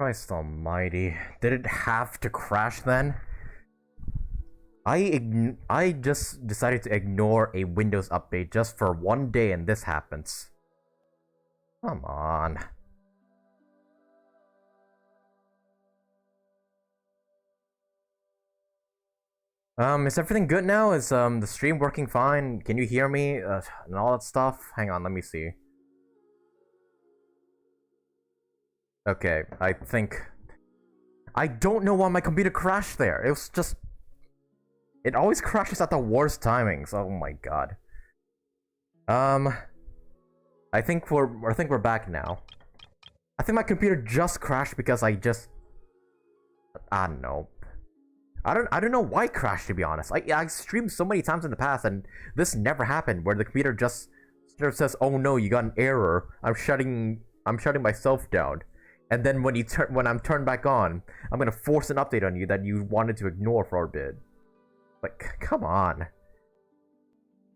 Christ almighty. Did it have to crash then? I just decided to ignore a Windows update just for one day and this happens. Come on. Is everything good now? Is the stream working fine? Can you hear me? And all that stuff? Hang on, let me see. Okay, I think... I don't know why my computer crashed there. It was just... It always crashes at the worst timings. Oh my god. I think we're back now. I think my computer just crashed because I don't know. I don't know why it crashed, to be honest. I streamed so many times in the past and this never happened where the computer just sort of says, "Oh no, you got an error. I'm shutting myself down." And then when I'm turned back on, I'm gonna force an update on you that you wanted to ignore for a bit. Like, come on.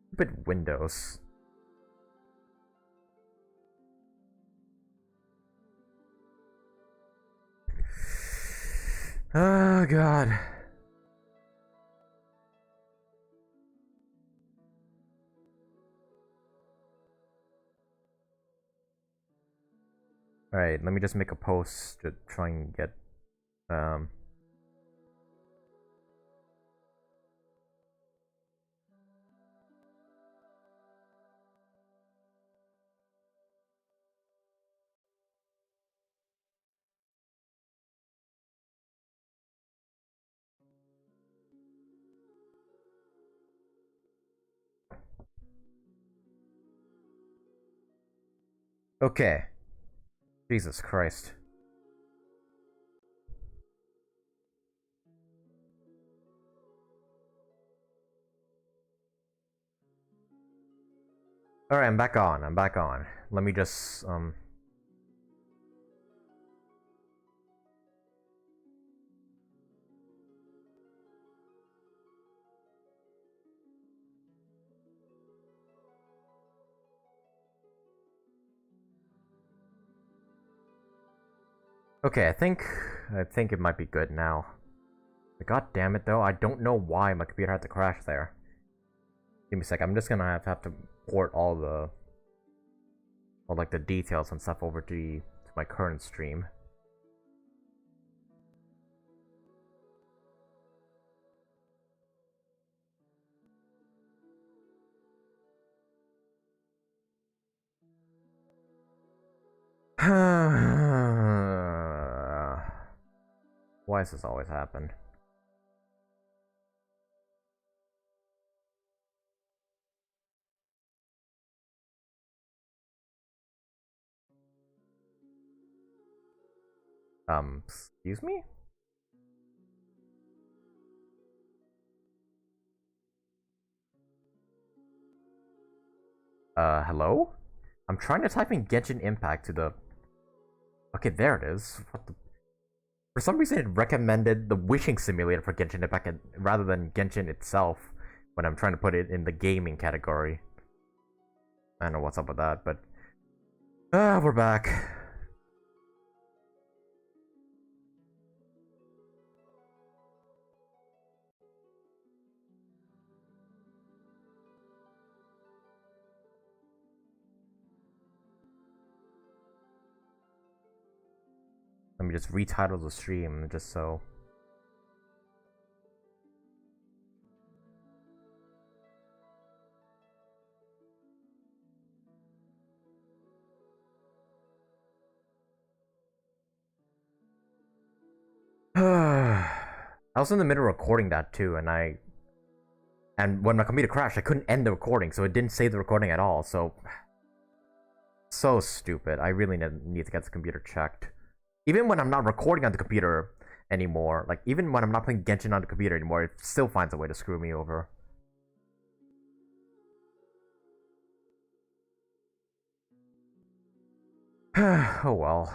Stupid Windows. Oh god. Alright, let me just make a post to try and get okay. Jesus Christ. Alright, I'm back on. Let me just, Okay, I think it might be good now. But god damn it though, I don't know why my computer had to crash there. Give me a sec, I'm just gonna have to port all like the details and stuff over to my current stream. Why does this always happen? Excuse me? Hello? I'm trying to type in Genshin Impact to the... Okay, there it is. What the... For some reason it recommended the wishing simulator for Genshin Impact rather than Genshin itself when I'm trying to put it in the gaming category. I don't know what's up with that, but... we're back. Let me just retitle the stream just so. I was in the middle of recording that too, and when my computer crashed, I couldn't end the recording, so it didn't save the recording at all. So stupid. I really need to get the computer checked. Even when I'm not recording on the computer anymore, like even when I'm not playing Genshin on the computer anymore, it still finds a way to screw me over. Oh well.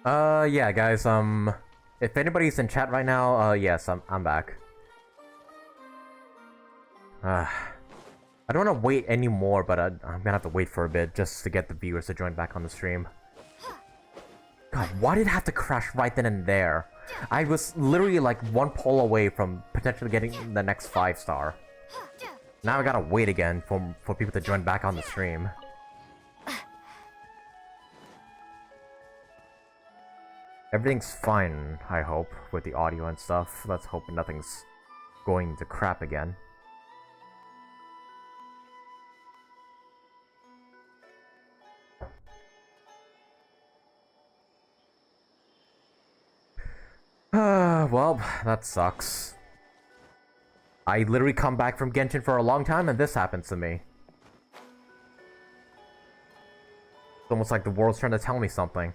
Yeah, guys, if anybody's in chat right now, yes, I'm back. I don't want to wait anymore, but I'm gonna have to wait for a bit just to get the viewers to join back on the stream. God, why did it have to crash right then and there? I was literally like one poll away from potentially getting the next 5-star. Now I gotta wait again for people to join back on the stream. Everything's fine, I hope, with the audio and stuff. Let's hope nothing's going to crap again. Well, that sucks. I literally come back from Genshin for a long time and this happens to me. It's almost like the world's trying to tell me something.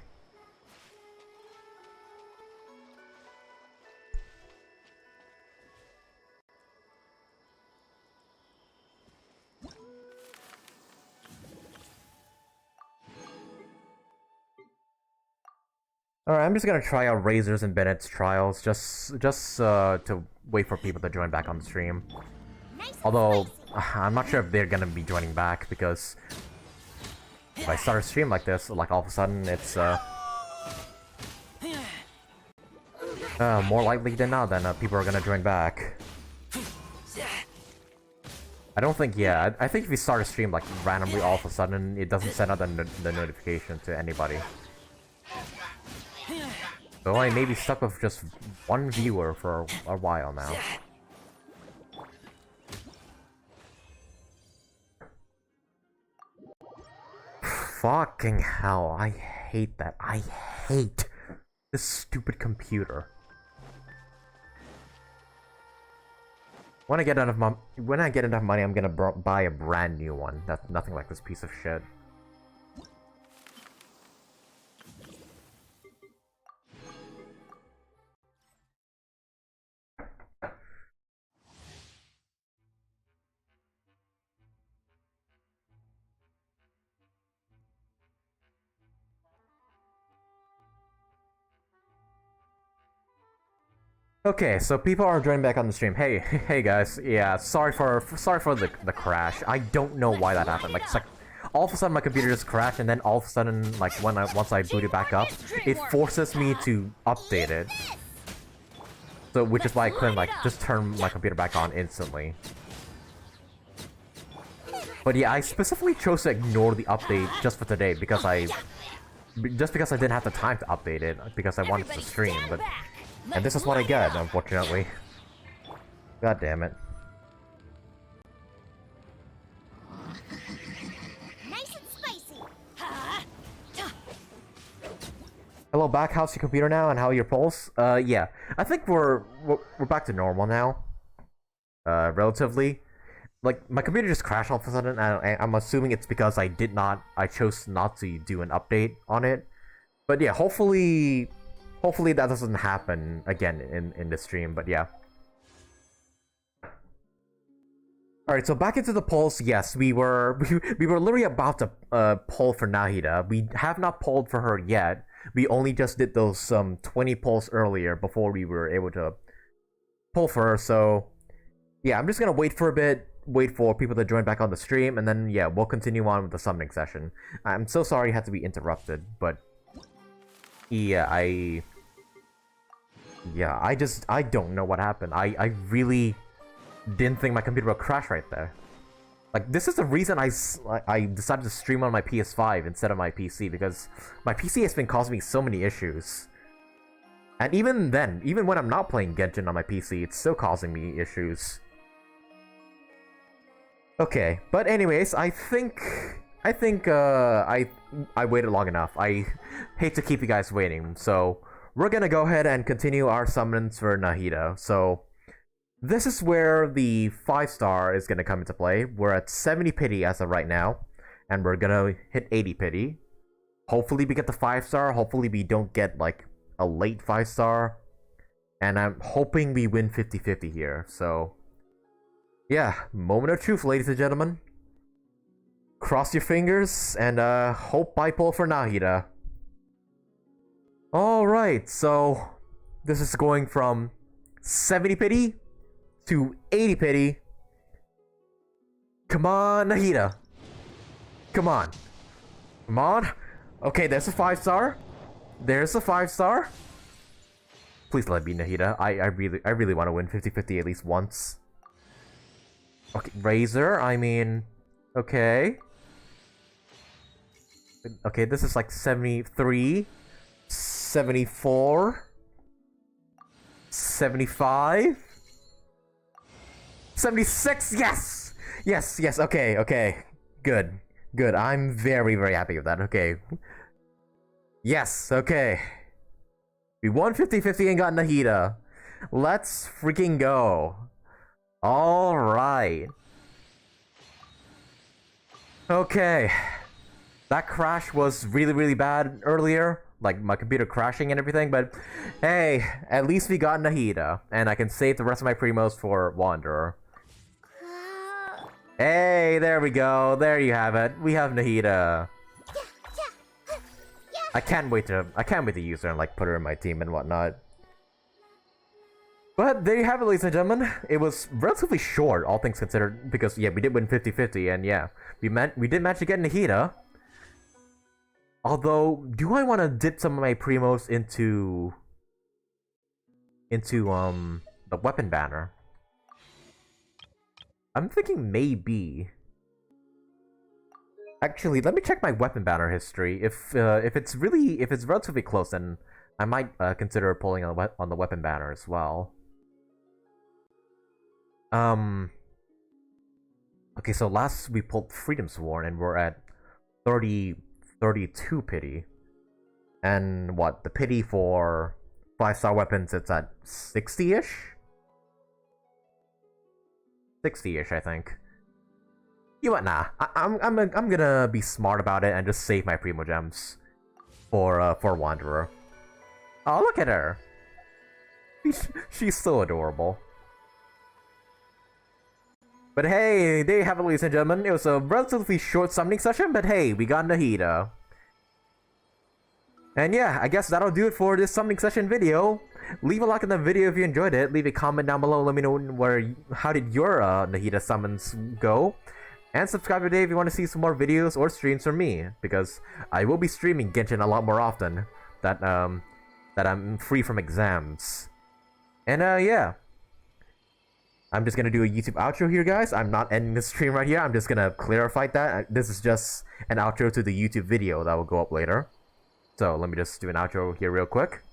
Alright, I'm just gonna try out Razor's and Bennett's trials, just to wait for people to join back on the stream. Although, I'm not sure if they're gonna be joining back, because if I start a stream like this, like all of a sudden, it's, more likely than not, then people are gonna join back. I don't think, yeah, I think if you start a stream, like, randomly all of a sudden, it doesn't send out the notification to anybody. So I may be stuck with just one viewer for a while now. Fucking hell, I hate that. I hate this stupid computer. When I get enough money, I'm gonna buy a brand new one. That's nothing like this piece of shit. Okay, so people are joining back on the stream. Hey guys, yeah, sorry for the crash. I don't know why that happened. Like, it's like all of a sudden my computer just crashed, and then all of a sudden, like once I boot it back up, it forces me to update it. So, which is why I couldn't like just turn my computer back on instantly. But yeah, I specifically chose to ignore the update just for today because I didn't have the time to update it because I wanted to stream, but. And this is what I get, unfortunately. God damn it. Nice and spicy. Hello back, how's your computer now and how are your polls? Yeah. I think we're back to normal now. Relatively. Like, my computer just crashed all of a sudden, and I'm assuming it's because I chose not to do an update on it. But yeah, hopefully that doesn't happen again in the stream, but yeah. Alright, so back into the polls. Yes, we were literally about to poll for Nahida. We have not polled for her yet. We only just did those 20 polls earlier before we were able to poll for her, so yeah, I'm just gonna wait for a bit, wait for people to join back on the stream, and then yeah, we'll continue on with the summoning session. I'm so sorry it had to be interrupted, but yeah, I don't know what happened. I really didn't think my computer would crash right there. Like, this is the reason I decided to stream on my PS5 instead of my PC, because my PC has been causing me so many issues. And even then, even when I'm not playing Genshin on my PC, it's still causing me issues. Okay, but anyways, I think I waited long enough. I hate to keep you guys waiting, so we're gonna go ahead and continue our summons for Nahida. So this is where the 5-star is gonna come into play. We're at 70 pity as of right now, and we're gonna hit 80 pity. Hopefully we get the 5-star. Hopefully we don't get like a late 5-star, and I'm hoping we win 50-50 here. So yeah, moment of truth, ladies and gentlemen. Cross your fingers and hope I pull for Nahida. Alright, so this is going from 70 pity to 80 pity. Come on, Nahida. Come on. Come on. Okay, there's a 5-star. There's a 5-star. Please let it be Nahida. I really want to win 50-50 at least once. Okay, Razor, I mean... Okay. Okay, this is like 73... 74... 75... 76, yes! Yes, okay. Good, I'm very, very happy with that, okay. Yes, okay. We won 50-50 and got Nahida. Let's freaking go. Alright. Okay. That crash was really, really bad earlier. Like, my computer crashing and everything, but hey, at least we got Nahida. And I can save the rest of my primos for Wanderer. Hey, there we go. There you have it. We have Nahida. I can't wait to use her and like put her in my team and whatnot. But there you have it, ladies and gentlemen. It was relatively short, all things considered, because yeah, we did win 50-50, and yeah, we did manage to get Nahida. Although, do I want to dip some of my primos into the weapon banner? I'm thinking maybe. Actually, let me check my weapon banner history. If it's relatively close, then I might consider pulling on the weapon banner as well. Okay, so last we pulled Freedom Sworn, and we're at 32 pity. And what, the pity for 5-star weapons, it's at 60-ish? 60-ish, I think. You know what, nah. I'm gonna be smart about it and just save my Primo Gems for Wanderer. Oh, look at her! She's so adorable. But hey, there you have it, ladies and gentlemen. It was a relatively short summoning session, but hey, we got Nahida. And yeah, I guess that'll do it for this summoning session video. Leave a like on the video if you enjoyed it. Leave a comment down below. Let me know how did your Nahida summons go. And subscribe today if you want to see some more videos or streams from me, because I will be streaming Genshin a lot more often that I'm free from exams. And yeah. I'm just gonna do a YouTube outro here, guys. I'm not ending the stream right here. I'm just gonna clarify that. This is just an outro to the YouTube video that will go up later. So let me just do an outro here real quick.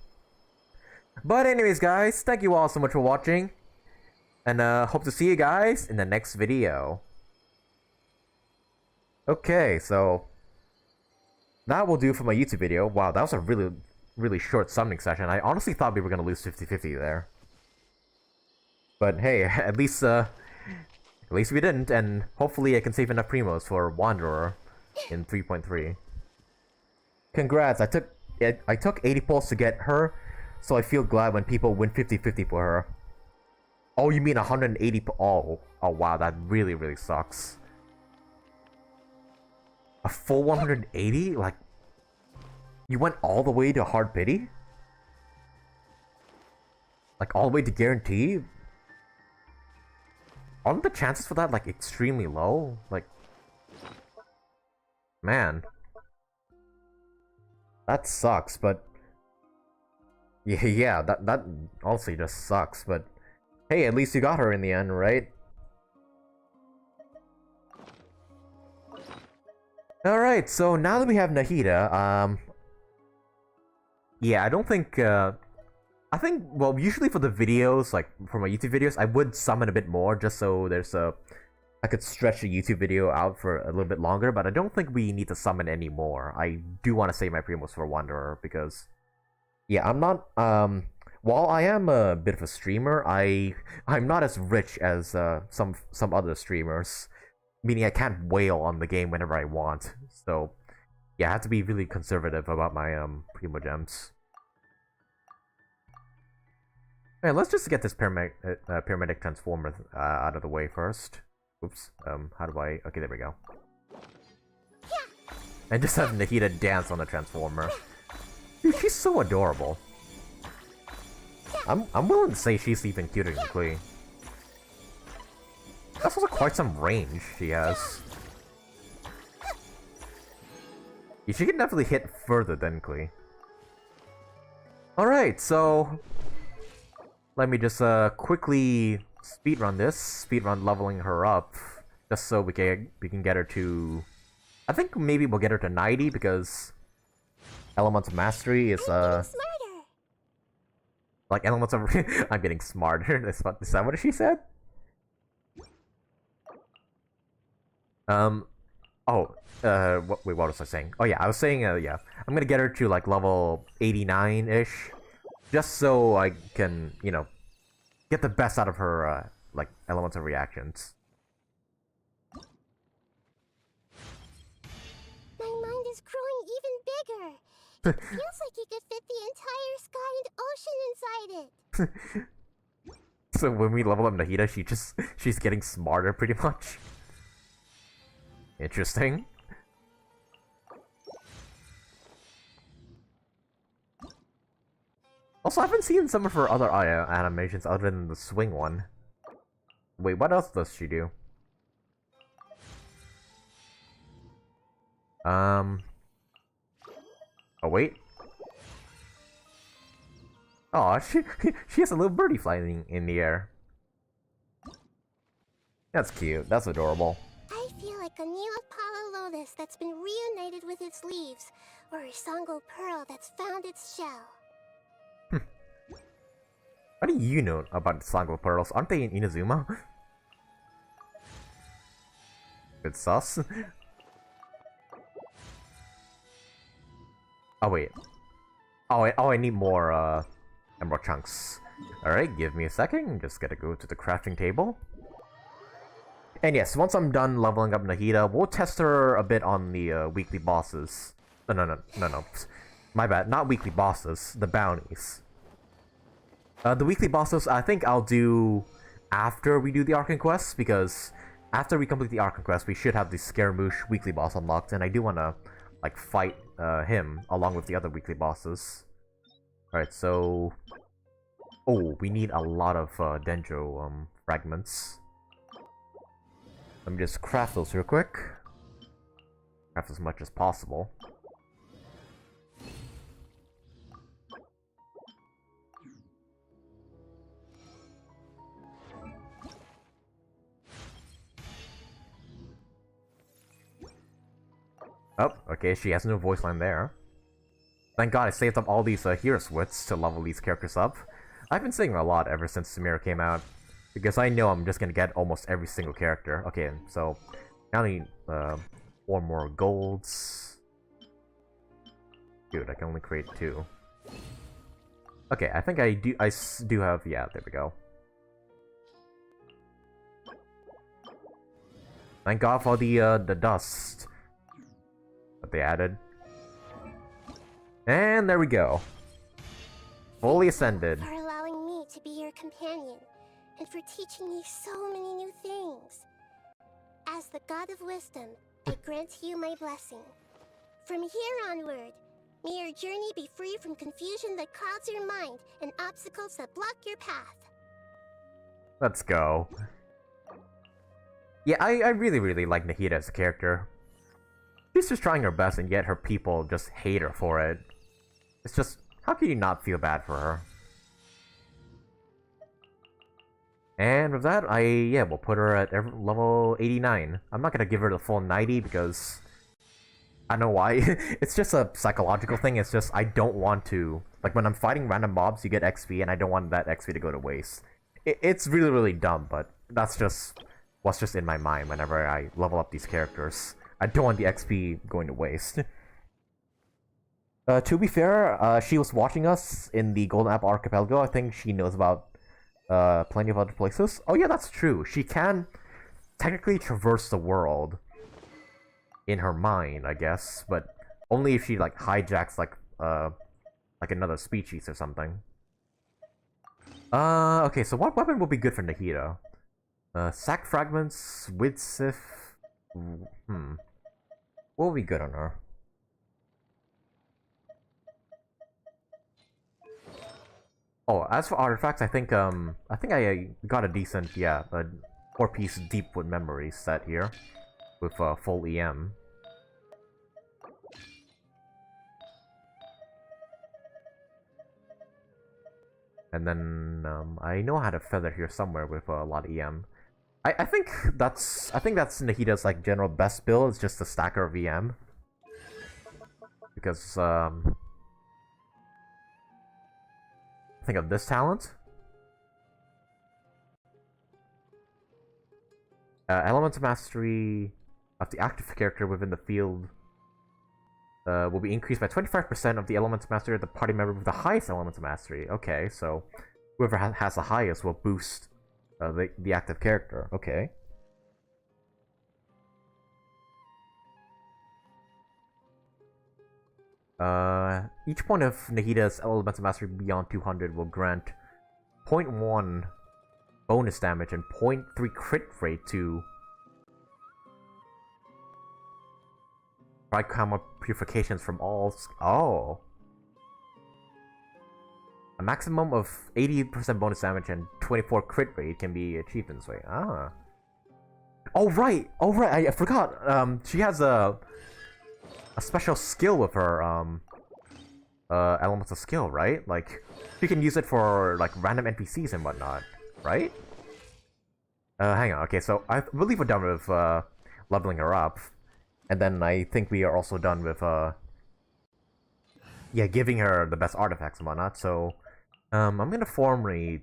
But anyways, guys, thank you all so much for watching. And hope to see you guys in the next video. Okay, so that will do for my YouTube video. Wow, that was a really, really short summoning session. I honestly thought we were gonna lose 50-50 there. But hey, at least we didn't, and hopefully I can save enough primos for Wanderer in 3.3. Congrats! I took 80 pulls to get her, so I feel glad when people win 50-50 for her. Oh, you mean 180? Oh wow, that really, really sucks. A full 180? Like, you went all the way to hard pity? Like all the way to guarantee? Aren't the chances for that, like, extremely low? Like, man. That sucks, but... Yeah, that honestly just sucks, but... Hey, at least you got her in the end, right? Alright, so now that we have Nahida, yeah, I don't think, I think, well, usually for the videos, like, for my YouTube videos, I would summon a bit more, just so I could stretch the YouTube video out for a little bit longer, but I don't think we need to summon any more. I do want to save my primos for Wanderer, because, yeah, I'm not, while I am a bit of a streamer, I'm not as rich as, some other streamers, meaning I can't wail on the game whenever I want, so, yeah, I have to be really conservative about my, Primo Gems. Alright, let's just get this paramedic transformer out of the way first. Oops, how do I... Okay, there we go. And just have Nahida dance on the transformer. She's so adorable. I'm willing to say she's even cuter than Queen. That's also quite some range she has. She can definitely hit further than Queen. Alright, so let me just quickly speedrun this. Speedrun leveling her up. Just so we can get her to... I think maybe we'll get her to 90 because Elements of Mastery is like Elements of... I'm getting smarter. Is that what she said? Wait, what was I saying? Oh yeah, I was saying, yeah. I'm gonna get her to, like, level 89-ish. Just so I can, you know, get the best out of her, like, Elements of Reactions. My mind is growing even bigger. It feels like you could fit the entire sky and ocean inside it. So when we level up Nahida, she's getting smarter pretty much. Interesting. Also, I haven't seen some of her other animations other than the swing one. Wait, what else does she do? Oh, wait. Oh, she has a little birdie flying in the air. That's cute. That's adorable. I feel like a new Apollo lotus that's been reunited with its leaves, or a Sango pearl that's found its shell. How do you know about the Sango pearls? Aren't they in Inazuma? Good sus. Oh wait. Oh, I need more emerald chunks. Alright, give me a second. Just gotta go to the crafting table. And yes, once I'm done leveling up Nahida, we'll test her a bit on the weekly bosses. No. My bad. Not weekly bosses. The bounties. The weekly bosses, I think I'll do after we do the Archon Quest, because after we complete the Archon Quest, we should have the Scaramouche weekly boss unlocked, and I do want to, like, fight him along with the other weekly bosses. Alright, so... Oh, we need a lot of Dendro fragments. Let me just craft those real quick. Craft as much as possible. Oh, okay, she has no voice line there. Thank god I saved up all these hero wits to level these characters up. I've been saying a lot ever since Sumeru came out, because I know I'm just gonna get almost every single character. Okay, so now I need 4 more golds. Dude, I can only create 2. Okay, I think I do have, yeah, there we go. Thank god for the dust that they added. And there we go. Fully ascended. For allowing me to be your companion, and for teaching me so many new things. As the God of Wisdom, I grant you my blessing. From here onward, may your journey be free from confusion that clouds your mind and obstacles that block your path. Let's go. Yeah, I really like Nahida as a character. She's just trying her best, and yet her people just hate her for it. It's just, how can you not feel bad for her? And with that, we'll put her at level 89. I'm not gonna give her the full 90 because I don't know why. It's just a psychological thing. It's just I don't want to, like, when I'm fighting random mobs, you get XP, and I don't want that XP to go to waste. It's really dumb, but that's just what's just in my mind whenever I level up these characters. I don't want the XP going to waste. To be fair, she was watching us in the Golden Apple Archipelago. I think she knows about plenty of other places. Oh yeah, that's true. She can technically traverse the world in her mind, I guess, but only if she, like, hijacks like another species or something. Okay, so what weapon would be good for Nahida? Sack fragments, Widsif. What would be good on her? Oh, as for artifacts, I got a decent, yeah, a 4-piece Deepwood Memory set here with full EM. And then I know I had a feather here somewhere with a lot of EM. I think that's Nahida's like general best build. It's just a stacker of EM because think of this talent. Elemental mastery of the active character within the field will be increased by 25% of the elemental mastery of the party member with the highest elemental mastery. Okay, so whoever has the highest will boost the active character. Okay. Each point of Nahida's elemental mastery beyond 200 will grant 0.1 bonus damage and 0.3 crit rate to Tricoma purifications from all. Oh. A maximum of 80% bonus damage and 24 crit rate can be achieved in this way. Ah. Oh right, I forgot. She has a special skill with her elemental skill, right? Like she can use it for like random NPCs and whatnot, right? Hang on. Okay, so I believe we're done with leveling her up, and then I think we are also done with yeah, giving her the best artifacts and whatnot. So I'm gonna form I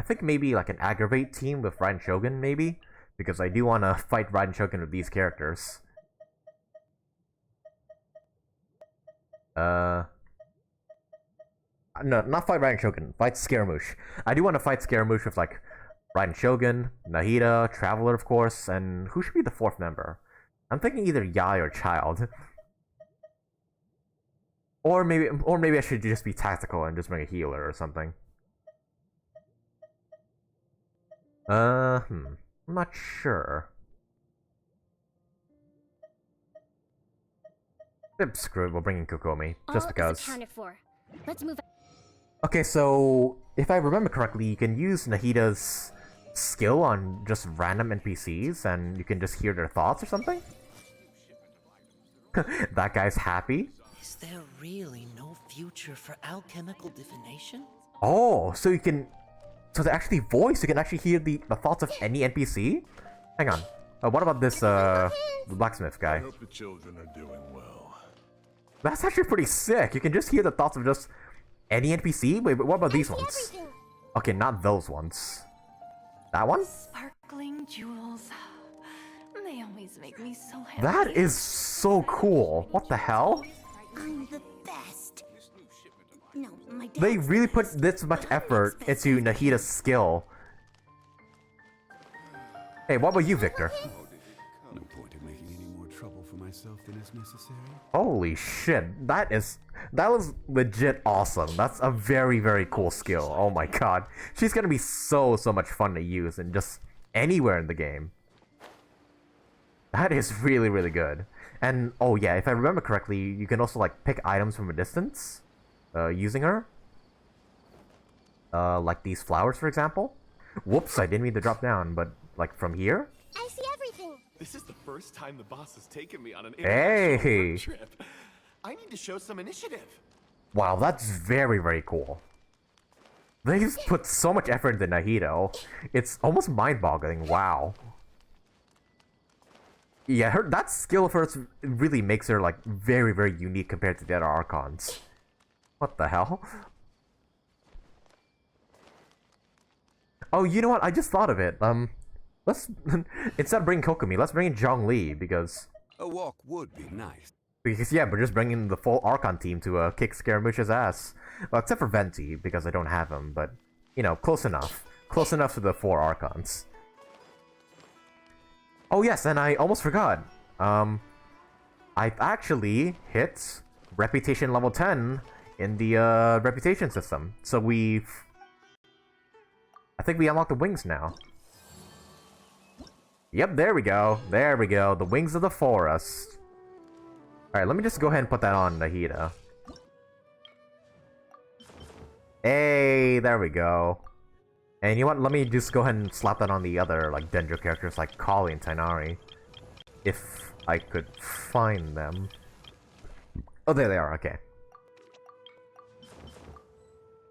think maybe like an aggravate team with Raiden Shogun, maybe, because I do want to fight Raiden Shogun with these characters. No, not fight Raiden Shogun. Fight Scaramouche. I do want to fight Scaramouche with like Raiden Shogun, Nahida, Traveler, of course, and who should be the fourth member? I'm thinking either Yai or Childe. Or maybe I should just be tactical and just bring a healer or something. I'm not sure. Screw it, we'll bring in Kokomi, just because. Let's move. Okay, so if I remember correctly, you can use Nahida's skill on just random NPCs, and you can just hear their thoughts or something. That guy's happy. Is there really no future for alchemical divination? Oh, so you can... So they actually voice, you can actually hear the thoughts of any NPC? Hang on. What about this, blacksmith guy? I hope the children are doing well. That's actually pretty sick. You can just hear the thoughts of just any NPC? Wait, but what about these ones? Okay, not those ones. That one? Sparkling jewels. They always make me so happy. That is so cool. What the hell? I'm the best. No, my dad. They really put this much effort into Nahida's skill. Hey, what about you, Victor? No point in making any more trouble for myself than is necessary. Holy shit, that was legit awesome. That's a very, very cool skill. Oh my god. She's gonna be so much fun to use and just anywhere in the game. That is really, really good. And, oh yeah, if I remember correctly, you can also, like, pick items from a distance, using her. Like these flowers, for example. Whoops, I didn't mean to drop down, but, like, from here? I see everything. This is the first time the boss has taken me on an Hey! international work trip. I need to show some initiative. Wow, that's very, very cool. They've put so much effort into Nahida. It's almost mind-boggling. Wow. Yeah, that skill of hers really makes her, like, very, very unique compared to the other Archons. What the hell? Oh, you know what? I just thought of it. Let's... instead of bringing Kokomi, let's bring in Zhongli, because... A walk would be nice. Because, yeah, we're just bringing the full Archon team to kick Scaramouche's ass. Well, except for Venti, because I don't have him, but, you know, close enough. Close enough to the 4 Archons. Oh yes, and I almost forgot. I've actually hit Reputation level 10 in the Reputation system. So I think we unlocked the wings now. Yep, there we go. There we go. The wings of the forest. Alright, let me just go ahead and put that on Nahida. Hey, there we go. And you know what? Let me just go ahead and slap that on the other like Dendro characters like Collei and Tighnari, if I could find them. Oh, there they are. Okay.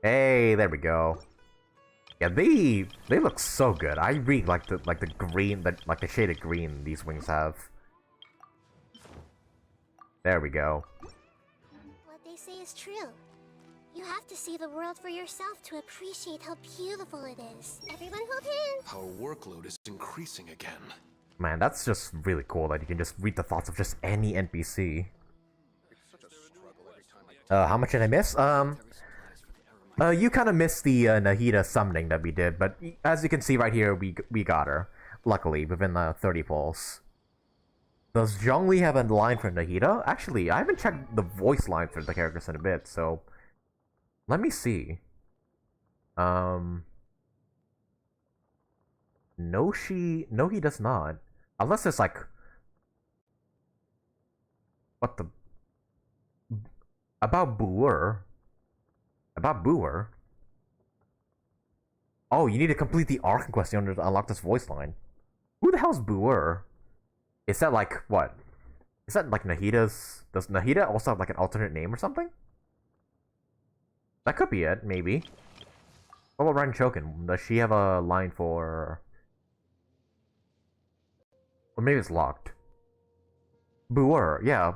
Hey, there we go. Yeah, they look so good. I really like the green, like the shade of green these wings have. There we go. What they say is true. You have to see the world for yourself to appreciate how beautiful it is. Everyone hold hands! Our workload is increasing again. Man, that's just really cool that you can just read the thoughts of just any NPC. How much did I miss? You kind of missed the Nahida summoning that we did, but as you can see right here, we got her. Luckily, within the 30 pulls. Does Zhongli have a line for Nahida? Actually, I haven't checked the voice line for the characters in a bit, so... Let me see. No, he does not. Unless it's like... What the... About Booer. About Booer? Oh, you need to complete the Archon Quest in order to unlock this voice line. Who the hell's Booer? Is that like, what? Is that like Nahida's... Does Nahida also have like an alternate name or something? That could be it, maybe. What about Ren Chokin? Does she have a line for... Or maybe it's locked. Booer, yeah.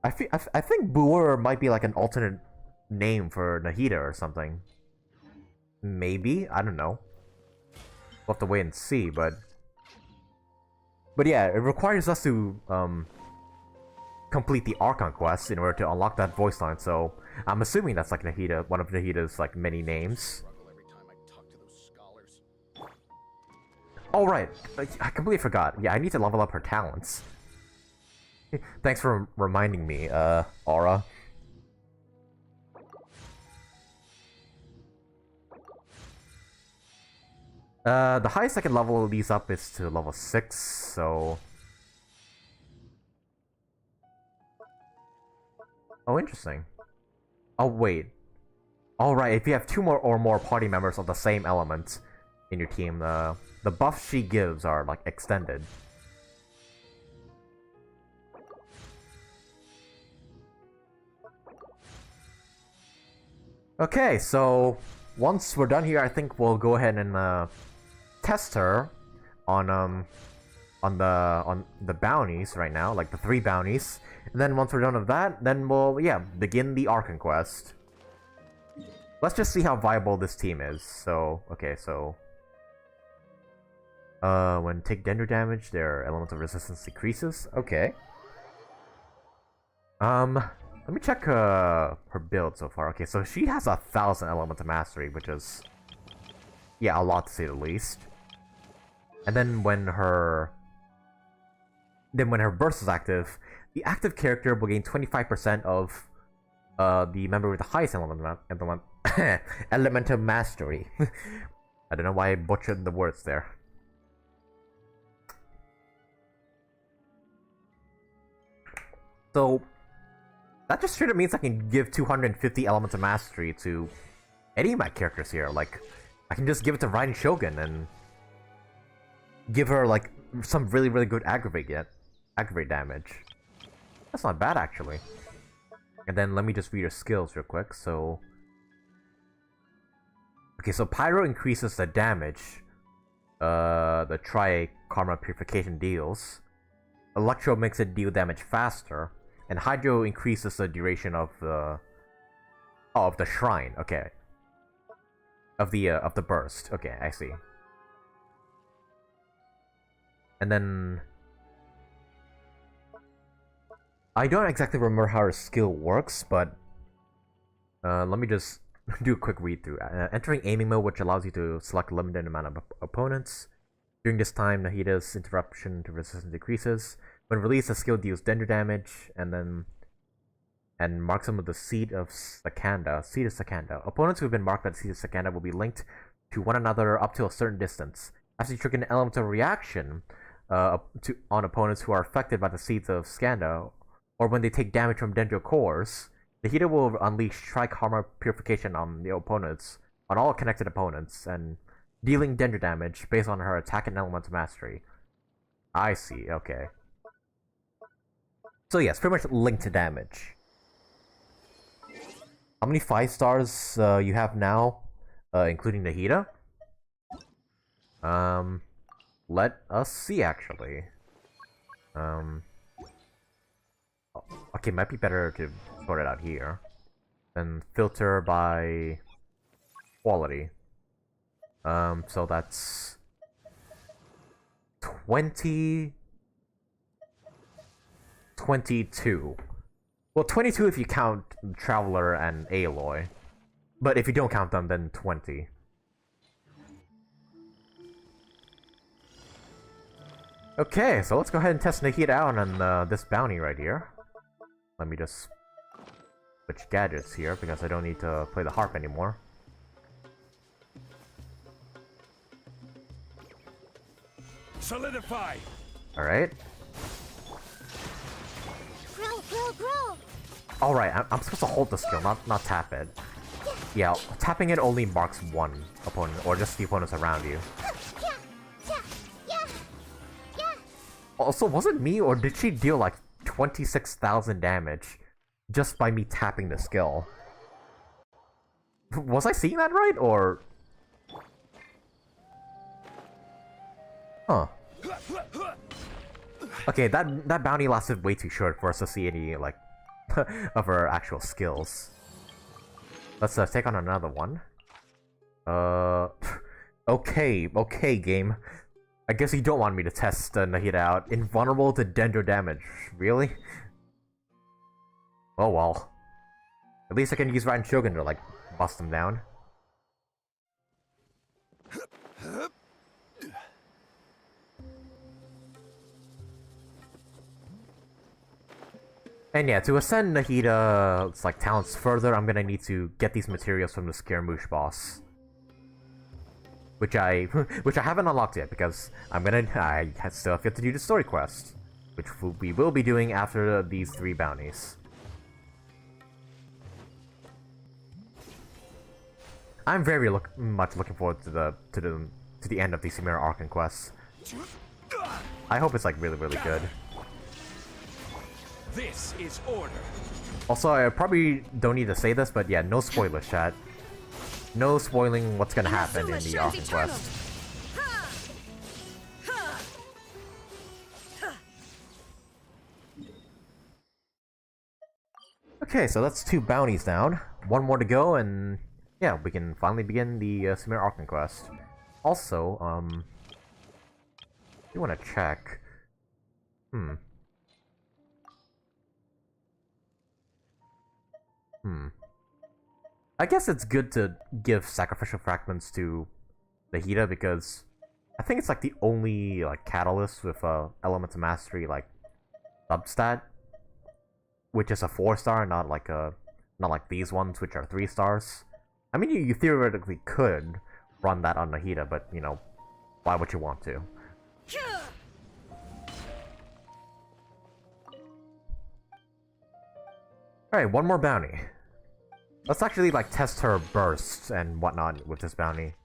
I think Booer might be like an alternate name for Nahida or something. Maybe? I don't know. We'll have to wait and see, but yeah, it requires us to complete the Archon Quest in order to unlock that voice line, so I'm assuming that's like Nahida, one of Nahida's like many names. Oh right, I completely forgot. Yeah, I need to level up her talents. Thanks for reminding me, Aura. The highest I can level these up is to level 6, so... Oh, interesting. Oh, wait. Alright, if you have 2 more or more party members of the same element in your team, the buffs she gives are, like, extended. Okay, so once we're done here, I think we'll go ahead and test her on the bounties right now, like the 3 bounties. And then once we're done with that, then we'll begin the Archon Quest. Let's just see how viable this team is. So okay, so when take dendro damage, their elemental resistance decreases. Okay. Let me check her build so far. Okay, so she has 1,000 elemental mastery, which is a lot to say the least. And then when her burst is active, the active character will gain 25% of the member with the highest elemental mastery. I don't know why I butchered the words there. So that just straight up means I can give 250 elemental mastery to any of my characters here. Like, I can just give it to Raiden Shogun and give her like some really good aggravate damage. That's not bad actually. And then let me just read her skills real quick. So okay, so Pyro increases the damage the Tri-Karma Purification deals. Electro makes it deal damage faster. And Hydro increases the duration of the shrine. Okay. Of the burst. Okay, I see. And then I don't exactly remember how her skill works, but let me just do a quick read through. Entering aiming mode, which allows you to select a limited amount of opponents. During this time, Nahida's interruption to resistance decreases. When released, the skill deals dendro damage, and marks them with the Seed of Sakanda. Seed of Sakanda. Opponents who have been marked by the Seed of Sakanda will be linked to one another up to a certain distance. After you trigger an elemental reaction on opponents who are affected by the Seeds of Skanda, or when they take damage from dendro cores, Nahida will unleash Tri-Karma Purification on the opponents, on all connected opponents, and dealing danger damage based on her attack and elemental mastery. I see, okay. So yes, pretty much linked to damage. How many 5 stars you have now, including Nahida? Let us see actually. Okay, might be better to sort it out here. Then filter by quality. So that's 20, 22. Well, 22 if you count Traveler and Aloy. But if you don't count them, then 20. Okay, so let's go ahead and test Nahida out on this bounty right here. Let me just switch gadgets here because I don't need to play the harp anymore. Solidify! Alright. Grow! Alright, I'm supposed to hold the skill, not tap it. Yeah, tapping it only marks one opponent, or just the opponents around you. Also, was it me, or did she deal like 26,000 damage just by me tapping the skill? Was I seeing that right, or... Huh. Okay, that bounty lasted way too short for us to see any, like, of her actual skills. Let's take on another one. Okay, game. I guess you don't want me to test Nahida out. Invulnerable to Dendro damage. Really? Oh well. At least I can use Raiden Shogun to, like, bust him down. And yeah, to ascend Nahida's like talents further, I'm gonna need to get these materials from the Scaramouche boss, which I haven't unlocked yet because I still have to do the story quest, which we will be doing after these 3 bounties. I'm very much looking forward to the end of the Sumeru Archon Quest. I hope it's like really good. This is order. Also, I probably don't need to say this, but yeah, no spoilers, chat. No spoiling what's gonna happen in the Archon Quest. Okay, so that's 2 bounties down. 1 more to go, and yeah, we can finally begin the Sumeru Archon Quest. Also, you want to check? I guess it's good to give sacrificial fragments to Nahida because I think it's like the only like catalyst with elemental mastery like substat, which is a 4-star, not like these ones which are 3 stars. I mean, you theoretically could run that on Nahida, but you know, why would you want to? Alright, 1 more bounty. Let's actually, like, test her bursts and whatnot with this bounty.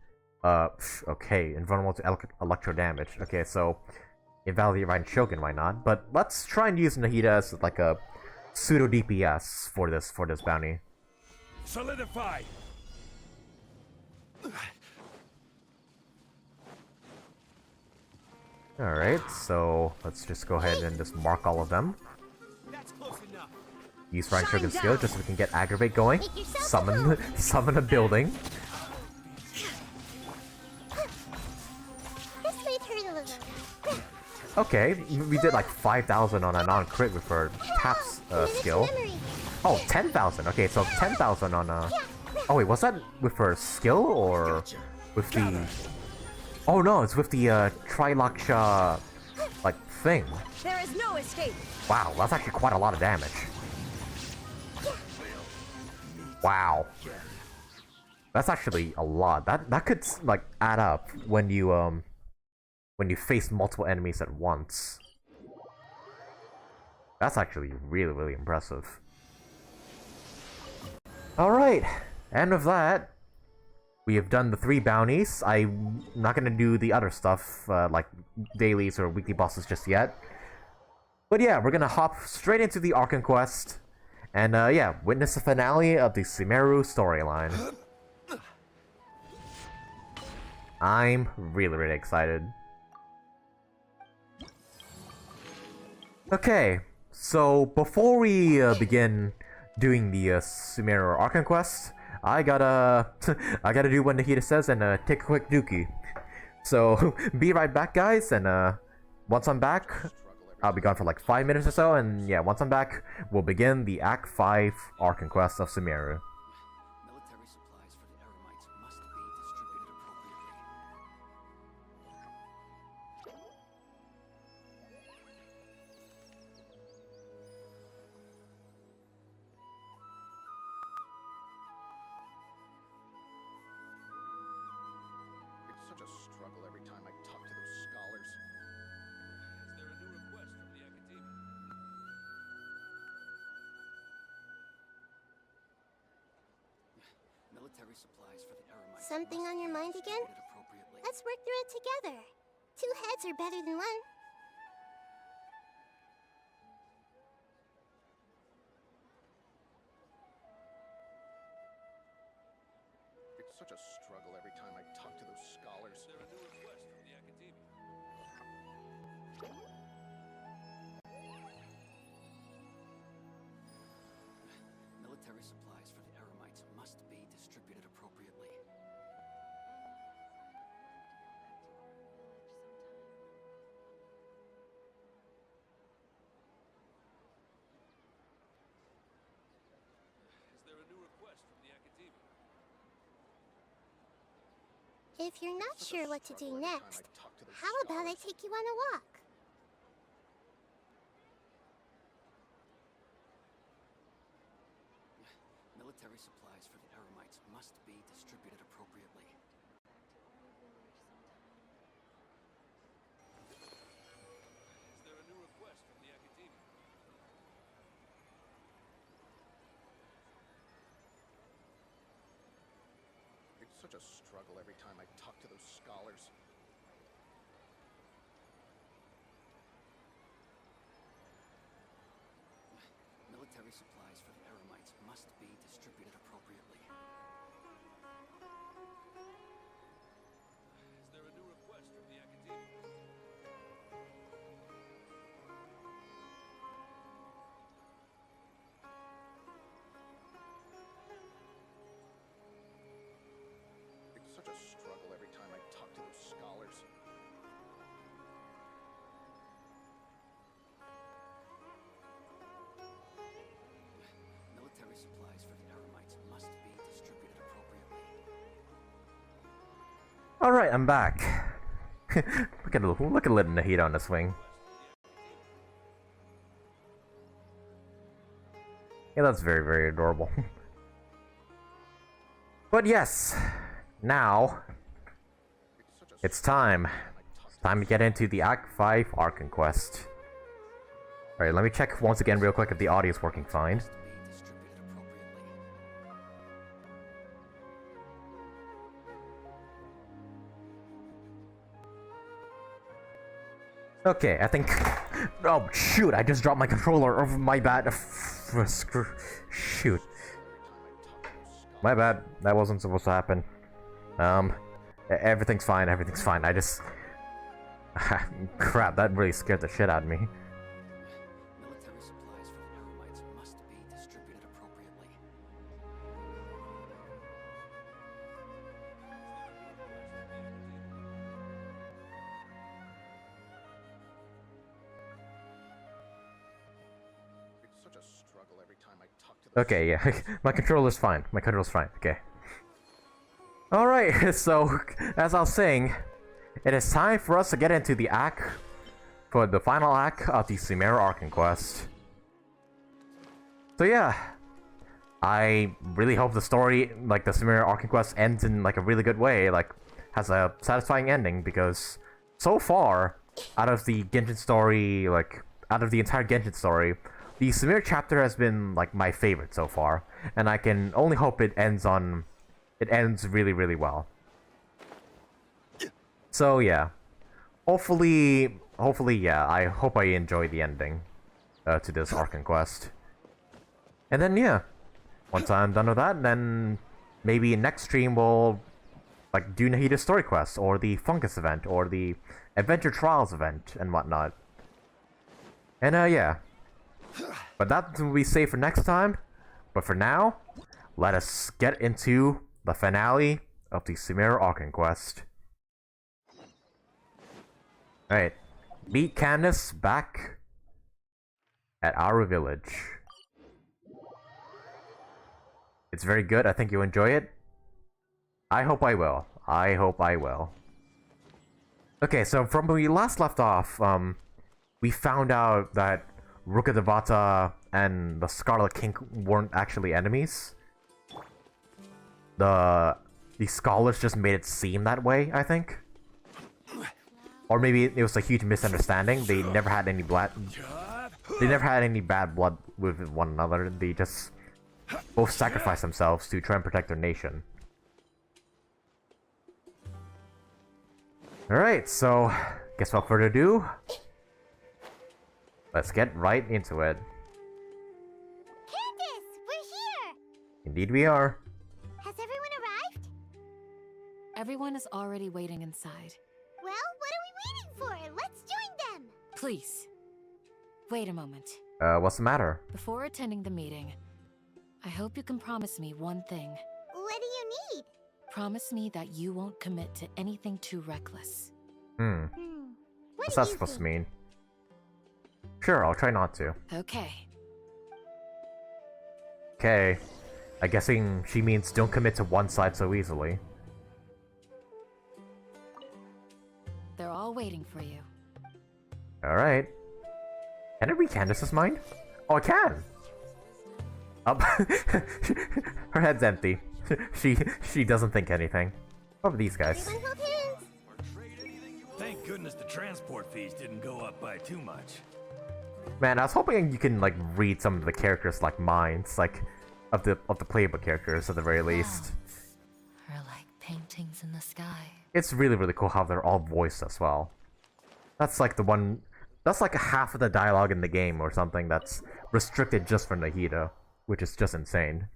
Okay, invulnerable to electro damage. Okay, so, invalidate Raiden Shogun, why not? But let's try and use Nahida as, like, a pseudo DPS for this bounty. Solidify! Alright, so, let's just go ahead and just mark all of them. That's close enough. Use Raiden Shogun's skill just so we can get Aggravate going. Summon a building. This might hurt a little. Okay, we did like 5,000 on a non-crit with her taps skill. Oh, 10,000. Okay, so 10,000 on Oh wait, was that with her skill or with the... Oh no, it's with the Trilaksha like thing. There is no escape. Wow, that's actually quite a lot of damage. Wow. That's actually a lot. That could like add up when you face multiple enemies at once. That's actually really impressive. Alright, and with that, we have done the 3 bounties. I'm not gonna do the other stuff, like dailies or weekly bosses just yet. But yeah, we're gonna hop straight into the Archon Quest, and yeah, witness the finale of the Sumeru storyline. I'm really excited. Okay, so before we begin doing the Sumeru Archon Quest, I gotta do what Nahida says and take a quick dookie. So be right back, guys, and once I'm back, I'll be gone for like 5 minutes or so, and yeah, once I'm back, we'll begin the Act 5 Archon Quest of Sumeru. Military supplies for the Eremites must be distributed It's such a struggle every time I talk to those scholars. Is there a new request from the Academy? Military supplies for the Eremites. Something must on your be mind again? distributed appropriately. Let's work through it together. 2 heads are better than 1. It's such a struggle every time I talk to those scholars. Is there a new request from the Academy? Military supplies for the Eremites must be distributed appropriately. Is there a new request from the Academy? If you're not Such a sure what to do struggle every time next, I talk to those how about I scholars. take you on a walk? Military supplies for the Eremites must be distributed appropriately. Is there a new request from the Academy? It's such a struggle every time I talk to those scholars. Military supplies for the Eremites must be distributed appropriately. Is there a new request from the Academy? It's such a struggle every time I talk to those scholars. Military supplies for the Eremites must be distributed appropriately. Alright, I'm back. look at little Nahida on the swing. Yeah, that's very adorable. But yes, now it's time. It's time to get into the Act 5 Archon Quest. Alright, let me check once again real quick if the audio is working fine. Must be distributed appropriately. Okay, I think... Oh, shoot, I just dropped my controller. Oh, my bad. Shoot. My bad. That wasn't supposed to happen. Everything's fine, everything's fine. I just... Crap, that really scared the shit out of me. Military supplies for the Eremites must be distributed appropriately. It's such a struggle every time I talk to those Okay, yeah. My controller's fine. My controller's fine. Okay. Alright, so, as I was saying, it is time for us to get into the act, for the final act of the Sumeru Archon Quest. So yeah, I really hope the story, like the Sumeru Archon Quest, ends in like a really good way, like has a satisfying ending, because so far, out of the Genshin story, like out of the entire Genshin story, the Sumeru chapter has been like my favorite so far, and I can only hope it ends really, really well. So yeah, hopefully, yeah, I hope I enjoy the ending to this Archon Quest. And then yeah, once I'm done with that, then maybe next stream we'll like do Nahida's story quest, or the Fungus event, or the Adventure Trials event, and whatnot. And yeah. But that will be safe for next time. But for now, let us get into the finale of the Sumeru Archon Quest. Alright. Meet Candace back at our village. It's very good. I think you'll enjoy it. I hope I will. I hope I will. Okay, so from when we last left off, we found out that Rukkhadevata and the Scarlet King weren't actually enemies. The scholars just made it seem that way, I think. Or maybe it was a huge misunderstanding. They never had any blood. They never had any bad blood with one another. They just both sacrificed themselves to try and protect their nation. Alright, so guess without further ado, let's get right into it. Candace, we're here! Indeed we are. Has everyone arrived? Everyone is already waiting inside. Well, what are we waiting for? Let's join them! Please, wait a moment. What's the matter? Before attending the meeting, I hope you can promise me one thing. What do you need? Promise me that you won't commit to anything too reckless. What What's do that you supposed to think? mean? Sure, I'll try not to. Okay. Okay. I'm guessing she means don't commit to one side so easily. They're all waiting for you. Alright. Can I read Candace's mind? Oh, I can! Up. Her head's empty. she doesn't think anything. What about these guys? Everyone hold hands! Thank goodness the transport fees didn't go up by too much. Man, I was hoping you can like read some of the characters like minds, like of the playable characters at the very least. Are like paintings in the sky. It's really, really cool how they're all voiced as well. That's like that's like half of the dialogue in the game or something that's restricted just for Nahida, which is just insane.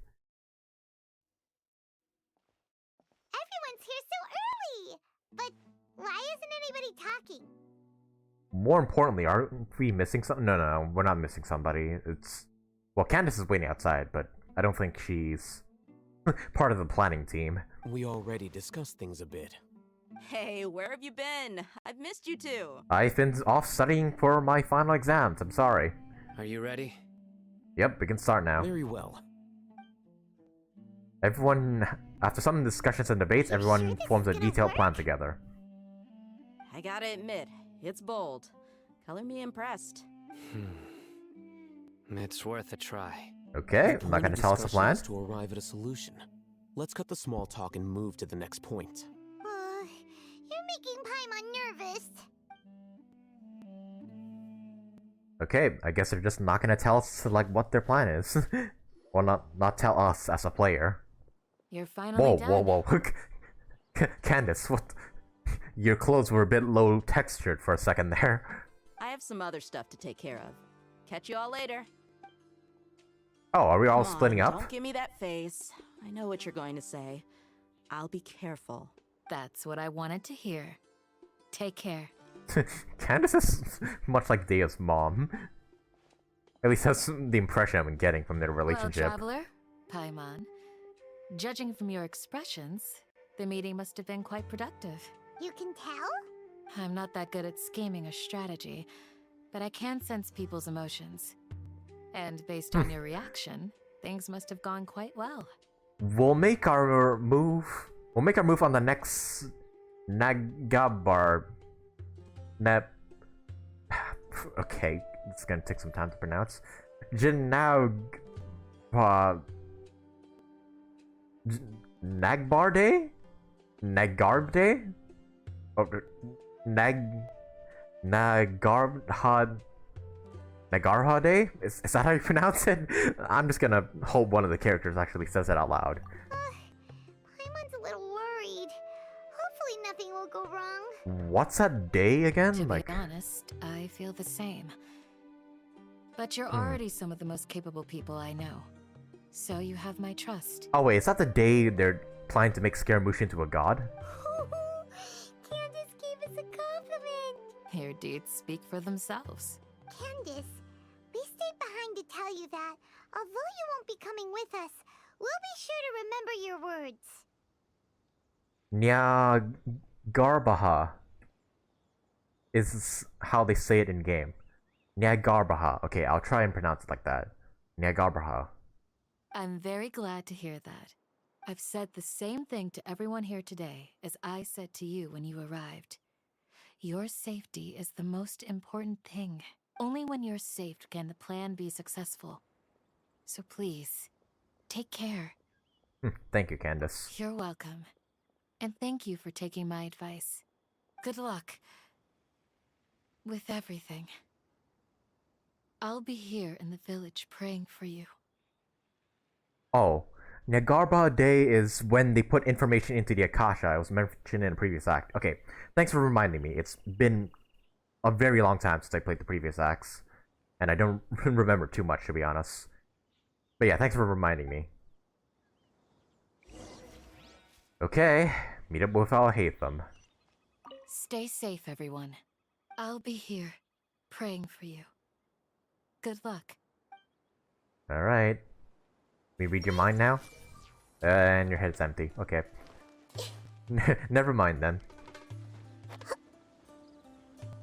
Everyone's here so early! But why isn't anybody talking? More importantly, aren't we missing something? No, we're not missing somebody. Well, Candace is waiting outside, but I don't think she's part of the planning team. We already discussed things a bit. Hey, where have you been? I've missed you too. I've been off studying for my final exams. I'm sorry. Are you ready? Yep, we can start now. Very well. Everyone, after some discussions and debates, everyone forms a detailed plan together. I gotta admit, it's bold. Color me impressed. It's worth a try. Okay, I'm not point gonna of tell us the discussion plan. is to arrive at a solution. Let's cut the small talk and move to the next point. You're making Paimon nervous. Okay, I guess they're just not gonna tell us like what their plan is. Well, not tell us as a player. You're finally done. Whoa. Candace, what? Your clothes were a bit low textured for a second there. I have some other stuff to take care of. Catch you all later. Oh, are we all Come on, splitting up? Don't give me that face. I know what you're going to say. I'll be careful. That's what I wanted to hear. Take care. Candace is much like Dehya's mom. At least that's the impression I've been getting from their relationship. Well, traveler, Paimon, judging from your expressions, the meeting must have been quite productive. You can tell? I'm not that good at scheming or strategy, but I can sense people's emotions. And based on your reaction, things must have gone quite well. We'll make our move on the next Nagabar. Okay, it's gonna take some time to pronounce. Nagbar Day? Nagarb Day? Oh, Nagarb Nagarha Day? Is that how you pronounce it? I'm just gonna hope one of the characters actually says it out loud. Paimon's a little worried. Hopefully nothing will go wrong. What's that day again? To be honest, I feel the same. But you're already some of the most capable people I know. So you have my trust. Oh wait, is that the day they're planning to make Scaramouche into a god? Candace gave us a compliment. Your deeds speak for themselves. Candace, we stayed behind to tell you that, although you won't be coming with us, we'll be sure to remember your words. Nyagarbaha is how they say it in game. Nyagarbaha. Okay, I'll try and pronounce it like that. Nyagarbaha. I'm very glad to hear that. I've said the same thing to everyone here today as I said to you when you arrived. Your safety is the most important thing. Only when you're safe can the plan be successful. So please, take care. Thank you, Candace. You're welcome. And thank you for taking my advice. Good luck with everything. I'll be here in the village praying for you. Oh, Nagarba Day is when they put information into the Akasha. It was mentioned in a previous act. Okay, thanks for reminding me. It's been a very long time since I played the previous acts, and I don't remember too much, to be honest. But yeah, thanks for reminding me. Okay, meet up with Alhaitham. Stay safe, everyone. I'll be here, praying for you. Good luck. Alright. Let me read your mind now? And your head's empty. Okay. Never mind then.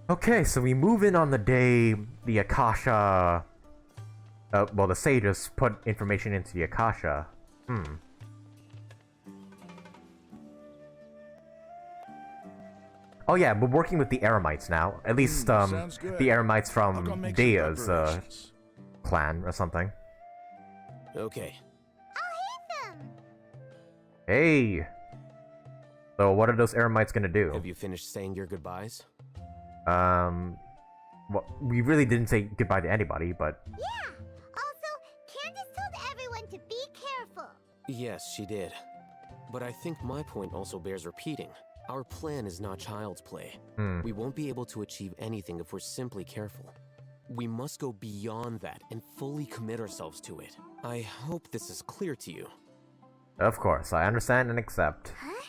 Okay, so we move in on the day the Akasha... well, the sages put information into the Akasha. Oh yeah, we're working with the Eremites now. At least, the Eremites from Dehya's, clan or something. Okay. Alhaitham! Hey! So what are those Eremites gonna do? Have you finished saying your goodbyes? Well, we really didn't say goodbye to anybody, but... Yeah! Also, Candace told everyone to be careful. Yes, she did. But I think my point also bears repeating. Our plan is not child's play. We won't be able to achieve anything if we're simply careful. We must go beyond that and fully commit ourselves to it. I hope this is clear to you. Of course, I understand and accept. Huh?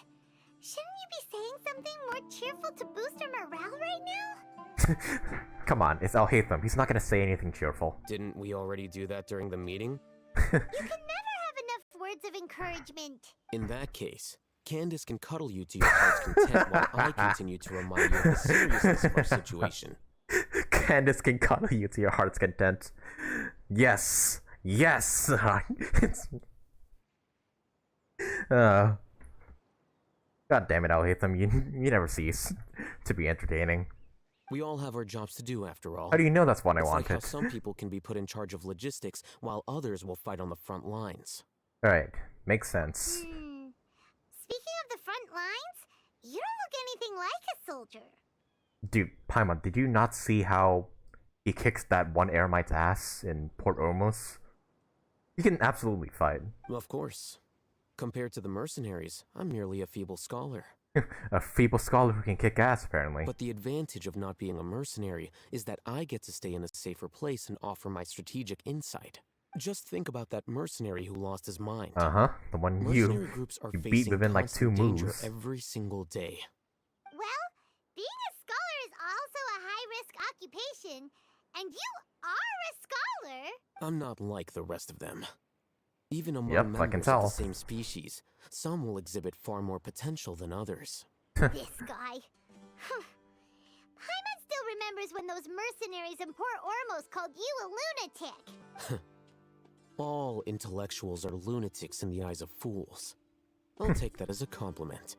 Shouldn't you be saying something more cheerful to boost our morale right now? Come on, it's Alhaitham. He's not gonna say anything cheerful. Didn't we already do that during the meeting? You can never have enough words of encouragement. In that case, Candace can cuddle you to your heart's content while I continue to remind you of the seriousness of our situation. Candace can cuddle you to your heart's content. Yes! Yes! God damn it, Alhaitham, you never cease to be entertaining. We all have our jobs to do, after all. How do you know that's what I It's wanted? like how some people can be put in charge of logistics, while others will fight on the front lines. Alright, makes sense. Speaking of the front lines, you don't look anything like a soldier. Dude, Paimon, did you not see how he kicks that one Eremite's ass in Port Ormos? He can absolutely fight. Of course. Compared to the mercenaries, I'm merely a feeble scholar. A feeble scholar who can kick ass, apparently. But the advantage of not being a mercenary is that I get to stay in a safer place and offer my strategic insight. Just think about that mercenary who lost his mind. Uh-huh, the one Mercenary groups are you beat facing within like 2 constant danger moves. every single day. Well, being a scholar is also a high-risk occupation, and you are a scholar. I'm not like the rest of them. Even among Yep, I members can of tell. the same species, some will exhibit far more potential than others. This guy. Paimon still remembers when those mercenaries in Port Ormos called you a lunatic. All intellectuals are lunatics in the eyes of fools. I'll take that as a compliment.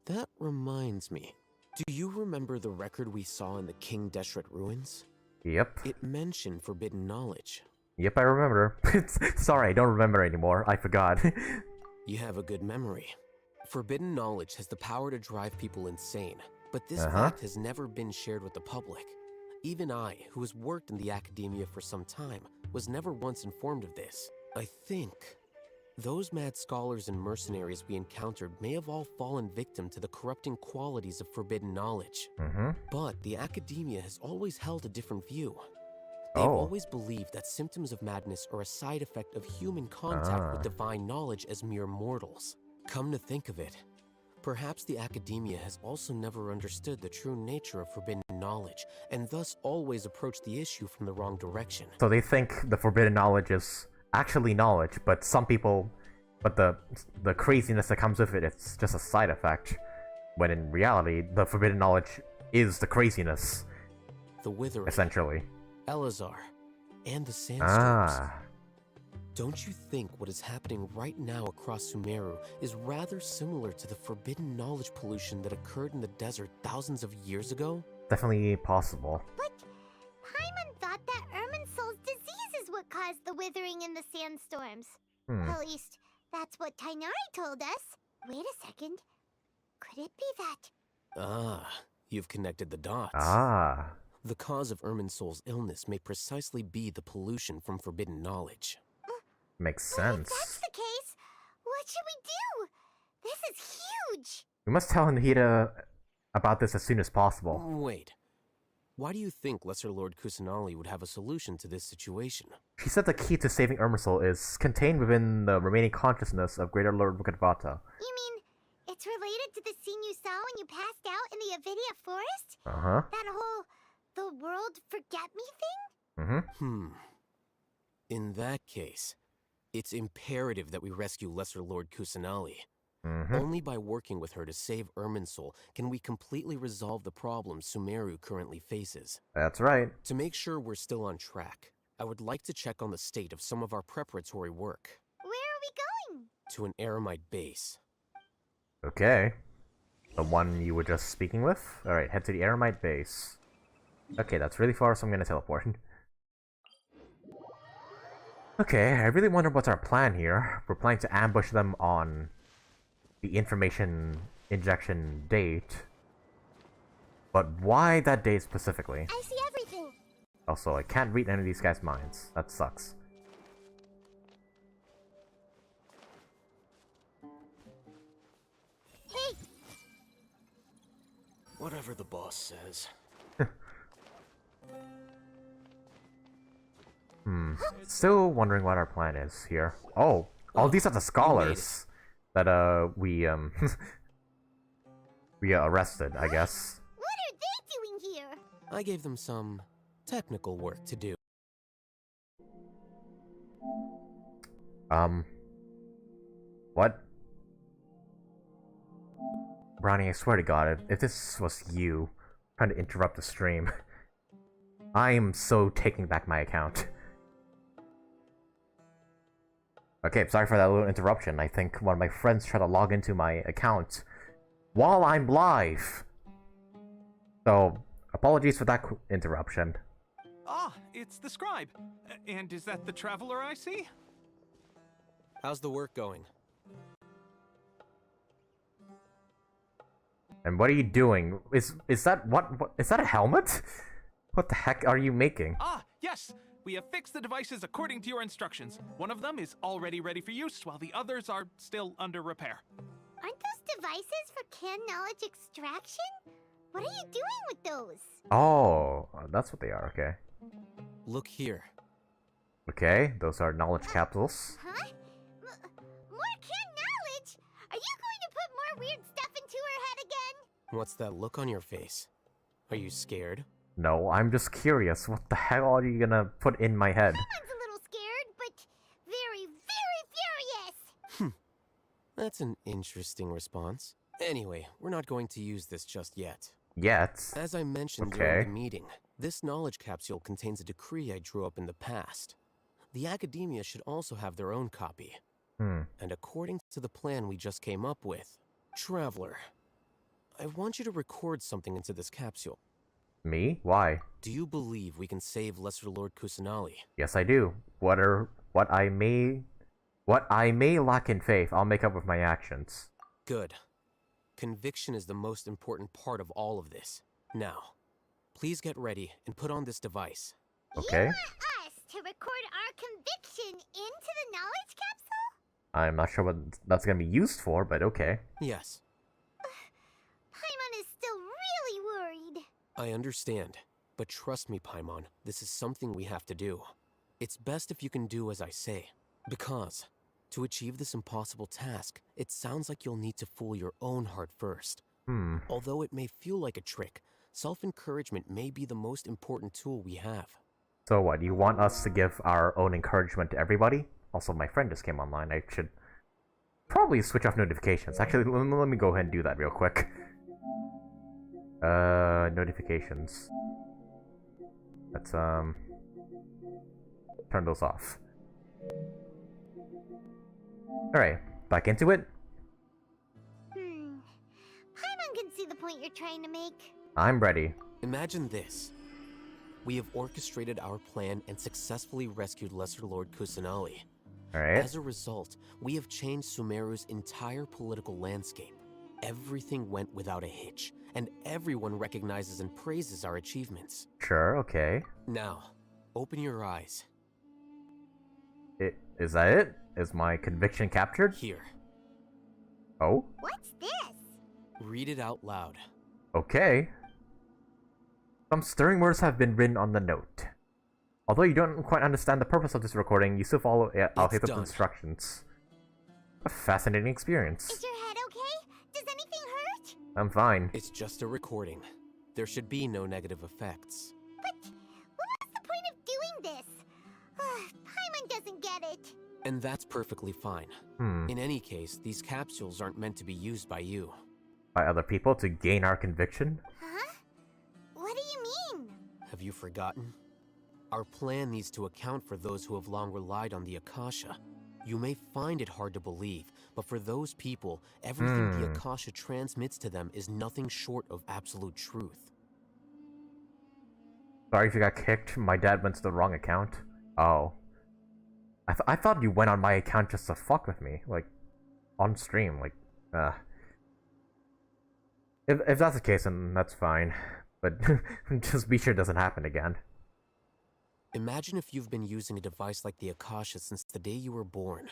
That reminds me. Do you remember the record we saw in the King Deshret ruins? Yep. It mentioned forbidden knowledge. Yep, I remember. Sorry, I don't remember anymore. I forgot. You have a good memory. Forbidden knowledge has the power to drive people insane, but this fact has never been shared with the public. Even I, who has worked in the academia for some time, was never once informed of this. I think those mad scholars and mercenaries we encountered may have all fallen victim to the corrupting qualities of forbidden knowledge. But the academia has always held a different view. They've always believed that symptoms of madness are a side effect of human contact with divine knowledge as mere mortals. Come to think of it, perhaps the academia has also never understood the true nature of forbidden knowledge, and thus always approached the issue from the wrong direction. So they think the forbidden knowledge is actually knowledge, but the craziness that comes with it, it's just a side effect. When in reality, the forbidden knowledge is the craziness. The Withering, essentially. Elazar, and the Sandstorms. Don't you think what is happening right now across Sumeru is rather similar to the forbidden knowledge pollution that occurred in the desert thousands of years ago? Definitely possible. But Paimon thought that Irminsul's disease is what caused the withering and the sandstorms. At least, that's what Tighnari told us. Wait a second. Could it be that? You've connected the dots. The cause of Irminsul's illness may precisely be the pollution from forbidden knowledge. Makes But sense. if that's the case, what should we do? This is huge! We must tell Nahida about this as soon as possible. Wait. Why do you think Lesser Lord Kusanali would have a solution to this situation? She said the key to saving Irminsul is contained within the remaining consciousness of Greater Lord Rukkhadevata. You mean, it's related to the scene you saw when you passed out in the Avidia forest? That whole, the world forget me thing? In that case, it's imperative that we rescue Lesser Lord Kusanali. Only by working with her to save Irminsul can we completely resolve the problems Sumeru currently faces. That's right. To make sure we're still on track, I would like to check on the state of some of our preparatory work. Where are we going? To an Eremite base. Okay. The one you were just speaking with? Alright, head to the Eremite base. Okay, that's really far, so I'm gonna teleport. Okay, I really wonder what's our plan here. We're planning to ambush them on the information injection date. But why that date specifically? I see everything. Also, I can't read any of these guys' minds. That sucks. Hey! Whatever the boss says. Still wondering what our plan is here. Oh, these are the scholars that we arrested, I guess. What are they doing here? I gave them some technical work to do. What? Brownie, I swear to God, if this was you trying to interrupt the stream, I am so taking back my account. Okay, sorry for that little interruption. I think one of my friends tried to log into my account while I'm live. So, apologies for that interruption. Ah, it's the scribe. And is that the traveler I see? How's the work going? And what are you doing? Is that what is that a helmet? What the heck are you making? Ah, yes! We have fixed the devices according to your instructions. One of them is already ready for use, while the others are still under repair. Aren't those devices for can knowledge extraction? What are you doing with those? Oh, that's what they are, okay. Look here. Okay, those are knowledge capsules. Huh? More can knowledge? Are you going to put more weird stuff into her head again? What's that look on your face? Are you scared? No, I'm just curious. What the hell are you gonna put in my head? Someone's a little scared, but very, very furious! That's an interesting response. Anyway, we're not going to use this just yet. Yet? As I mentioned during the meeting, this knowledge capsule contains a decree I drew up in the past. The academia should also have their own copy. And according to the plan we just came up with, Traveler, I want you to record something into this capsule. Me? Why? Do you believe we can save Lesser Lord Kusanali? Yes, I do. What I may lack in faith, I'll make up with my actions. Good. Conviction is the most important part of all of this. Now, Please get ready and put on this device. Okay. You want us to record our conviction into the knowledge capsule? I'm not sure what that's gonna be used for, but okay. Yes. Paimon is still really worried. I understand. But trust me, Paimon, this is something we have to do. It's best if you can do as I say. Because, to achieve this impossible task, it sounds like you'll need to fool your own heart first. Although it may feel like a trick, self-encouragement may be the most important tool we have. So what, you want us to give our own encouragement to everybody? Also, my friend just came online. I should probably switch off notifications. Actually, let me go ahead and do that real quick. Notifications. Let's, turn those off. Alright, back into it. Paimon can see the point you're trying to make. I'm ready. Imagine this. We have orchestrated our plan and successfully rescued Lesser Lord Kusanali. Alright. As a result, we have changed Sumeru's entire political landscape. Everything went without a hitch, and everyone recognizes and praises our achievements. Sure, okay. Now, open your eyes. Is that it? Is my conviction captured? Here. Oh? What's this? Read it out loud. Okay. Some stirring words have been written on the note. Although you don't quite understand the purpose of this recording, you still follow Alhaitham's instructions. A fascinating experience. Is your head okay? Does anything hurt? I'm fine. It's just a recording. There should be no negative effects. But what was the point of doing this? Paimon doesn't get it. And that's perfectly fine. In any case, these capsules aren't meant to be used by you. By other people to gain our conviction? Huh? What do you mean? Have you forgotten? Our plan needs to account for those who have long relied on the Akasha. You may find it hard to believe, but for those people, everything the Akasha transmits to them is nothing short of absolute truth. Sorry if you got kicked. My dad went to the wrong account. Oh. I thought you went on my account just to fuck with me. Like, on stream. Like, If that's the case, then that's fine. But just be sure it doesn't happen again. Imagine if you've been using a device like the Akasha since the day you were born.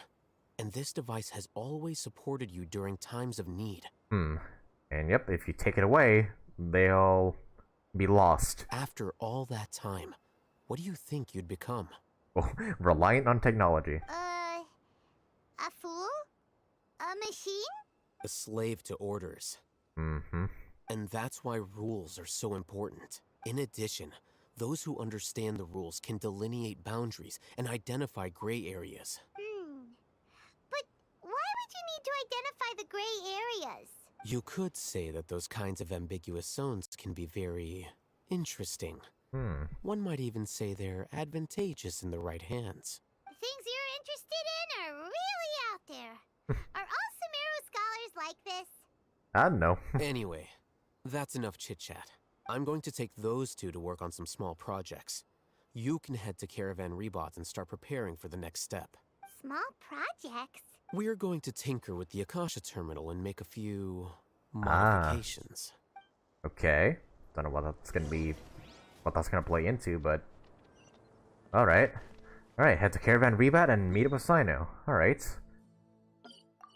And this device has always supported you during times of need. And yep, if you take it away, they'll be lost. After all that time, what do you think you'd become? Oh, reliant on technology. A fool? A machine? A slave to orders. And that's why rules are so important. In addition, those who understand the rules can delineate boundaries and identify gray areas. But why would you need to identify the gray areas? You could say that those kinds of ambiguous zones can be very interesting. One might even say they're advantageous in the right hands. The things you're interested in are really out there. Are all Sumeru scholars like this? I don't know. Anyway, that's enough chit-chat. I'm going to take those two to work on some small projects. You can head to Caravan Rebot and start preparing for the next step. Small projects? We're going to tinker with the Akasha terminal and make a few modifications. Okay. Don't know what that's gonna be, what that's gonna play into, but alright. Alright, head to Caravan Rebot and meet up with Cyno. Alright.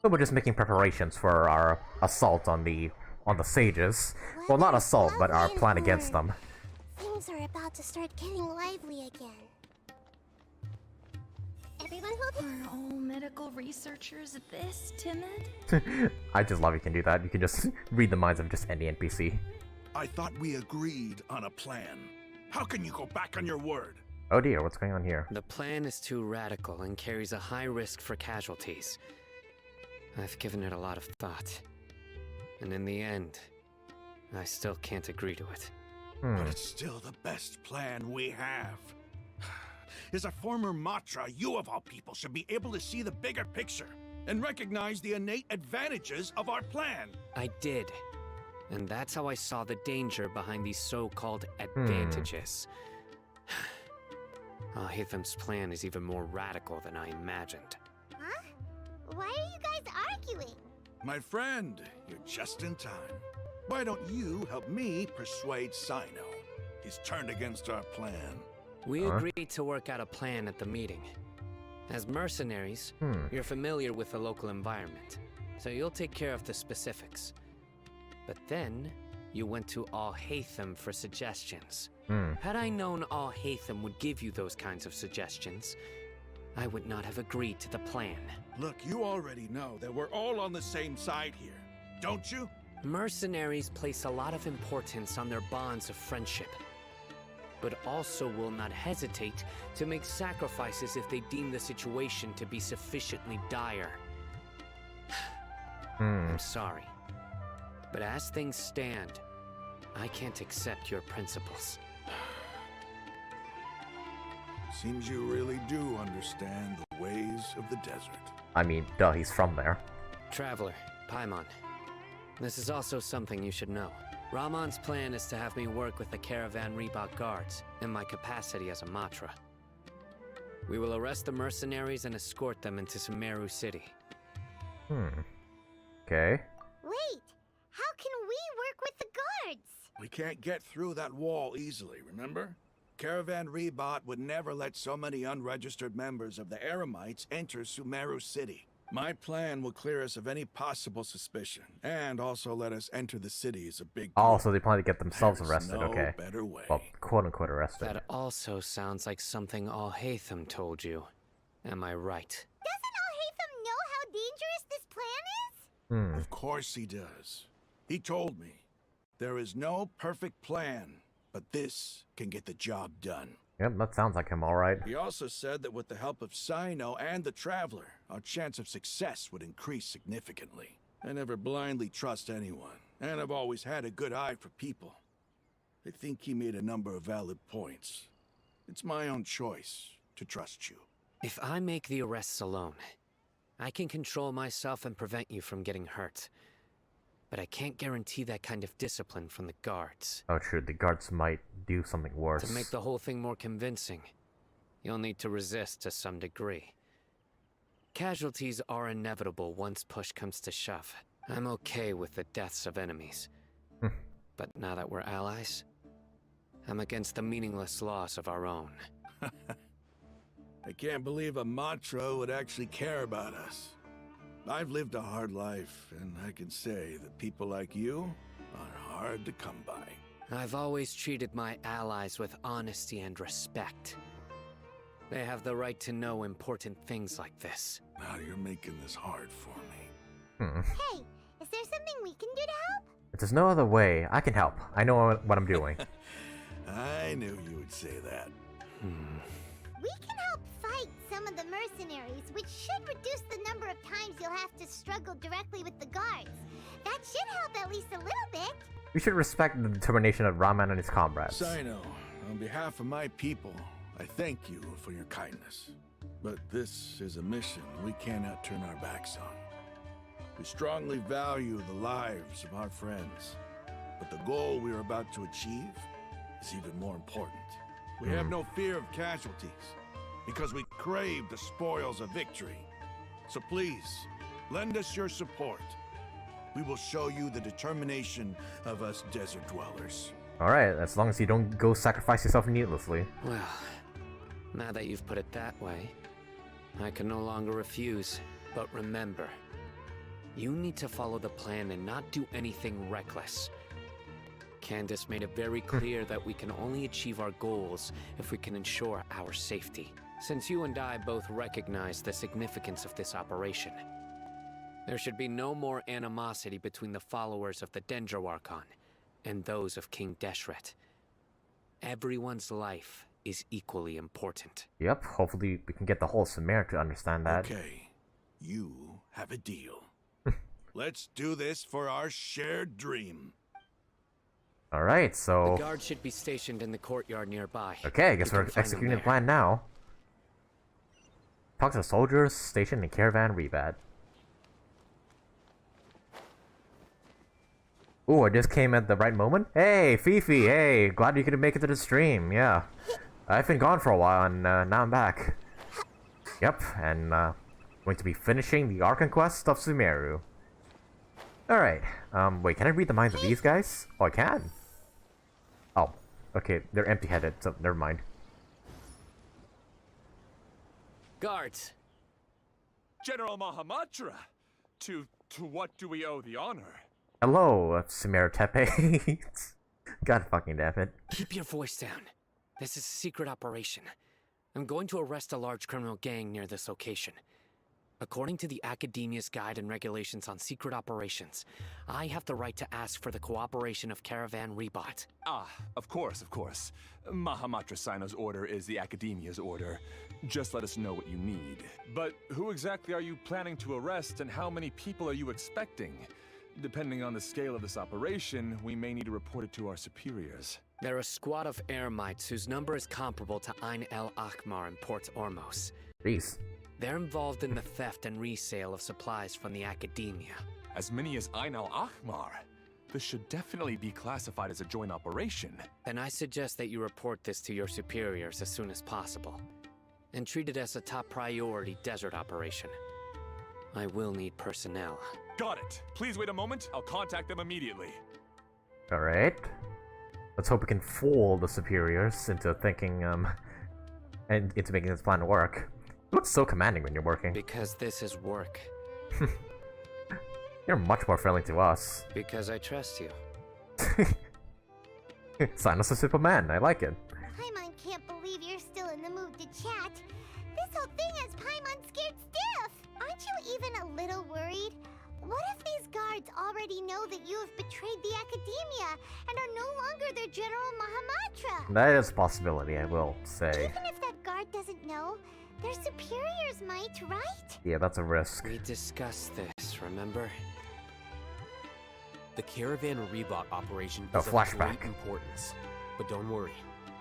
So we're just making preparations for our assault on the sages. Well, not assault, but our plan against them. Things are about to start getting lively again. Everyone hold it. Are all medical researchers this timid? I just love you can do that. You can just read the minds of just any NPC. I thought we agreed on a plan. How can you go back on your word? Oh dear, what's going on here? The plan is too radical and carries a high risk for casualties. I've given it a lot of thought. And in the end, I still can't agree to it. But it's still the best plan we have. As a former Matra, you of all people should be able to see the bigger picture and recognize the innate advantages of our plan. I did. And that's how I saw the danger behind these so-called advantages. Alhaitham's plan is even more radical than I imagined. Huh? Why are you guys arguing? My friend, you're just in time. Why don't you help me persuade Cyno? is turned against our plan. We agreed to work out a plan at the meeting. As mercenaries, you're familiar with the local environment, so you'll take care of the specifics. But then, you went to Alhaitham for suggestions. Had I known Alhaitham would give you those kinds of suggestions, I would not have agreed to the plan. Look, you already know that we're all on the same side here, don't you? Mercenaries place a lot of importance on their bonds of friendship, but also will not hesitate to make sacrifices if they deem the situation to be sufficiently dire. I'm sorry, but as things stand, I can't accept your principles. Seems you really do understand the ways of the desert. I mean, duh, he's from there. Traveler, Paimon, this is also something you should know. Ramon's plan is to have me work with the Caravan Reebok guards in my capacity as a Matra. We will arrest the mercenaries and escort them into Sumeru City. Okay. Wait, how can we work with the guards? We can't get through that wall easily, remember? Caravan Reebok would never let so many unregistered members of the Eremites enter Sumeru City. My plan will clear us of any possible suspicion, and also let us enter the city as a big group. Oh, so they plan to get themselves arrested, no okay. better way. Well, quote-unquote arrested. That also sounds like something Alhaitham told you. Am I right? Doesn't Alhaitham know how dangerous this plan is? Of course he does. He told me, there is no perfect plan, but this can get the job done. Yep, that sounds like him, alright. He also said that with the help of Cyno and the Traveler, our chance of success would increase significantly. I never blindly trust anyone, and I've always had a good eye for people. I think he made a number of valid points. It's my own choice to trust you. If I make the arrests alone, I can control myself and prevent you from getting hurt. But I can't guarantee that kind of discipline from the guards. Oh, true. The guards might do something worse. To make the whole thing more convincing, you'll need to resist to some degree. Casualties are inevitable once push comes to shove. I'm okay with the deaths of enemies. But now that we're allies, I'm against the meaningless loss of our own. I can't believe a Matra would actually care about us. I've lived a hard life, and I can say that people like you are hard to come by. I've always treated my allies with honesty and respect. They have the right to know important things like this. Now you're making this hard for me. Hey, is there something we can do to help? If there's no other way, I can help. I know what I'm doing. I knew you would say that. We can help fight some of the mercenaries, which should reduce the number of times you'll have to struggle directly with the guards. That should help at least a little bit. We should respect the determination of Raman and his comrades. Cyno, on behalf of my people, I thank you for your kindness. But this is a mission we cannot turn our backs on. We strongly value the lives of our friends, but the goal we are about to achieve is even more important. We have no fear of casualties, because we crave the spoils of victory. So please, lend us your support. We will show you the determination of us desert dwellers. Alright, as long as you don't go sacrifice yourself needlessly. Well, now that you've put it that way, I can no longer refuse. But remember, you need to follow the plan and not do anything reckless. Candace made it very clear that we can only achieve our goals if we can ensure our safety. Since you and I both recognize the significance of this operation, there should be no more animosity between the followers of the Dendro Archon and those of King Deshret. Everyone's life is equally important. Yep, hopefully we can get the whole Sumeru to understand that. Okay, you have a deal. Let's do this for our shared dream. Alright, so... The guards should be stationed in the courtyard nearby. Okay, I guess we're executing the plan now. Talk to the soldiers stationed in Caravan Rebat. Ooh, I just came at the right moment. Hey, Fifi, hey, glad you could make it to the stream, yeah. I've been gone for a while, and now I'm back. Yep, and going to be finishing the Archon Quest of Sumeru. Alright, wait, can I read the minds of these guys? Oh, I can. Oh, Okay, they're empty-headed, so never mind. Guards! General Mahamatra! To what do we owe the honor? Hello, Sumeru Tepe. God fucking damn it. Keep your voice down. This is a secret operation. I'm going to arrest a large criminal gang near this location. According to the Academia's Guide and Regulations on Secret Operations, I have the right to ask for the cooperation of Caravan Rebot. Ah, of course, of course. Mahamatra Cyno's order is the Academia's order. Just let us know what you need. But who exactly are you planning to arrest, and how many people are you expecting? Depending on the scale of this operation, we may need to report it to our superiors. They're a squad of Eremites whose number is comparable to Ain El Akhmar in Port Ormos. Jeez. They're involved in the theft and resale of supplies from the Academia. As many as Ain El Akhmar? This should definitely be classified as a joint operation. Then I suggest that you report this to your superiors as soon as possible, and treat it as a top priority desert operation. I will need personnel. Got it. Please wait a moment. I'll contact them immediately. Alright. Let's hope we can fool the superiors into thinking, and into making this plan work. You look so commanding when you're working. Because this is work. You're much more friendly to us. Because I trust you. Cyno's a simple man. I like it. Paimon can't believe you're still in the mood to chat. This whole thing has Paimon scared stiff. Aren't you even a little worried? What if these guards already know that you have betrayed the Academia and are no longer their General Mahamatra? That is a possibility, I will say. Even if that guard doesn't know, their superiors might, right? Yeah, that's a risk. We discussed this, remember? The Caravan Rebot operation Oh, is of flashback. great importance. But don't worry,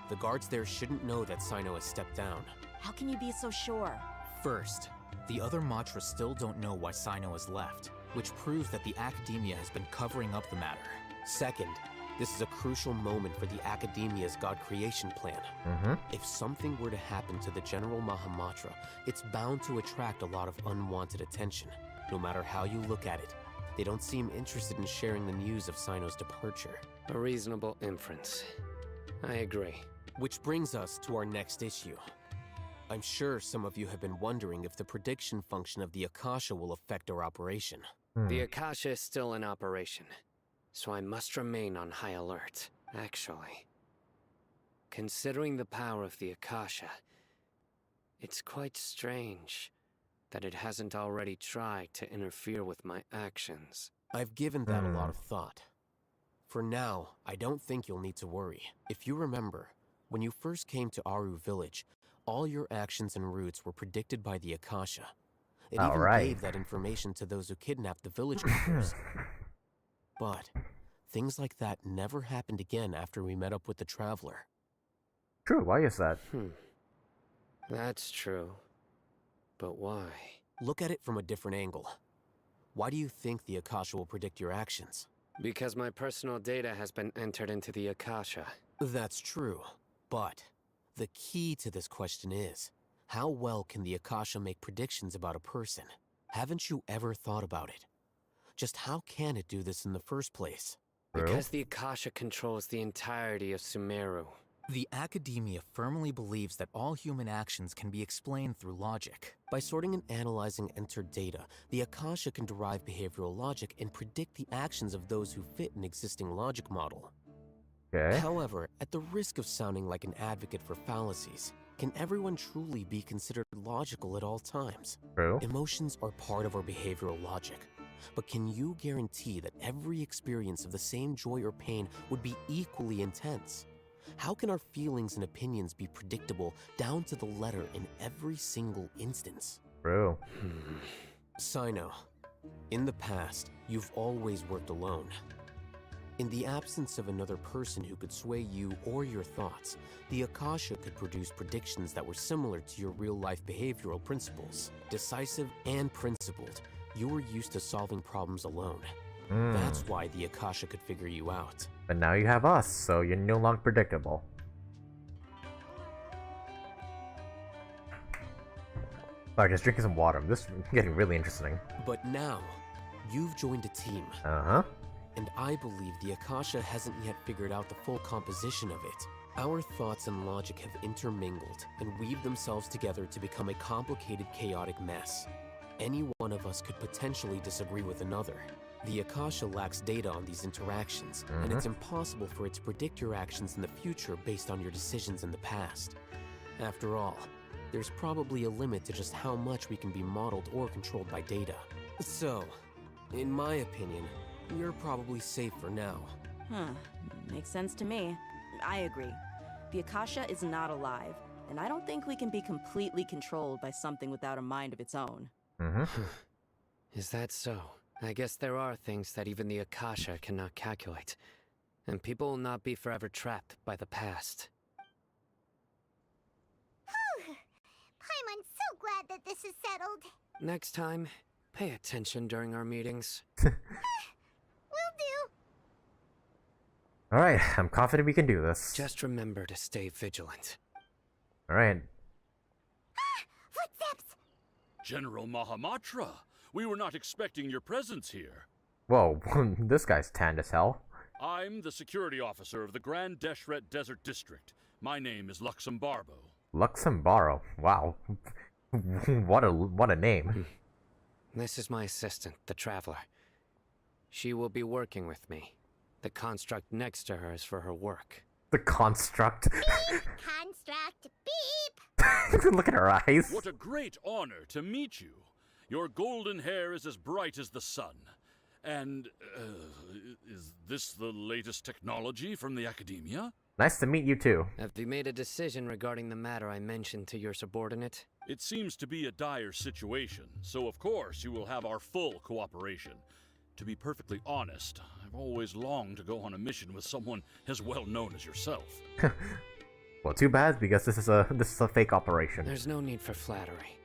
the guards there shouldn't know that Cyno has stepped down. How can you be so sure? First, the other Matra still don't know why Cyno has left, which proves that the Academia has been covering up the matter. Second, this is a crucial moment for the Academia's God creation plan. If something were to happen to the General Mahamatra, it's bound to attract a lot of unwanted attention. No matter how you look at it, they don't seem interested in sharing the news of Cyno's departure. A reasonable inference. I agree. Which brings us to our next issue. I'm sure some of you have been wondering if the prediction function of the Akasha will affect our operation. The Akasha is still in operation, so I must remain on high alert. Actually, considering the power of the Akasha, it's quite strange that it hasn't already tried to interfere with my actions. I've given that a lot of thought. For now, I don't think you'll need to worry. If you remember, when you first came to Aru Village, all your actions and routes were predicted by the Akasha. It even gave that information to those who kidnapped the village members. But things like that never happened again after we met up with the Traveler. True, why is that? That's true. But why? Look at it from a different angle. Why do you think the Akasha will predict your actions? Because my personal data has been entered into the Akasha. That's true, but the key to this question is, how well can the Akasha make predictions about a person? Haven't you ever thought about it? Just how can it do this in the first place? Because the Akasha controls the entirety of Sumeru. The Academia firmly believes that all human actions can be explained through logic. By sorting and analyzing entered data, the Akasha can derive behavioral logic and predict the actions of those who fit an existing logic model. Okay. However, at the risk of sounding like an advocate for fallacies, can everyone truly be considered logical at all times? True. Emotions are part of our behavioral logic. But can you guarantee that every experience of the same joy or pain would be equally intense? How can our feelings and opinions be predictable down to the letter in every single instance? True. Cyno, in the past, you've always worked alone. In the absence of another person who could sway you or your thoughts, the Akasha could produce predictions that were similar to your real-life behavioral principles. Decisive and principled, you were used to solving problems alone. That's why the Akasha could figure you out. But now you have us, so you're no longer predictable. Alright, just drinking some water. This is getting really interesting. But now, you've joined a team. Uh-huh. And I believe the Akasha hasn't yet figured out the full composition of it. Our thoughts and logic have intermingled and weaved themselves together to become a complicated, chaotic mess. Any one of us could potentially disagree with another. The Akasha lacks data on these interactions, and it's impossible for it to predict your actions in the future based on your decisions in the past. After all, there's probably a limit to just how much we can be modeled or controlled by data. So, in my opinion, you're probably safe for now. Makes sense to me. I agree. The Akasha is not alive, and I don't think we can be completely controlled by something without a mind of its own. Is that so? I guess there are things that even the Akasha cannot calculate, and people will not be forever trapped by the past. I'm so glad that this is settled. Next time, pay attention during our meetings. Will do. Alright, I'm confident we can do this. Just remember to stay vigilant. Alright. Footsteps! General Mahamatra, we were not expecting your presence here. Whoa, this guy's tanned as hell. I'm the security officer of the Grand Deshret Desert District. My name is Luxembarbo. Luxembaro. Wow. what a name. This is my assistant, the Traveler. She will be working with me. The construct next to her is for her work. The construct. Beep! Construct! Beep! Look at her eyes. What a great honor to meet you. Your golden hair is as bright as the sun. And, is this the latest technology from the Academia? Nice to meet you too. Have you made a decision regarding the matter I mentioned to your subordinate? It seems to be a dire situation, so of course you will have our full cooperation. To be perfectly honest, I've always longed to go on a mission with someone as well known as yourself. Well, too bad, because this is a fake operation. There's no need for flattery.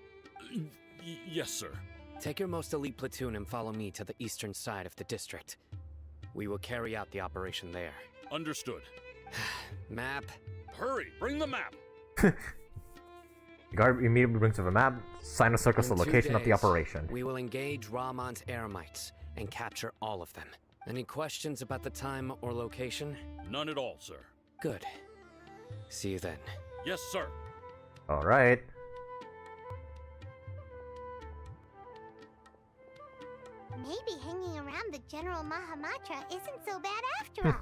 Yes, sir. Take your most elite platoon and follow me to the eastern side of the district. We will carry out the operation there. Understood. Map. Hurry, bring the map. The guard immediately brings up a map. Cyno circles the location of the operation. We will engage Ramon's Eremites and capture all of them. Any questions about the time or location? None at all, sir. Good. See you then. Yes, sir. All right. Maybe hanging around the General Mahamatra isn't so bad after all.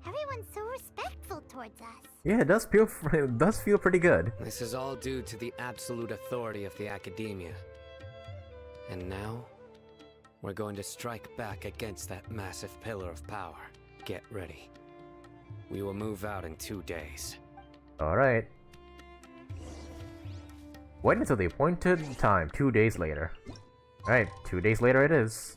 Everyone's so respectful towards us. Yeah, it does feel pretty good. This is all due to the absolute authority of the Academia. And now, we're going to strike back against that massive pillar of power. Get ready. We will move out in 2 days. Alright. Wait until the appointed time, 2 days later. Alright, 2 days later it is.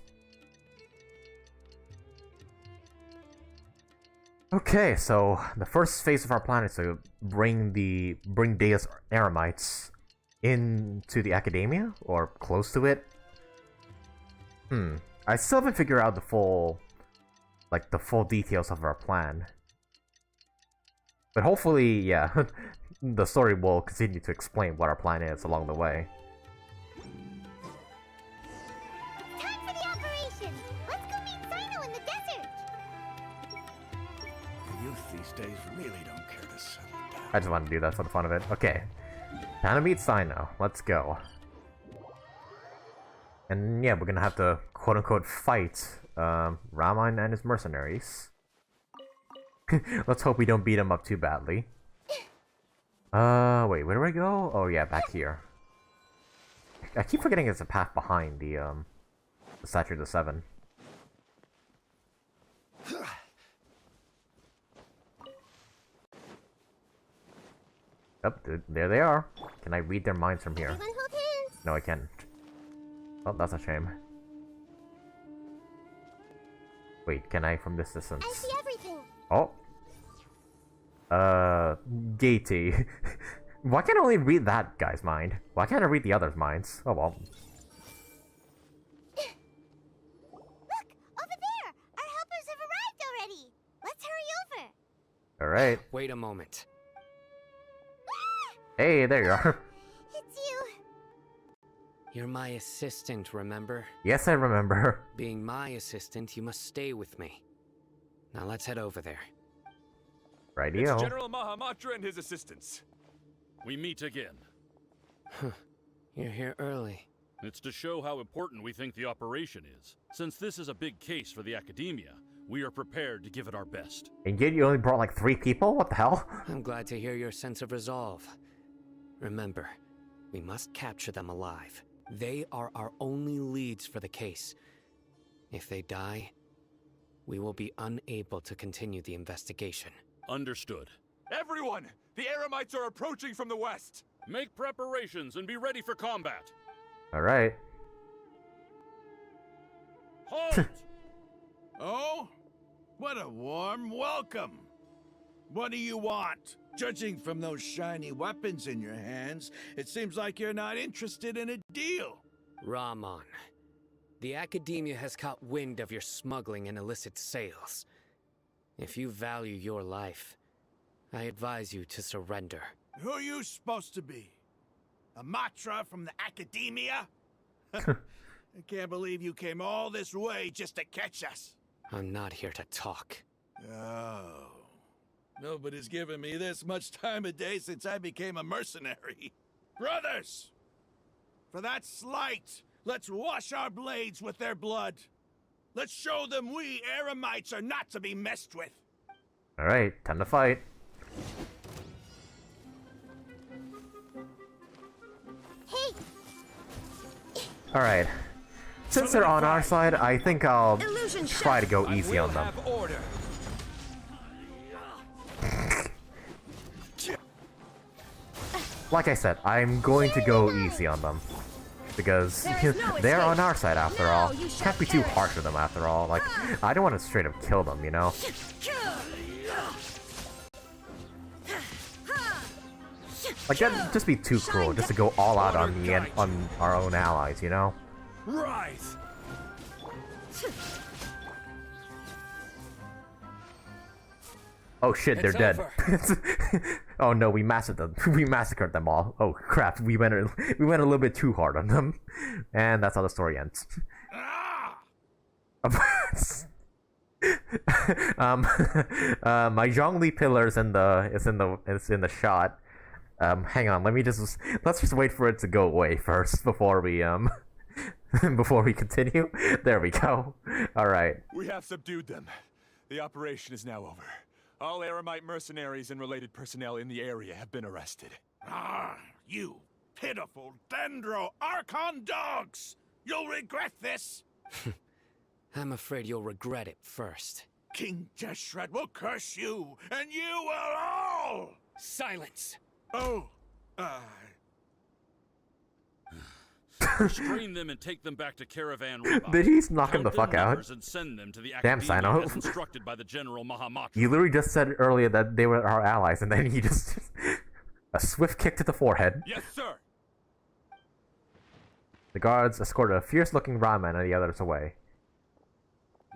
Okay, so the first phase of our plan is to bring Dehya's Eremites into the Academia, or close to it. I still haven't figured out the full details of our plan. But hopefully, yeah, the story will continue to explain what our plan is along the way. Time for the operation! Let's go meet Cyno in the desert! The youth these days really don't care to settle down. I just want to do that for the fun of it. Okay. Time to meet Cyno. Let's go. And yeah, we're gonna have to quote-unquote fight Ramon and his mercenaries. Let's hope we don't beat him up too badly. Wait, where do I go? Oh yeah, back here. I keep forgetting there's a path behind the Statue of the Seven. Yep, there they are. Can I read their minds from here? Everyone hold hands. No, I can't. Oh, that's a shame. Wait, can I from this distance? I see everything. Oh. Gaty. Why can't I only read that guy's mind? Why can't I read the other's minds? Oh well. Look, over there! Our helpers have arrived already! Let's hurry over! Alright. Wait a moment. Hey, there you are. It's you! You're my assistant, remember? Yes, I remember. Being my assistant, you must stay with me. Now let's head over there. Radio. It's General Mahamatra and his assistants. We meet again. You're here early. It's to show how important we think the operation is. Since this is a big case for the Academia, we are prepared to give it our best. And yet you only brought like 3 people? What the hell? I'm glad to hear your sense of resolve. Remember, we must capture them alive. They are our only leads for the case. If they die, we will be unable to continue the investigation. Understood. Everyone! The Eremites are approaching from the west! Make preparations and be ready for combat. Alright. Halt! Oh? What a warm welcome! What do you want? Judging from those shiny weapons in your hands, it seems like you're not interested in a deal. Rahman, the Academia has caught wind of your smuggling and illicit sales. If you value your life, I advise you to surrender. Who are you supposed to be? A Matra from the Academia? I can't believe you came all this way just to catch us. I'm not here to talk. Oh. Nobody's given me this much time of day since I became a mercenary. Brothers! For that slight, let's wash our blades with their blood. Let's show them we Eremites are not to be messed with. Alright, time to fight. Hey! Alright. Since they're on our side, I think I'll try to go easy on them. Like I said, I'm going to go easy on them. Because they're on our side after all. Can't be too harsh with them after all. Like, I don't want to straight up kill them, you know? Like, that'd just be too cruel, just to go all out on our own allies, you know? Rise! Oh shit, they're dead. Oh no, we massacred them. We massacred them all. Oh crap, we went a little bit too hard on them, and that's how the story ends. My Zhongli pillar is in the shot. Hang on, let's just wait for it to go away first before we before we continue. There we go. All right. We have subdued them. The operation is now over. All Eremite mercenaries and related personnel in the area have been arrested. Ah, you pitiful Dendro Archon dogs! You'll regret this! I'm afraid you'll regret it first. King Jeshred will curse you, and you will all! Silence! Oh, Restrain them and take them back to Caravan Riba. Did he knock him the fuck out? And send them to the Damn, Cyno. as instructed by the General Mahamatra. You literally just said earlier that they were our allies, and then he just... a swift kick to the forehead. Yes, sir! The guards escorted a fierce-looking Rahman and the others away.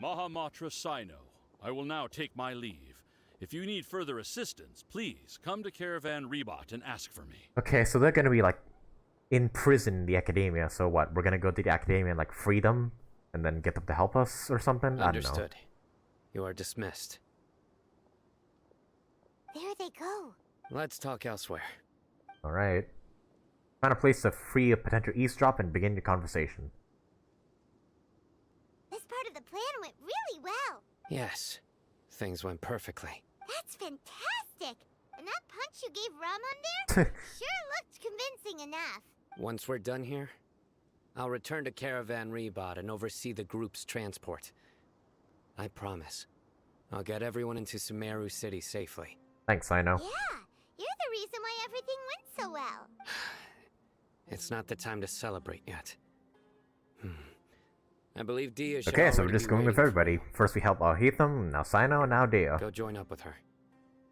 Mahamatra Cyno, I will now take my leave. If you need further assistance, please come to Caravan Ribat and ask for me. Okay, so they're gonna be, like, in prison in the Academia, so what? We're gonna go to the Academia and, like, free them? And then get them to help us or something? Understood. I don't know. You are dismissed. There they go. Let's talk elsewhere. Alright. Find a place to free a potential eavesdrop and begin your conversation. This part of the plan went really well. Yes. Things went perfectly. That's fantastic! And that punch you gave Ramon there sure looked convincing enough. Once we're done here, I'll return to Caravan Ribat and oversee the group's transport. I promise. I'll get everyone into Sumeru City safely. Thanks, Cyno. Yeah, you're the reason why everything went so well. It's not the time to celebrate yet. I believe Dehya should Okay, so we're already just be going with waiting everybody. First we help Alhaitham, now Cyno, and now Dehya. Go join up with her.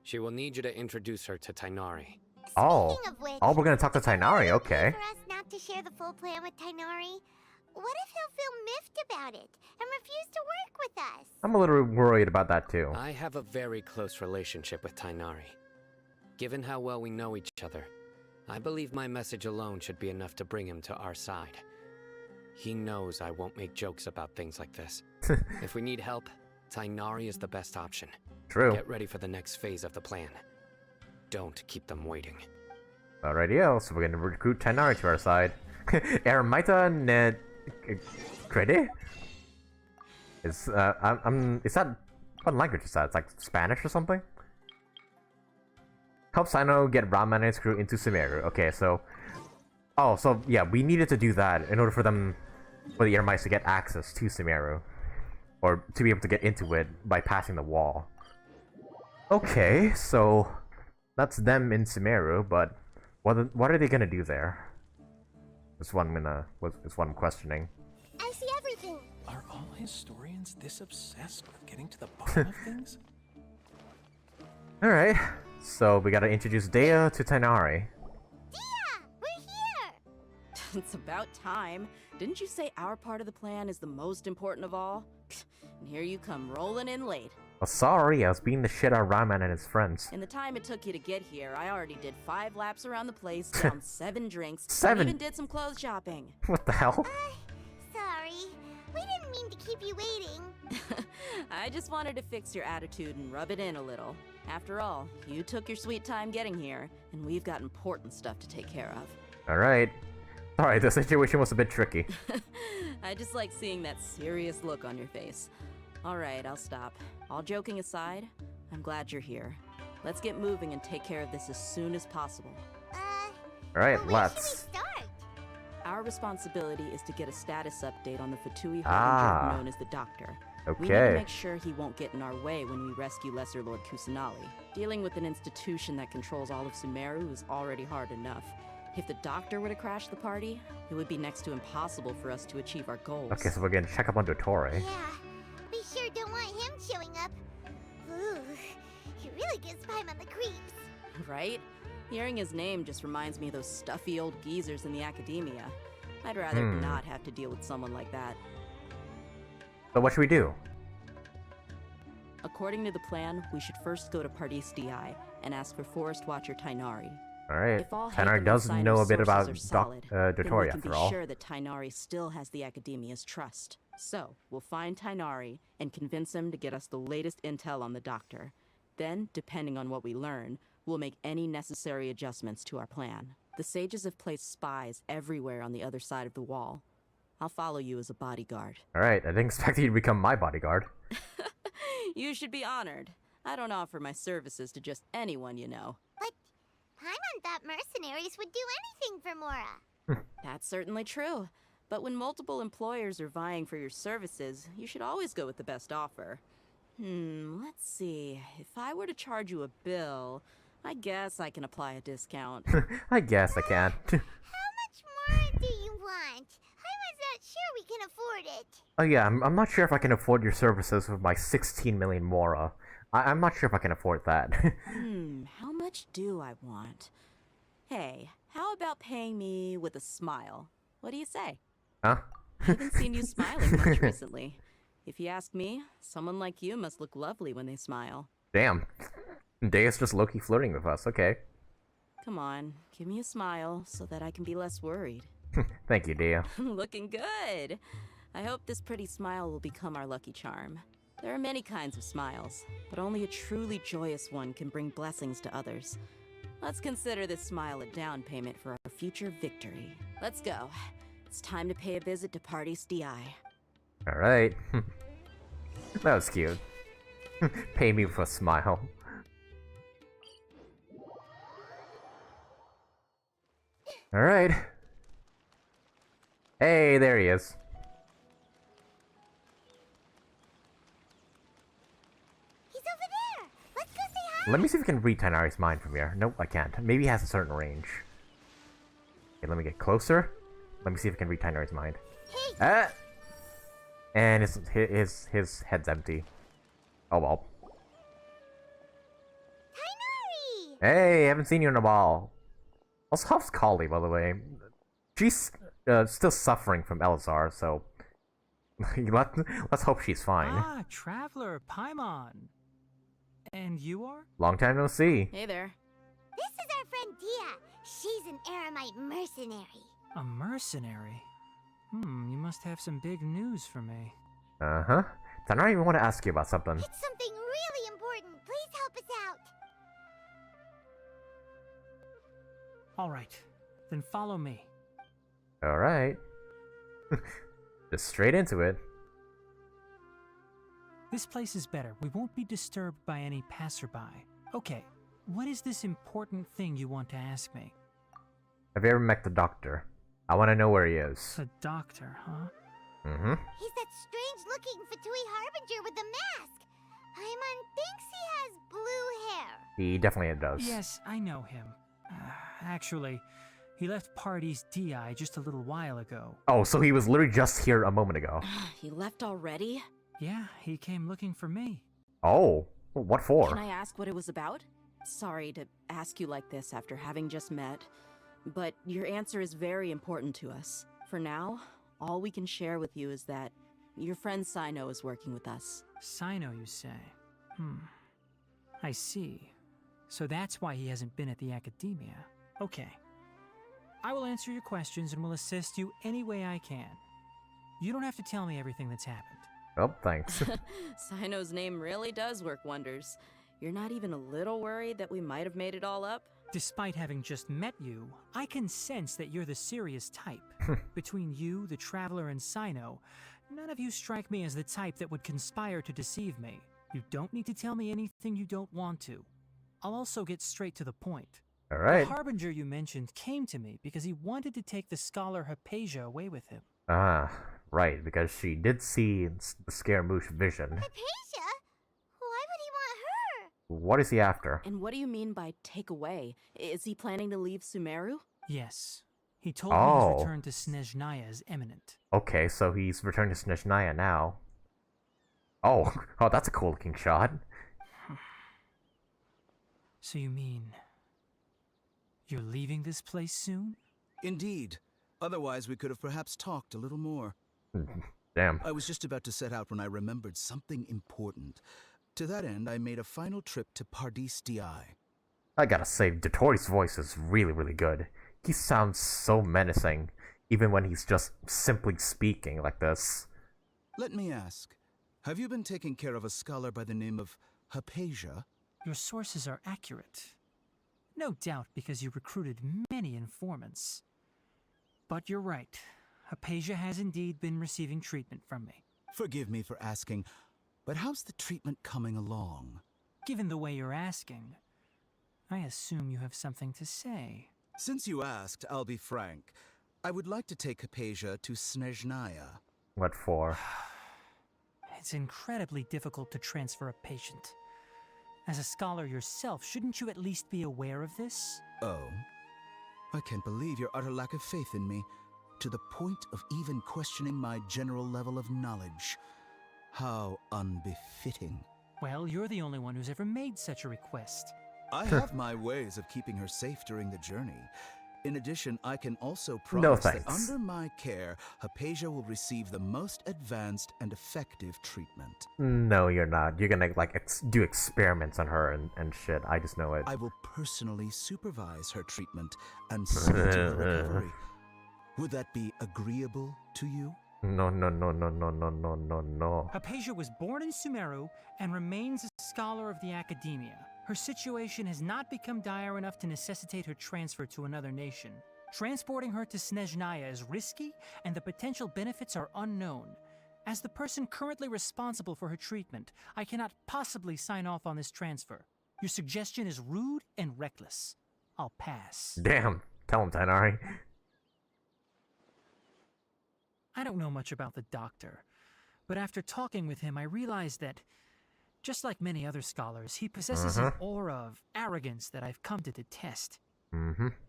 She will need you to introduce her to Tighnari. Oh. Speaking of which, Oh, we're gonna talk to Tighnari, okay. for us not to share the full plan with Tighnari? What if he'll feel miffed about it and refuse to work with us? I'm a little worried about that too. I have a very close relationship with Tighnari. Given how well we know each other, I believe my message alone should be enough to bring him to our side. He knows I won't make jokes about things like this. If we need help, Tighnari is the best option. True. Get ready for the next phase of the plan. Don't keep them waiting. Alrighty, so we're gonna recruit Tighnari to our side. Eremita ne... Crede? Is that... What language is that? It's like Spanish or something? Help Cyno get Ramen and his crew into Sumeru. Okay, so... Oh, so yeah, we needed to do that in order for the Eremites to get access to Sumeru. Or to be able to get into it by passing the wall. Okay, so... That's them in Sumeru, but... What are they gonna do there? That's what I'm questioning. I see everything. Are all historians this obsessed with getting to the bottom of things? Alright, so we gotta introduce Dehya to Tighnari. Dehya! We're here! It's about time. Didn't you say our part of the plan is the most important of all? And here you come rolling in late. Oh, sorry, I was beating the shit out of Ramen and his friends. In the time it took you to get here, I already did 5 laps around the place, down 7 drinks, 7? and even did some clothes shopping. What the hell? Sorry. We didn't mean to keep you waiting. I just wanted to fix your attitude and rub it in a little. After all, you took your sweet time getting here, and we've got important stuff to take care of. Alright. Alright, the situation was a bit tricky. I just like seeing that serious look on your face. Alright, I'll stop. All joking aside, I'm glad you're here. Let's get moving and take care of this as soon as possible. Alright, where let's. should we start? Our responsibility is to get a status update on the Fatui Ah. Harbinger known as the Doctor. We need to Okay. make sure he won't get in our way when we rescue Lesser Lord Kusanali. Dealing with an institution that controls all of Sumeru is already hard enough. If the Doctor were to crash the party, it would be next to impossible for us to achieve our goals. Okay, so we're gonna check up on Dori. Yeah, we sure don't want him showing up. Ooh, he really gives Paimon the creeps. Right? Hearing his name just reminds me of those stuffy old geezers in the academia. I'd rather not have to deal with someone like that. So what should we do? According to the plan, we should first go to Pardis Di and ask for Forest Watcher Tighnari. Alright, If all Tighnari Haytham does and know a Cyno's bit about sources are solid, then Dori we can after be all. sure that Tighnari still has the Academia's trust. So, we'll find Tighnari and convince him to get us the latest intel on the Doctor. Then, depending on what we learn, we'll make any necessary adjustments to our plan. The sages have placed spies everywhere on the other side of the wall. I'll follow you as a bodyguard. Alright, I didn't expect you to become my bodyguard. You should be honored. I don't offer my services to just anyone you know. But Paimon thought mercenaries would do anything for Mora. That's certainly true. But when multiple employers are vying for your services, you should always go with the best offer. Let's see. If I were to charge you a bill, I guess I can apply a discount. I guess I can. How much more do you want? Paimon's not sure we can afford it. Oh yeah, I'm not sure if I can afford your services with my 16 million Mora. I'm not sure if I can afford that. How much do I want? Hey, how about paying me with a smile? What do you say? Huh? I haven't seen you smiling much recently. If you ask me, someone like you must look lovely when they smile. Damn. Dehya's just low-key flirting with us, okay. Come on, give me a smile so that I can be less worried. Thank you, Dehya. Looking good. I hope this pretty smile will become our lucky charm. There are many kinds of smiles, but only a truly joyous one can bring blessings to others. Let's consider this smile a down payment for our future victory. Let's go. It's time to pay a visit to Pardis Di. Alright. That was cute. Pay me with a smile. Alright. Hey, there he is. He's over there. Let's go say hi. Let me see if we can read Tighnari's mind from here. Nope, I can't. Maybe he has a certain range. Okay, let me get closer. Let me see if I can read Tighnari's mind. Hey. And his head's empty. Oh well. Tighnari! Hey, haven't seen you in a while. Also, how's Collei, by the way? She's still suffering from Elazar, so let's hope she's fine. Ah, Traveler, Paimon. And you are? Long time no see. Hey there. This is our friend Dehya. She's an Eremite mercenary. A mercenary? You must have some big news for me. Uh-huh. Tighnari, we want to ask you about something. It's something really important. Please help us out. Alright, then follow me. Alright. Just straight into it. This place is better. We won't be disturbed by any passerby. Okay, what is this important thing you want to ask me? Have you ever met the doctor? I want to know where he is. The doctor, huh? Mm-hmm. He's that strange-looking Fatui Harbinger with the mask. Paimon thinks he has blue hair. He definitely does. Yes, I know him. Actually, he left Party's DI just a little while ago. Oh, so he was literally just here a moment ago. He left already? Yeah, he came looking for me. Oh, what for? Can I ask what it was about? Sorry to ask you like this after having just met, but your answer is very important to us. For now, all we can share with you is that your friend Cyno is working with us. Cyno, you say? I see. So that's why he hasn't been at the academia. Okay. I will answer your questions and will assist you any way I can. You don't have to tell me everything that's happened. Oh, thanks. Cyno's name really does work wonders. You're not even a little worried that we might have made it all up? Despite having just met you, I can sense that you're the serious type. Between you, the Traveler, and Cyno, none of you strike me as the type that would conspire to deceive me. You don't need to tell me anything you don't want to. I'll also get straight to the point. Alright. The Harbinger you mentioned came to me because he wanted to take the scholar Hypatia away with him. Ah, right, because she did see the Scaramouche vision. Hypatia? Why would he want her? What is he after? And what do you mean by take away? Is he planning to leave Sumeru? Yes. He told me his return to Snezhnaya is imminent. Okay, so he's returned to Snezhnaya now. Oh, that's a cool looking shot. So you mean you're leaving this place soon? Indeed. Otherwise, we could have perhaps talked a little more. Damn. I was just about to set out when I remembered something important. To that end, I made a final trip to Pardis Di. I gotta say, Dori's voice is really, really good. He sounds so menacing, even when he's just simply speaking like this. Let me ask, have you been taking care of a scholar by the name of Hypatia? Your sources are accurate. No doubt because you recruited many informants. But you're right. Hypatia has indeed been receiving treatment from me. Forgive me for asking, but how's the treatment coming along? Given the way you're asking, I assume you have something to say. Since you asked, I'll be frank. I would like to take Hypatia to Snezhnaya. What for? It's incredibly difficult to transfer a patient. As a scholar yourself, shouldn't you at least be aware of this? Oh? I can't believe your utter lack of faith in me, to the point of even questioning my general level of knowledge. How unbefitting. Well, you're the only one who's ever made such a request. I have my ways of keeping her safe during the journey. In addition, I can also promise that under my care, Hypatia will receive the most advanced and effective treatment. No, you're not. You're gonna, like, do experiments on her and shit. I just know it. I will personally supervise her treatment and see to her recovery. Would that be agreeable to you? No. Hypatia was born in Sumeru and remains a scholar of the academia. Her situation has not become dire enough to necessitate her transfer to another nation. Transporting her to Snezhnaya is risky, and the potential benefits are unknown. As the person currently responsible for her treatment, I cannot possibly sign off on this transfer. Your suggestion is rude and reckless. I'll pass. Damn. Tell him, Tighnari. I don't know much about the doctor, but after talking with him, I realized that, just like many other scholars, he possesses an aura of arrogance that I've come to detest.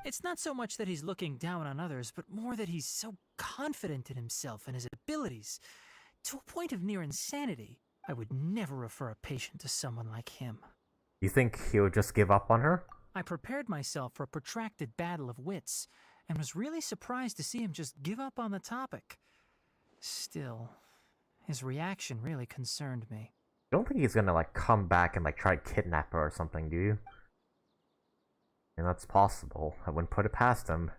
It's not so much that he's looking down on others, but more that he's so confident in himself and his abilities, to a point of near insanity. I would never refer a patient to someone like him. You think he'll just give up on her? I prepared myself for a protracted battle of wits, and was really surprised to see him just give up on the topic. Still, his reaction really concerned me. You don't think he's gonna, like, come back and, like, try to kidnap her or something, do you? And that's possible. I wouldn't put it past him.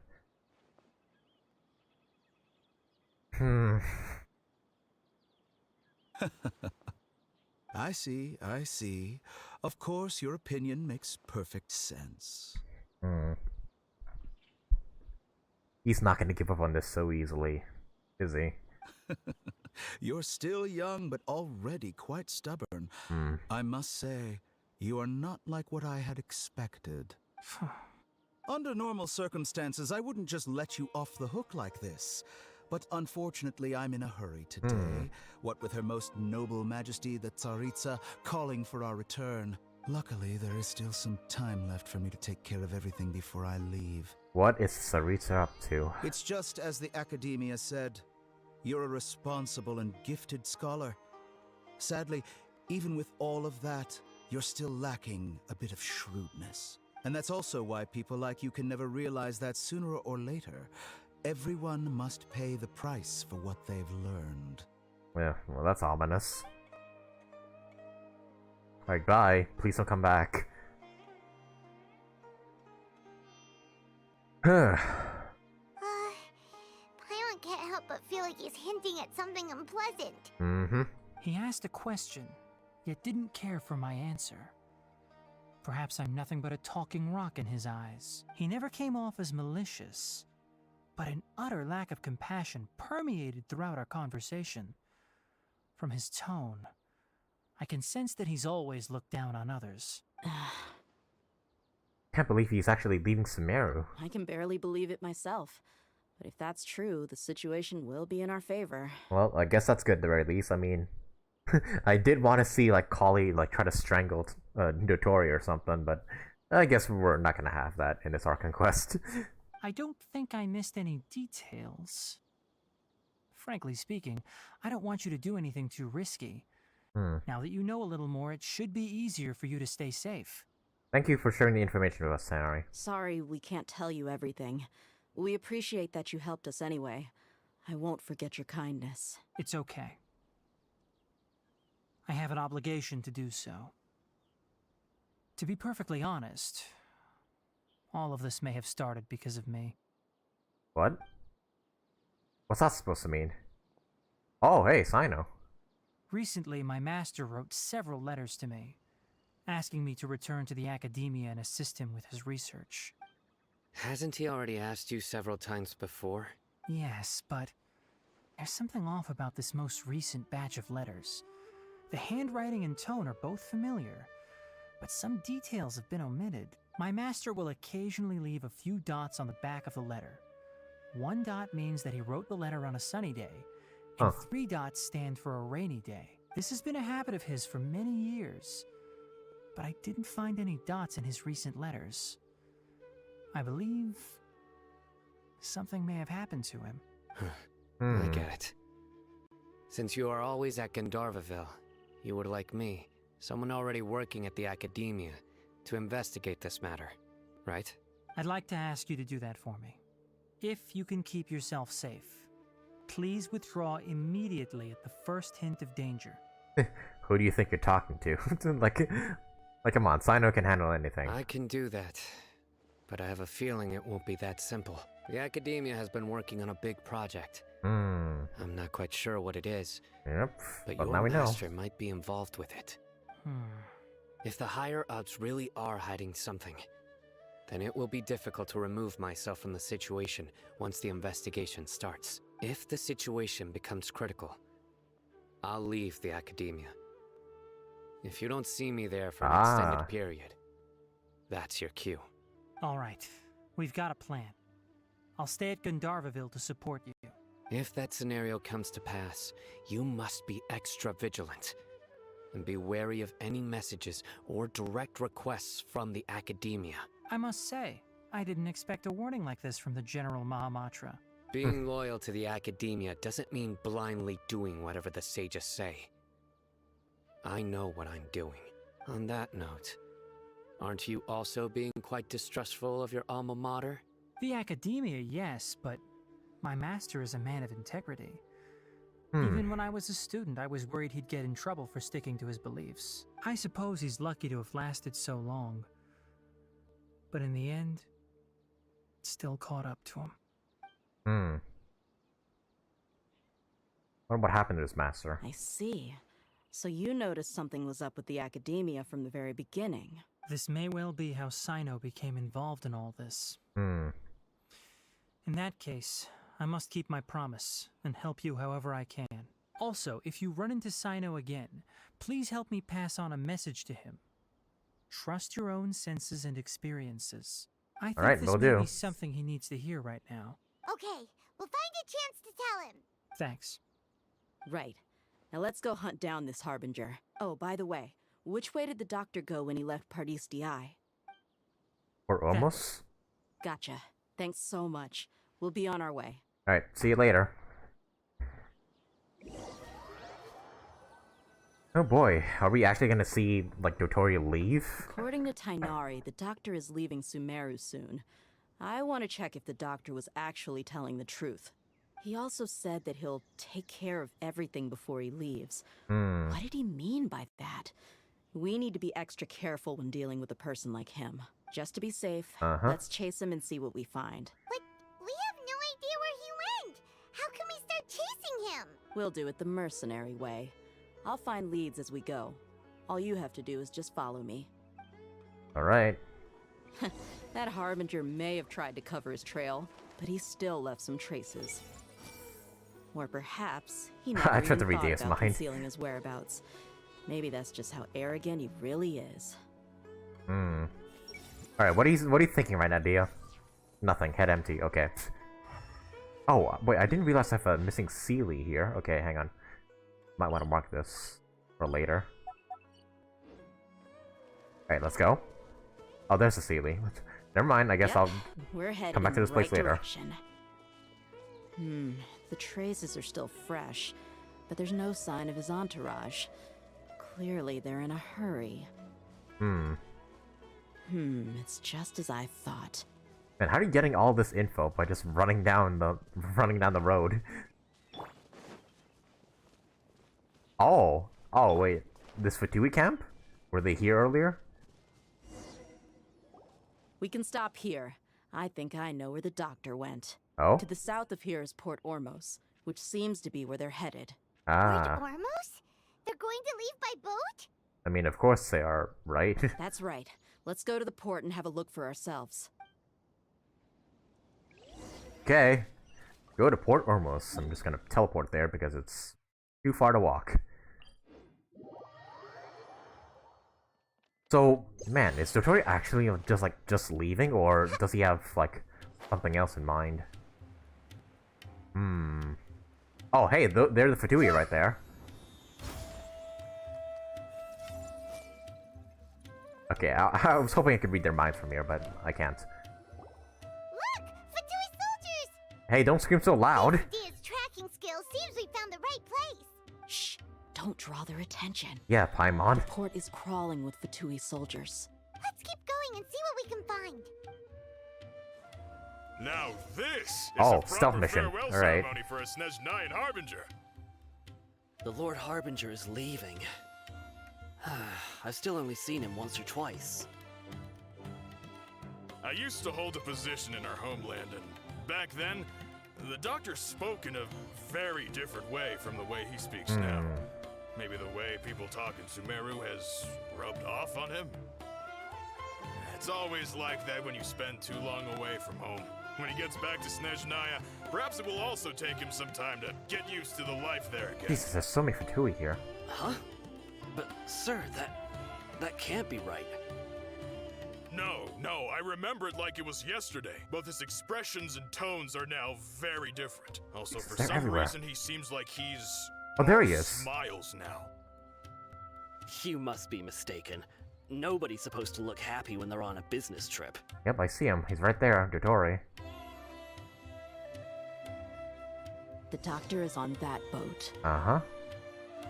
I see, I see. Of course, your opinion makes perfect sense. He's not going to give up on this so easily, is he? You're still young, but already quite stubborn. I must say, you are not like what I had expected. Under normal circumstances, I wouldn't just let you off the hook like this. But unfortunately, I'm in a hurry today. What with Her Most Noble Majesty the Tsaritsa calling for our return. Luckily, there is still some time left for me to take care of everything before I leave. What is Tsaritsa up to? It's just as the Academia said. You're a responsible and gifted scholar. Sadly, even with all of that, you're still lacking a bit of shrewdness. And that's also why people like you can never realize that sooner or later, everyone must pay the price for what they've learned. Yeah, well, that's ominous. Like, bye. Please don't come back. Paimon can't help but feel like he's hinting at something unpleasant. He asked a question, yet didn't care for my answer. Perhaps I'm nothing but a talking rock in his eyes. He never came off as malicious, but an utter lack of compassion permeated throughout our conversation. From his tone, I can sense that he's always looked down on others. Can't believe he's actually leaving Sumeru. I can barely believe it myself. But if that's true, the situation will be in our favor. Well, I guess that's good at the very least. I mean, I did want to see, like, Collei, like, try to strangle Dori or something, but I guess we're not gonna have that in this Archon Quest. I don't think I missed any details. Frankly speaking, I don't want you to do anything too risky. Now that you know a little more, it should be easier for you to stay safe. Thank you for sharing the information with us, Tighnari. Sorry we can't tell you everything. We appreciate that you helped us anyway. I won't forget your kindness. It's okay. I have an obligation to do so. To be perfectly honest, all of this may have started because of me. What? What's that supposed to mean? Oh, hey, Cyno. Recently, my master wrote several letters to me, asking me to return to the Academia and assist him with his research. Hasn't he already asked you several times before? Yes, but there's something off about this most recent batch of letters. The handwriting and tone are both familiar, but some details have been omitted. My master will occasionally leave a few dots on the back of the letter. 1 dot means that he wrote the letter on a sunny day, and 3 dots stand for a rainy day. This has been a habit of his for many years, but I didn't find any dots in his recent letters. I believe something may have happened to him. I get it. Since you are always at Gandharvaville, you would like me, someone already working at the Academia, to investigate this matter, right? I'd like to ask you to do that for me. If you can keep yourself safe, please withdraw immediately at the first hint of danger. Who do you think you're talking to? like, come on, Cyno can handle anything. I can do that, but I have a feeling it won't be that simple. The Academia has been working on a big project. I'm not quite sure what it is. Yep, but well, your now we know. master might be involved with it. If the higher-ups really are hiding something, then it will be difficult to remove myself from the situation once the investigation starts. If the situation becomes critical, I'll leave the Academia. If you don't see me there for an extended period, that's your cue. All right, we've got a plan. I'll stay at Gandharvaville to support you. If that scenario comes to pass, you must be extra vigilant. And be wary of any messages or direct requests from the Academia. I must say, I didn't expect a warning like this from the General Mahamatra. Being loyal to the Academia doesn't mean blindly doing whatever the sages say. I know what I'm doing. On that note, aren't you also being quite distrustful of your alma mater? The Academia, yes, but my master is a man of integrity. Even when I was a student, I was worried he'd get in trouble for sticking to his beliefs. I suppose he's lucky to have lasted so long. But in the end, it still caught up to him. What happened to his master? I see. So you noticed something was up with the academia from the very beginning. This may well be how Cyno became involved in all this. Hmm. In that case, I must keep my promise and help you however I can. Also, if you run into Cyno again, please help me pass on a message to him. Trust your own senses and experiences. I think Alright, this will may do. be something he needs to hear right now. Okay, we'll find a chance to tell him. Thanks. Right. Now let's go hunt down this Harbinger. Oh, by the way, which way did the doctor go when he left Pardis Di? Or almost? Gotcha. Thanks so much. We'll be on our way. Alright, see you later. Oh boy, are we actually gonna see, like, Dori leave? According to Tighnari, the doctor is leaving Sumeru soon. I want to check if the doctor was actually telling the truth. He also said that he'll take care of everything before he leaves. What did he mean by that? We need to be extra careful when dealing with a person like him. Just to be safe, let's chase him and see what we find. But we have no idea where he went. How can we start chasing him? We'll do it the mercenary way. I'll find leads as we go. All you have to do is just follow me. Alright. That Harbinger may have tried to cover his trail, but he still left some traces. Or perhaps he never I tried even to read thought Dehya's about mind. concealing his whereabouts. Maybe that's just how arrogant he really is. Alright, what are you thinking right now, Dehya? Nothing. Head empty. Okay. Oh, wait, I didn't realize I have a missing Sealy here. Okay, hang on. Might want to mark this for later. Alright, let's go. Oh, there's a Sealy. Never mind, I guess I'll come back to this place later. The traces are still fresh, but there's no sign of his entourage. Clearly, they're in a hurry. It's just as I thought. Man, how are you getting all this info by just running down the road? Oh, wait, this Fatui camp? Were they here earlier? We can stop here. I think I know where the doctor went. Oh? To the south of here is Port Ormos, which seems to be where they're headed. Ah. Port Ormos? They're going to leave by boat? I mean, of course they are, right? That's right. Let's go to the port and have a look for ourselves. Okay. Go to Port Ormos. I'm just gonna teleport there because it's too far to walk. So, man, is Dori actually just leaving, or does he have, like, something else in mind? Oh, hey, they're the Fatui right there. Okay, I was hoping I could read their minds from here, but I can't. Look! Fatui soldiers! Hey, don't scream so loud! Dehya's tracking skills seems we found the right place. Shh! Don't draw their attention. Yeah, Paimon. The port is crawling with Fatui soldiers. Let's keep going and see what we can find. Now this is Oh, a stealth proper mission. farewell All right. ceremony for a Snezhnayan Harbinger. The Lord Harbinger is leaving. I've still only seen him once or twice. I used to hold a position in our homeland, and back then, the doctor spoke in a very different way from the way he speaks now. Maybe the way people talk in Sumeru has rubbed off on him? It's always like that when you spend too long away from home. When he gets back to Snezhnaya, perhaps it will also take him some time to get used to the life there again. Jesus, there's so many Fatui here. Huh? But, sir, that can't be right. No, I remember it like it was yesterday. Both his expressions and tones are now very different. Also, for They're some everywhere. reason, he seems like he's... Oh, there he all is. Smiles now. You must be mistaken. Nobody's supposed to look happy when they're on a business trip. Yep, I see him. He's right there, Dori. The doctor is on that boat. Uh-huh.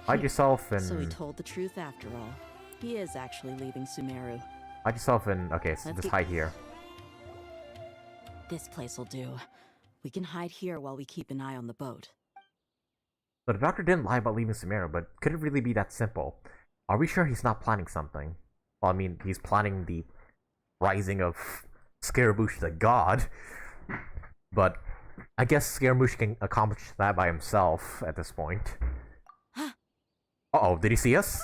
Hide yourself and... So he told the truth after all. He is actually leaving Sumeru. Hide yourself and... Okay, so Let's just get- hide here. This place will do. We can hide here while we keep an eye on the boat. But the doctor didn't lie about leaving Sumeru, but could it really be that simple? Are we sure he's not planning something? Well, I mean, he's planning the rising of Scaramouche the god. But I guess Scaramouche can accomplish that by himself at this point. Uh-oh, did he see us?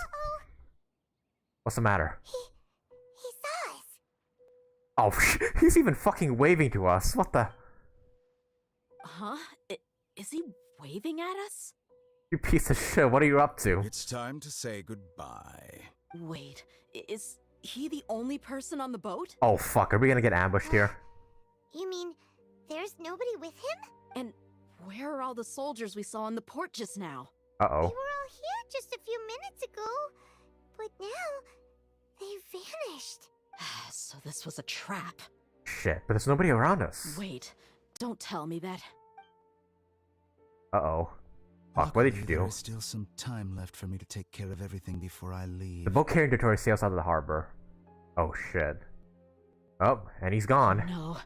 What's the matter? He saw us. Oh, he's even fucking waving to us. What the? Huh? Is he waving at us? You piece of shit, what are you up to? It's time to say goodbye. Wait, is he the only person on the boat? Oh fuck, are we gonna get ambushed here? You mean there's nobody with him? And where are all the soldiers we saw in the port just now? Uh-oh. They were all here just a few minutes ago, but now they vanished. So this was a trap. Shit, but there's nobody around us. Wait, don't tell me that. Uh-oh. Fuck, what did you do? There is still some time left for me to take care of everything before I leave. The boat carrying Dori sails out of the harbor. Oh shit. Oh, and he's gone. No.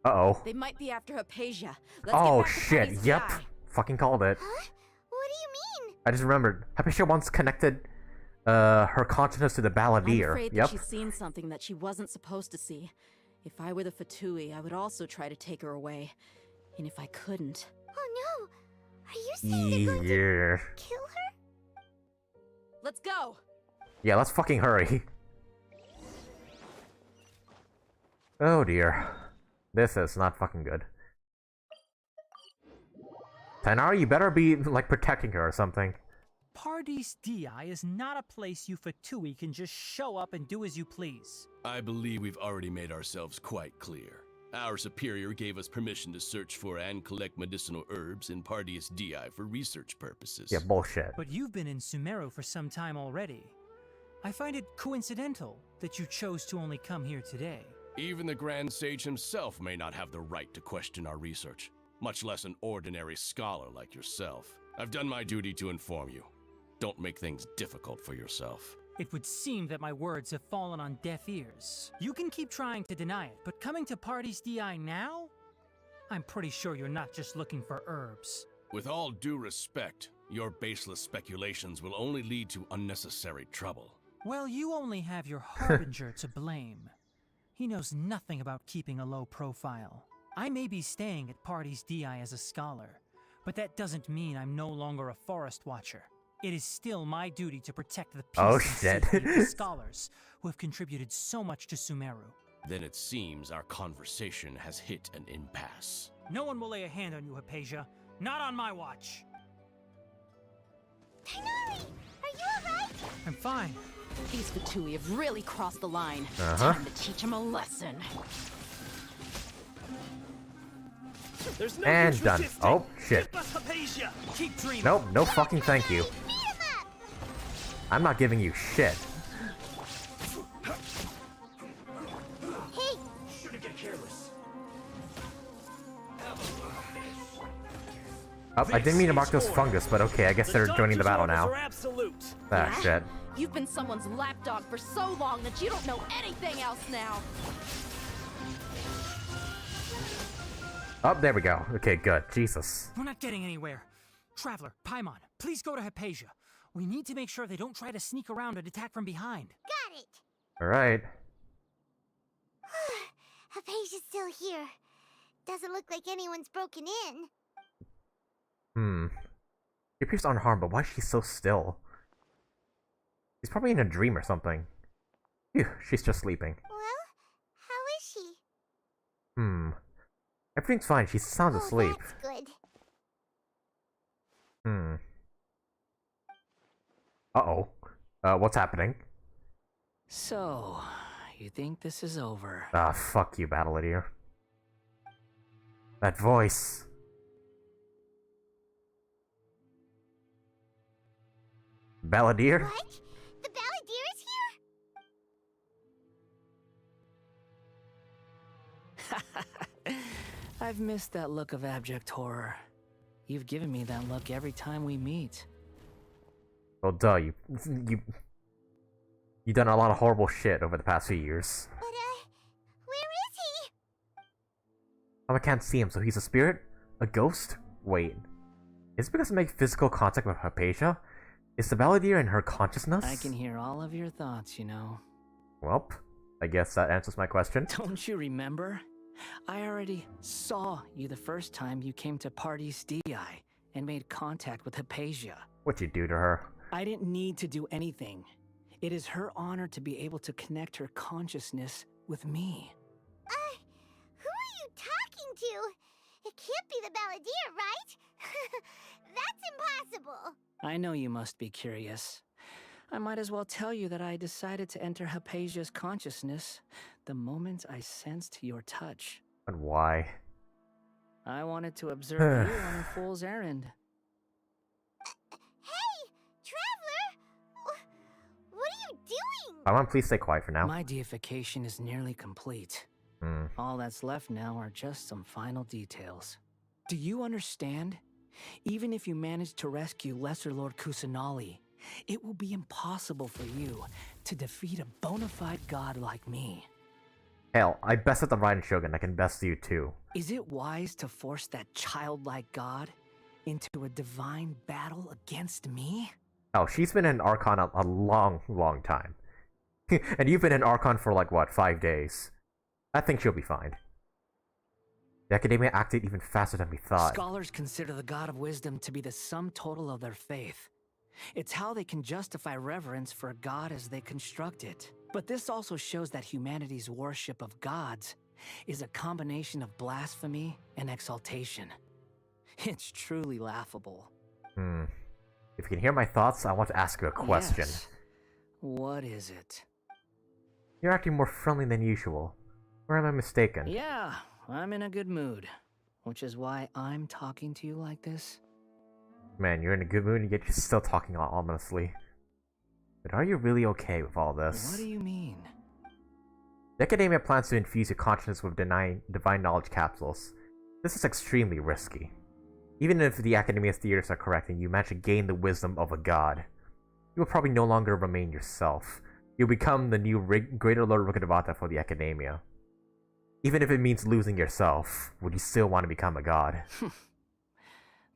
Uh-oh. They might be after Hypatia. Oh shit, yep. Fucking called it. Huh? What do you mean? I just remembered. Hypatia once connected her consciousness to the balladeer. I'm afraid Yep. that she's seen something that she wasn't supposed to see. If I were the Fatui, I would also try to take her away. And if I couldn't... Oh no! Are you saying they're going to kill her? Let's go! Yeah, let's fucking hurry. Oh dear. This is not fucking good. Tighnari, you better be, like, protecting her or something. Paradis Dehya is not a place you Fatui can just show up and do as you please. I believe we've already made ourselves quite clear. Our superior gave us permission to search for and collect medicinal herbs in Paradis Dehya for research purposes. Yeah, bullshit. But you've been in Sumeru for some time already. I find it coincidental that you chose to only come here today. Even the Grand Sage himself may not have the right to question our research, much less an ordinary scholar like yourself. I've done my duty to inform you. Don't make things difficult for yourself. It would seem that my words have fallen on deaf ears. You can keep trying to deny it, but coming to Paradis Dehya now? I'm pretty sure you're not just looking for herbs. With all due respect, your baseless speculations will only lead to unnecessary trouble. Well, you only have your Harbinger to blame. He knows nothing about keeping a low profile. I may be staying at Paradis Dehya as a scholar, but that doesn't mean I'm no longer a forest watcher. It is still my duty to protect the peace and safety of the scholars who have contributed so much to Sumeru. Then it seems our conversation has hit an impasse. No one will lay a hand on you, Hypatia. Not on my watch. Tighnari, are you alright? I'm fine. These Fatui have really crossed the line. Uh-huh. Time to teach them a lesson. There's no And use done. resisting. Oh, shit. Give us Hypatia. Keep dreaming. Nope, no fucking thank you. I'm not giving you shit. Hey! Shouldn't get careless. Oh, I didn't mean to mark those fungus, but okay, I guess they're joining the battle now. Ah, shit. You've been someone's lapdog for so long that you don't know anything else now. Oh, there we go. Okay, good. Jesus. We're not getting anywhere. Traveler, Paimon, please go to Hypatia. We need to make sure they don't try to sneak around and attack from behind. Got it! Alright. Hypatia's still here. Doesn't look like anyone's broken in. She appears unharmed, but why is she so still? She's probably in a dream or something. Phew, she's just sleeping. Well, how is she? Everything's fine. She sounds asleep. That's good. Uh-oh. What's happening? So, you think this is over? Ah, fuck you, Battleadeer. That voice. Balladeer? What? The Balladeer is here? I've missed that look of abject horror. You've given me that look every time we meet. Well, duh, you've done a lot of horrible shit over the past few years. But, where is he? Oh, I can't see him, so he's a spirit? A ghost? Wait. Is it because I make physical contact with Hypatia? Is the Balladeer in her consciousness? I can hear all of your thoughts, you know. Welp, I guess that answers my question. Don't you remember? I already saw you the first time you came to Paradis Dehya and made contact with Hypatia. What'd you do to her? I didn't need to do anything. It is her honor to be able to connect her consciousness with me. Who are you talking to? It can't be the balladeer, right? That's impossible. I know you must be curious. I might as well tell you that I decided to enter Hypatia's consciousness the moment I sensed your touch. And why? I wanted to observe you on a fool's errand. Hey, Traveler! What are you doing? Come on, please stay quiet for now. My deification is nearly complete. All that's left now are just some final details. Do you understand? Even if you manage to rescue Lesser Lord Kusanali, it will be impossible for you to defeat a bona fide god like me. Hell, I bested the Raiden Shogun, I can best you too. Is it wise to force that childlike god into a divine battle against me? Oh, she's been in Archon a long, long time. And you've been in Archon for like, what, 5 days? I think she'll be fine. The Academia acted even faster than we thought. Scholars consider the God of Wisdom to be the sum total of their faith. It's how they can justify reverence for a god as they construct it. But this also shows that humanity's worship of gods is a combination of blasphemy and exaltation. It's truly laughable. If you can hear my thoughts, I want to ask you a question. Yes. What is it? You're acting more friendly than usual. Or am I mistaken? Yeah, I'm in a good mood. Which is why I'm talking to you like this. Man, you're in a good mood and yet you're still talking ominously. But are you really okay with all this? What do you mean? The Academia plans to infuse your consciousness with divine knowledge capsules. This is extremely risky. Even if the Academia's theories are correct and you manage to gain the wisdom of a god, you will probably no longer remain yourself. You'll become the new Greater Lord Rukkhadevata for the Academia. Even if it means losing yourself, would you still want to become a god?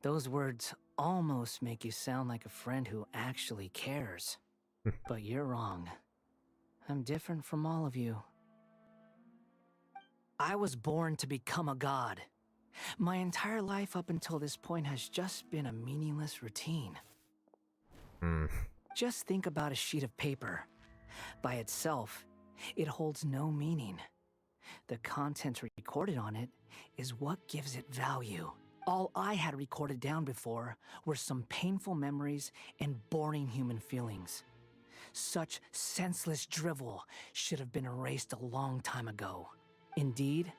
Those words almost make you sound like a friend who actually cares. But you're wrong. I'm different from all of you. I was born to become a god. My entire life up until this point has just been a meaningless routine. Just think about a sheet of paper. By itself, it holds no meaning. The content recorded on it is what gives it value. All I had recorded down before were some painful memories and boring human feelings. Such senseless drivel should have been erased a long time ago. Indeed,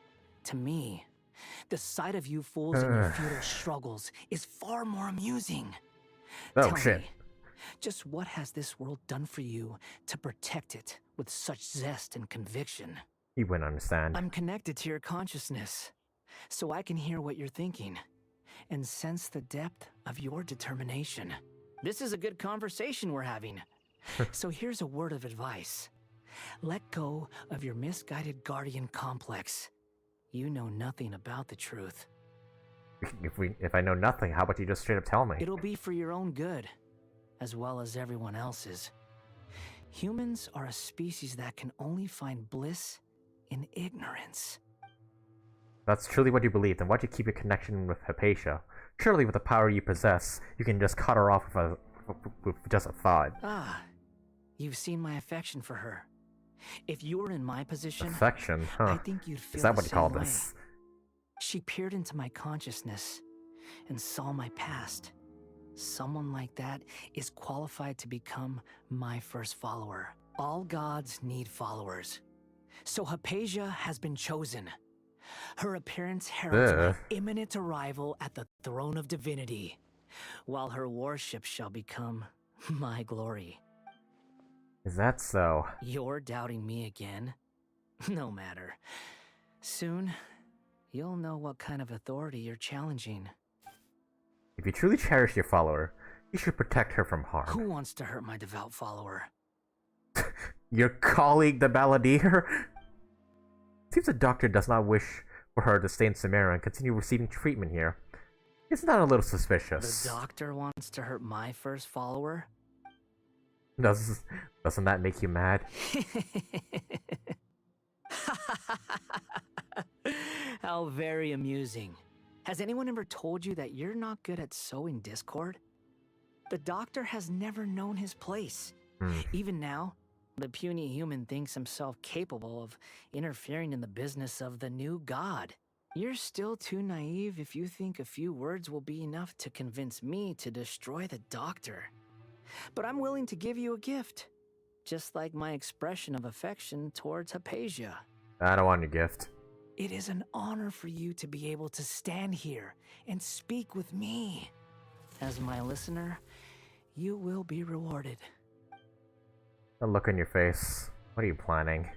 to me, the sight of you fools and your futile struggles is far more amusing. Oh, Tell shit. me, just what has this world done for you to protect it with such zest and conviction? You wouldn't understand. I'm connected to your consciousness, so I can hear what you're thinking and sense the depth of your determination. This is a good conversation we're having. So here's a word of advice. Let go of your misguided guardian complex. You know nothing about the truth. If I know nothing, how about you just straight up tell me? It'll be for your own good, as well as everyone else's. Humans are a species that can only find bliss in ignorance. That's truly what you believe, then why'd you keep your connection with Hypatia? Surely with the power you possess, you can just cut her off with just a thought. Ah, you've seen my affection for her. If you were in my position, Affection, huh? I think you'd feel Is that the what you call same way. this? She peered into my consciousness and saw my past. Someone like that is qualified to become my first follower. All gods need followers. So Hypatia has been chosen. Her appearance heralds my imminent arrival at the throne of divinity, while her worship shall become my glory. Is that so? You're doubting me again? No matter. Soon, you'll know what kind of authority you're challenging. If you truly cherish your follower, you should protect her from harm. Who wants to hurt my devout follower? Your colleague, the balladeer? Seems the doctor does not wish for her to stay in Sumeru and continue receiving treatment here. Isn't that a little suspicious? The doctor wants to hurt my first follower? Doesn't that make you mad? How very amusing. Has anyone ever told you that you're not good at sowing discord? The Doctor has never known his place. Even now, the puny human thinks himself capable of interfering in the business of the new god. You're still too naive if you think a few words will be enough to convince me to destroy the Doctor. But I'm willing to give you a gift, just like my expression of affection towards Hypatia. I don't want your gift. It is an honor for you to be able to stand here and speak with me. As my listener, you will be rewarded. A look on your face. What are you planning?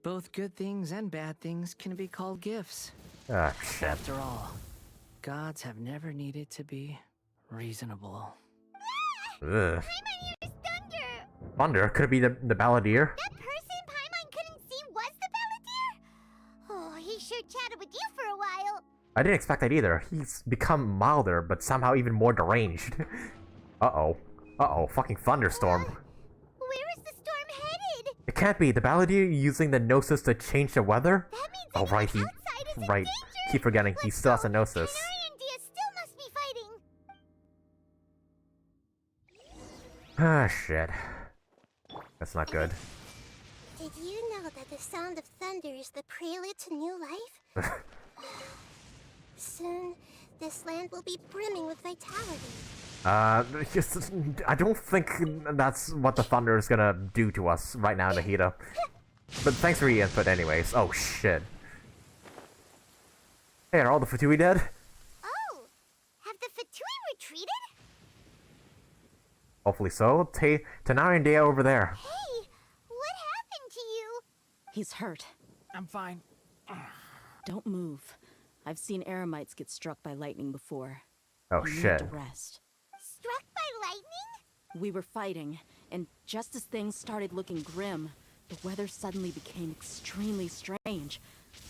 Both good things and bad things can be called gifts. Ah, shit. After all, gods have never needed to be reasonable. Ugh. Thunder? Could it be the balladeer? That person Paimon couldn't see was the balladeer? Oh, he sure chatted with you for a while. I didn't expect that either. He's become milder, but somehow even more deranged. Uh-oh. Uh-oh, fucking thunderstorm. Where is the storm headed? It can't be. The balladeer using the Gnosis to change the weather? That means oh, right, right. Keep forgetting, he still has a Gnosis. Tighnari and Dehya still must be fighting. Ah, shit. That's not good. Did you know that the sound of thunder is the prelude to new life? Soon, this land will be brimming with vitality. I don't think that's what the thunder is gonna do to us right now, Nahida. But thanks for your input anyways. Oh, shit. Hey, are all the Fatui dead? Oh! Have the Fatui retreated? Hopefully so. Tighnari and Dehya over there. Hey! What happened to you? He's hurt. I'm fine. Don't move. I've seen Eremites get struck by lightning before. Oh, You shit. Need to rest. Struck by lightning? We were fighting, and just as things started looking grim, the weather suddenly became extremely strange.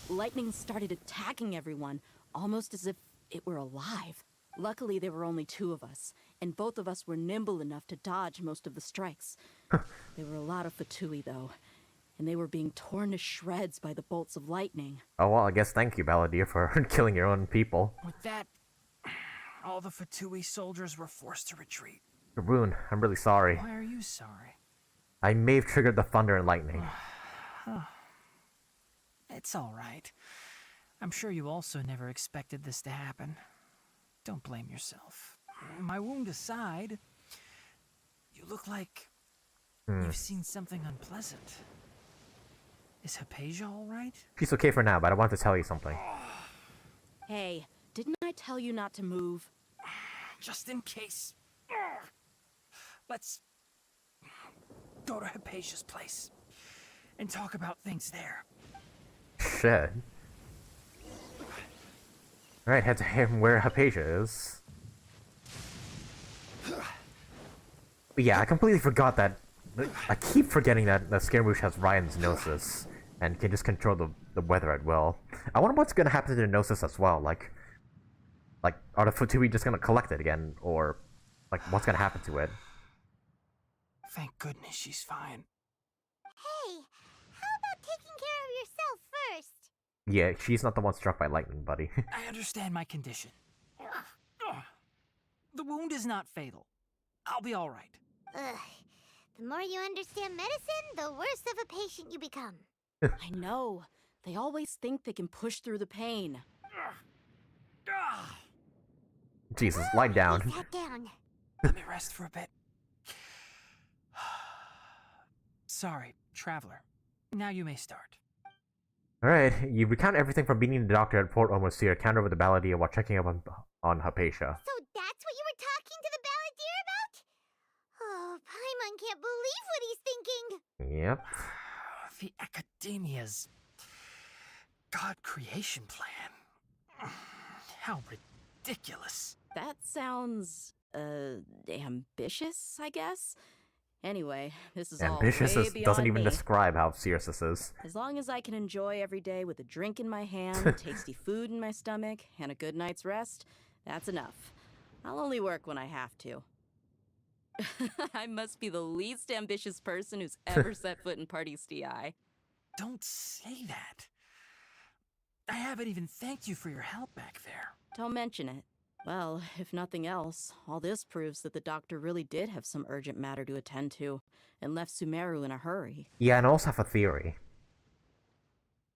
Lightning started attacking everyone, almost as if it were alive. Luckily, there were only two of us, and both of us were nimble enough to dodge most of the strikes. There were a lot of Fatui, though, and they were being torn to shreds by the bolts of lightning. Oh, well, I guess thank you, Balladeer, for killing your own people. With that, all the Fatui soldiers were forced to retreat. Rune, I'm really sorry. Why are you sorry? I may have triggered the thunder and lightning. It's all right. I'm sure you also never expected this to happen. Don't blame yourself. My wound aside, you look like you've seen something unpleasant. Is Hypatia all right? She's okay for now, but I want to tell you something. Hey, didn't I tell you not to move? Just in case. Let's go to Hypatia's place and talk about things there. Shit. Alright, head to him where Hypatia is. But yeah, I completely forgot that. I keep forgetting that the Scaramouche has Ryan's Gnosis and can just control the weather at will. I wonder what's gonna happen to the Gnosis as well. Like, are the Fatui just gonna collect it again, or like what's gonna happen to it? Thank goodness she's fine. Hey, how about taking care of yourself first? Yeah, she's not the one struck by lightning, buddy. I understand my condition. The wound is not fatal. I'll be all right. Ugh. The more you understand medicine, the worse of a patient you become. I know. They always think they can push through the pain. Jesus, lie down. Sat down. Let me rest for a bit. Sorry, traveler. Now you may start. Alright, you recount everything from meeting the doctor at Port Almost to your encounter with the Balladeer while checking up on Hypatia. So that's what you were talking to the balladeer about? Oh, Paimon can't believe what he's thinking. Yep. The Academia's God creation plan. How ridiculous. That sounds, ambitious, I guess? Anyway, this is Ambitious all way beyond doesn't even me. describe how serious this is. As long as I can enjoy every day with a drink in my hand, tasty food in my stomach, and a good night's rest, that's enough. I'll only work when I have to. I must be the least ambitious person who's ever set foot in Party's DI. Don't say that. I haven't even thanked you for your help back there. Don't mention it. Well, if nothing else, all this proves that the doctor really did have some urgent matter to attend to, and left Sumeru in a hurry. Yeah, and I also have a theory.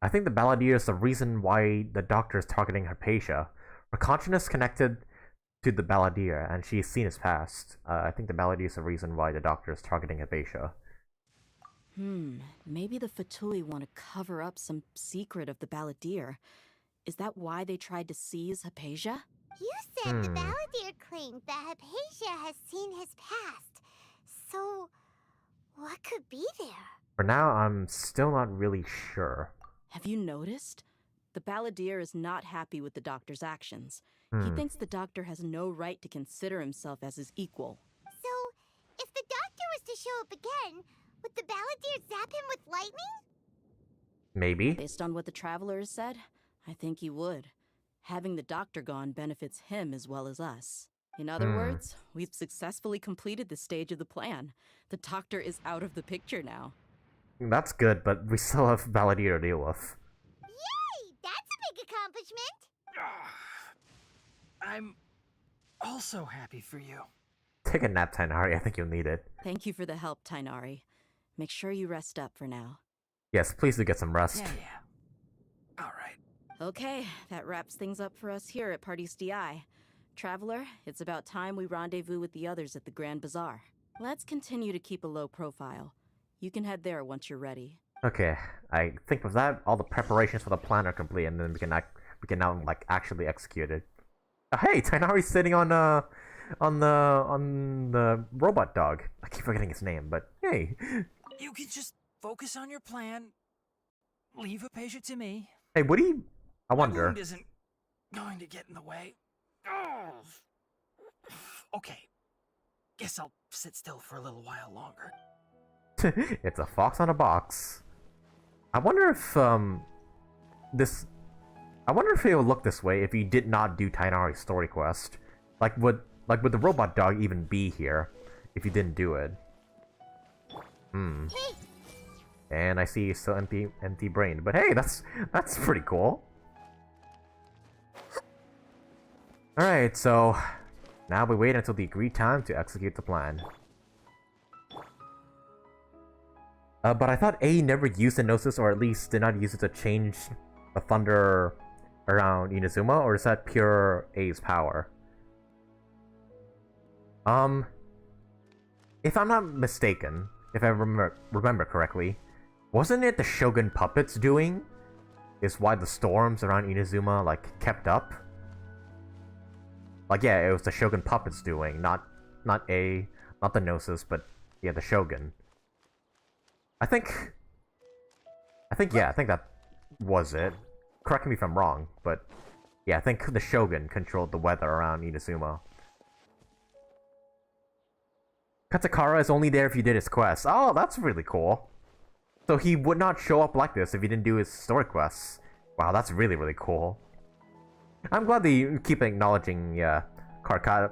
I think the Balladeer is the reason why the doctor is targeting Hypatia. Her consciousness connected to the Balladeer, and she's seen his past. I think the Balladeer is the reason why the doctor is targeting Hypatia. Maybe the Fatui want to cover up some secret of the Balladeer. Is that why they tried to seize Hypatia? You said the Balladeer claimed that Hypatia has seen his past. So, what could be there? For now, I'm still not really sure. Have you noticed? The Balladeer is not happy with the doctor's actions. He thinks the doctor has no right to consider himself as his equal. So, if the doctor was to show up again, would the Balladeer zap him with lightning? Maybe. Based on what the Traveler has said, I think he would. Having the doctor gone benefits him as well as us. In other words, we've successfully completed this stage of the plan. The doctor is out of the picture now. That's good, but we still have Balladeer to deal with. Yay! That's a big accomplishment! I'm also happy for you. Take a nap, Tighnari. I think you'll need it. Thank you for the help, Tighnari. Make sure you rest up for now. Yes, please do get some rest. Yeah. All right. Okay, that wraps things up for us here at Party's DI. Traveler, it's about time we rendezvous with the others at the Grand Bazaar. Let's continue to keep a low profile. You can head there once you're ready. Okay, I think with that, all the preparations for the plan are complete, and then we can now like actually execute it. Hey, Tighnari's sitting on the robot dog. I keep forgetting his name, but hey. You can just focus on your plan. Leave Hypatia to me. Hey, what do you? I wonder. My wound isn't going to get in the way. Oh. Okay. Guess I'll sit still for a little while longer. It's a fox on a box. I wonder if I wonder if it would look this way if you did not do Tighnari's story quest. Would the robot dog even be here if you didn't do it? And I see he's still empty brained. But hey, that's pretty cool. Alright, so now we wait until the agreed time to execute the plan. But I thought A never used the Gnosis, or at least did not use it to change the thunder around Inazuma, or is that pure A's power? If I'm not mistaken, if I remember correctly, wasn't it the Shogun puppets doing is why the storms around Inazuma like kept up? Like yeah, it was the Shogun puppets doing, not the Gnosis, but yeah, the Shogun. I think that was it. Correct me if I'm wrong, but yeah, I think the Shogun controlled the weather around Inazuma. Katakara is only there if you did his quest. Oh, that's really cool. So he would not show up like this if he didn't do his story quests. Wow, that's really, really cool. I'm glad that you keep acknowledging Karkata,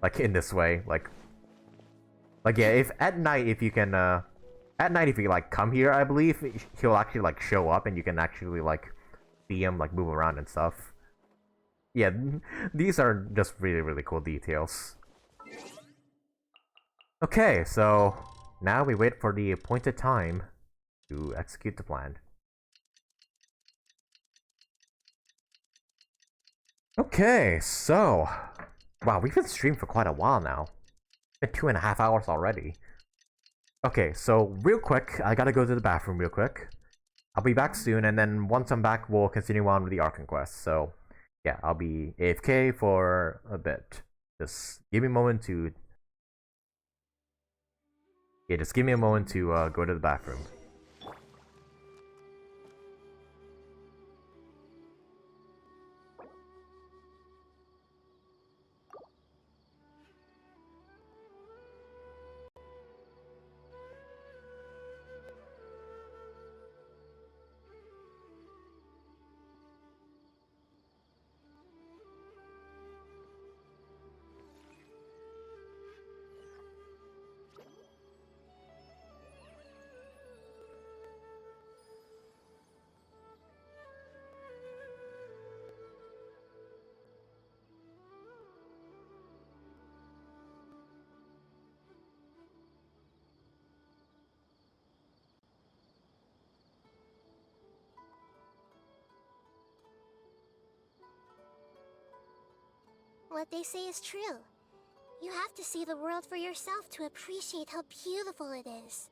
like in this way, like yeah, if at night if you like come here, I believe he'll actually like show up and you can actually like see him like move around and stuff. Yeah, these are just really, really cool details. Okay, so now we wait for the appointed time to execute the plan. Okay, so wow, we've been streaming for quite a while now. It's been 2.5 hours already. Okay, so real quick, I gotta go to the bathroom real quick. I'll be back soon, and then once I'm back, we'll continue on with the Archon Quest. So yeah, I'll be AFK for a bit. Just give me a moment to... Yeah, just give me a moment to go to the bathroom. What they say is true. You have to see the world for yourself to appreciate how beautiful it is.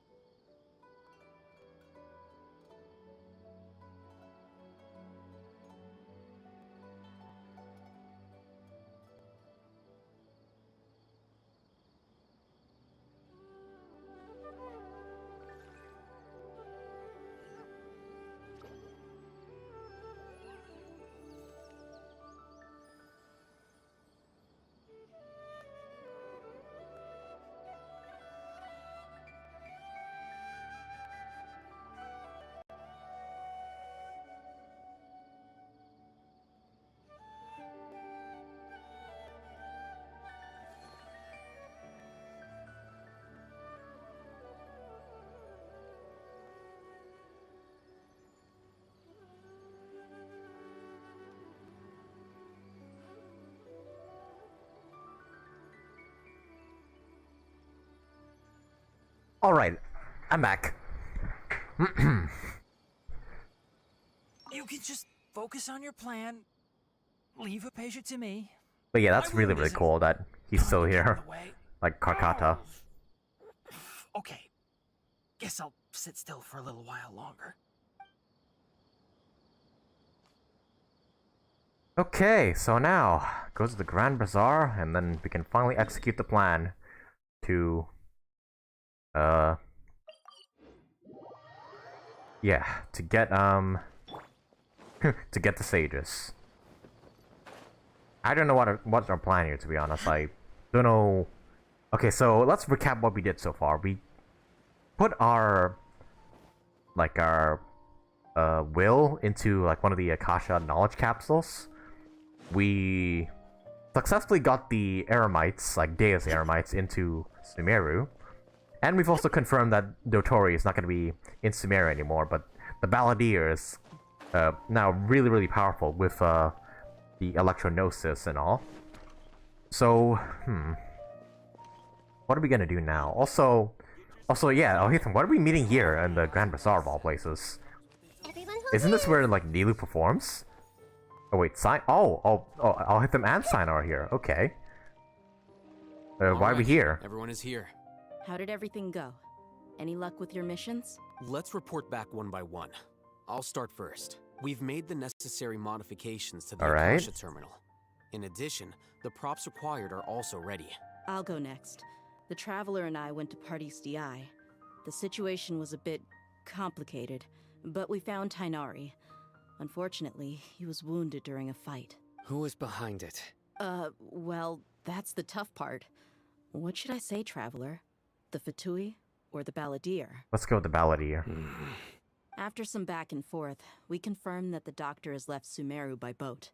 Alright, I'm back. You can just focus on your plan. Leave Hypatia to me. But yeah, that's really, really cool that he's still here. Like Karkata. Okay. Guess I'll sit still for a little while longer. Okay, so now, go to the Grand Bazaar, and then we can finally execute the plan to... yeah, to get, to get the sages. I don't know what's our plan here, to be honest. I don't know... Okay, so let's recap what we did so far. We put our... like, our... will into, like, one of the Akasha knowledge capsules. We successfully got the Eremites, like Dehya's Eremites, into Sumeru. And we've also confirmed that Dori is not going to be in Sumeru anymore, but the Balladeer is now really, really powerful with the Electronosis and all. So, what are we going to do now? Also, yeah, Alhaitham, what are we meeting here in the Grand Bazaar of all places? Isn't this where, like, Nilou performs? Oh, wait, Alhaitham and Cyno are here. Okay. Why are we here? Everyone is here. How did everything go? Any luck with your missions? Let's report back one by one. I'll start first. We've made the necessary modifications to the Akasha terminal. In addition, the props required are also ready. I'll go next. The Traveler and I went to Party's DI. The situation was a bit complicated, but we found Tighnari. Unfortunately, he was wounded during a fight. Who is behind it? Well, that's the tough part. What should I say, Traveler? The Fatui or the Balladeer? Let's go with the Balladeer. After some back and forth, we confirmed that the doctor has left Sumeru by boat.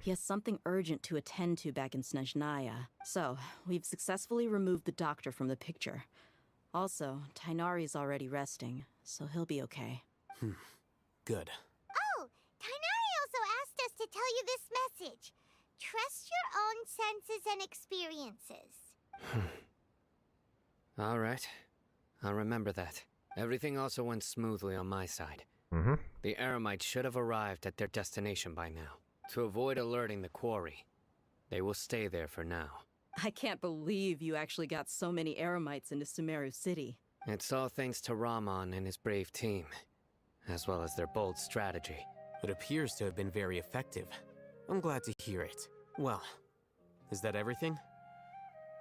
He has something urgent to attend to back in Snezhnaya. So, we've successfully removed the doctor from the picture. Also, Tighnari is already resting, so he'll be okay. Good. Oh, Tighnari also asked us to tell you this message. Trust your own senses and experiences. All right. I'll remember that. Everything also went smoothly on my side. The Eremites should have arrived at their destination by now. To avoid alerting the quarry, they will stay there for now. I can't believe you actually got so many Eremites into Sumeru City. It's all thanks to Rahman and his brave team, as well as their bold strategy. It appears to have been very effective. I'm glad to hear it. Well, is that everything?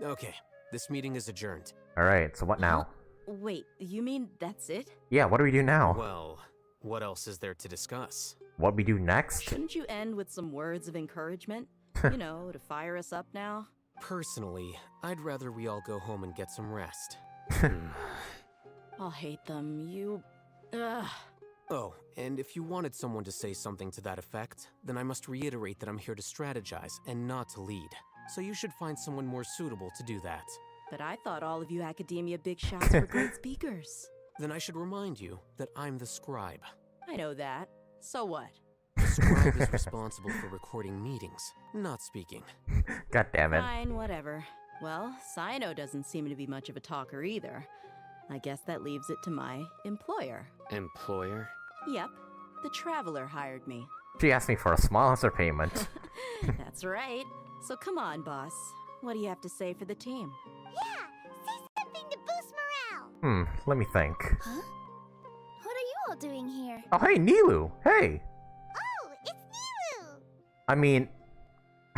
Okay, this meeting is adjourned. Alright, so what now? Wait, you mean that's it? Yeah, what do we do now? Well, what else is there to discuss? What we do next? Shouldn't you end with some words of encouragement? You know, to fire us up now? Personally, I'd rather we all go home and get some rest. Alhaitham, you... Ugh. Oh, and if you wanted someone to say something to that effect, then I must reiterate that I'm here to strategize and not to lead. So you should find someone more suitable to do that. But I thought all of you academia big shots were great speakers. Then I should remind you that I'm the scribe. I know that. So what? The scribe is responsible for recording meetings, not speaking. God damn it. Fine, whatever. Well, Cyno doesn't seem to be much of a talker either. I guess that leaves it to my employer. Employer? Yep. The Traveler hired me. She asked me for a small as her payment. That's right. So come on, boss. What do you have to say for the team? Yeah, say something to boost morale. Let me think. Huh? What are you all doing here? Oh, hey, Nilou! Hey! Oh, it's Nilou! I mean...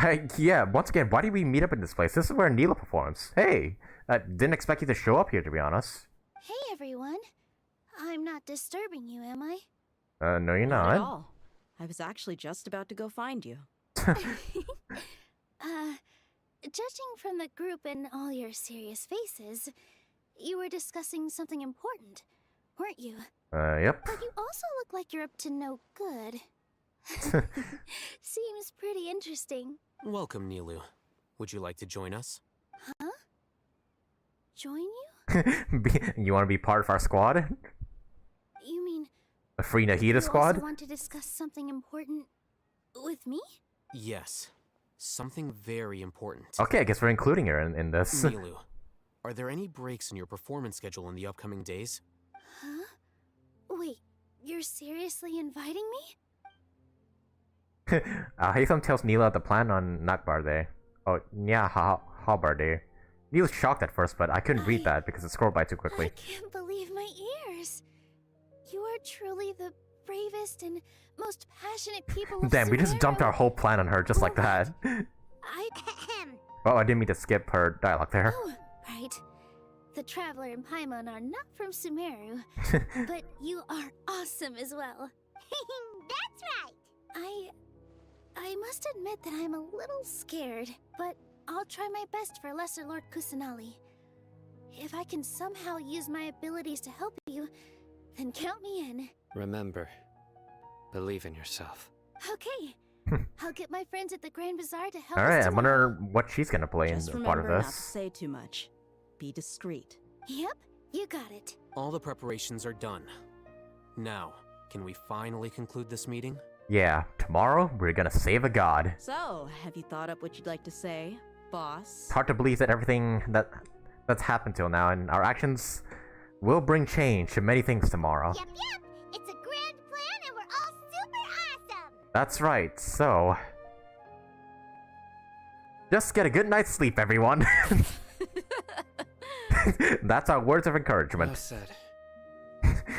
Hey, yeah, once again, why did we meet up in this place? This is where Nilou performs. Hey! I didn't expect you to show up here, to be honest. Hey, everyone. I'm not disturbing you, am I? No, you're Not not. at all. I was actually just about to go find you. Judging from the group and all your serious faces, you were discussing something important, weren't you? Yep. But you also look like you're up to no good. Seems pretty interesting. Welcome, Nilou. Would you like to join us? Huh? Join you? You want to be part of our squad? You mean... A free Nahida you squad? also want to discuss something important with me? Yes. Something very important. Okay, I guess we're including her in this. Nilou, are there any breaks in your performance schedule in the upcoming days? Huh? Wait, you're seriously inviting me? Alhaitham tells Nilou the plan on Nakbar Day. Oh, yeah, Habar Day. Nilou's shocked at first, but I couldn't read that because it scrolled by too quickly. I can't believe my ears. You are truly the bravest and most passionate people of Damn, we just Sumeru. dumped our whole plan on her just like that. Oh, I didn't mean to skip her dialogue there. Oh, right. The Traveler and Paimon are not from Sumeru, but you are awesome as well. That's right. I must admit that I'm a little scared, but I'll try my best for Lesser Lord Kusanali. If I can somehow use my abilities to help you, then count me in. Remember, believe in yourself. Okay. I'll get my friends at the Grand Bazaar to help Alright, us I tomorrow. wonder what she's gonna play Just in part of remember not to this. say too much. Be discreet. Yep, you got it. All the preparations are done. Now, can we finally conclude this meeting? Yeah, tomorrow we're gonna save a god. So, have you thought up what you'd like to say, boss? It's hard to believe that everything that's happened till now and our actions will bring change to many things tomorrow. Yep. It's a grand plan and we're all super awesome. That's right, so... Just get a good night's sleep, everyone. That's our words of encouragement. Well said.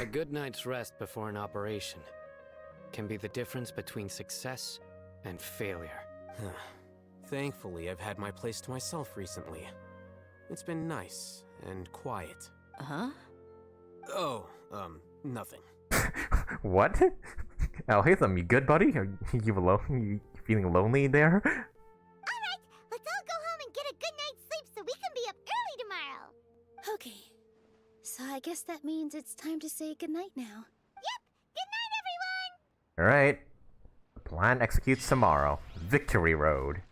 A good night's rest before an operation can be the difference between success and failure. Thankfully, I've had my place to myself recently. It's been nice and quiet. Uh-huh? Oh, nothing. What? Alhaitham, you good, buddy? Are you alone? You feeling lonely there? Alright, let's all go home and get a good night's sleep so we can be up early tomorrow. Okay. So I guess that means it's time to say goodnight now. Yep! Good night, everyone! Alright. The plan executes tomorrow. Victory Road.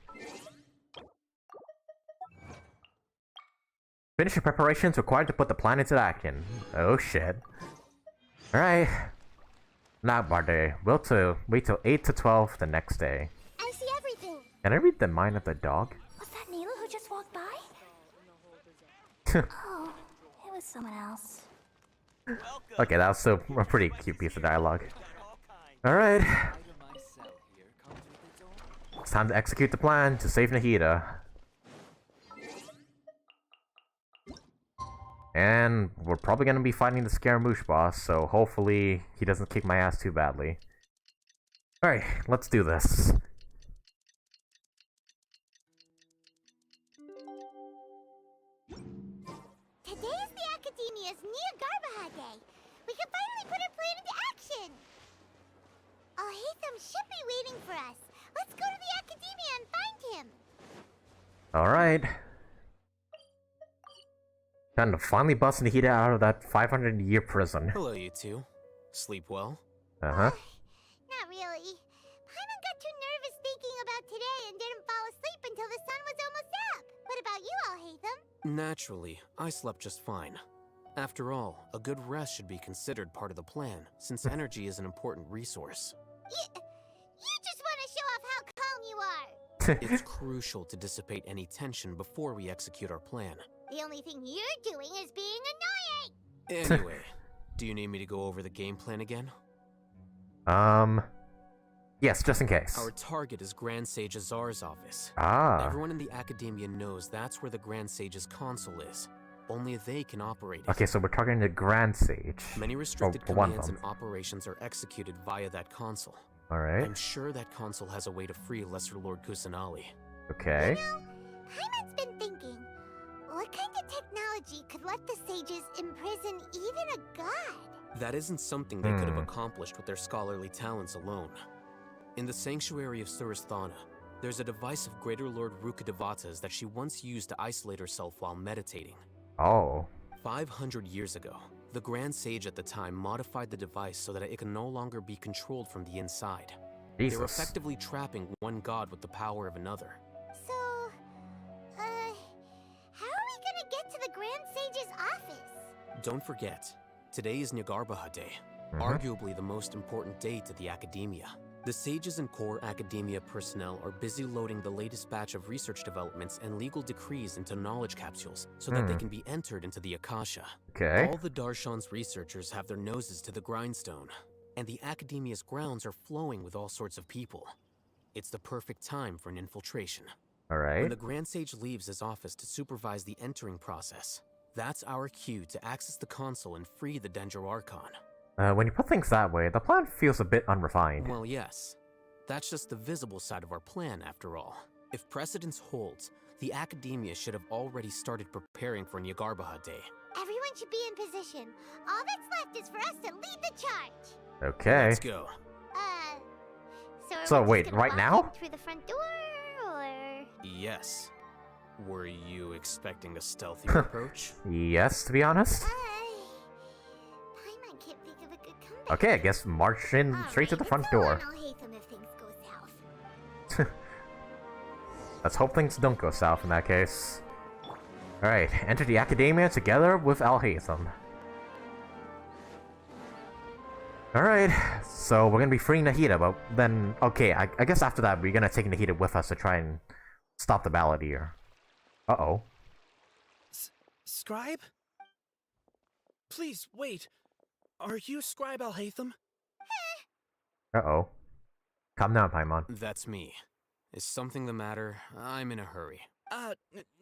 Finish your preparations required to put the plan into action. Oh shit. Alright. Now, Barde, wait till 8 to 12 the next day. I see everything. Can I read the mind of the dog? Was that Nilou who just walked by? Oh, it was someone else. Okay, that was still a pretty cute piece of dialogue. Alright. It's time to execute the plan to save Nahida. And we're probably gonna be fighting the Scaramouche boss, so hopefully he doesn't kick my ass too badly. Alright, let's do this. Today is the Academia's Nia Garbaha Day. We can finally put our plan into action. Alhaitham should be waiting for us. Let's go to the Academia and find him. Alright. Time to finally bust Nahida out of that 500-year prison. Hello, you two. Sleep well? Uh-huh. Not really. Paimon got too nervous thinking about today and didn't fall asleep until the sun was almost up. What about you, Alhaitham? Naturally, I slept just fine. After all, a good rest should be considered part of the plan, since energy is an important resource. You just want to show off how calm you are. It's crucial to dissipate any tension before we execute our plan. The only thing you're doing is being annoying. Anyway, do you need me to go over the game plan again? Yes, just in case. Our target is Grand Sage Azar's office. Ah. Everyone in the Academia knows that's where the Grand Sage's console is. Only they can operate it. Okay, so we're targeting the Grand Sage. Many restricted for one commands of and them. operations are executed via that console. Alright. I'm sure that console has a way to free Lesser Lord Kusanali. Okay. You know, Paimon's been thinking, what kind of technology could let the sages imprison even a god? That isn't something they could have accomplished with their scholarly talents alone. In the sanctuary of Suristhana, there's a device of Greater Lord Rukkhadevata's that she once used to isolate herself while meditating. Oh. 500 years ago, the Grand Sage at the time modified the device so that it can no longer be controlled from the inside. Jesus. They were effectively trapping one god with the power of another. So, how are we gonna get to the Grand Sage's office? Don't forget, today is Nyargarbaha Day, arguably the most important day to the Academia. The sages and core Academia personnel are busy loading the latest batch of research developments and legal decrees into knowledge capsules so that they can be entered into the Akasha. Okay. All the Darshan's researchers have their noses to the grindstone, and the Academia's grounds are flowing with all sorts of people. It's the perfect time for an infiltration. Alright. When the Grand Sage leaves his office to supervise the entering process, that's our cue to access the console and free the Dendro Archon. When you put things that way, the plan feels a bit unrefined. Well, yes. That's just the visible side of our plan, after all. If precedence holds, the Academia should have already started preparing for Nyargarbaha Day. Everyone should be in position. All that's left is for us to lead the charge. Okay. Let's go. So are we wait, just gonna right walk now? in through the front door, or? Yes. Were you expecting a stealthy approach? Yes, to be honest. Paimon can't think of a good comeback. Okay, I guess march in straight to the front door. Alhaitham if things go south. Let's hope things don't go south in that case. Alright, enter the Academia together with Alhaitham. Alright, so we're gonna be freeing Nahida, but then, okay, I guess after that we're gonna take Nahida with us to try and stop the ballad here. Uh-oh. Scribe? Please, wait. Are you Scribe Alhaitham? Uh-oh. Calm down, Paimon. That's me. Is something the matter? I'm in a hurry.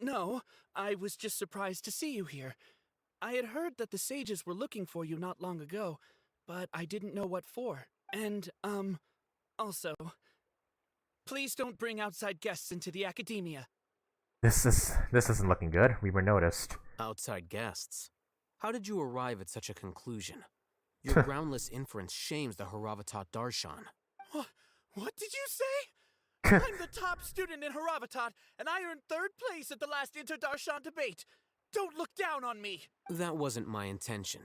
No. I was just surprised to see you here. I had heard that the sages were looking for you not long ago, but I didn't know what for. And, also, please don't bring outside guests into the Academia. This isn't looking good. We were noticed. Outside guests? How did you arrive at such a conclusion? Your groundless inference shames the Hoyoverse Darshan. What did you say? I'm the top student in Hoyoverse, and I earned 3rd place at the last Inter-Darshan debate. Don't look down on me. That wasn't my intention.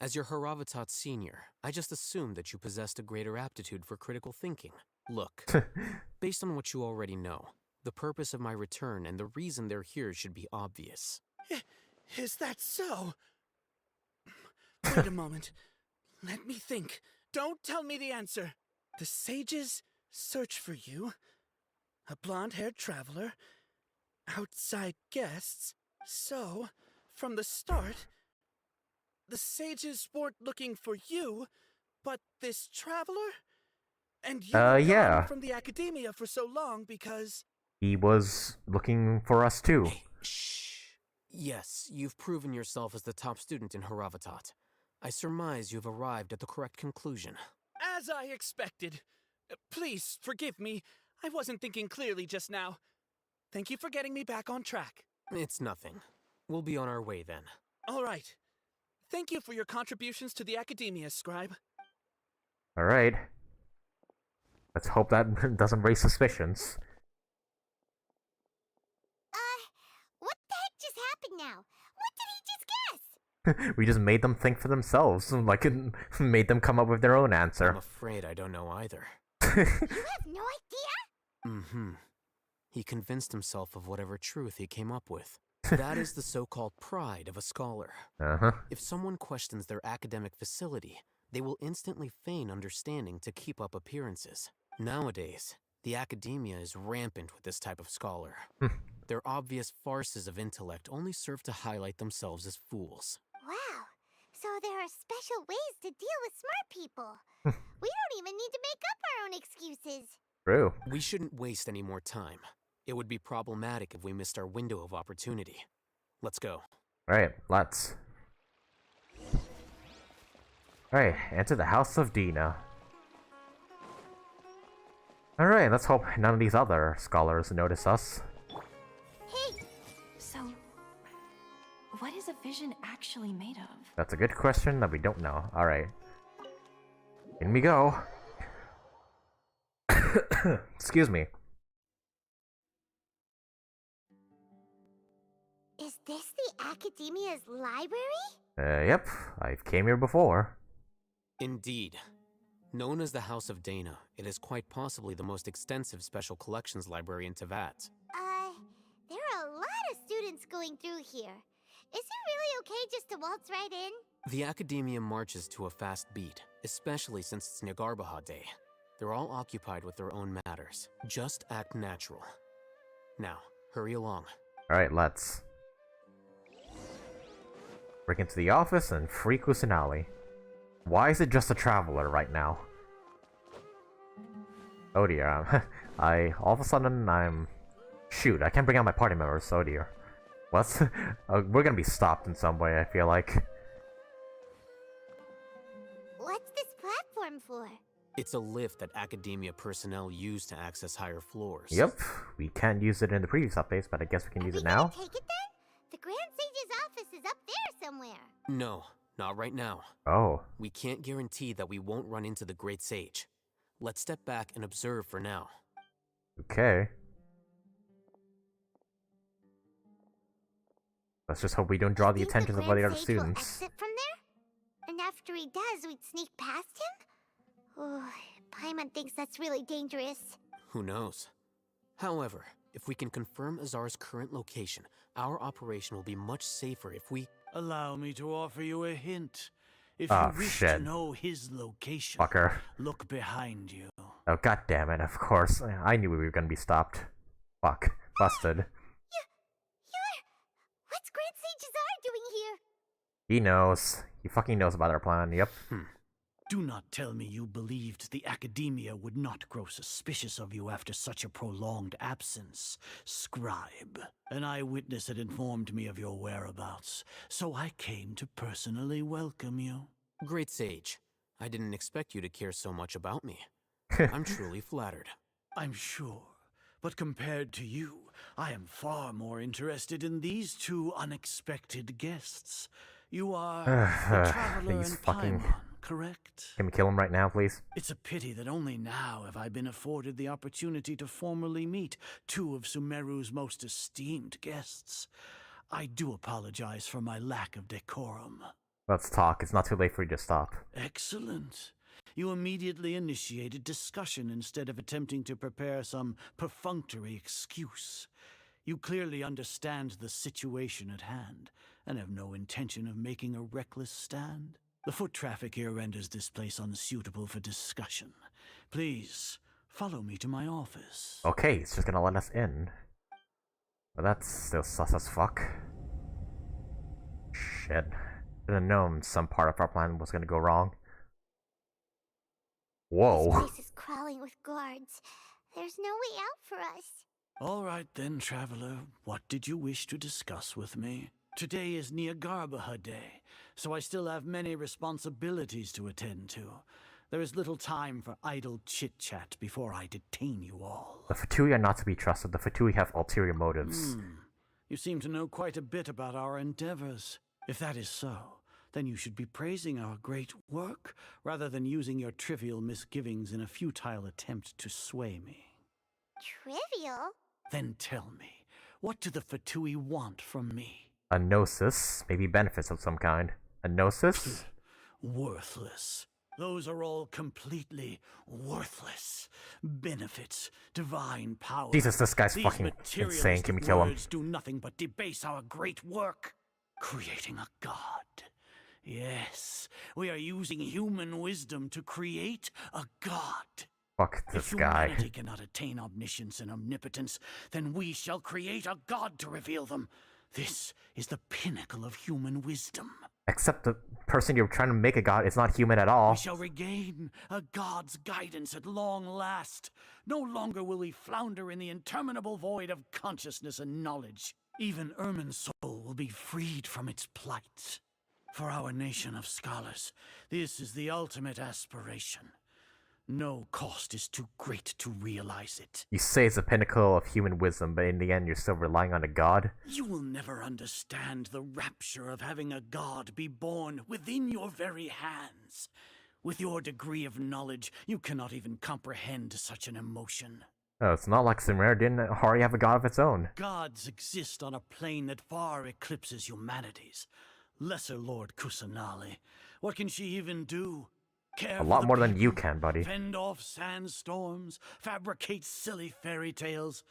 As your Hoyoverse senior, I just assumed that you possessed a greater aptitude for critical thinking. Look, based on what you already know, the purpose of my return and the reason they're here should be obvious. Is that so? Wait a moment. Let me think. Don't tell me the answer. The sages search for you. A blonde-haired traveler. Outside guests. So, from the start, the sages weren't looking for you, but this traveler? And you were gone from the Academia for so long because... He was looking for us too. Hey, shh. Yes, you've proven yourself as the top student in Hoyoverse. I surmise you've arrived at the correct conclusion. As I expected. Please, forgive me. I wasn't thinking clearly just now. Thank you for getting me back on track. It's nothing. We'll be on our way then. All right. Thank you for your contributions to the Academia, Scribe. Alright. Let's hope that doesn't raise suspicions. What the heck just happened now? What did he just guess? We just made them think for themselves, like made them come up with their own answer. I'm afraid I don't know either. You have no idea? Mm-hmm. He convinced himself of whatever truth he came up with. That is the so-called pride of a scholar. Uh-huh. If someone questions their academic facility, they will instantly feign understanding to keep up appearances. Nowadays, the Academia is rampant with this type of scholar. Their obvious farces of intellect only serve to highlight themselves as fools. Wow. So there are special ways to deal with smart people. We don't even need to make up our own excuses. True. We shouldn't waste any more time. It would be problematic if we missed our window of opportunity. Let's go. Alright, let's. Alright, enter the House of Dina. Alright, let's hope none of these other scholars notice us. Hey! So, what is a vision actually made of? That's a good question that we don't know. Alright. In we go. Excuse me. Is this the Academia's library? Yep. I've came here before. Indeed. Known as the House of Dehya, it is quite possibly the most extensive special collections library in Teyvat. There are a lot of students going through here. Is it really okay just to waltz right in? The Academia marches to a fast beat, especially since it's Nagarbaha Day. They're all occupied with their own matters. Just act natural. Now, hurry along. Alright, let's. Break into the office and free Kusanali. Why is it just a traveler right now? Oh dear, all of a sudden I'm... Shoot, I can't bring out my party members, oh dear. What's... we're gonna be stopped in some way, I feel like. What's this platform for? It's a lift that Academia personnel use to access higher floors. Yep, we can't use it in the previous updates, but I guess we can use it now. Take it then? The Grand Sage's office is up there somewhere. No, not right now. Oh. We can't guarantee that we won't run into the Great Sage. Let's step back and observe for now. Okay. Let's just hope we don't draw the attention of all the other students. Exit from there? And after he does, we'd sneak past him? Oh, Paimon thinks that's really dangerous. Who knows? However, if we can confirm Azar's current location, our operation will be much safer if we... Allow me to offer you a hint. If you wish to know his location, Fucker. Look behind you. Oh, god damn it, of course. I knew we were gonna be stopped. Fuck. Busted. What's Grand Sage Azar doing here? He knows. He fucking knows about our plan, yep. Do not tell me you believed the Academia would not grow suspicious of you after such a prolonged absence, Scribe. An eyewitness had informed me of your whereabouts, so I came to personally welcome you. Great Sage, I didn't expect you to care so much about me. I'm truly flattered. I'm sure, but compared to you, I am far more interested in these two unexpected guests. You are the Traveler and Paimon, correct? Can we kill him right now, please? It's a pity that only now have I been afforded the opportunity to formally meet two of Sumeru's most esteemed guests. I do apologize for my lack of decorum. Let's talk. It's not too late for you to stop. Excellent. You immediately initiated discussion instead of attempting to prepare some perfunctory excuse. You clearly understand the situation at hand, and have no intention of making a reckless stand. The foot traffic here renders this place unsuitable for discussion. Please, follow me to my office. Okay, it's just gonna let us in. But that's still sus as fuck. Shit. Should have known some part of our plan was gonna go wrong. Whoa. This place is crawling with guards. There's no way out for us. All right then, Traveler. What did you wish to discuss with me? Today is Nagarbaha Day, so I still have many responsibilities to attend to. There is little time for idle chit-chat before I detain you all. The Fatui are not to be trusted. The Fatui have ulterior motives. You seem to know quite a bit about our endeavors. If that is so, then you should be praising our great work, rather than using your trivial misgivings in a futile attempt to sway me. Trivial? Then tell me, what do the Fatui want from me? A gnosis, maybe benefits of some kind. A gnosis? Worthless. Those are all completely worthless. Benefits, divine power. Jesus, this guy's These fucking insane. Can we kill him? Words do nothing but debase our great work. Creating a god. Yes, we are using human wisdom to create a god. Fuck this if guy. humanity cannot attain omniscience and omnipotence, then we shall create a god to reveal them. This is the pinnacle of human wisdom. Except the person you're trying to make a god is not human at all. We shall regain a god's guidance at long last. No longer will we flounder in the interminable void of consciousness and knowledge. Even Ermin's soul will be freed from its plight. For our nation of scholars, this is the ultimate aspiration. No cost is too great to realize it. You say it's the pinnacle of human wisdom, but in the end you're still relying on a god? You will never understand the rapture of having a god be born within your very hands. With your degree of knowledge, you cannot even comprehend such an emotion. Oh, it's not like Sumeru didn't already have a god of its own. Gods exist on a plane that far eclipses humanity's. Lesser Lord Kusanali, what can she even do? Care A lot more than you can, buddy. Fend off sandstorms, fabricate silly fairy tales.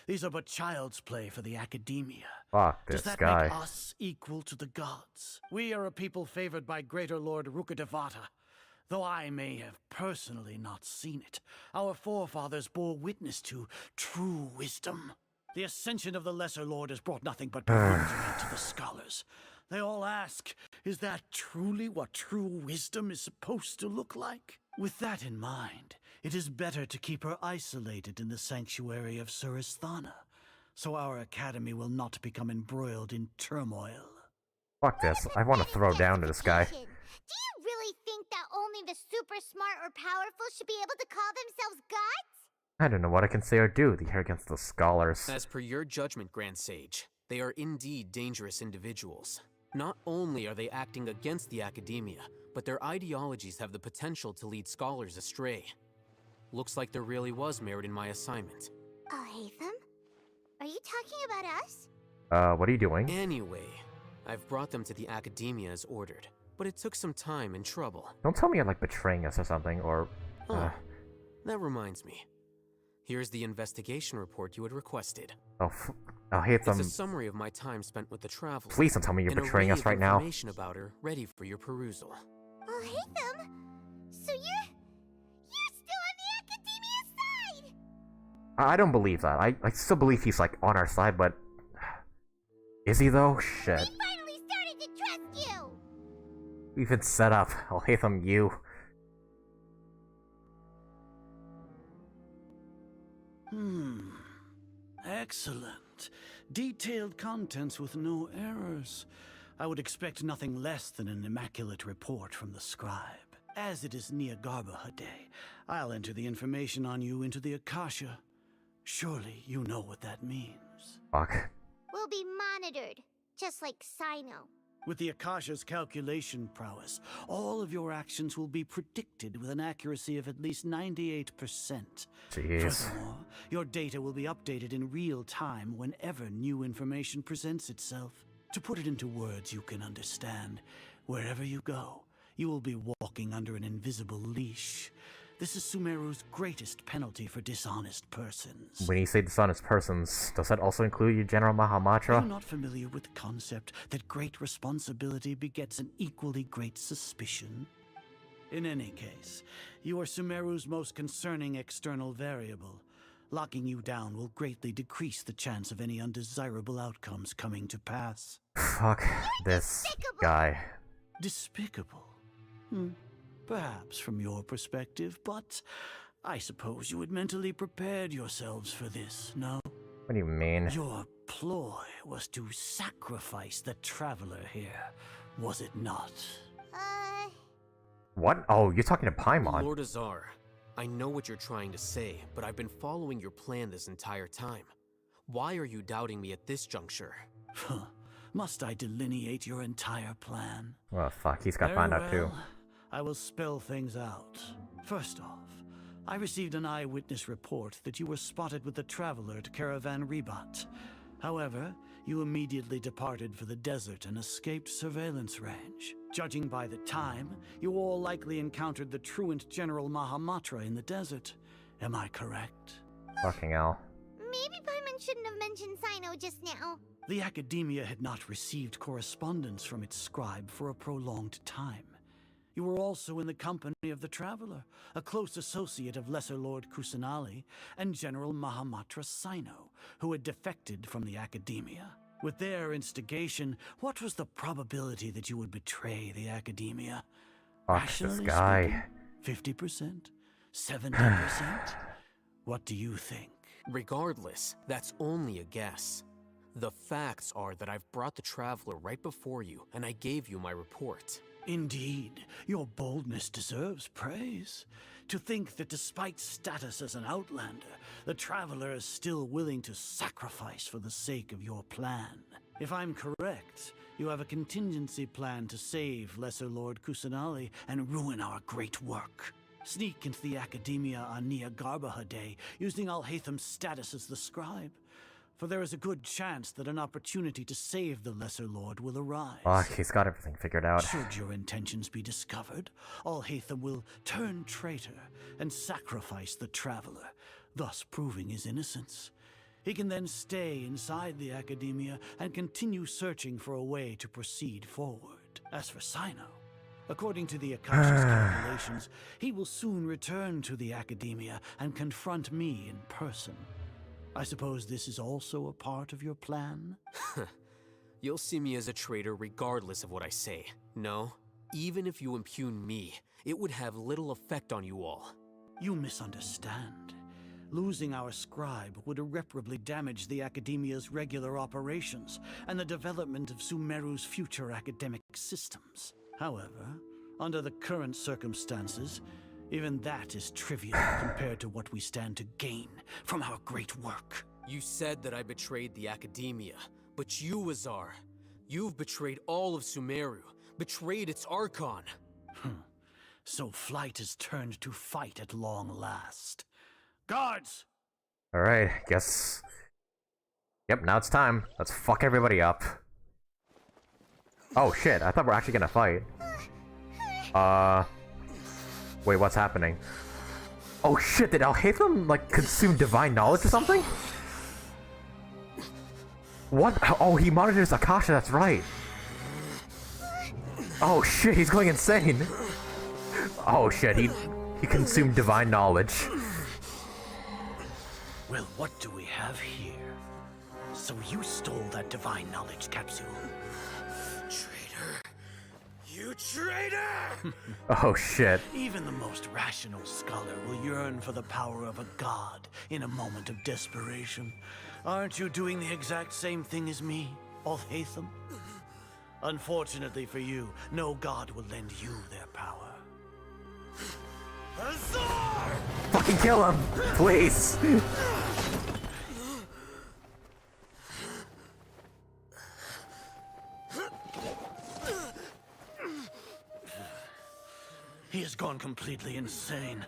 These are but child's play for the academia. Fuck this Does that guy. make us equal to the gods? We are a people favored by greater Lord Rukkhadevata. Though I may have personally not seen it, our forefathers bore witness to true wisdom. The ascension of the Lesser Lord has brought nothing but bewilderment to the scholars. They all ask, is that truly what true wisdom is supposed to look like? With that in mind, it is better to keep her isolated in the sanctuary of Surasthana, so our academy will not become embroiled in turmoil. Fuck this. I want to throw down to this guy. Do you really think that only the super smart or powerful should be able to call themselves gods? I don't know what I can say or do here against the scholars. As per your judgment, Grand Sage, they are indeed dangerous individuals. Not only are they acting against the academia, but their ideologies have the potential to lead scholars astray. Looks like there really was merit in my assignment. Alhaitham? Are you talking about us? What are you doing? Anyway, I've brought them to the academia as ordered, but it took some time and trouble. Don't tell me you're like betraying us or something, or... Oh, that reminds me. Here's the investigation report you had requested. Alhaitham. It's a summary of my time spent with the Traveler. Please don't tell me you're betraying us right now. Information about her ready for your perusal. Alhaitham? So you're still on the academia side? I don't believe that. I still believe he's like on our side, but... Is he though? Shit. We finally started to trust you! We've been set up. Alhaitham, you. Excellent. Detailed contents with no errors. I would expect nothing less than an immaculate report from the scribe. As it is Niagarbha Day, I'll enter the information on you into the Akasha. Surely you know what that means. Fuck. We'll be monitored, just like Cyno. With the Akasha's calculation prowess, all of your actions will be predicted with an accuracy of at least 98%. Jeez. Furthermore, your data will be updated in real time whenever new information presents itself. To put it into words you can understand, wherever you go, you will be walking under an invisible leash. This is Sumeru's greatest penalty for dishonest persons. When you say dishonest persons, does that also include you, General Are Mahamatra? you not familiar with the concept that great responsibility begets an equally great suspicion? In any case, you are Sumeru's most concerning external variable. Locking you down will greatly decrease the chance of any undesirable outcomes coming to pass. Fuck this guy. Despicable? Perhaps from your perspective, but I suppose you had mentally prepared yourselves for this, no? What do you mean? Your ploy was to sacrifice the Traveler here, was it not? What? Oh, you're talking to Paimon. Lord Azar, I know what you're trying to say, but I've been following your plan this entire time. Why are you doubting me at this juncture? Must I delineate your entire plan? Well, fuck, he's got to find out too. I will spell things out. First off, I received an eyewitness report that you were spotted with the Traveler at Caravan Ribat. However, you immediately departed for the desert and escaped surveillance range. Judging by the time, you all likely encountered the truant General Mahamatra in the desert. Am I correct? Fucking hell. Maybe Paimon shouldn't have mentioned Cyno just now. The Academia had not received correspondence from its scribe for a prolonged time. You were also in the company of the Traveler, a close associate of Lesser Lord Kusanali and General Mahamatra Cyno, who had defected from the Academia. With their instigation, what was the probability that you would betray the Academia? Fuck this guy. 50%? 70%? What do you think? Regardless, that's only a guess. The facts are that I've brought the Traveler right before you, and I gave you my report. Indeed, your boldness deserves praise. To think that despite status as an outlander, the Traveler is still willing to sacrifice for the sake of your plan. If I'm correct, you have a contingency plan to save Lesser Lord Kusanali and ruin our great work. Sneak into the Academia on Niagarbaha Day, using Alhaitham's status as the scribe. For there is a good chance that an opportunity to save the Lesser Lord will arise. Fuck, he's got everything figured out. Should your intentions be discovered, Alhaitham will turn traitor and sacrifice the Traveler, thus proving his innocence. He can then stay inside the Academia and continue searching for a way to proceed forward. As for Cyno, according to the Akasha's calculations, he will soon return to the Academia and confront me in person. I suppose this is also a part of your plan? You'll see me as a traitor regardless of what I say. No, even if you impugn me, it would have little effect on you all. You misunderstand. Losing our scribe would irreparably damage the Academia's regular operations and the development of Sumeru's future academic systems. However, under the current circumstances, even that is trivial compared to what we stand to gain from our great work. You said that I betrayed the Academia, but you, Azar, you've betrayed all of Sumeru, betrayed its Archon. So flight is turned to fight at long last. Guards! Alright, guess... Yep, now it's time. Let's fuck everybody up. Oh shit, I thought we were actually gonna fight. Wait, what's happening? Oh shit, did Alhaitham, like, consume divine knowledge or something? What? Oh, he monitors Akasha, that's right. Oh shit, he's going insane. Oh shit, he consumed divine knowledge. Well, what do we have here? So you stole that divine knowledge capsule. Traitor! You traitor! Oh shit. Even the most rational scholar will yearn for the power of a god in a moment of desperation. Aren't you doing the exact same thing as me, Alhaitham? Unfortunately for you, no god will lend you their power. Azar! Fucking kill him, please. He has gone completely insane.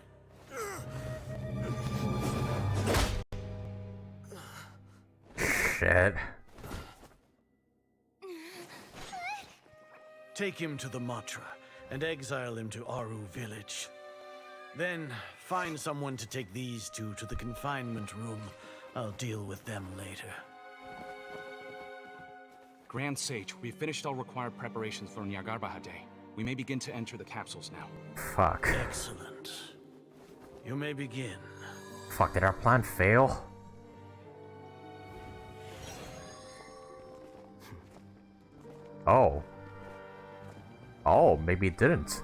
Shit. Take him to the Matra and exile him to Aru village. Then find someone to take these two to the confinement room. I'll deal with them later. Grand Sage, we've finished all required preparations for Niagarbaha Day. We may begin to enter the capsules now. Fuck. Excellent. You may begin. Fuck, did our plan fail? Oh. Oh, maybe it didn't.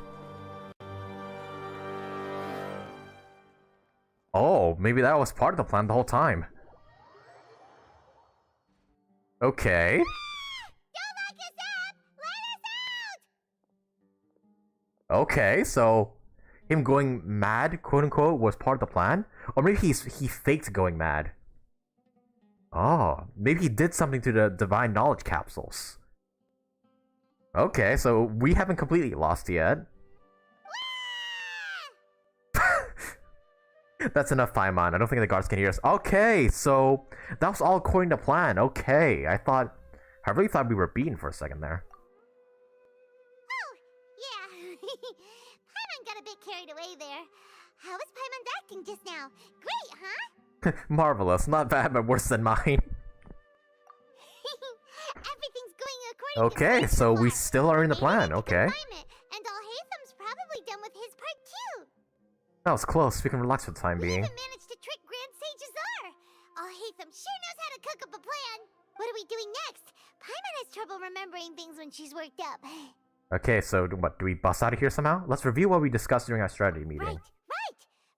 Oh, maybe that was part of the plan the whole time. Okay. Okay, so him going mad, quote unquote, was part of the plan? Or maybe he faked going mad. Oh, maybe he did something to the divine knowledge capsules. Okay, so we haven't completely lost yet. That's enough, Paimon. I don't think the guards can hear us. Okay, so that was all according to plan. Okay, I really thought we were beaten for a second there. Paimon got a bit carried away there. How was Paimon acting just now? Great, huh? Marvelous. Not bad, but worse than mine. Everything's going according to Okay, so we still are in the plan. Okay. and Alhaitham's probably done with his part too. That was close. We can relax for the time being. We even managed to trick Grand Sage Azar. Alhaitham sure knows how to cook up a plan. What are we doing next? Paimon has trouble remembering things when she's worked up. Okay, so what, do we bust out of here somehow? Let's review what we discussed during our strategy meeting. Right!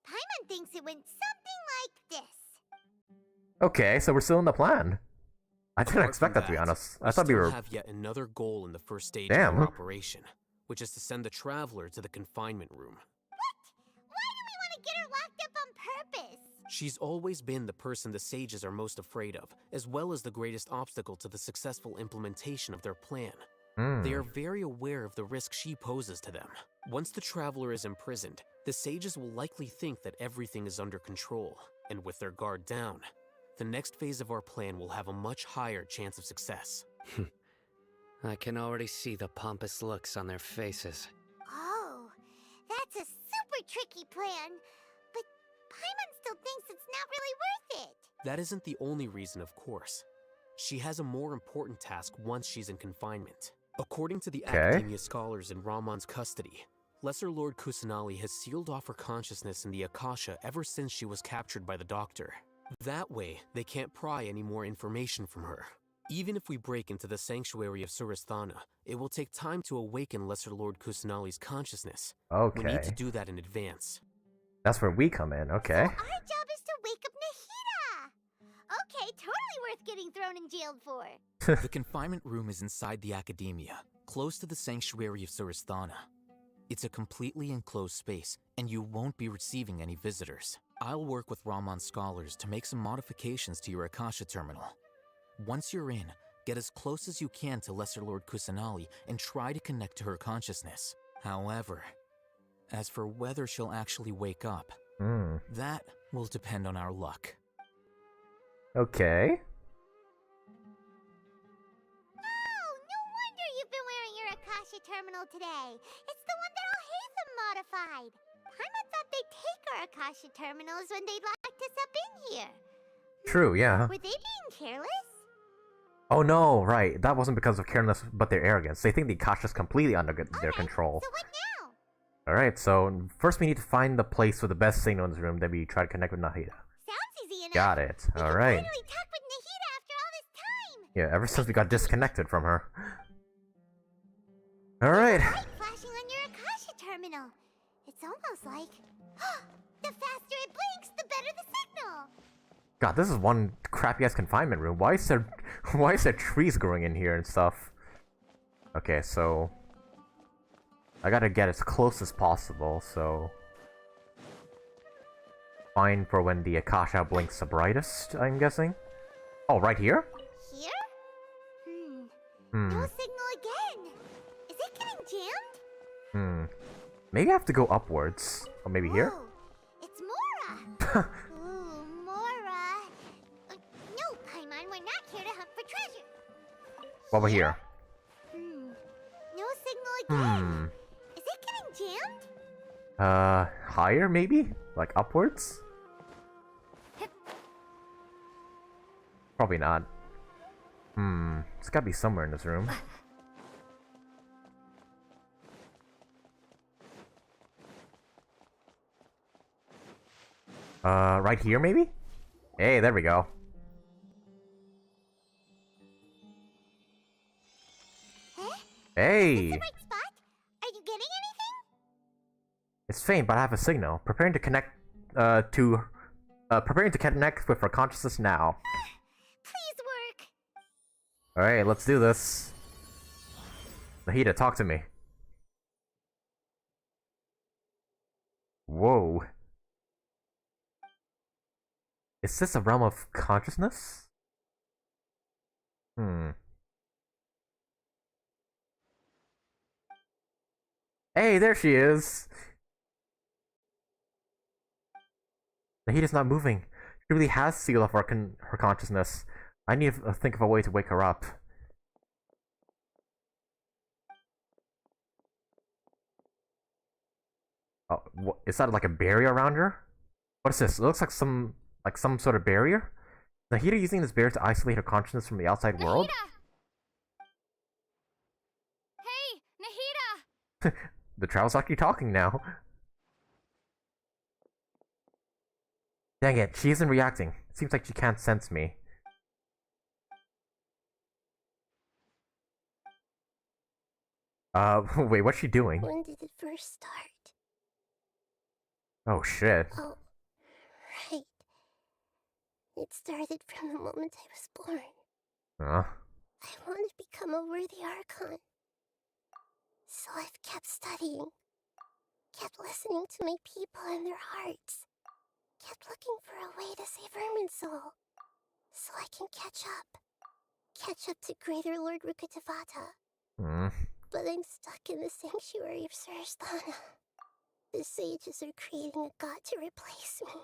Paimon thinks it went something like this. Okay, so we're still in the plan. I didn't expect that, to be honest. I thought we were... have yet another goal in the first stage Damn. of our operation, which is to send the Traveler to the confinement room. Why do we want to get her locked up on purpose? She's always been the person the sages are most afraid of, as well as the greatest obstacle to the successful implementation of their plan. They are very aware of the risk she poses to them. Once the Traveler is imprisoned, the sages will likely think that everything is under control, and with their guard down, the next phase of our plan will have a much higher chance of success. I can already see the pompous looks on their faces. Oh, that's a super tricky plan. But Paimon still thinks it's not really worth it. That isn't the only reason, of course. She has a more important task once she's in confinement. According to the Academia scholars in Ramon's custody, Lesser Lord Kusanali has sealed off her consciousness in the Akasha ever since she was captured by the Doctor. That way, they can't pry any more information from her. Even if we break into the sanctuary of Suristhana, it will take time to awaken Lesser Lord Kusanali's consciousness. Okay. We need to do that in advance. That's where we come in, okay. Our job is to wake up Nahida. Okay, totally worth getting thrown in jail for. The confinement room is inside the Academia, close to the sanctuary of Suristhana. It's a completely enclosed space, and you won't be receiving any visitors. I'll work with Ramon's scholars to make some modifications to your Akasha terminal. Once you're in, get as close as you can to Lesser Lord Kusanali and try to connect to her consciousness. However, as for whether she'll actually wake up, that will depend on our luck. Okay. Oh, no wonder you've been wearing your Akasha terminal today. It's the one that Alhaitham modified. Paimon thought they'd take our Akasha terminals when they'd locked us up in here. True, yeah. Were they being careless? Oh no, right. That wasn't because of carelessness, but their arrogance. They think the Akasha's completely under their control. So what now? Alright, so first we need to find the place with the best signal in this room, then we try to connect with Nahida. Sounds easy enough. Got it. Alright. Finally talk with Nahida after all this time. Yeah, ever since we got disconnected from her. Alright. Light flashing on your Akasha terminal. It's almost like the faster it blinks, the better the signal. God, this is one crappy ass confinement room. Why is there trees growing in here and stuff? Okay, so I gotta get as close as possible, so fine for when the Akasha blinks the brightest, I'm guessing. Oh, right here? Here? No signal again. Is it getting jammed? Maybe I have to go upwards. Or maybe here? It's Mora. Ooh, Mora. No, Paimon, we're not here to hunt for treasure. What about here? No signal again. Is it getting jammed? Higher maybe? Like upwards? Probably not. It's gotta be somewhere in this room. Right here maybe? Hey, there we go. Hey! Is this the right spot? Are you getting anything? It's faint, but I have a signal. Preparing to connect with her consciousness now. Please work. Alright, let's do this. Nahida, talk to me. Whoa. Is this a realm of consciousness? Hey, there she is! Nahida's not moving. She really has sealed off her consciousness. I need to think of a way to wake her up. Oh, what, is that like a barrier around her? What is this? It looks like some sort of barrier? Nahida using this barrier to isolate her consciousness from the outside world? Hey, Nahida! The Trial's actually talking now. Dang it, she isn't reacting. Seems like she can't sense me. Wait, what's she doing? When did it first start? Oh shit. Oh, right. It started from the moment I was born. Huh? I want to become a worthy Archon. So I've kept studying. Kept listening to my people and their hearts. Kept looking for a way to save Irminsul. So I can catch up. Catch up to Greater Lord Rukkhadevata. But I'm stuck in the sanctuary of Surasthana. The sages are creating a god to replace me.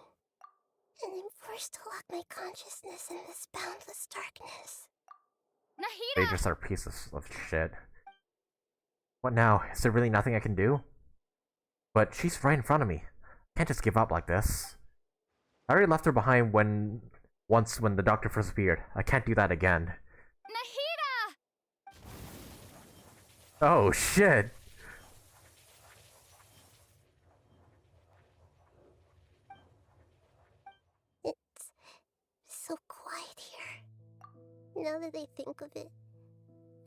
And I'm forced to lock my consciousness in this boundless darkness. They just are pieces of shit. What now? Is there really nothing I can do? But she's right in front of me. I can't just give up like this. I already left her behind when the doctor first appeared. I can't do that again. Nahida! Oh shit! It's so quiet here. Now that I think of it,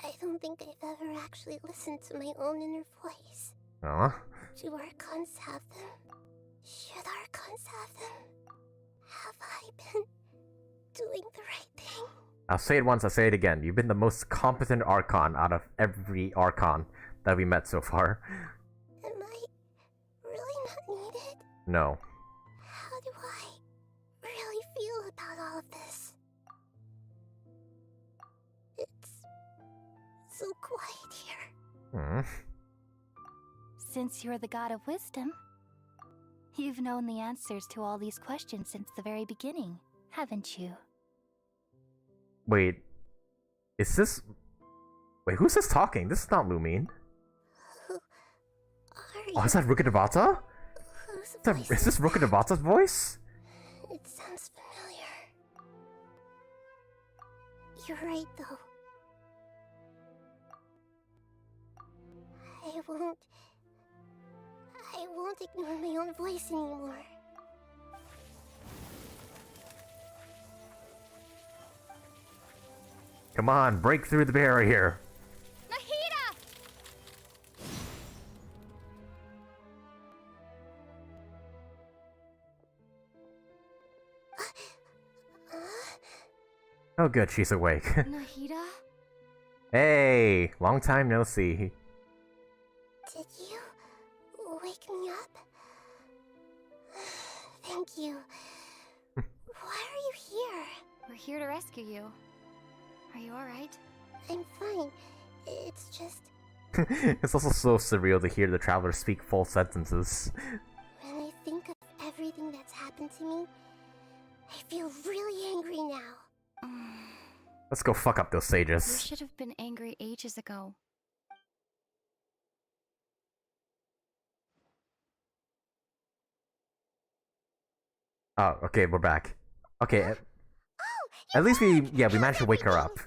I don't think I've ever actually listened to my own inner voice. Do Archons have them? Should Archons have them? Have I been doing the right thing? I'll say it once, I'll say it again. You've been the most competent Archon out of every Archon that we met so far. Am I really not needed? No. How do I really feel about all of this? It's so quiet here. Since you're the god of wisdom, you've known the answers to all these questions since the very beginning, haven't you? Wait. Is this... Wait, who's this talking? This is not Lumine. Oh, is that Rukkhadevata? Is this Rukkhadevata's voice? It sounds familiar. You're right, though. I won't ignore my own voice anymore. Come on, break through the barrier. Nahida! Oh good, she's awake. Nahida? Hey, long time no see. Did you wake me up? Thank you. Why are you here? We're here to rescue you. Are you alright? I'm fine. It's just... It's also so surreal to hear the traveler speak full sentences. When I think of everything that's happened to me, I feel really angry now. Let's go fuck up those You sages. should have been angry ages ago. Oh, okay, we're back. Okay, at least we managed to wake her up.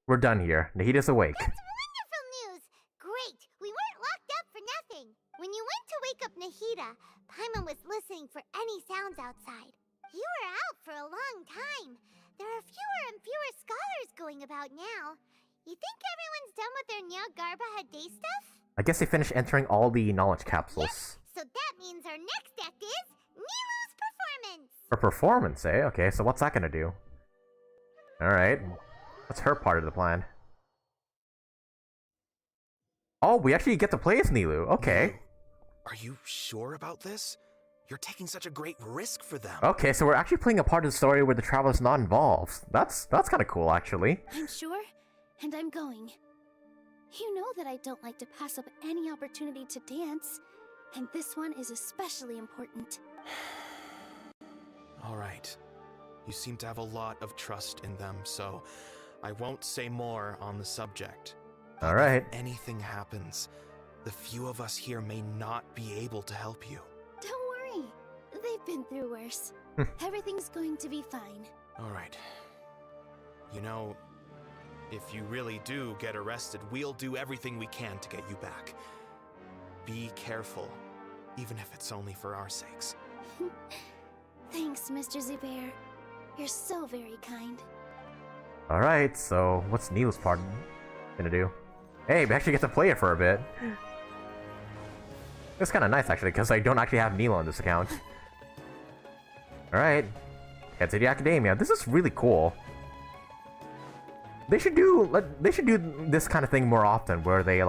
We're done here. Nahida's awake. Wonderful news! Great! We weren't locked up for nothing. When you went to wake up Nahida, Paimon was listening for any sounds outside. You were out for a long time. There are fewer and fewer scholars going about now. You think everyone's done with their Nyagarba Day stuff? I guess they finished entering all the knowledge capsules. So that means our next act is Nilou's performance! Her performance, eh? Okay, so what's that gonna do? Alright. What's her part of the plan? Oh, we actually get to play as Nilou. Okay. Are you sure about this? You're taking such a great risk for them. Okay, so we're actually playing a part of the story where the traveler's not involved. That's kind of cool, actually. I'm sure, and I'm going. You know that I don't like to pass up any opportunity to dance, and this one is especially important. All right. You seem to have a lot of trust in them, so I won't say more on the subject. All right. If anything happens, the few of us here may not be able to help you. Don't worry. They've been through worse. Everything's going to be fine. All right. You know, if you really do get arrested, we'll do everything we can to get you back. Be careful, even if it's only for our sakes. Thanks, Mr. Zubair. You're so very kind. Alright, so what's Nilou's part gonna do? Hey, we actually get to play it for a bit. It's kind of nice, actually, because I don't actually have Nilou on this account. Alright. Head to the Academia. This is really cool. They should do this kind of thing more often, where they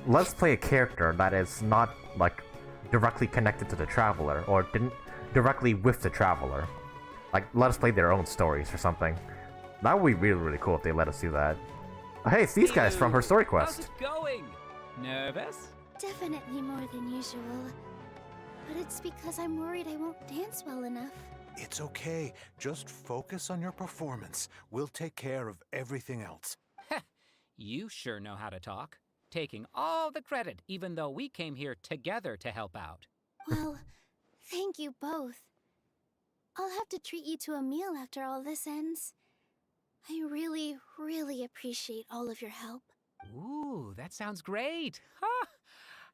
let's play a character that is not like directly connected to the Traveler or didn't directly with the Traveler. Like, let us play their own stories or something. That would be really, really cool if they let us do that. Hey, it's these guys from her story quest. How's it going? Nervous? Definitely more than usual. But it's because I'm worried I won't dance well enough. It's okay. Just focus on your performance. We'll take care of everything else. You sure know how to talk. Taking all the credit, even though we came here together to help out. Well, thank you both. I'll have to treat you to a meal after all this ends. I really, really appreciate all of your help. Ooh, that sounds great. Ha!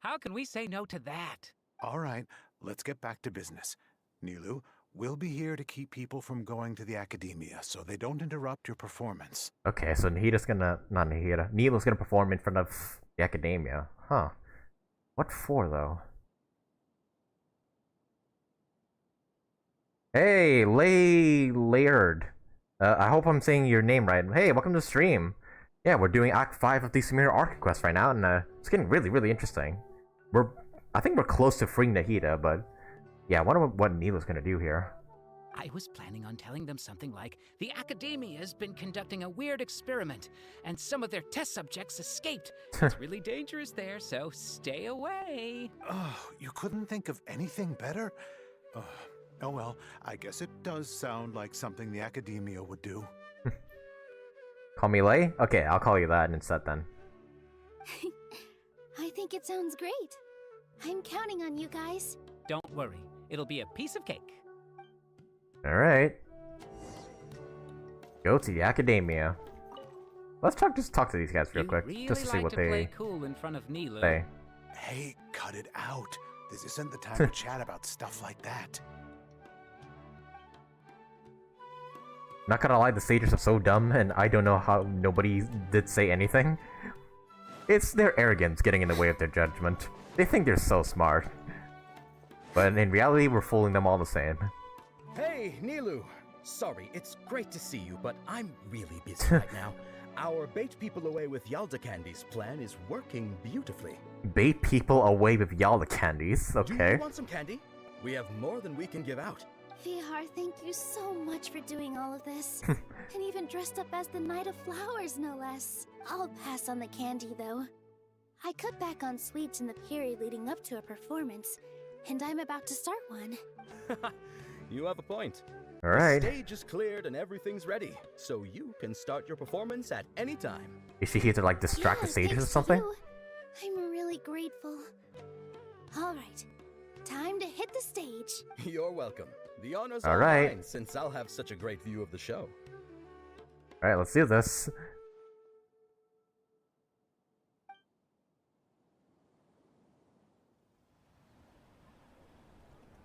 How can we say no to that? All right, let's get back to business. Nilou, we'll be here to keep people from going to the Academia, so they don't interrupt your performance. Okay, so Nahida's gonna... Not Nahida. Nilou's gonna perform in front of the Academia. Huh. What for, though? Hey, Laird. I hope I'm saying your name right. Hey, welcome to the stream. Yeah, we're doing Act 5 of the Sumeru Archon Quest right now, and it's getting really, really interesting. I think we're close to freeing Nahida, but... Yeah, I wonder what Nilou's gonna do here. I was planning on telling them something like, the Academia has been conducting a weird experiment, and some of their test subjects escaped. It's really dangerous there, so stay away. Oh, you couldn't think of anything better? Oh well, I guess it does sound like something the Academia would do. Call me Lay? Okay, I'll call you that instead then. I think it sounds great. I'm counting on you guys. Don't worry, it'll be a piece of cake. Alright. Go to the Academia. Let's just talk to these guys real quick, really just to see like what to they play cool in front of Nilou. say. Hey, cut it out. This isn't the time to chat about stuff like that. Not gonna lie, the sages are so dumb, and I don't know how nobody did say anything. It's their arrogance getting in the way of their judgment. They think they're so smart. But in reality, we're fooling them all the same. Hey, Nilou! Sorry, it's great to see you, but I'm really busy right now. Our bait people away with Yalda candies plan is working beautifully. Bait people away with Yalda candies, Do okay. you want some candy? We have more than we can give out. Vihar, thank you so much for doing all of this. And even dressed up as the Knight of Flowers, no less. I'll pass on the candy, though. I cut back on sweets in the period leading up to a performance, and I'm about to start one. You have a point. Alright. The stage is cleared and everything's ready, so you can start your performance at any time. Is she here to like distract the sages or something? I'm really grateful. Alright, time to hit the stage. You're welcome. The honors All are right. mine, since I'll have such a great view of the show. Alright, let's do this.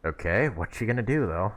Okay, what's she gonna do though?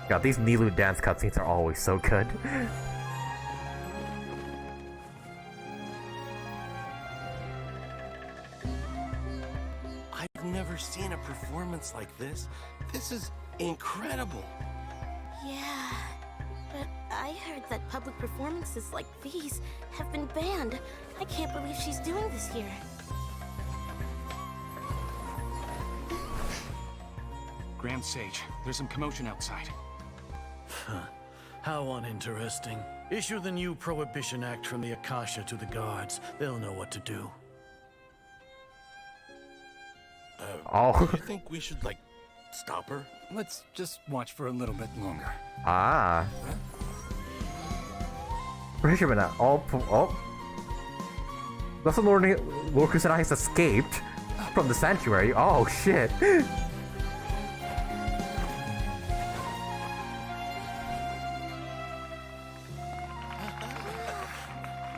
God, these Nilou dance cutscenes are always so good. I've never seen a performance like this. This is incredible. Yeah, but I heard that public performances like these have been banned. I can't believe she's doing this here. Grand Sage, there's some commotion outside. How uninteresting. Issue the new Prohibition Act from the Akasha to the guards. They'll know what to do. Do you think we should, like, stop her? Let's just watch for a little bit longer. Ah. Wait a minute. Oh. That's the Lord Kusanagi has escaped from the sanctuary. Oh shit.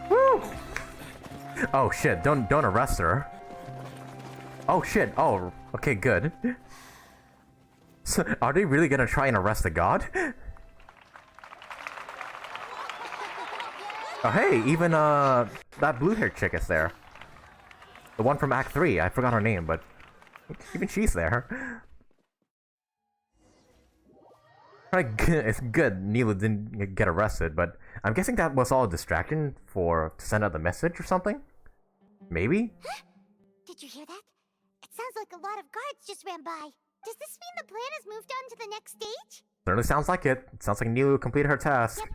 Woo! Oh shit, don't arrest her. Oh shit, oh, okay, good. So, are they really gonna try and arrest the god? Oh hey, even that blue-haired chick is there. The one from Act 3, I forgot her name, but even she's there. It's good Nilou didn't get arrested, but I'm guessing that was all a distraction to send out the message or something? Maybe? Did you hear that? It sounds like a lot of guards just ran by. Does this mean the plan has moved on to the next stage? Certainly sounds like it. It sounds like Nilou completed her task. Yep.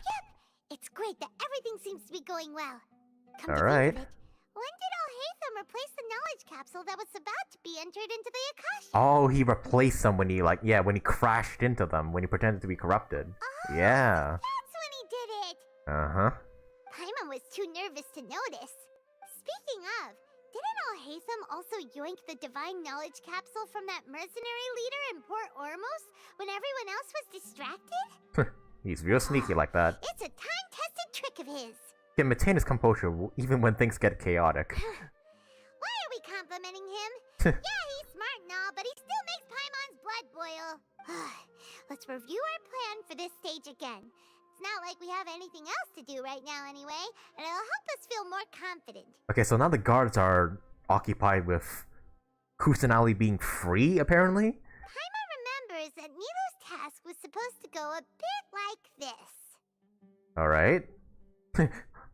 It's great that everything seems to be going well. Alright. When did Alhaitham replace the knowledge capsule that was about to be entered into the Akasha? Oh, he replaced them when he when he crashed into them, when he pretended to be corrupted. Oh, yeah. That's when he did it! Uh-huh. Paimon was too nervous to notice. Speaking of, didn't Alhaitham also yoink the divine knowledge capsule from that mercenary leader in Port Ormos when everyone else was distracted? He's real sneaky like that. It's a time-tested trick of his. He can maintain his composure even when things get chaotic. Why are we complimenting him? Yeah, he's smart and all, but he still makes Paimon's blood boil. Let's review our plan for this stage again. It's not like we have anything else to do right now anyway, and it'll help us feel more confident. Okay, so now the guards are occupied with Kusanagi being free, apparently? Paimon remembers that Nilou's task was supposed to go a bit like this. Alright.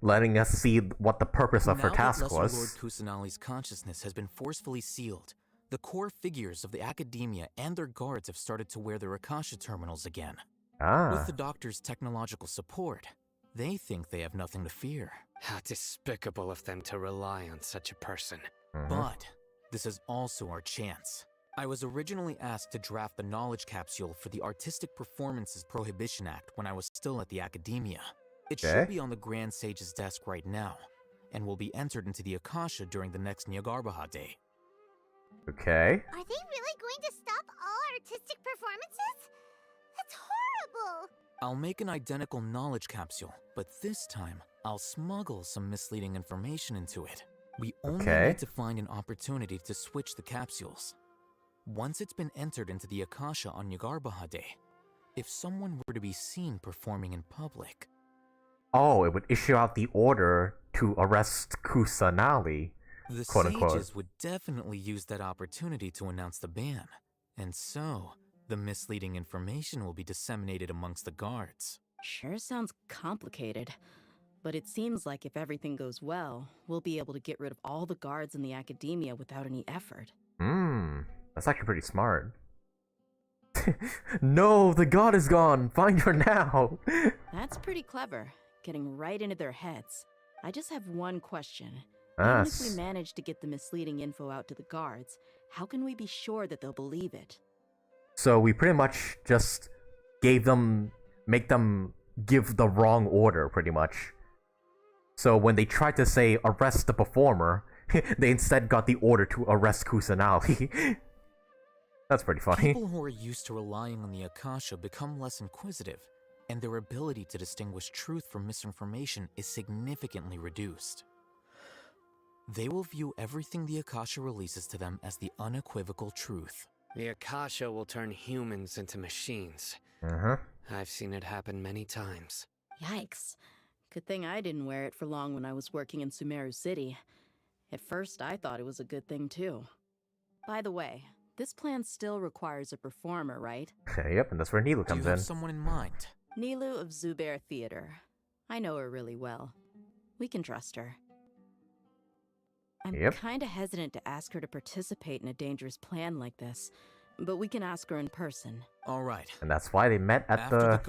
Letting us see what the purpose of her task was. was. Lord Kusanagi's consciousness has been forcefully sealed. The core figures of the academia and their guards have started to wear their Akasha terminals again. With the doctor's technological support, they think they have nothing to fear. How despicable of them to rely on such a person. But this is also our chance. I was originally asked to draft the knowledge capsule for the Artistic Performances Prohibition Act when I was still at the academia. It should be on the Grand Sage's desk right now, and will be entered into the Akasha during the next Nyargarbaha Day. Okay. Are they really going to stop all artistic performances? That's horrible! I'll make an identical knowledge capsule, but this time, I'll smuggle some misleading information into it. We only need to find an opportunity to switch the capsules. Once it's been entered into the Akasha on Nyargarbaha Day, if someone were to be seen performing in public... Oh, it would issue out the order to arrest Kusanagi, the quote-unquote. sages would definitely use that opportunity to announce the ban. And so, the misleading information will be disseminated amongst the guards. Sure sounds complicated. But it seems like if everything goes well, we'll be able to get rid of all the guards in the academia without any effort. That's actually pretty smart. No, the god is gone! Find her now! That's pretty clever, getting right into their heads. I just have one question. Even if we manage to get the misleading info out to the guards, how can we be sure that they'll believe it? So we pretty much just make them give the wrong order, pretty much. So when they tried to say, arrest the performer, they instead got the order to arrest Kusanagi. That's pretty funny. People who are used to relying on the Akasha become less inquisitive, and their ability to distinguish truth from misinformation is significantly reduced. They will view everything the Akasha releases to them as the unequivocal truth. The Akasha will turn humans into machines. I've seen it happen many times. Yikes. Good thing I didn't wear it for long when I was working in Sumeru City. At first, I thought it was a good thing too. By the way, this plan still requires a performer, right? Yep, and that's where Nilou comes in. Do you have someone in mind? Nilou of Zubair Theater. I know her really well. We can trust her. I'm kinda hesitant to ask her to participate in a dangerous plan like this, but we can ask her in person. Alright. And that's why they met at the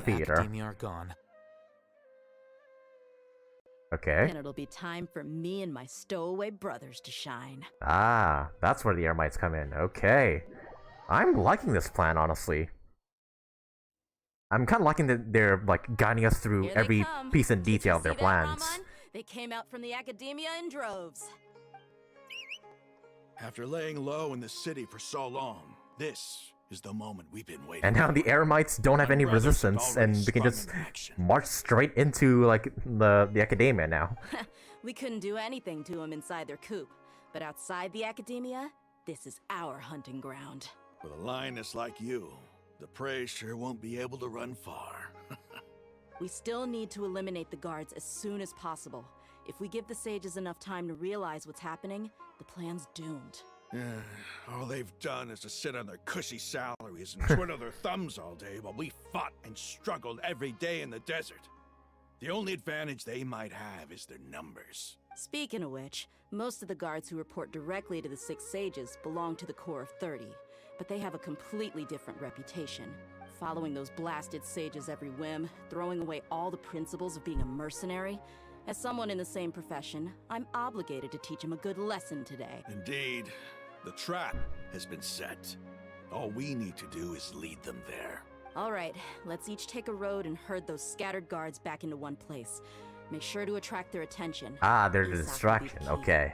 theater. Academia are gone. Okay. And it'll be time for me and my stowaway brothers to shine. Ah, that's where the Eremites come in. Okay. I'm liking this plan, honestly. I'm kind of liking that they're, like, guiding us through every piece and detail of their plans. They came out from the academia in droves. After laying low in the city for so long, this is the moment we've been waiting And now for. the Eremites don't have any My brothers have resistance, already and we can sprung just into action. march straight into like the academia now. We couldn't do anything to them inside their coop, but outside the academia, this is our hunting ground. With a lioness like you, the prey sure won't be able to run far. We still need to eliminate the guards as soon as possible. If we give the sages enough time to realize what's happening, the plan's doomed. All they've done is to sit on their cushy salaries and twiddle their thumbs all day while we fought and struggled every day in the desert. The only advantage they might have is their numbers. Speaking of which, most of the guards who report directly to the Six Sages belong to the Corps of 30, but they have a completely different reputation. Following those blasted sages every whim, throwing away all the principles of being a mercenary. As someone in the same profession, I'm obligated to teach them a good lesson today. Indeed, the trap has been set. All we need to do is lead them there. All right, let's each take a road and herd those scattered guards back into one place. Make sure to attract their attention. Ah, there's a Isaac will be distraction. key. Okay.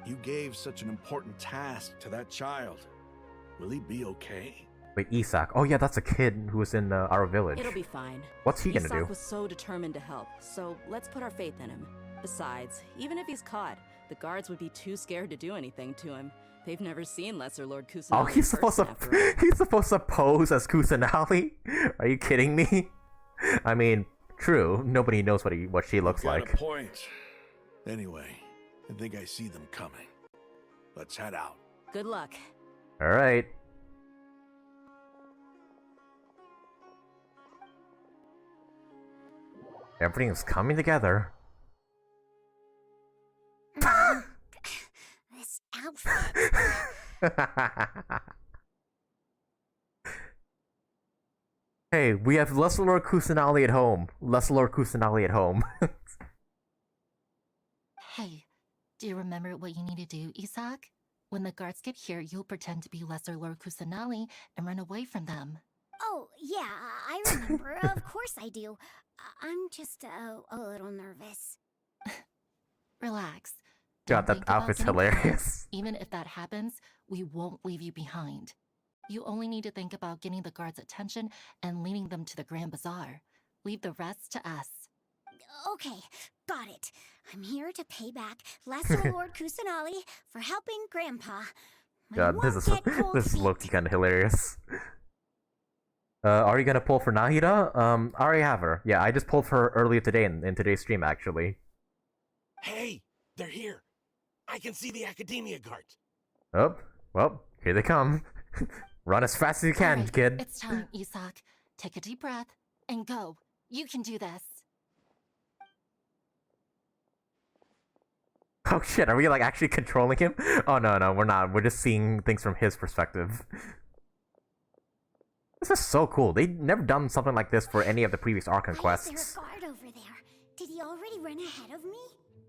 You gave such an important task to that child. Will he be okay? Wait, Isak. Oh yeah, that's a kid who was in our village. It'll be fine. What's he gonna Isak do? was so determined to help, so let's put our faith in him. Besides, even if he's caught, the guards would be too scared to do anything to him. They've never seen Lesser Lord Kusanali. Oh, he's supposed to he's supposed to pose as Kusanali? Are you kidding me? I mean, true. Nobody knows what she looks Got like. a point. Anyway, I think I see them coming. Let's head out. Good luck. All right. Everything's coming together. This outfit. Hey, we have Lesser Lord Kusanali at home. Lesser Lord Kusanali at home. Hey, do you remember what you need to do, Isak? When the guards get here, you'll pretend to be Lesser Lord Kusanali and run away from them. Oh, yeah, I remember. Of course I do. I'm just a little nervous. Relax. God, Don't that think about outfit's getting caught. hilarious. Even if that happens, we won't leave you behind. You only need to think about getting the guards' attention and leading them to the Grand Bazaar. Leave the rest to us. Okay, got it. I'm here to pay back Lesser Lord Kusanali for helping Grandpa. I God, this won't is get cold this is feet. low-key kind of hilarious. Are you gonna pull for Nahida? I already have her. Yeah, I just pulled for her earlier today in today's stream, actually. Hey, they're here. I can see the academia guards. Oh, well, here they come. Run as fast as you can, Alright, kid. It's time, Isak. Take a deep breath and go. You can do this. Oh shit, are we like actually controlling him? Oh no, we're not. We're just seeing things from his perspective. This is so cool. They've never done something like this for any of the previous Archon Why is quests. there a guard over there? Did he already run ahead of me?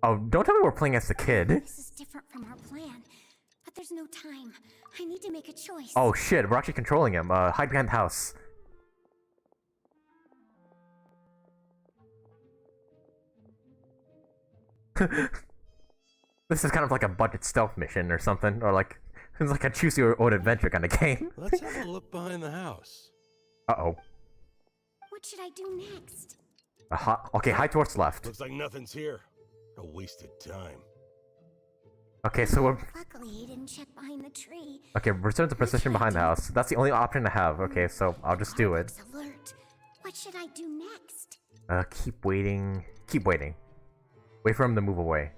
Oh, don't tell me we're playing as the kid. This is different from our plan. But there's no time. I need to make a choice. Oh shit, we're actually controlling him. Hide behind the house. This is kind of like a budget stealth mission or something, or like it's like a choose your own adventure kind of game. Let's have a look behind the house. Uh-oh. What should I do next? Okay, hide towards left. Looks like nothing's here. A wasted time. Okay, so we're Luckily, he didn't check behind the tree. okay. Return to position behind the house. That's the only option I have. Okay, so I'll just do it. Alert. What should I do next? Keep waiting. Keep waiting. Wait for him to move away.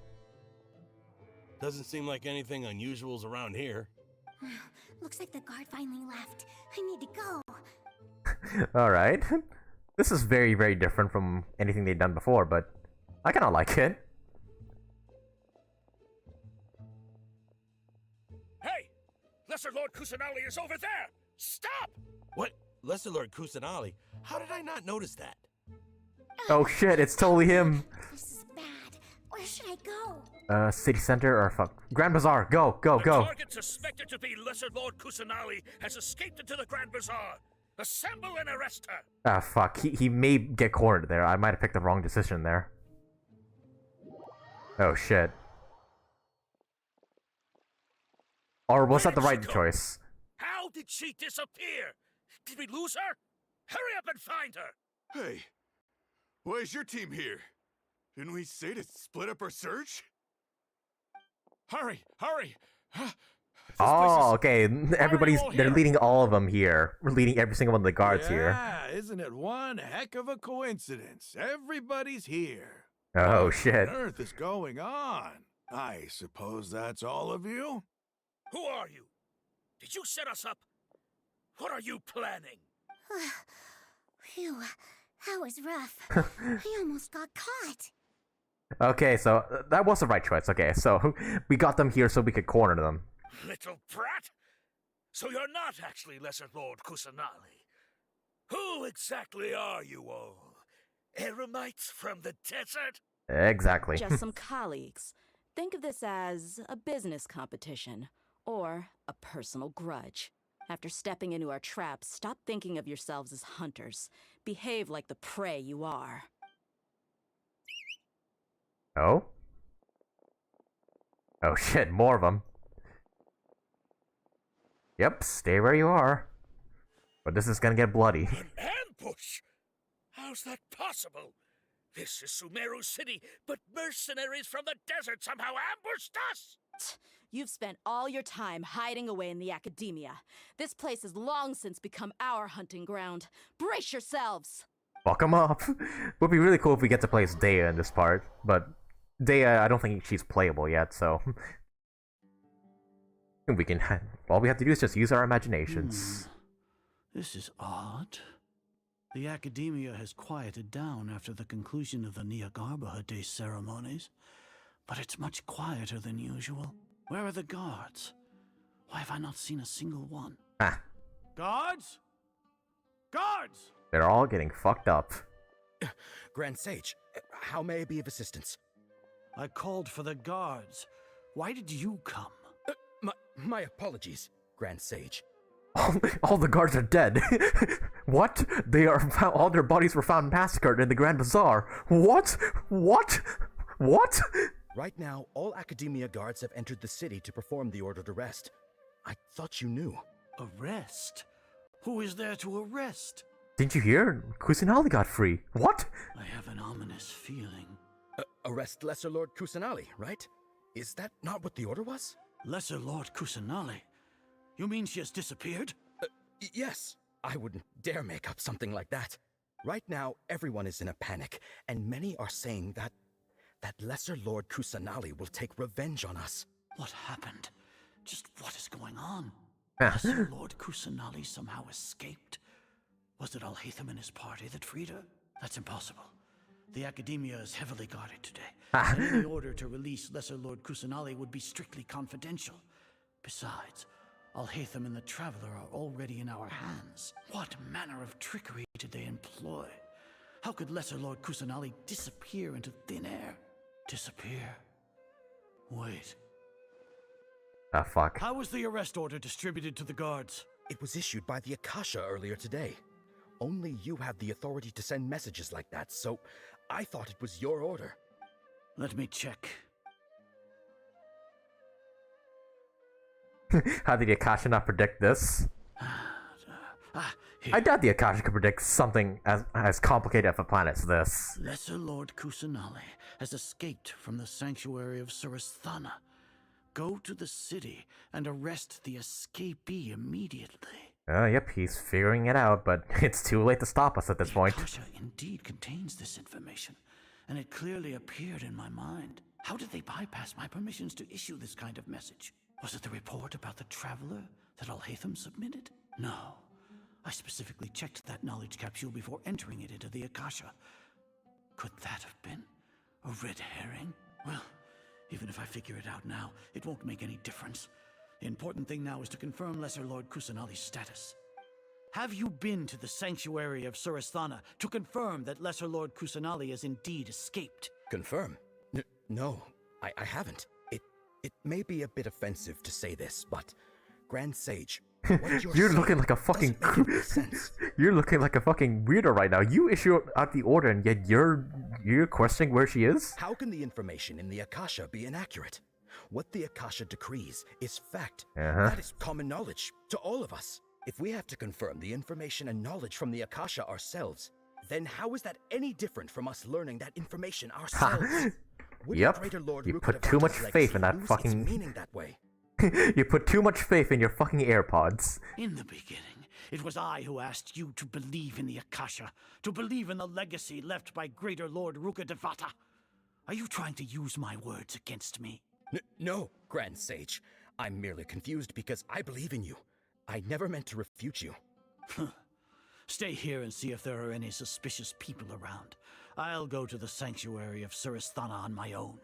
Doesn't seem like anything unusual's around here. Looks like the guard finally left. I need to go. Alright. This is very, very different from anything they've done before, but I kinda like it. Hey! Lesser Lord Kusanali is over there! Stop! What? Lesser Lord Kusanali? How did I not notice that? Oh shit, it's totally him. This is bad. Where should I go? City center or fuck. Grand Bazaar, go. The target suspected to be Lesser Lord Kusanali has escaped into the Grand Bazaar. Assemble and arrest her! Ah, fuck. He may get cornered there. I might have picked the wrong decision there. Oh shit. Or was that the right choice? How did she disappear? Did we lose her? Hurry up and find her! Hey, why is your team here? Didn't we say to split up our search? Hurry! Hurry! Oh, okay. They're leading all of them here. We're leading every single one of the guards here. Yeah, isn't it one heck of a coincidence? Everybody's here. Oh, What shit. on earth is going on? I suppose that's all of you? Who are you? Did you set us up? What are you planning? Phew, that was rough. I almost got caught. Okay, so that was the right choice. Okay, so we got them here so we could corner them. Little brat? So you're not actually Lesser Lord Kusanali. Who exactly are you all? Eremites from the desert? Exactly. Just some colleagues. Think of this as a business competition or a personal grudge. After stepping into our traps, stop thinking of yourselves as hunters. Behave like the prey you are. Oh? Oh shit, more of them. Yep, stay where you are. But this is gonna get bloody. An ambush? How's that possible? This is Sumeru City, but mercenaries from the desert somehow ambushed us! You've spent all your time hiding away in the academia. This place has long since become our hunting ground. Brace yourselves! Fuck them up. Would be really cool if we get to play as Dehya in this part, but Dehya, I don't think she's playable yet, so we can. All we have to do is just use our imaginations. This is odd. The academia has quieted down after the conclusion of the Nyagarbha Day ceremonies, but it's much quieter than usual. Where are the guards? Why have I not seen a single one? Ah. Guards? Guards! They're all getting fucked up. Grand Sage, how may I be of assistance? I called for the guards. Why did you come? My apologies, Grand Sage. All the guards are dead. What? They are all their bodies were found massacred in the Grand Bazaar. What? What? What? Right now, all Academia guards have entered the city to perform the ordered arrest. I thought you knew. Arrest? Who is there to arrest? Didn't you hear? Kusanali got free. What? I have an ominous feeling. Arrest Lesser Lord Kusanali, right? Is that not what the order was? Lesser Lord Kusanali? You mean she has disappeared? Yes. I wouldn't dare make up something like that. Right now, everyone is in a panic, and many are saying that Lesser Lord Kusanali will take revenge on us. What happened? Just what is going on? Lesser Lord Kusanali somehow escaped? Was it Alhaitham and his party that freed her? That's impossible. The Academia is heavily guarded today, and any order to release Lesser Lord Kusanali would be strictly confidential. Besides, Alhaitham and the Traveler are already in our hands. What manner of trickery did they employ? How could Lesser Lord Kusanali disappear into thin air? Disappear? Wait. Ah, fuck. How was the arrest order distributed to the guards? It was issued by the Akasha earlier today. Only you have the authority to send messages like that, so I thought it was your order. Let me check. How did the Akasha not predict this? I doubt the Akasha could predict something as complicated of a planet as this. Lesser Lord Kusanali has escaped from the sanctuary of Surasthana. Go to the city and arrest the escapee immediately. Yep, he's figuring it out, but it's too late to stop us at this point. The Akasha indeed contains this information, and it clearly appeared in my mind. How did they bypass my permissions to issue this kind of message? Was it the report about the Traveler that Alhaitham submitted? No. I specifically checked that knowledge capsule before entering it into the Akasha. Could that have been a red herring? Well, even if I figure it out now, it won't make any difference. The important thing now is to confirm Lesser Lord Kusanali's status. Have you been to the sanctuary of Surasthana to confirm that Lesser Lord Kusanali has indeed escaped? Confirm? No, I haven't. It may be a bit offensive to say this, but Grand Sage, what You're looking like a fucking You're looking like a fucking weirdo right now. You issue out the order and yet you're you're questioning where she is? How can the information in the Akasha be inaccurate? What the Akasha decrees is fact. That is common knowledge to all of us. If we have to confirm the information and knowledge from the Akasha ourselves, then how is that any different from us learning that information ourselves? Yep. You put too much faith in that fucking... meaning that way. You put too much faith in your fucking AirPods. In the beginning, it was I who asked you to believe in the Akasha, to believe in the legacy left by Greater Lord Rukkhadevata. Are you trying to use my words against me? No, Grand Sage. I'm merely confused because I believe in you. I never meant to refute you. Stay here and see if there are any suspicious people around. I'll go to the sanctuary of Surasthana on my own.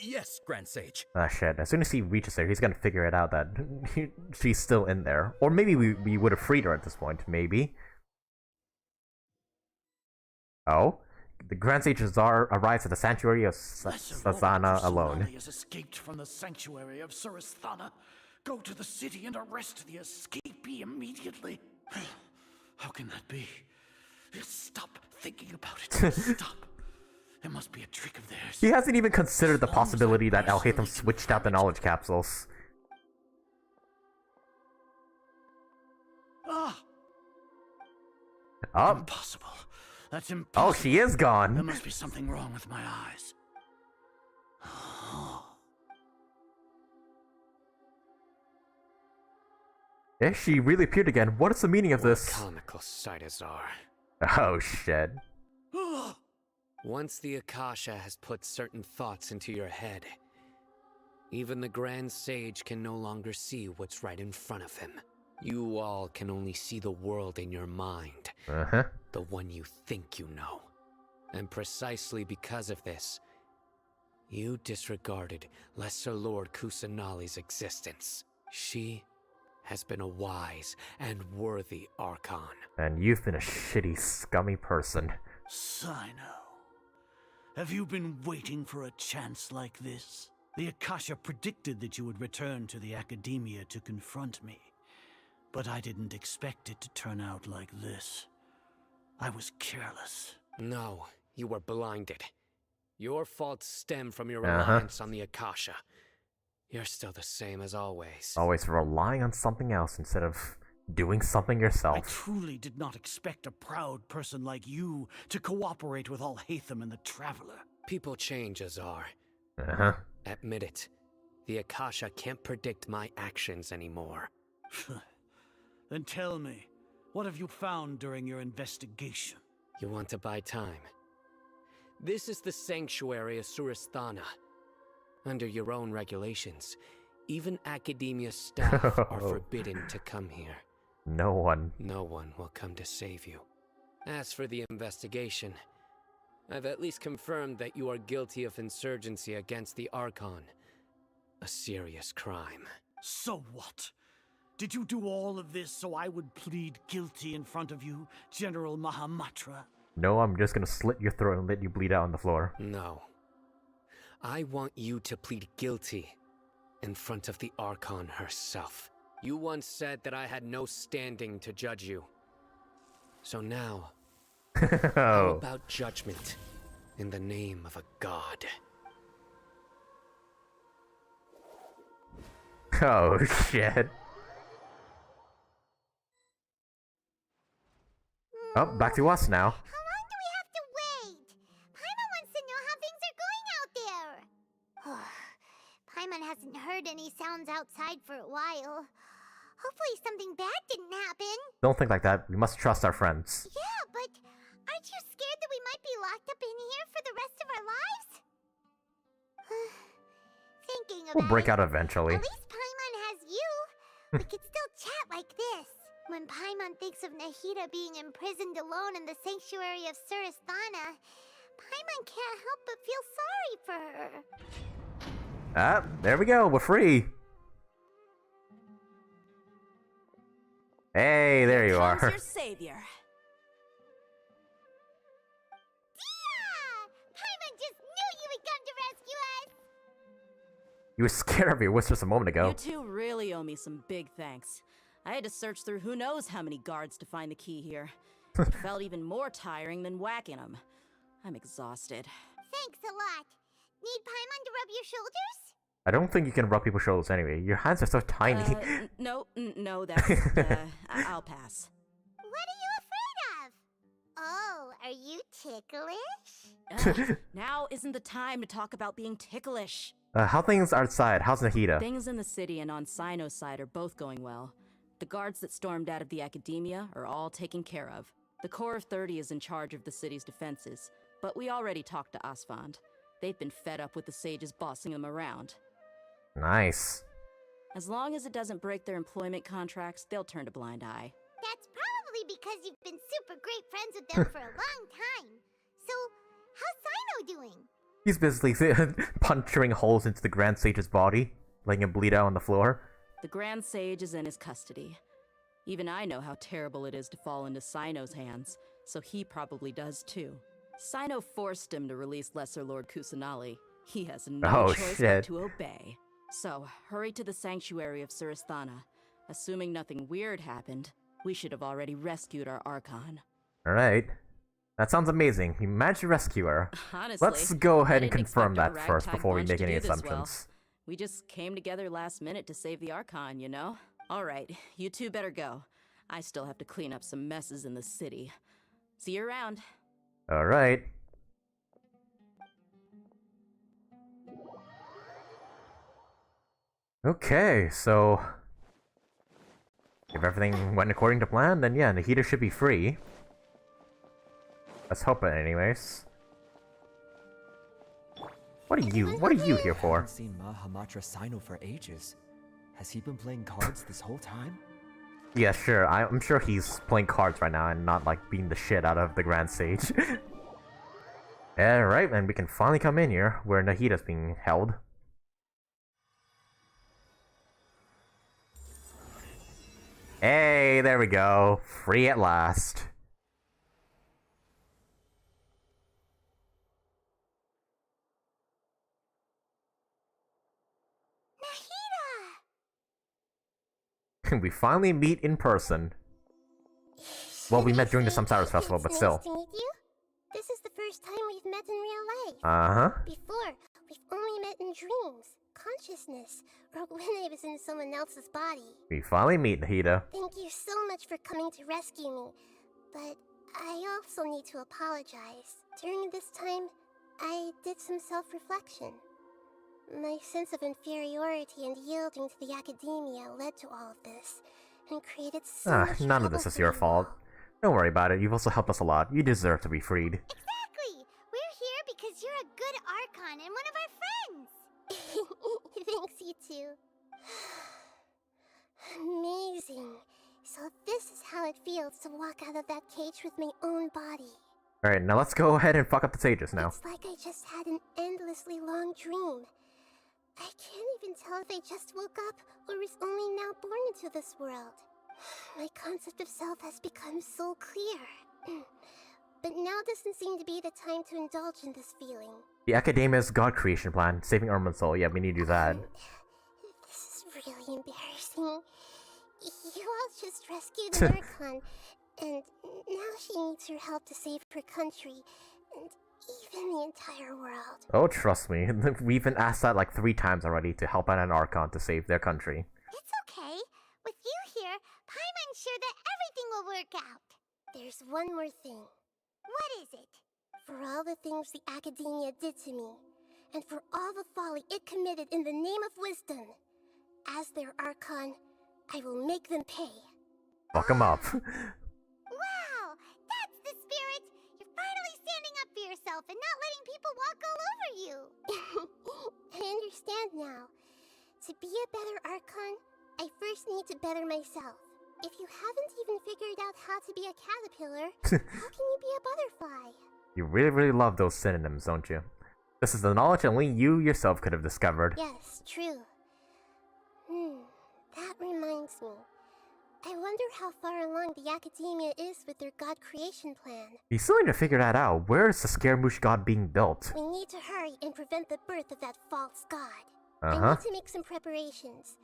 Yes, Grand Sage. Ah, shit. As soon as he reaches there, he's gonna figure it out that she's still in there. Or maybe we would have freed her at this point. Maybe. Oh? The Grand Sage Azar arrives at the sanctuary of Surasthana alone. Has escaped from the sanctuary of Surasthana. Go to the city and arrest the escapee immediately. How can that be? Stop thinking about it. Stop. It must be a trick of theirs. He hasn't even considered the possibility that Alhaitham switched out the knowledge capsules. Impossible. That's impossible. Oh, she is gone. There must be something wrong with my eyes. Eh, she really appeared again. What is the meaning of this? Comical sight as are. Oh, shit. Once the Akasha has put certain thoughts into your head, even the Grand Sage can no longer see what's right in front of him. You all can only see the world in your mind. The one you think you know. And precisely because of this, you disregarded Lesser Lord Kusanali's existence. She has been a wise and worthy Archon. And you've been a shitty, scummy person. Cyno, have you been waiting for a chance like this? The Akasha predicted that you would return to the Academia to confront me. But I didn't expect it to turn out like this. I was careless. No, you were blinded. Your faults stem from your reliance on the Akasha. You're still the same as always. Always relying on something else instead of doing something yourself. I truly did not expect a proud person like you to cooperate with Alhaitham and the Traveler. People change, Azar. Admit it. The Akasha can't predict my actions anymore. Then tell me, what have you found during your investigation? You want to buy time? This is the sanctuary of Surasthana. Under your own regulations, even Academia staff are forbidden to come here. No one will come to save you. As for the investigation, I've at least confirmed that you are guilty of insurgency against the Archon. A serious crime. So what? Did you do all of this so I would plead guilty in front of you, General Mahamatra? No, I'm just gonna slit your throat and let you bleed out on the floor. No. I want you to plead guilty in front of the Archon herself. You once said that I had no standing to judge you. So now, how about judgment in the name of a god? Oh, shit. Oh, back to us now. How long do we have to wait? Paimon wants to know how things are going out there. Paimon hasn't heard any sounds outside for a while. Hopefully something bad didn't happen. Don't think like that. We must trust our friends. Yeah, but aren't you scared that we might be locked up in here for the rest of our lives? Thinking about We'll break out eventually. At least Paimon has you. We could still chat like this. When Paimon thinks of Nahida being imprisoned alone in the sanctuary of Surasthana, Paimon can't help but feel sorry for her. Ah, there we go. We're free. Hey, there you are. Your savior. Dehya! Paimon just knew you would come to rescue us! You were scared of your whispers a moment ago. You two really owe me some big thanks. I had to search through who knows how many guards to find the key here. It felt even more tiring than whacking them. I'm exhausted. Thanks a lot. Need Paimon to rub your shoulders? I don't think you can rub people's shoulders anyway. Your hands are so tiny. No, that's... I'll pass. What are you afraid of? Oh, are you ticklish? Now isn't the time to talk about being ticklish. How things outside? How's Nahida? Things in the city and on Cyno's side are both going well. The guards that stormed out of the academia are all taken care of. The Corps of 30 is in charge of the city's defenses, but we already talked to Asfand. They've been fed up with the sages bossing them around. Nice. As long as it doesn't break their employment contracts, they'll turn a blind eye. That's probably because you've been super great friends with them for a long time. So, how's Cyno doing? He's basically puncturing holes into the Grand Sage's body, letting him bleed out on the floor. The Grand Sage is in his custody. Even I know how terrible it is to fall into Cyno's hands, so he probably does too. Cyno forced him to release Lesser Lord Kusanali. He has no choice but to obey. So, hurry to the sanctuary of Surasthana. Assuming nothing weird happened, we should have already rescued our Archon. Alright. That sounds amazing. You managed to rescue her. Honestly, let's go ahead and confirm that expect first our before we ragtag make any bunch to do this assumptions. well. We just came together last minute to save the Archon, you know? Alright, you two better go. I still have to clean up some messes in the city. See you around. Alright. Okay, so if everything went according to plan, then yeah, Nahida should be free. Let's hope it anyways. What are you here for? I haven't seen Mahamatra Cyno for ages. Has he been playing cards this whole time? Yeah, sure. I'm sure he's playing cards right now and not like beating the shit out of the Grand Sage. Alright, and we can finally come in here where Nahida's being held. Hey, there we go. Free at last. Nahida! We finally meet in person. Well, we met during the Samsara's festival, but still. Nice to meet you. This is the first time we've met in real life. Uh-huh. Before, we've only met in dreams, consciousness, or when I was in someone else's body. We finally meet, Nahida. Thank you so much for coming to rescue me, but I also need to apologize. During this time, I did some self-reflection. My sense of inferiority and yielding to the academia led to all of this, and created so much none of this is your fault. Don't worry about it, you've also helped us a lot. You deserve to be freed. Exactly! We're here because you're a good Archon and one of our friends! Thanks, you two. Amazing. So this is how it feels to walk out of that cage with my own body. Alright, now let's go ahead and fuck up the sages now. It's like I just had an endlessly long dream. I can't even tell if I just woke up or was only now born into this world. My concept of self has become so clear. But now doesn't seem to be the time to indulge in this feeling. The Academia's God creation plan, saving Irman's soul. Yeah, we need to do that. This is really embarrassing. You all just rescued an Archon, and now she needs your help to save her country, and even the entire world. Oh, trust me. We've been asked that like 3 times already to help out an Archon to save their country. It's okay. With you here, Paimon's sure that everything will work out. There's one more thing. What is it? For all the things the Academia did to me, and for all the folly it committed in the name of wisdom, as their Archon, I will make them pay. Fuck them up. Wow! That's the spirit! You're finally standing up for yourself and not letting people walk all over you! I understand now. To be a better Archon, I first need to better myself. If you haven't even figured out how to be a caterpillar, how can you be a butterfly? You really, really love those synonyms, don't you? This is the knowledge only you yourself could have discovered. Yes, true. That reminds me. I wonder how far along the Academia is with their god creation plan. We still need to figure that out. Where is the Scaramouche god being built? We need to hurry and prevent the birth of that false god. Uh-huh. I need to make some preparations.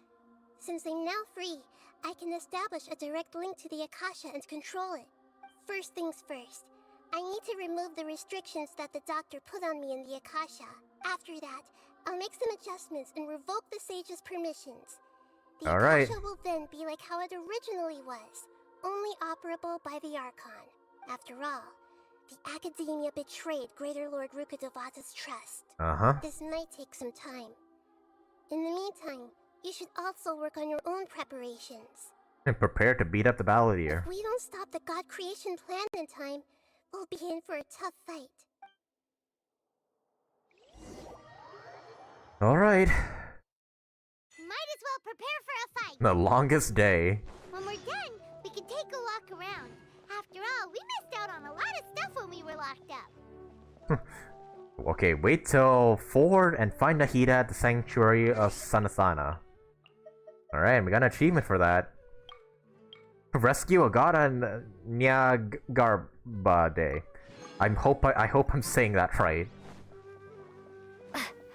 Since I'm now free, I can establish a direct link to the Akasha and control it. First things first. I need to remove the restrictions that the doctor put on me in the Akasha. After that, I'll make some adjustments and revoke the sage's permissions. The Akasha will then be like how it originally was, only operable by the Archon. After all, the Academia betrayed Greater Lord Rukkhadevata's trust. This might take some time. In the meantime, you should also work on your own preparations. And prepare to beat up the Balladeer. If we don't stop the god creation plan in time, we'll be in for a tough fight. Alright. Might as well prepare for a fight. The longest day. When we're done, we can take a walk around. After all, we missed out on a lot of stuff when we were locked up. Okay, wait till forward and find Nahida at the Sanctuary of Sanasana. Alright, we got an achievement for that. Rescue a god on Nyagarba Day. I hope I'm saying that right.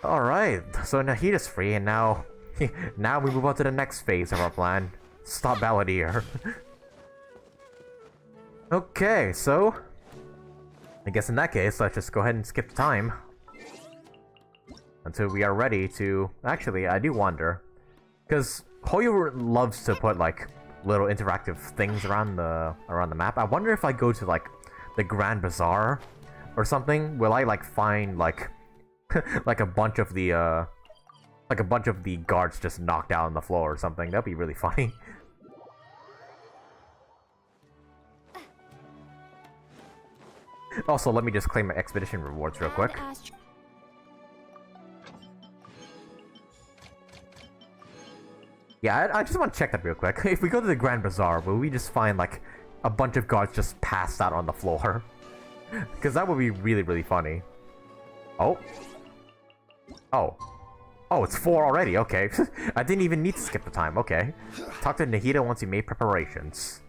Alright, so Nahida's free, and now we move on to the next phase of our plan. Stop Balladeer. Okay, so I guess in that case, let's just go ahead and skip the time until we are ready to. Actually, I do wonder, because Hoyo loves to put like little interactive things around the map. I wonder if I go to like the Grand Bazaar or something, will I like find like like a bunch of the guards just knocked out on the floor or something? That'd be really funny. Also, let me just claim my expedition rewards real quick. Yeah, I just want to check that real quick. If we go to the Grand Bazaar, will we just find like a bunch of guards just passed out on the floor? Because that would be really, really funny. Oh, it's 4 already. Okay, I didn't even need to skip the time. Okay, talk to Nahida once you made preparations,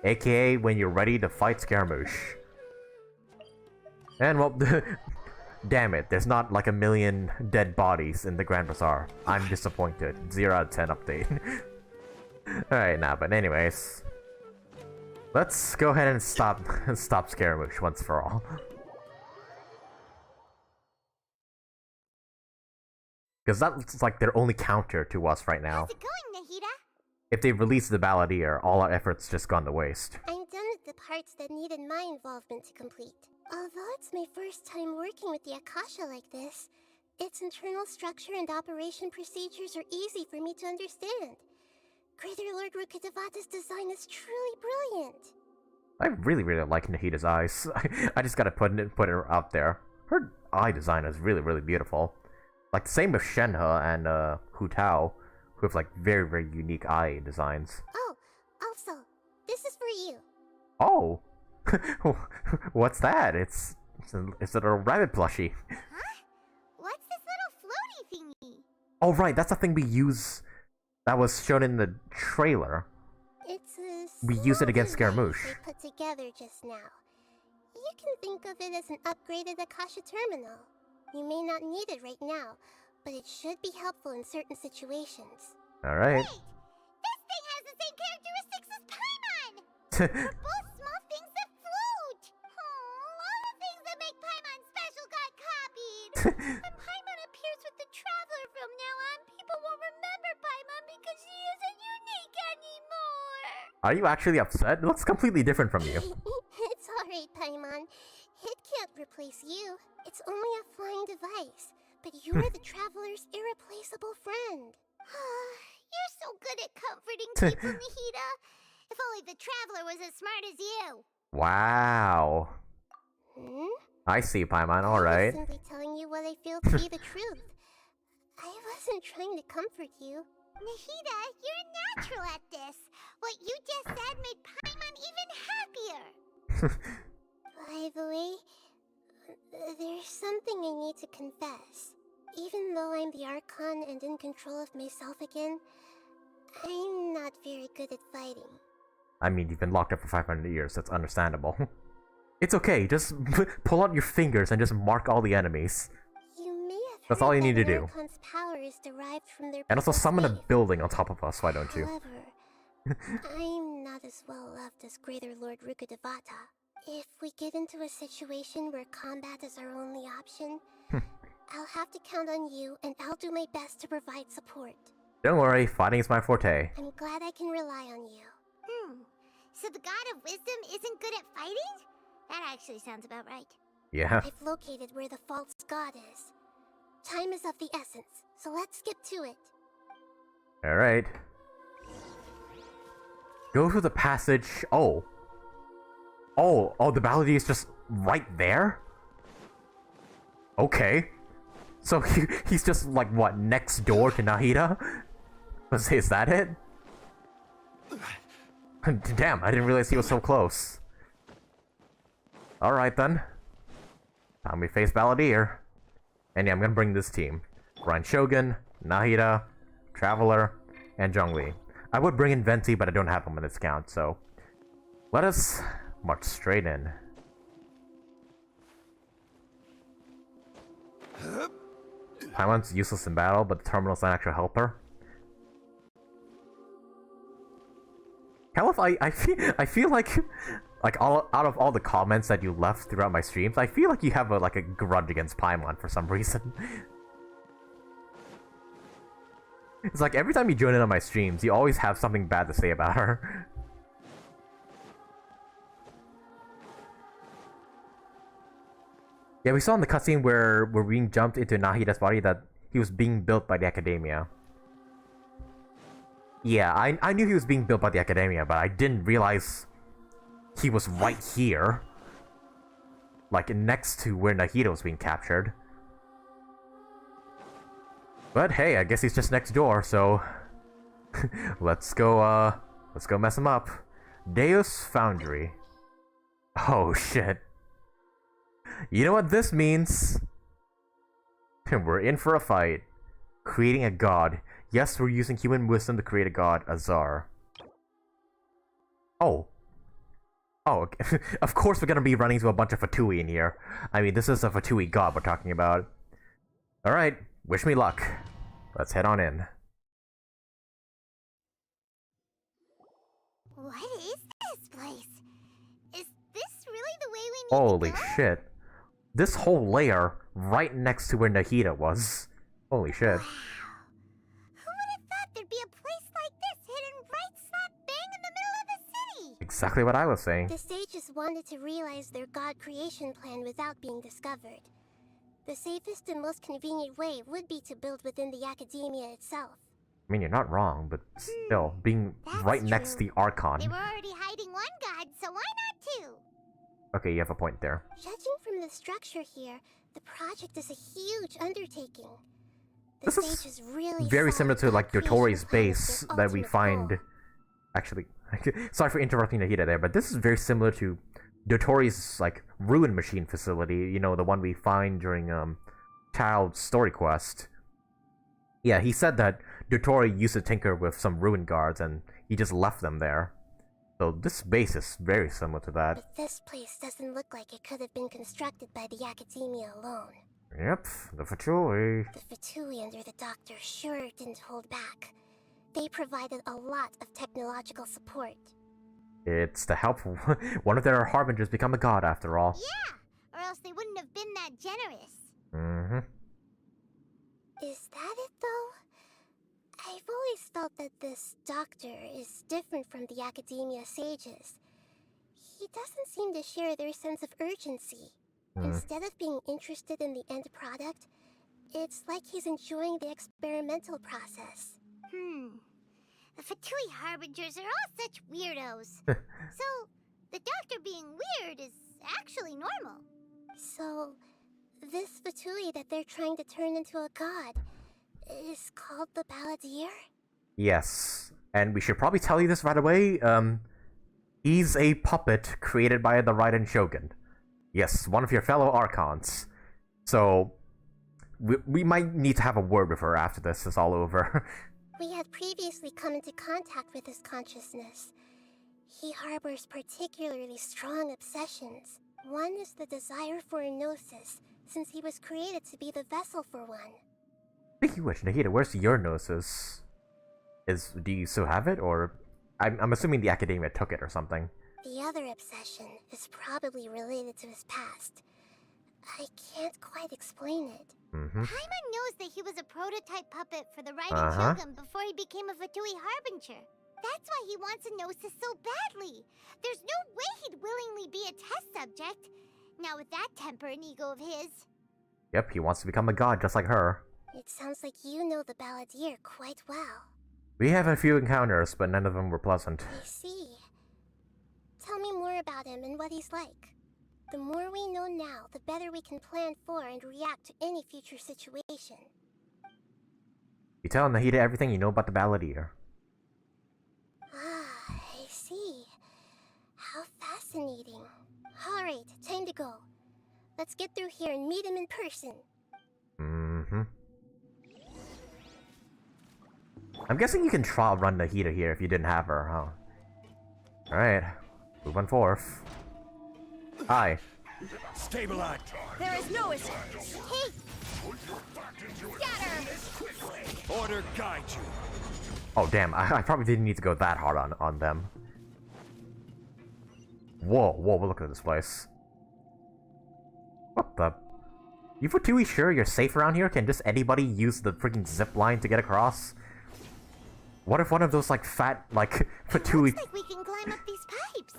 aka when you're ready to fight Scaramouche. And well, damn it, there's not like a million dead bodies in the Grand Bazaar. I'm disappointed. 0 out of 10 update. Alright, nah, but anyways, let's go ahead and stop Scaramouche once for all. Because that's like their only counter to us right now. How's it going, Nahida? If they release the Balladeer, all our efforts just gone to waste. I'm done with the parts that needed my involvement to complete. Although it's my first time working with the Akasha like this, its internal structure and operation procedures are easy for me to understand. Greater Lord Rukkhadevata's design is truly brilliant. I really, really like Nahida's eyes. I just gotta put her out there. Her eye design is really, really beautiful. Like, same with Shenhe and Hu Tao, who have like very, very unique eye designs. Oh, also, this is for you. Oh! What's that? It's a rabbit plushie. Huh? What's this little floaty thingy? Oh right, that's the thing we use. That was shown in the trailer. It's a we use it against Scaramouche. put together just now. You can think of it as an upgraded Akasha terminal. You may not need it right now, but it should be helpful in certain situations. Alright. Wait! This thing has the same characteristics as Paimon! We're both small things that float! Oh, all the things that make Paimon special got copied! When Paimon appears with the Traveler from now on, people won't remember Paimon because she isn't unique anymore! Are you actually upset? It looks completely different from you. It's alright, Paimon. It can't replace you. It's only a flying device. But you're the Traveler's irreplaceable friend. You're so good at comforting people, Nahida. If only the Traveler was as smart as you. Wow. I see, Paimon. Alright. I was simply telling you what I feel to be the truth. I wasn't trying to comfort you. Nahida, you're natural at this. What you just said made Paimon even happier. By the way, there's something I need to confess. Even though I'm the Archon and in control of myself again, I'm not very good at fighting. I mean, you've been locked up for 500 years, that's understandable. It's okay, just pull out your fingers and just mark all the enemies. You may have That's heard all you that need to an do. Archon's power is derived from their And also people's summon a faith. building on top of us, why don't you? However, I'm not as well loved as Greater Lord Rukkhadevata. If we get into a situation where combat is our only option, I'll have to count on you, and I'll do my best to provide support. Don't worry, fighting is my forte. I'm glad I can rely on you. So the God of Wisdom isn't good at fighting? That actually sounds about right. Yeah. I've located where the false god is. Time is of the essence, so let's skip to it. Alright. Go through the passage. Oh, the Balladeer is just right there? Okay. So he's just like, what, next door to Nahida? Is that it? Damn, I didn't realize he was so close. Alright then. Time we face Balladeer. And yeah, I'm gonna bring this team. Grand Shogun, Nahida, Traveler, and Zhongli. I would bring in Venti, but I don't have him in this count, so... let us march straight in. Paimon's useless in battle, but the terminal's an actual helper. Hell, I feel like out of all the comments that you left throughout my streams, I feel like you have a grudge against Paimon for some reason. It's like every time you join in on my streams, you always have something bad to say about her. Yeah, we saw in the cutscene where we're being jumped into Nahida's body that he was being built by the Academia. Yeah, I knew he was being built by the Academia, but I didn't realize he was right here. Like, next to where Nahida was being captured. But hey, I guess he's just next door, so... let's go mess him up. Deus Foundry. Oh, shit. You know what this means? We're in for a fight. Creating a god. Yes, we're using human wisdom to create a god, Azar. Oh. Oh, okay. Of course we're gonna be running into a bunch of Fatui in here. I mean, this is a Fatui god we're talking about. Alright, wish me luck. Let's head on in. What is this place? Is this really the way we need Holy to go? shit. This whole layer right next to where Nahida was. Holy shit. Who would have thought there'd be a place like this hidden right slap bang in the middle of the city? Exactly what I was saying. The sages wanted to realize their god creation plan without being discovered. The safest and most convenient way would be to build within the Academia itself. I mean, you're not wrong, but still, being right next to the Archon. They were already hiding one god, so why not two? Okay, you have a point there. Judging from the structure here, the project is a huge undertaking. The This is sages really very saw similar to god like creation Dotori's plan as base their that we ultimate find. goal. Actually, sorry for interrupting Nahida there, but this is very similar to Dotori's like ruin machine facility. You know, the one we find during Childe's story quest. Yeah, he said that Dotori used to tinker with some ruin guards and he just left them there. So this base is very similar to that. But this place doesn't look like it could have been constructed by the Academia alone. Yep, the Fatui. The Fatui under the Doctor sure didn't hold back. They provided a lot of technological support. It's to help one of their harbingers become a god after all. Yeah, or else they wouldn't have been that generous. Mm-hmm. Is that it, though? I've always felt that this Doctor is different from the Academia sages. He doesn't seem to share their sense of urgency. Instead of being interested in the end product, it's like he's enjoying the experimental process. The Fatui Harbingers are all such weirdos. So, the Doctor being weird is actually normal. So, this Fatui that they're trying to turn into a god is called the Balladeer? Yes, and we should probably tell you this right away. He's a puppet created by the Raiden Shogun. Yes, one of your fellow Archons. So, we might need to have a word with her after this is all over. We had previously come into contact with his consciousness. He harbors particularly strong obsessions. One is the desire for a gnosis, since he was created to be the vessel for one. Speaking of which, Nahida, where's your gnosis? Do you still have it, or... I'm assuming the academia took it or something. The other obsession is probably related to his past. I can't quite explain it. Paimon knows that he was a prototype puppet for the Raiden Shogun before he became a Fatui Harbinger. That's why he wants a Gnosis so badly. There's no way he'd willingly be a test subject. Not with that temper and ego of his. Yep, he wants to become a god just like her. It sounds like you know the Balladeer quite well. We have a few encounters, but none of them were pleasant. I see. Tell me more about him and what he's like. The more we know now, the better we can plan for and react to any future situation. You tell Nahida everything you know about the Balladeer. Ah, I see. How fascinating. Alright, time to go. Let's get through here and meet him in person. I'm guessing you can trial run Nahida here if you didn't have her, huh? Alright, move on forth. Hi. Stabilize. There is no escape. Hey! Scatter! Order guide you. Oh damn, I probably didn't need to go that hard on them. Whoa, look at this place. What the? You Fatui sure you're safe around here? Can just anybody use the freaking zip line to get across? What if one of those like fat like Fatui? Looks like we can climb up these pipes.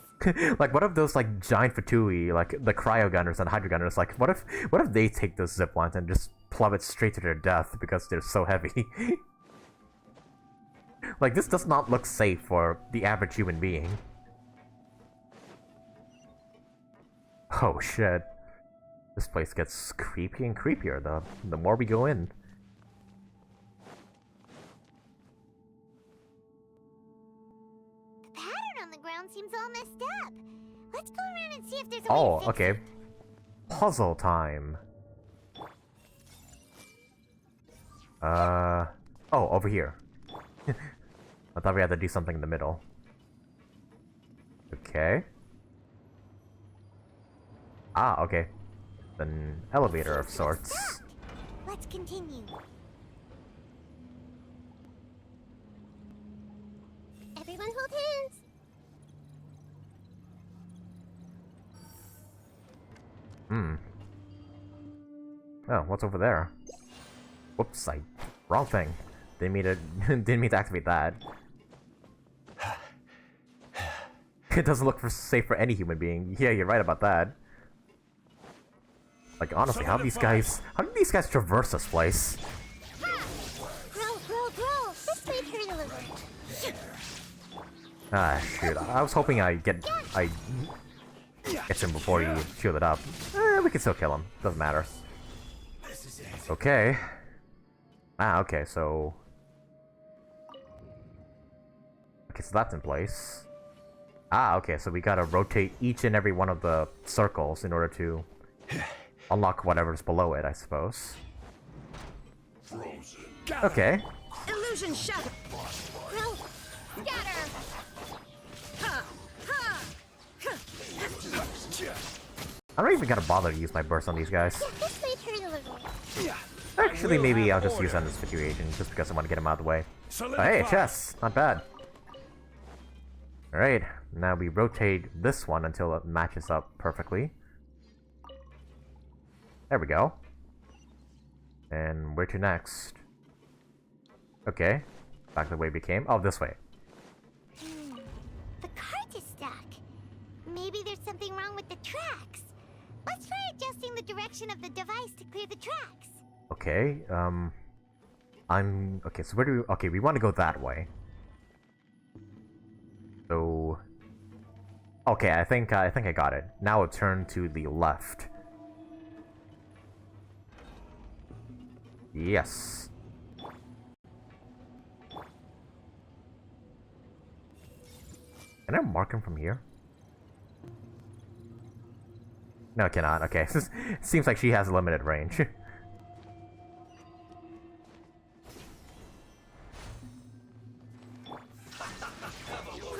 Like what if those like giant Fatui, like the cryo gunners and hydro gunners, like what if they take those zip lines and just plummet straight to their death because they're so heavy? Like this does not look safe for the average human being. Oh shit. This place gets creepy and creepier the more we go in. The pattern on the ground seems all messed up. Let's go around and see if there's a Oh, way to fix okay. it. Puzzle time. Oh, over here. I thought we had to do something in the middle. Okay. Ah, okay. An elevator of sorts. Let's continue. Everyone hold hands. Oh, what's over there? Whoops, wrong thing. Didn't mean to activate that. It doesn't look safe for any human being. Yeah, you're right about that. Like honestly, how did these guys traverse this place? Grow. This might hurt a little. Ah, shoot. I was hoping I get him before you shield it up. We can still kill him. Doesn't matter. Okay. Ah, okay, so... Okay, so that's in place. Ah, okay, so we gotta rotate each and every one of the circles in order to unlock whatever's below it, I suppose. Okay. Illusion shatter. Grow. Scatter. I don't even gotta bother to use my burst on these guys. This might hurt a little. Actually, maybe I'll just use on this Fatui agent, just because I want to get him out of the way. Oh, hey, a chest! Not bad. Alright, now we rotate this one until it matches up perfectly. There we go. And where to next? Okay, back the way we came. Oh, this way. The cart is stuck. Maybe there's something wrong with the tracks. Let's try adjusting the direction of the device to clear the tracks. Okay, okay, so where do we... Okay, we want to go that way. So... Okay, I think I got it. Now I'll turn to the left. Yes. Can I mark him from here? No, I cannot. Okay, seems like she has a limited range.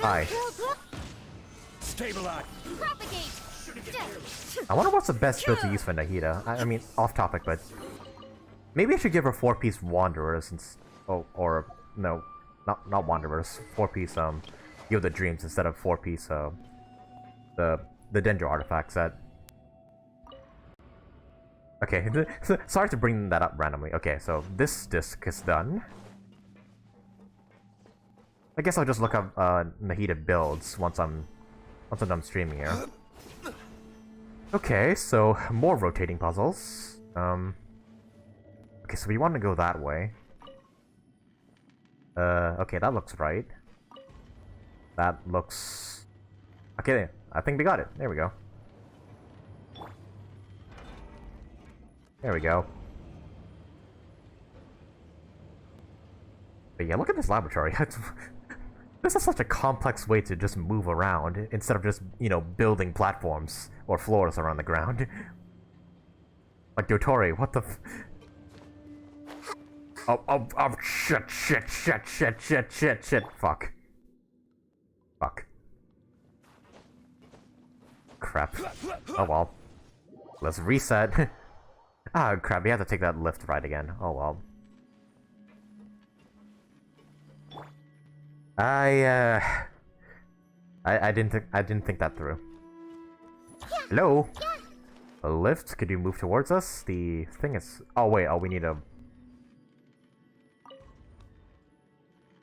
Hi. Stabilize. Propagate. I wonder what's the best build to use for Nahida. I mean, off topic, but maybe I should give her 4-piece Wanderers or no, not Wanderers. 4-piece Yield the Dreams instead of 4-piece, the Dendro artifact set. Okay, sorry to bring that up randomly. Okay, so this disc is done. I guess I'll just look up Nahida builds once I'm done streaming here. Okay, so more rotating puzzles. Okay, so we want to go that way. Okay, that looks right. That looks... Okay, I think we got it. There we go. There we go. But yeah, look at this laboratory. This is such a complex way to just move around instead of just, you know, building platforms or floors around the ground. Like Dori, what the f... Oh, shit. Fuck. Crap. Oh well. Let's reset. Ah, crap, we have to take that lift right again. Oh well. I didn't think that through. Hello? A lift? Could you move towards us? The thing is... Oh wait, we need a...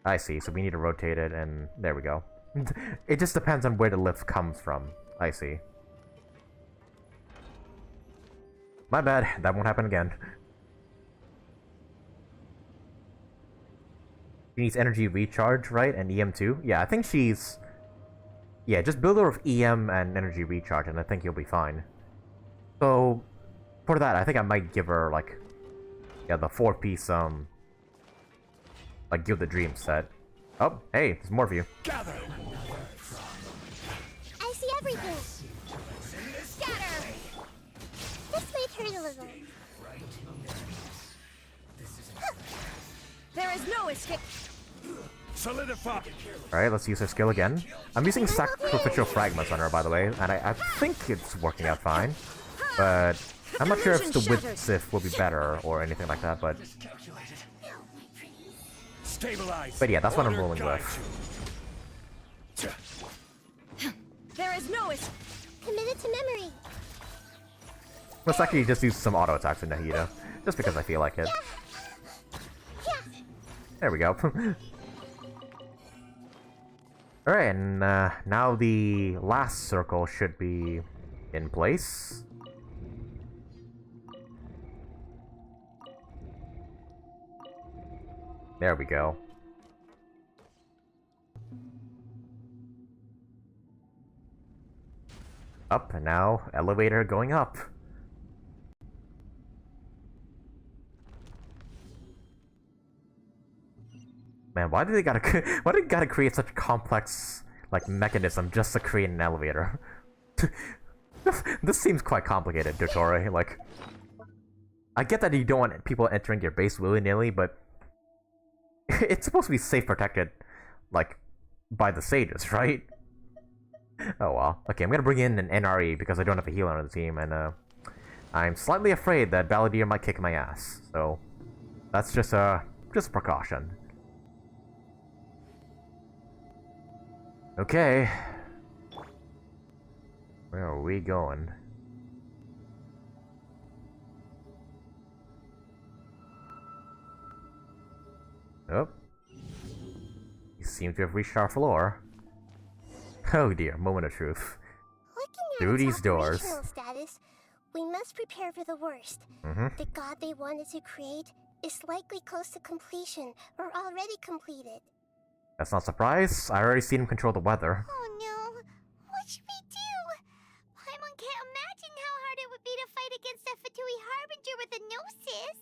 I see, so we need to rotate it and... There we go. It just depends on where the lift comes from. I see. My bad, that won't happen again. She needs energy recharge, right? And EM too? Yeah, I think she's... Yeah, just build her with EM and energy recharge and I think you'll be fine. So, for that, I think I might give her, like... Yeah, the 4-piece, like, Give the Dream set. Oh, hey, there's more of you. I see everything. Scatter. This might hurt a little. There is no escape. Solidify. Alright, let's use her skill again. I'm using Sacrificial Fragments on her, by the way, and I think it's working out fine. But I'm not sure if the Width Sif will be better or anything like that, but... But yeah, that's what I'm rolling with. There is no escape. Committed to memory. Let's actually just use some auto attacks with Nahida, just because I feel like it. There we go. Alright, and now the last circle should be in place. There we go. Up, and now elevator going up. Man, why do they gotta create such a complex, like, mechanism just to create an elevator? This seems quite complicated, Dori. Like, I get that you don't want people entering your base willy-nilly, but it's supposed to be safe protected, like, by the sages, right? Oh well. Okay, I'm gonna bring in an NRE because I don't have a healer on the team, and I'm slightly afraid that Balladeer might kick my ass. So that's just a precaution. Okay. Where are we going? Oh. You seem to have reached our floor. Oh dear, moment of truth. Through these doors. Status, we must prepare for the worst. The god they wanted to create is likely close to completion or already completed. That's not a surprise. I already seen him control the weather. Oh no. What should we do? Paimon can't imagine how hard it would be to fight against a Fatui Harbinger with a gnosis.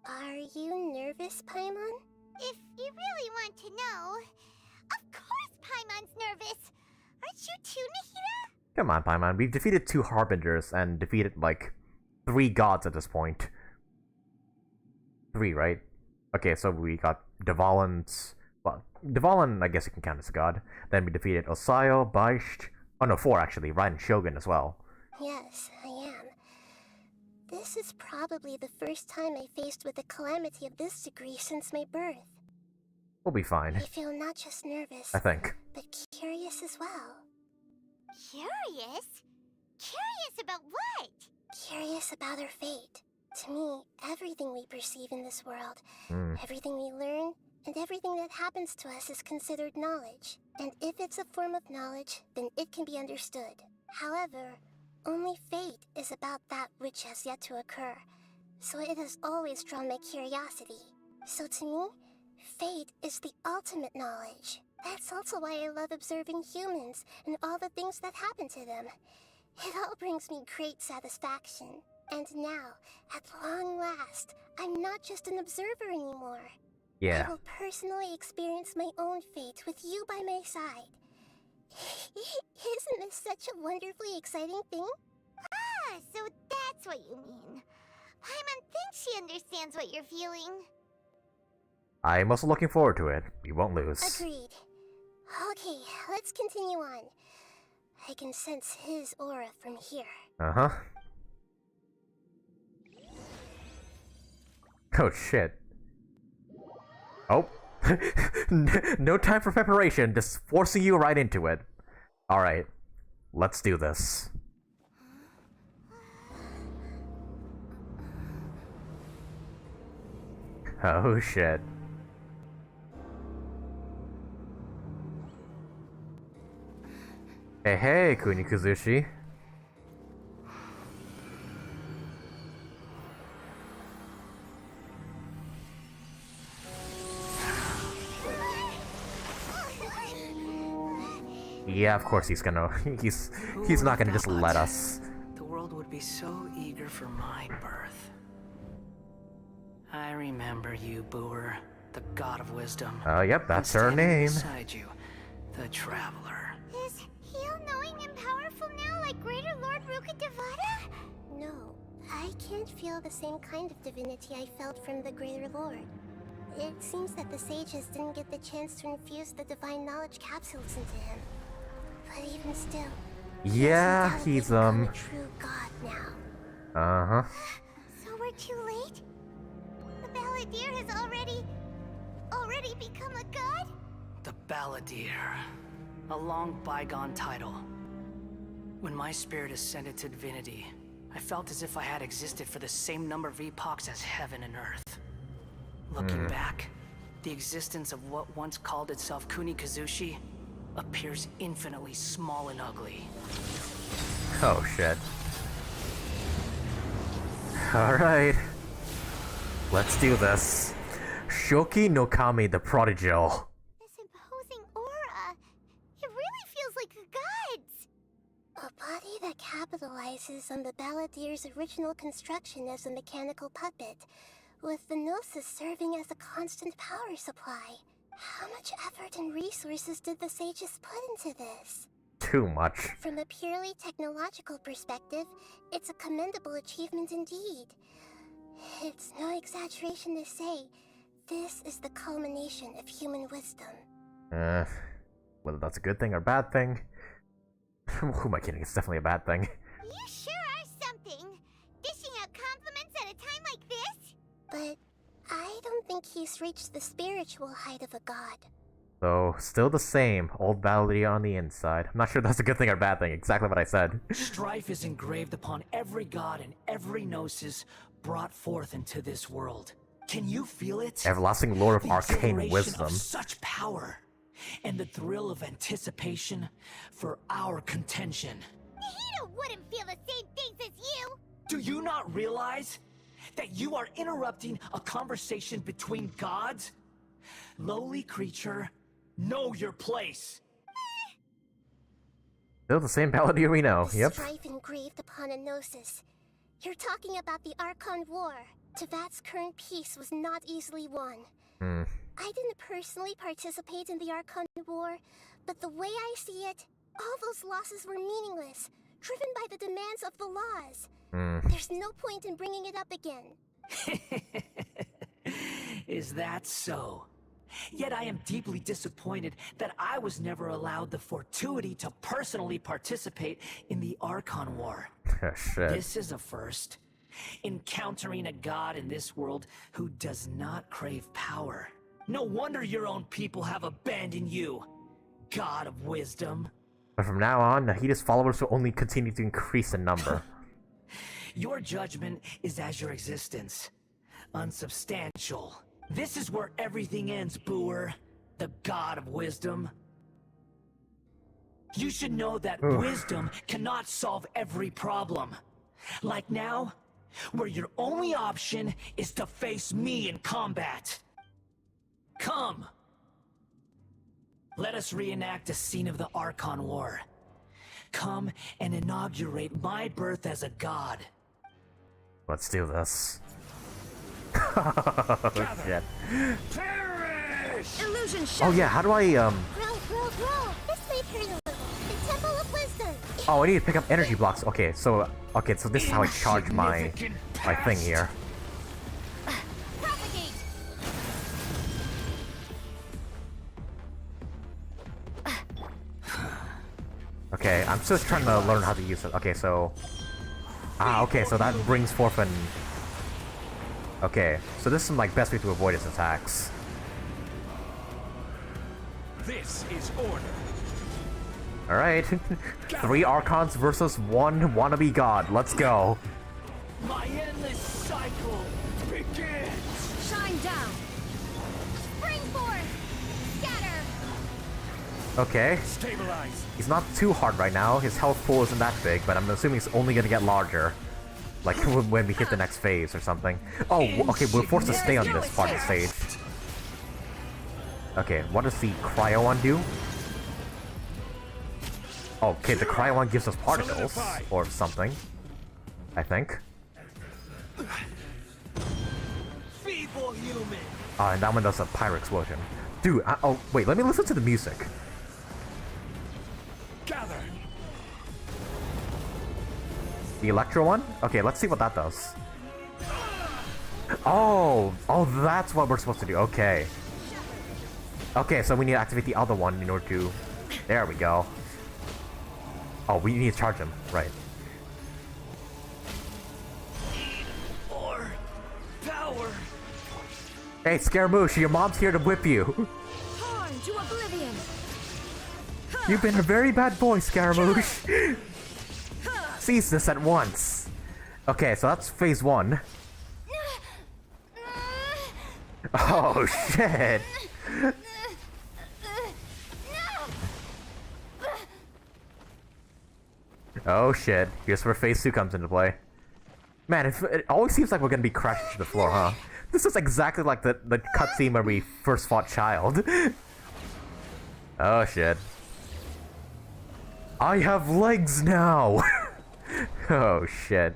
Are you nervous, Paimon? If you really want to know, of course Paimon's nervous. Aren't you too, Nahida? Come on, Paimon. We've defeated 2 Harbingers and defeated, like, 3 gods at this point. 3, right? Okay, so we got Dvalin's... Well, Dvalin, I guess you can count as a god. Then we defeated Osayo, Baisht... Oh no, 4 actually. Raiden Shogun as well. Yes, I am. This is probably the first time I faced with a calamity of this degree since my birth. We'll be fine. I feel not just nervous, I think. but curious as well. Curious? Curious about what? Curious about our fate. To me, everything we perceive in this world, everything we learn, and everything that happens to us is considered knowledge. And if it's a form of knowledge, then it can be understood. However, only fate is about that which has yet to occur. So it has always drawn my curiosity. So to me, fate is the ultimate knowledge. That's also why I love observing humans and all the things that happen to them. It all brings me great satisfaction. And now, at long last, I'm not just an observer anymore. Yeah. I will personally experience my own fate with you by my side. Isn't this such a wonderfully exciting thing? Ah, so that's what you mean. Paimon thinks she understands what you're feeling. I'm also looking forward to it. We won't lose. Agreed. Okay, let's continue on. I can sense his aura from here. Uh-huh. Oh, shit. Oh. No time for preparation, just forcing you right into it. Alright, let's do this. Oh, shit. Hey, hey, Kunikuzushi. Yeah, of course he's gonna. He's not gonna just let us. The world would be so eager for my birth. I remember you, Booer, the god of wisdom. Yep, that's her name. Beside you, the traveler. Is he all-knowing and powerful now, like Greater Lord Rukkhadevata? No, I can't feel the same kind of divinity I felt from the Greater Lord. It seems that the sages didn't get the chance to infuse the divine knowledge capsules into him. But even still, Yeah, he's a true god now. Uh-huh. So we're too late? The Balladeer has already become a god? The Balladeer. A long bygone title. When my spirit ascended to divinity, I felt as if I had existed for the same number of epochs as heaven and earth. Looking back, the existence of what once called itself Kunikuzushi appears infinitely small and ugly. Oh, shit. Alright. Let's do this. Shoki no Kami the Prodigal. This imposing aura. It really feels like a god's. A body that capitalizes on the Balladeer's original construction as a mechanical puppet, with the Gnosis serving as a constant power supply. How much effort and resources did the sages put into this? Too much. From a purely technological perspective, it's a commendable achievement indeed. It's no exaggeration to say, this is the culmination of human wisdom. Whether that's a good thing or bad thing? Who am I kidding? It's definitely a bad thing. You sure are something. Dishing out compliments at a time like this? But I don't think he's reached the spiritual height of a god. So, still the same, old Balladeer on the inside. I'm not sure that's a good thing or bad thing, exactly what I said. Strife is engraved upon every god and every gnosis brought forth into this world. Can you feel it? Everlasting Lord of Arcane Wisdom. Of such power, and the thrill of anticipation for our contention. Nahida wouldn't feel the same things as you! Do you not realize that you are interrupting a conversation between gods? Lowly creature, know your place. Still the same Balladeer we know, yep. Strife engraved upon a gnosis. You're talking about the Archon War. Tevat's current peace was not easily won. I didn't personally participate in the Archon War, but the way I see it, all those losses were meaningless, driven by the demands of the laws. There's no point in bringing it up again. Is that so? Yet I am deeply disappointed that I was never allowed the fortuity to personally participate in the Archon War. Shit. This is a first. Encountering a god in this world who does not crave power. No wonder your own people have abandoned you, God of Wisdom. But from now on, Nahida's followers will only continue to increase in number. Your judgment is as your existence. Unsubstantial. This is where everything ends, Booer. The God of Wisdom. You should know that wisdom cannot solve every problem. Like now, where your only option is to face me in combat. Come! Let us reenact a scene of the Archon War. Come and inaugurate my birth as a god. Let's do this. Oh, shit. Illusion Oh yeah, how do I, Roll. This may hurt a little. The Temple of Wisdom. Oh, I need to pick up energy blocks. Okay, so this is how I charge my thing here. Propagate. Okay, I'm still trying to learn how to use it. Okay, so... okay, so that brings forth an... Okay, so this is my best way to avoid his attacks. This is order. Alright. 3 Archons versus 1 wannabe god. Let's go. My endless cycle begins! Shine down. Spring forth. Scatter. Okay. Stabilize. He's not too hard right now. His health pool isn't that big, but I'm assuming it's only gonna get larger. Like when we hit the next phase or something. Oh, okay, we're forced to stay on this part of the stage. Okay, what does the Cryo one do? Okay, the Cryo one gives us particles or something. I think. Feeble human. And that one does a pyro explosion. Dude, oh wait, let me listen to the music. Gather. The Electro one? Okay, let's see what that does. Oh, that's what we're supposed to do. Okay. Okay, so we need to activate the other one in order to... There we go. Oh, we need to charge him. Right. Or power. Hey, Scaramouche, your mom's here to whip you. Torn to oblivion. You've been a very bad boy, Scaramouche. Cease this at once. Okay, so that's phase 1. Oh, shit. Oh shit, here's where phase 2 comes into play. Man, it always seems like we're gonna be crashed to the floor, huh? This is exactly like the cutscene where we first fought Childe. Oh shit. I have legs now! Oh shit.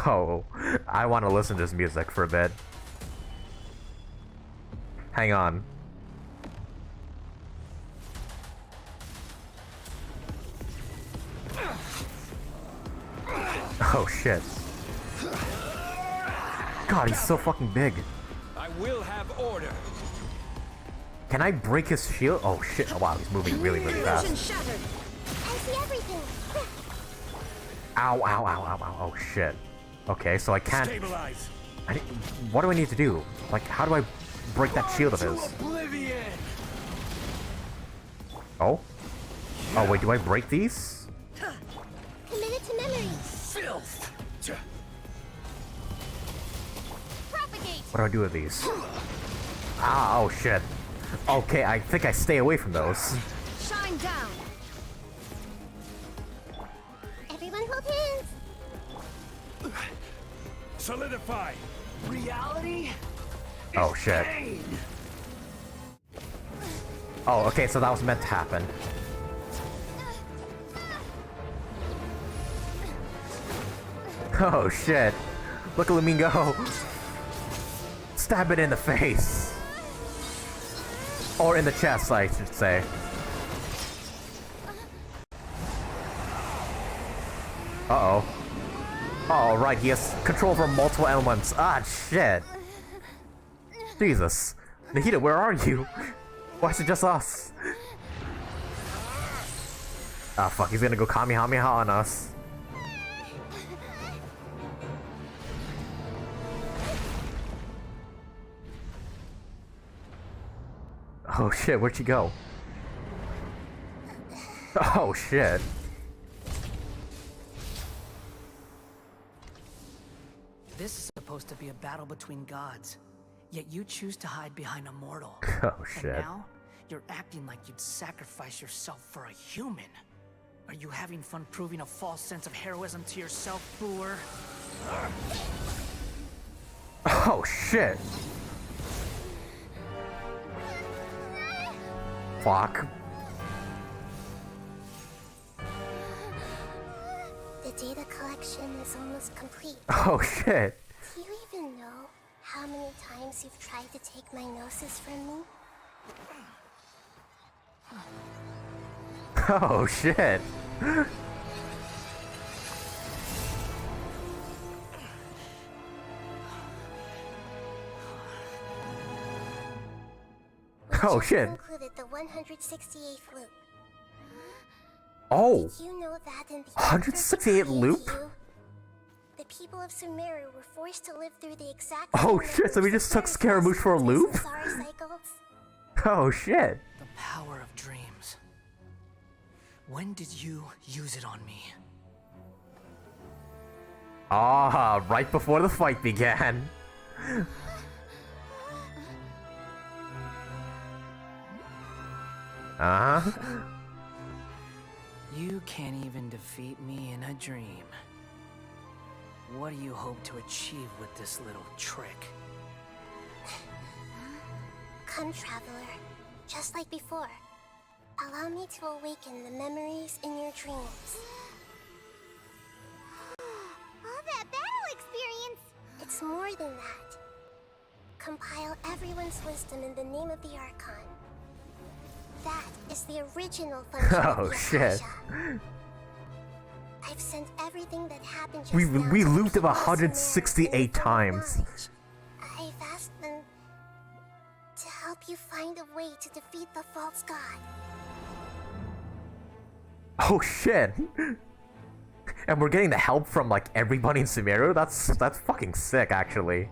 Oh, I want to listen to this music for a bit. Hang on. Oh shit. God, he's so fucking big. I will have order. Can I break his shield? Oh shit. Oh wow, he's moving really, really fast. Shattered. I see everything. Ow, ow, ow, ow, ow. Oh shit. Okay, so I can't... Stabilize. What do I need to do? Like, how do I break that shield of his? Oh? Oh wait, do I break these? Committed to memory. Filth. Propagate. What do I do with these? Ah, oh shit. Okay, I think I stay away from those. Shine down. Everyone hold hands. Solidify. Reality. Oh shit. Oh, okay, so that was meant to happen. Oh shit. Look at me go. Stab it in the face. Or in the chest, I should say. Uh-oh. Oh, right, he has control over multiple elements. Ah, shit. Jesus. Nahida, where are you? Why is it just us? Ah, fuck, he's gonna go Kamehameha on us. Oh shit, where'd she go? Oh shit. This is supposed to be a battle between gods, yet you choose to hide behind a mortal. Oh shit. And now, you're acting like you'd sacrifice yourself for a human. Are you having fun proving a false sense of heroism to yourself, Boor? Oh shit. Fuck. The data collection is almost complete. Oh shit. Do you even know how many times you've tried to take my gnosis from me? Oh shit. Oh shit. Included the 168th loop. Oh. Did you know that in the 168 loop? The people of Sumeru were forced to live through the exact Oh shit, so we just took Scaramouche for a loop? Oh shit. The power of dreams. When did you use it on me? Ah, right before the fight began. Uh-huh. You can't even defeat me in a dream. What do you hope to achieve with this little trick? Come, traveler. Just like before. Allow me to awaken the memories in your dreams. All that battle experience! It's more than that. Compile everyone's wisdom in the name of the Archon. That is the original function of Oh the shit. Akasha. I've sent everything that happened just We now looped to him 168 times. I've asked them to help you find a way to defeat the false god. Oh shit. And we're getting the help from like everybody in Sumeru? That's fucking sick actually.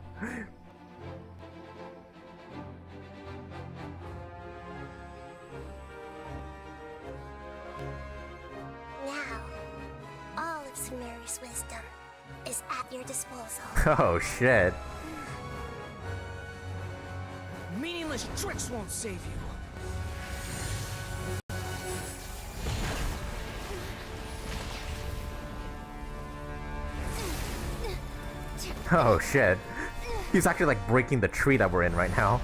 Now, all of Sumeru's wisdom is at your disposal. Oh shit. Meaningless tricks won't save you. Oh shit. He's actually like breaking the tree that we're in right now.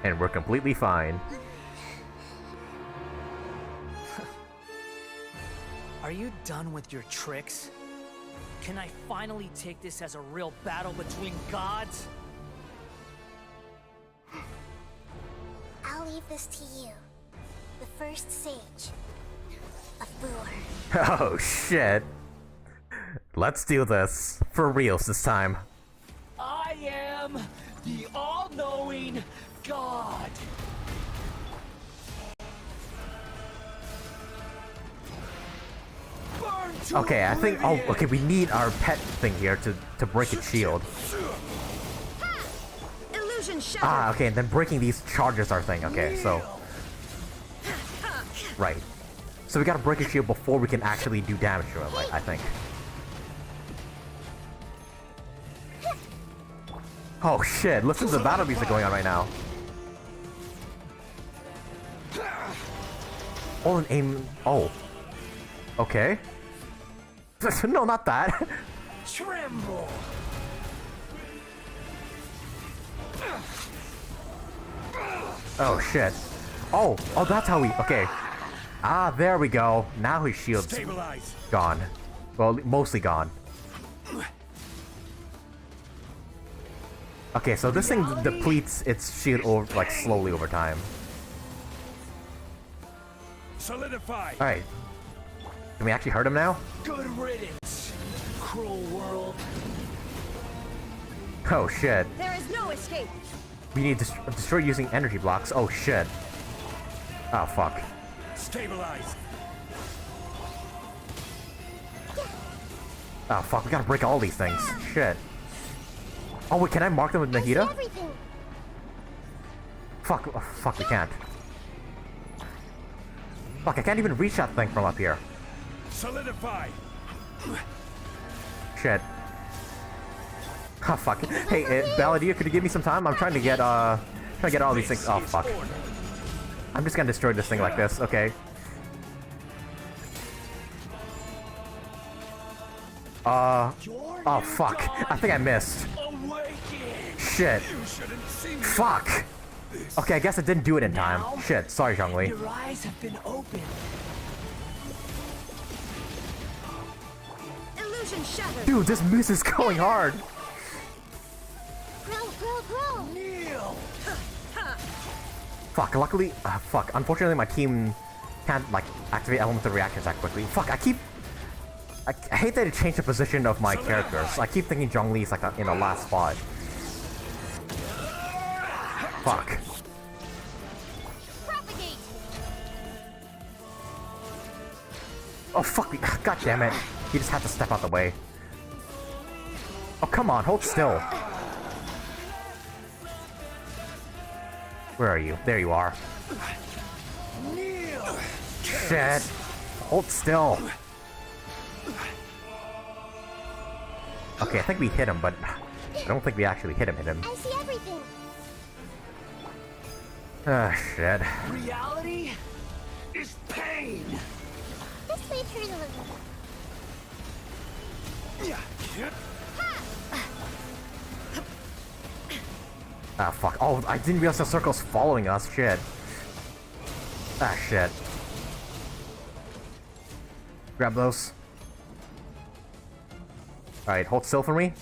And we're completely fine. Are you done with your tricks? Can I finally take this as a real battle between gods? I'll leave this to you, the first sage of Boor. Oh shit. Let's do this. For reals this time. I am the all-knowing God. Okay, I think okay, we need our pet thing here to break its shield. Illusion shattered. Ah, okay, and then breaking these charges our thing. Okay, so right. So we gotta break his shield before we can actually do damage to him, right? I think. Oh shit, listen to the battle music going on right now. Oh, and aim. Oh. Okay. No, not that. Tremble. Oh shit. Oh, that's how we. Okay. Ah, there we go. Now his shield's gone. Well, mostly gone. Okay, so this thing depletes its shield over, like, slowly over time. Solidify. All right. Can we actually hurt him now? Good riddance, cruel world. Oh shit. There is no escape. We need to destroy using energy blocks. Oh shit. Oh fuck. Stabilize. Oh fuck, we gotta break all these things. Shit. Oh wait, can I mark them with Nahida? Fuck, oh, fuck, we can't. Fuck, I can't even reach that thing from up here. Solidify. Shit. Oh fuck. Hey, Balladeer, could you give me some time? I'm trying to get all these things. Oh fuck. I'm just gonna destroy this thing like this, okay. Oh fuck. I think I missed. Shit. Fuck. Okay, I guess I didn't do it in time. Shit, sorry, Zhongli. Your eyes have been opened. Illusion shattered. Dude, this music's going hard. Grow. Kneel. Fuck, luckily, fuck. Unfortunately, my team can't, like, activate elemental reactions that quickly. Fuck, I hate that it changed the position of my characters. I keep thinking Zhongli's, like, in the last spot. Fuck. Propagate. Oh, fuck. God damn it. He just had to step out the way. Oh, come on. Hold still. Where are you? There you are. Shit. Hold still. Okay, I think we hit him, but I don't think we actually hit him. I see everything. Ah, shit. Reality is pain. This way through the living. Ah, fuck. Oh, I didn't realize the circle's following us. Shit. Ah, shit. Grab those. Alright, hold still for me.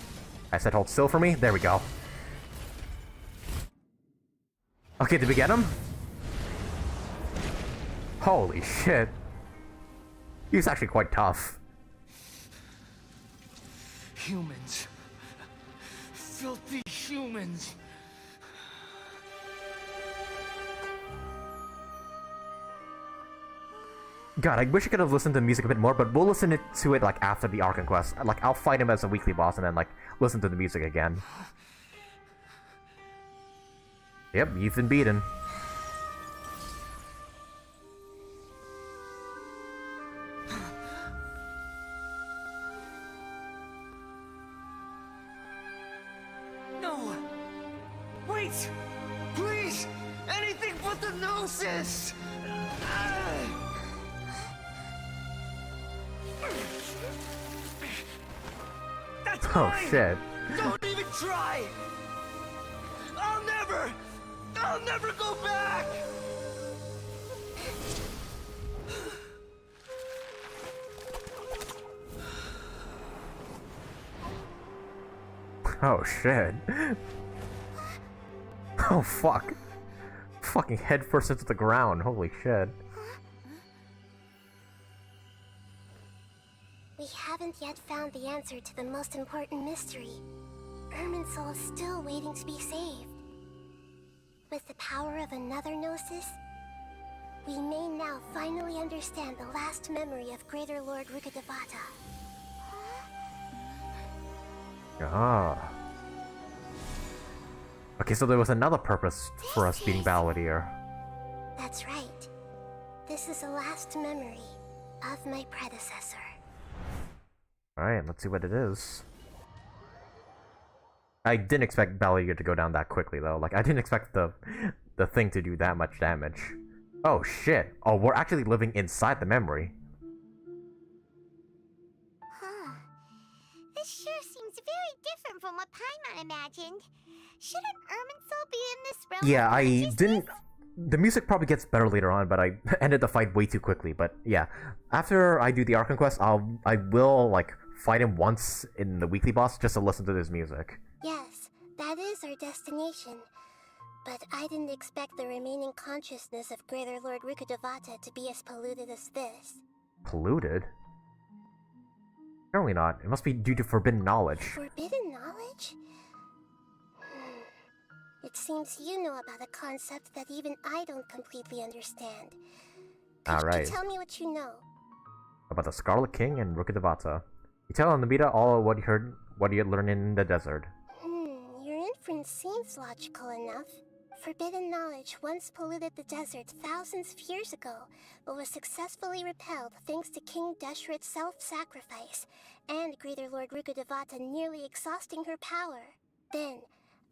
I said hold still for me. There we go. Okay, did we get him? Holy shit. He was actually quite tough. Humans. Filthy humans. God, I wish I could have listened to the music a bit more, but we'll listen to it like after the Archon Quest. Like, I'll fight him as a weekly boss and then like listen to the music again. Yep, you've been beaten. No! Wait! Please! Anything but the Gnosis! That's Oh mine. shit. Don't even try! I'll never go back! Oh shit. Oh fuck. Fucking head first into the ground. Holy shit. We haven't yet found the answer to the most important mystery. Irminsul is still waiting to be saved. With the power of another Gnosis, we may now finally understand the last memory of Greater Lord Rukkhadevata. Ah. Okay, so there was another purpose for us beating Balladeer. That's right. This is the last memory of my predecessor. Alright, let's see what it is. I didn't expect Balladeer to go down that quickly, though. Like, I didn't expect the thing to do that much damage. Oh, shit. Oh, we're actually living inside the memory. Huh. This sure seems very different from what Paimon imagined. Shouldn't Irminsul be in this realm? Yeah, I didn't... The music probably gets better later on, but I ended the fight way too quickly. But yeah, after I do the Archon Quest, I will, like, fight him once in the weekly boss just to listen to his music. Yes, that is our destination. But I didn't expect the remaining consciousness of Greater Lord Rukkhadevata to be as polluted as this. Polluted? Apparently not. It must be due to forbidden knowledge. Forbidden knowledge? It seems you know about a concept that even I don't completely understand. Alright. Tell me what you know. About the Scarlet King and rukkhadevata. You tell Nahida all what you had learned in the desert. Your inference seems logical enough. Forbidden knowledge once polluted the desert thousands of years ago, but was successfully repelled thanks to King Deshret's self-sacrifice, and Greater Lord Rukkhadevata nearly exhausting her power. Then,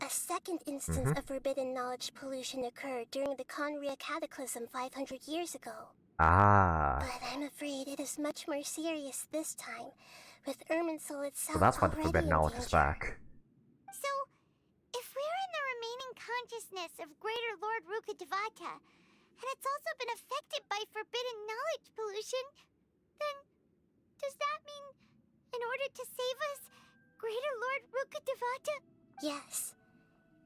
a second instance of forbidden knowledge pollution occurred during the Conria Cataclysm 500 years ago. Ah. But I'm afraid it is much more serious this time, with Irminsul itself So that's why the already forbidden in knowledge is danger. back. So, if we're in the remaining consciousness of Greater Lord Rukkhadevata, and it's also been affected by forbidden knowledge pollution, then does that mean, in order to save us, Greater Lord Rukkhadevata? Yes.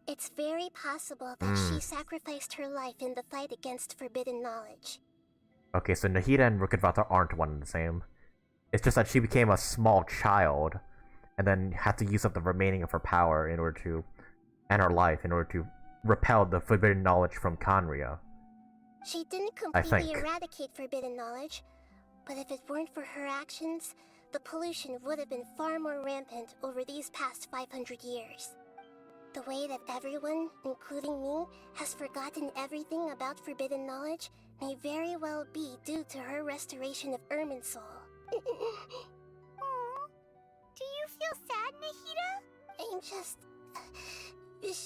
It's very possible that she sacrificed her life in the fight against forbidden knowledge. Okay, so Nahida and rukkhadevata aren't one and the same. It's just that she became a small child, and then had to use up the remaining of her power in order to, and her life in order to repel the forbidden knowledge from Conria. She didn't completely eradicate forbidden knowledge, but if it weren't for her actions, the pollution would have been far more rampant over these past 500 years. The way that everyone, including me, has forgotten everything about forbidden knowledge may very well be due to her restoration of Irminsul. Aww. Do you feel sad, Nahida? I'm just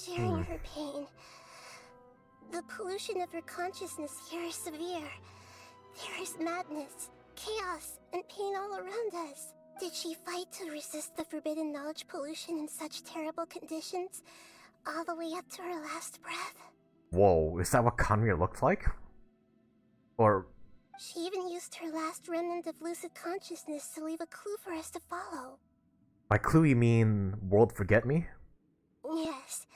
sharing her pain. The pollution of her consciousness here is severe. There is madness, chaos, and pain all around us. Did she fight to resist the forbidden knowledge pollution in such terrible conditions, all the way up to her last breath? Whoa, is that what Conria looked like? Or... She even used her last remnant of lucid consciousness to leave a clue for us to follow. By clue you mean World Forget Me? Yes.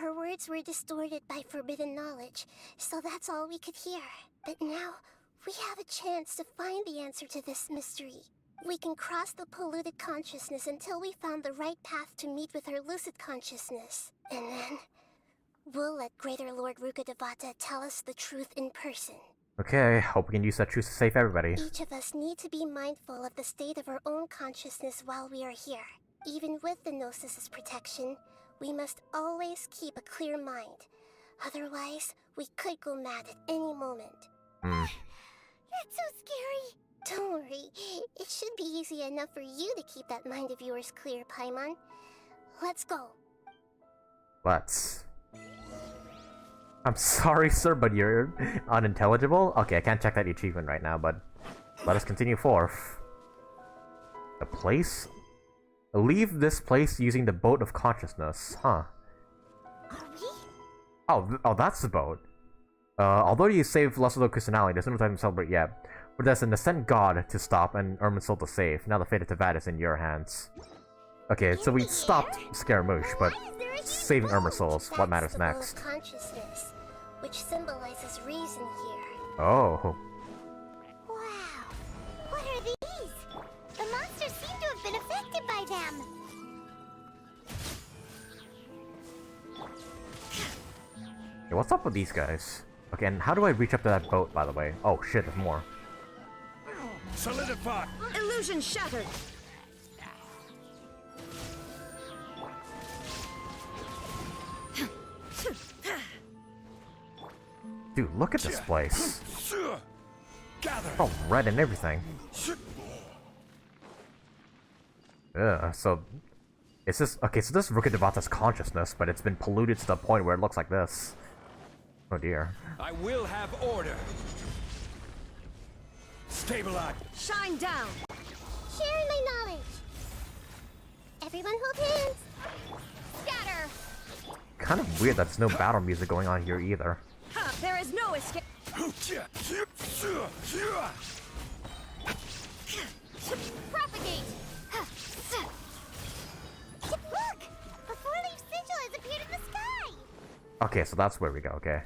Her words were distorted by forbidden knowledge, so that's all we could hear. But now, we have a chance to find the answer to this mystery. We can cross the polluted consciousness until we found the right path to meet with our lucid consciousness. And then, we'll let Greater Lord Rukkhadevata tell us the truth in person. Okay, hope we can use that truth to save everybody. Each of us need to be mindful of the state of our own consciousness while we are here. Even with the Gnosis' protection, we must always keep a clear mind. Otherwise, we could go mad at any moment. That's so scary. Don't worry, it should be easy enough for you to keep that mind of yours clear, Paimon. Let's go. Let's. I'm sorry, sir, but you're unintelligible? Okay, I can't check that achievement right now, but let us continue forth. The place? Leave this place using the boat of consciousness. Huh. Oh, that's the boat. Although you saved Lasolo Kusanali, there's no time to celebrate yet. But there's an Ascent God to stop and Irminsul to save. Now the fate of Tevat is in your hands. Okay, so we stopped Scaramouche, but saving Irminsul is what matters next. Consciousness, which symbolizes reason here. Oh. Wow. What are these? The monsters seem to have been affected by them. Hey, what's up with these guys? Okay, and how do I reach up to that boat, by the way? Oh shit, there's more. Solidify! Illusion shattered! Dude, look at this place. Gather. Oh, red and everything. So... It's this... Okay, so this is Rukkhadevata's consciousness, but it's been polluted to the point where it looks like this. Oh dear. I will have order. Stabilize. Shine down! Sharing my knowledge! Everyone hold hands! Scatter! Kind of weird that there's no battle music going on here either. Ha! There is no escape! Propagate! Look! A four-leaf sigil has appeared in the sky! Okay, so that's where we go, okay.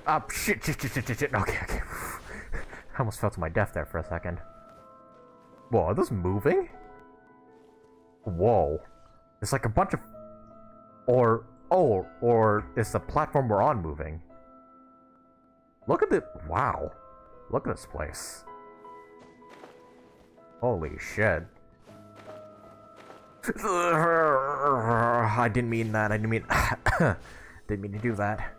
Ah, shit. Okay. I almost fell to my death there for a second. Whoa, are those moving? Whoa. It's like a bunch of... Or is the platform we're on moving? Look at the... Wow. Look at this place. Holy shit. I didn't mean that. I didn't mean... didn't mean to do that.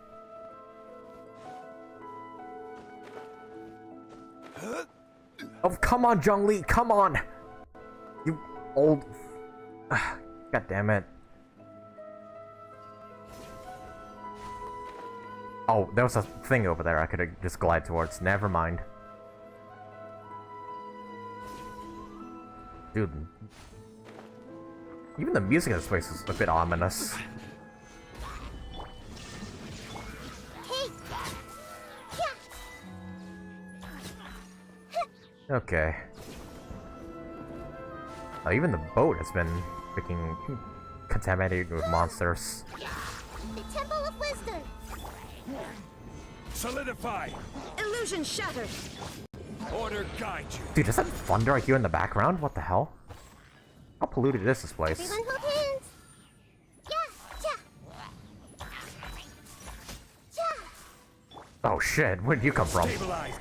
Oh, come on, Zhongli, come on! You old... God damn it. Oh, there was a thing over there I could have just glide towards. Never mind. Dude. Even the music in this place is a bit ominous. Okay. Oh, even the boat has been freaking contaminated with monsters. The Temple of Wisdom! Solidify! Illusion shattered! Order guide you! Dude, is that thunder I hear in the background? What the hell? How polluted is this place? Everyone hold hands! Oh shit, where did you come from? Stabilize.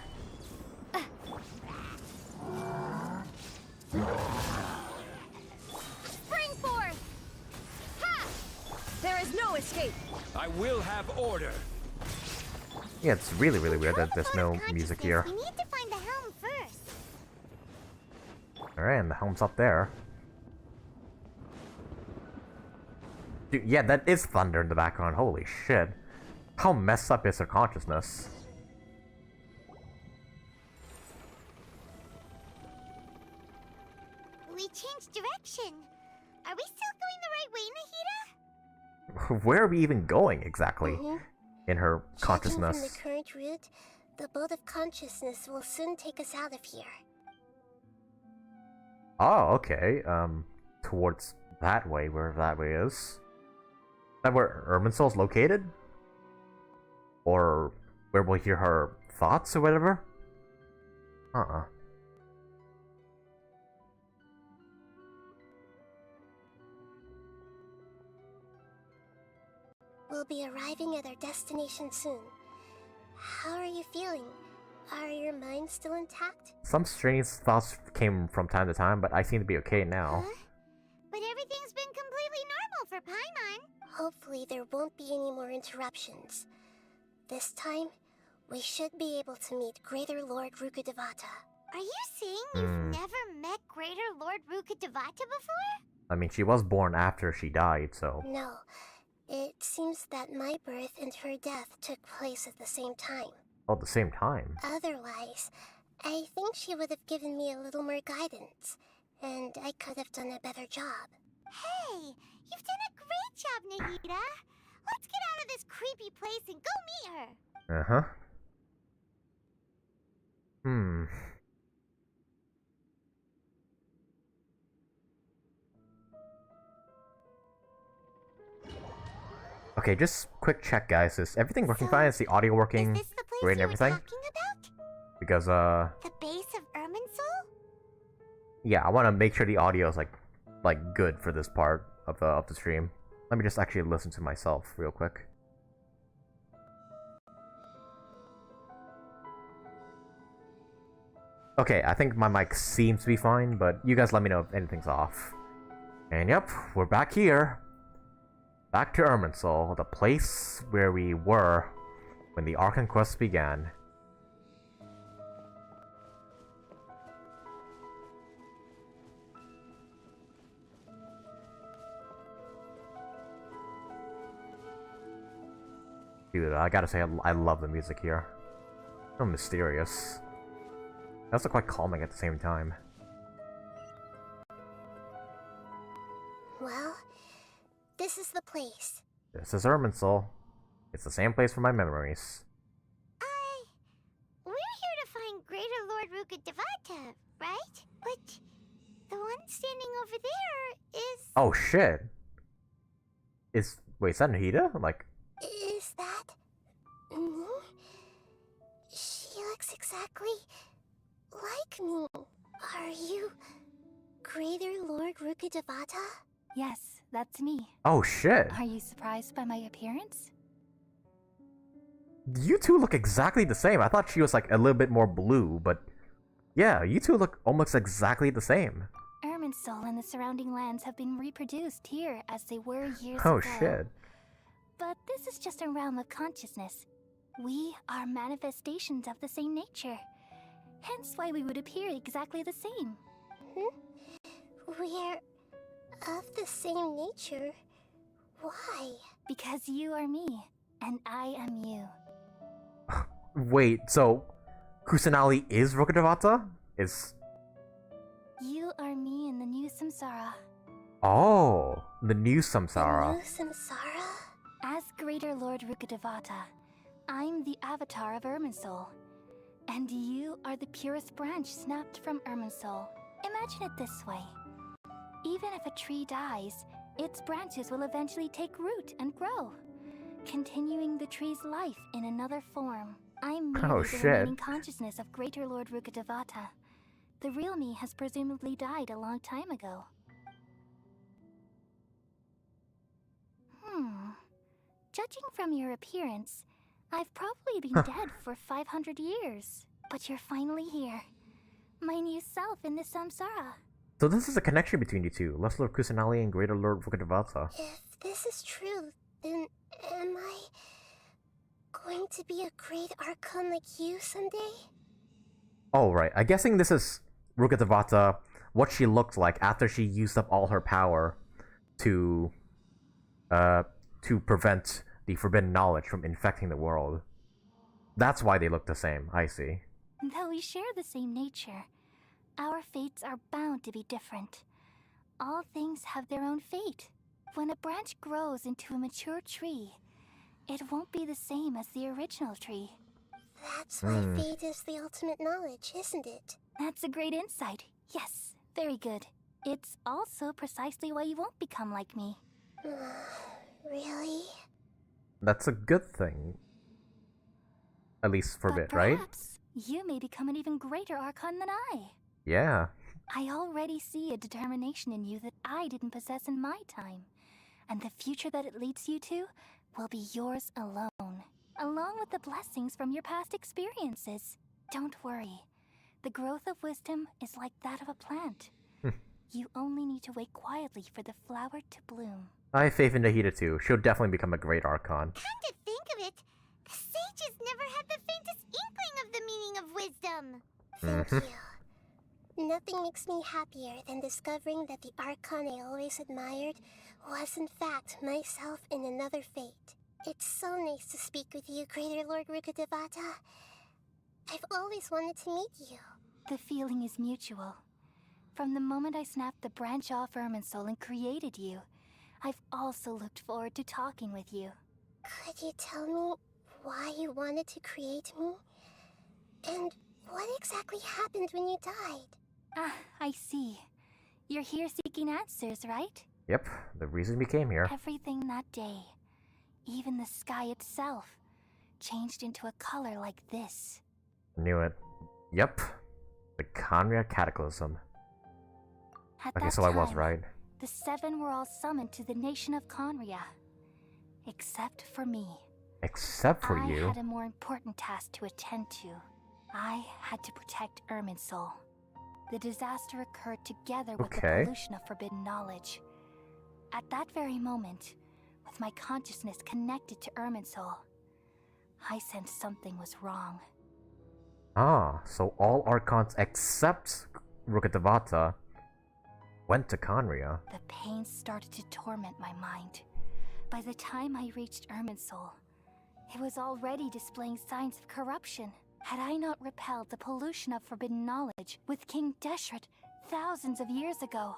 Spring forth! Ha! There is no escape! I will have order. Yeah, it's really weird that there's no music here. We need to find the helm first. Alright, and the helm's up there. Dude, yeah, that is thunder in the background. Holy shit. How messed up is her consciousness? We changed direction. Are we still going the right way, Nahida? Where are we even going exactly? In her Judging consciousness. from the current route, the boat of consciousness will soon take us out of here. Oh, okay. Towards that way, wherever that way is. Is that where Irminsul's located? Or where we'll hear her thoughts or whatever? We'll be arriving at our destination soon. How are you feeling? Are your minds still intact? Some strange thoughts came from time to time, but I seem to be okay now. But everything's been completely normal for Paimon. Hopefully there won't be any more interruptions. This time, we should be able to meet Greater Lord Rukkhadevata. Are you saying you've never met Greater Lord Rukkhadevata before? I mean, she was born after she died, so... No. It seems that my birth and her death took place at the same time. Oh, at the same time? Otherwise, I think she would have given me a little more guidance, and I could have done a better job. Hey, you've done a great job, Nahida. Let's get out of this creepy place and go meet her. Uh-huh. Okay, just quick check, guys. Is everything working fine? Is the audio working great and everything? Because, The base of Irminsul? yeah, I want to make sure the audio is, like good for this part of the stream. Let me just actually listen to myself real quick. Okay, I think my mic seems to be fine, but you guys let me know if anything's off. And yep, we're back here. Back to Irminsul, the place where we were when the Archon Quest began. Dude, I gotta say, I love the music here. So mysterious. Also quite calming at the same time. Well, this is the place. This is Irminsul. It's the same place for my memories. We're here to find Greater Lord Rukkhadevata, right? But the one standing over there is... Oh shit! Wait, is that Nahida? Like... Is that... me? She looks exactly like me. Are you Greater Lord Rukkhadevata? Yes, that's me. Oh shit. Are you surprised by my appearance? You two look exactly the same. I thought she was like a little bit more blue, but yeah, you two look almost exactly the same. Irminsul and the surrounding lands have been reproduced here as they were years Oh ago. shit. But this is just a realm of consciousness. We are manifestations of the same nature. Hence why we would appear exactly the same. We're of the same nature? Why? Because you are me, and I am you. Wait, so Kusanali is rukkhadevata? You are me in the new samsara. Oh, the new samsara. The new samsara? As Greater Lord Rukkhadevata, I'm the avatar of Irminsul. And you are the purest branch snapped from Irminsul. Imagine it this way. Even if a tree dies, its branches will eventually take root and grow, continuing the tree's life in another form. I'm merely the remaining consciousness of Greater Lord Rukkhadevata. The real me has presumably died a long time ago. Judging from your appearance, I've probably been dead for 500 years. But you're finally here. My new self in the samsara. So this is a connection between you two, Lesser Lord Kusanali and Greater Lord rukkhadevata. If this is true, then am I going to be a great Archon like you someday? Oh right, I'm guessing this is Rukkhadevata, what she looked like after she used up all her power to prevent the forbidden knowledge from infecting the world. That's why they look the same, I see. Though we share the same nature, our fates are bound to be different. All things have their own fate. When a branch grows into a mature tree, it won't be the same as the original tree. That's why fate is the ultimate knowledge, isn't it? That's a great insight. Yes, very good. It's also precisely why you won't become like me. Really? That's a good thing. At least for a bit, right? Perhaps you may become an even greater Archon than I. Yeah. I already see a determination in you that I didn't possess in my time. And the future that it leads you to will be yours alone, along with the blessings from your past experiences. Don't worry. The growth of wisdom is like that of a plant. You only need to wait quietly for the flower to bloom. I have faith in Nahida too. She'll definitely become a great Archon. Come to think of it, the sages never had the faintest inkling of the meaning of wisdom. Thank you. Nothing makes me happier than discovering that the Archon I always admired was in fact myself in another fate. It's so nice to speak with you, Greater Lord Rukkhadevata. I've always wanted to meet you. The feeling is mutual. From the moment I snapped the branch off Irminsul and created you, I've also looked forward to talking with you. Could you tell me why you wanted to create me? And what exactly happened when you died? Ah, I see. You're here seeking answers, right? Yep, the reason we came here. Everything that day, even the sky itself, changed into a color like this. Knew it. Yep. The Khaenri'ah Cataclysm. Okay, so I was right. The seven were all summoned to the nation of Khaenri'ah. Except for me. Except for you? I had a more important task to attend to. I had to protect Irminsul. The disaster occurred together with the pollution of forbidden knowledge. At that very moment, with my consciousness connected to Irminsul, I sensed something was wrong. Ah, so all Archons except Rukkhadevata went to Khaenri'ah. The pain started to torment my mind. By the time I reached Irminsul, it was already displaying signs of corruption. Had I not repelled the pollution of forbidden knowledge with King Deshret thousands of years ago,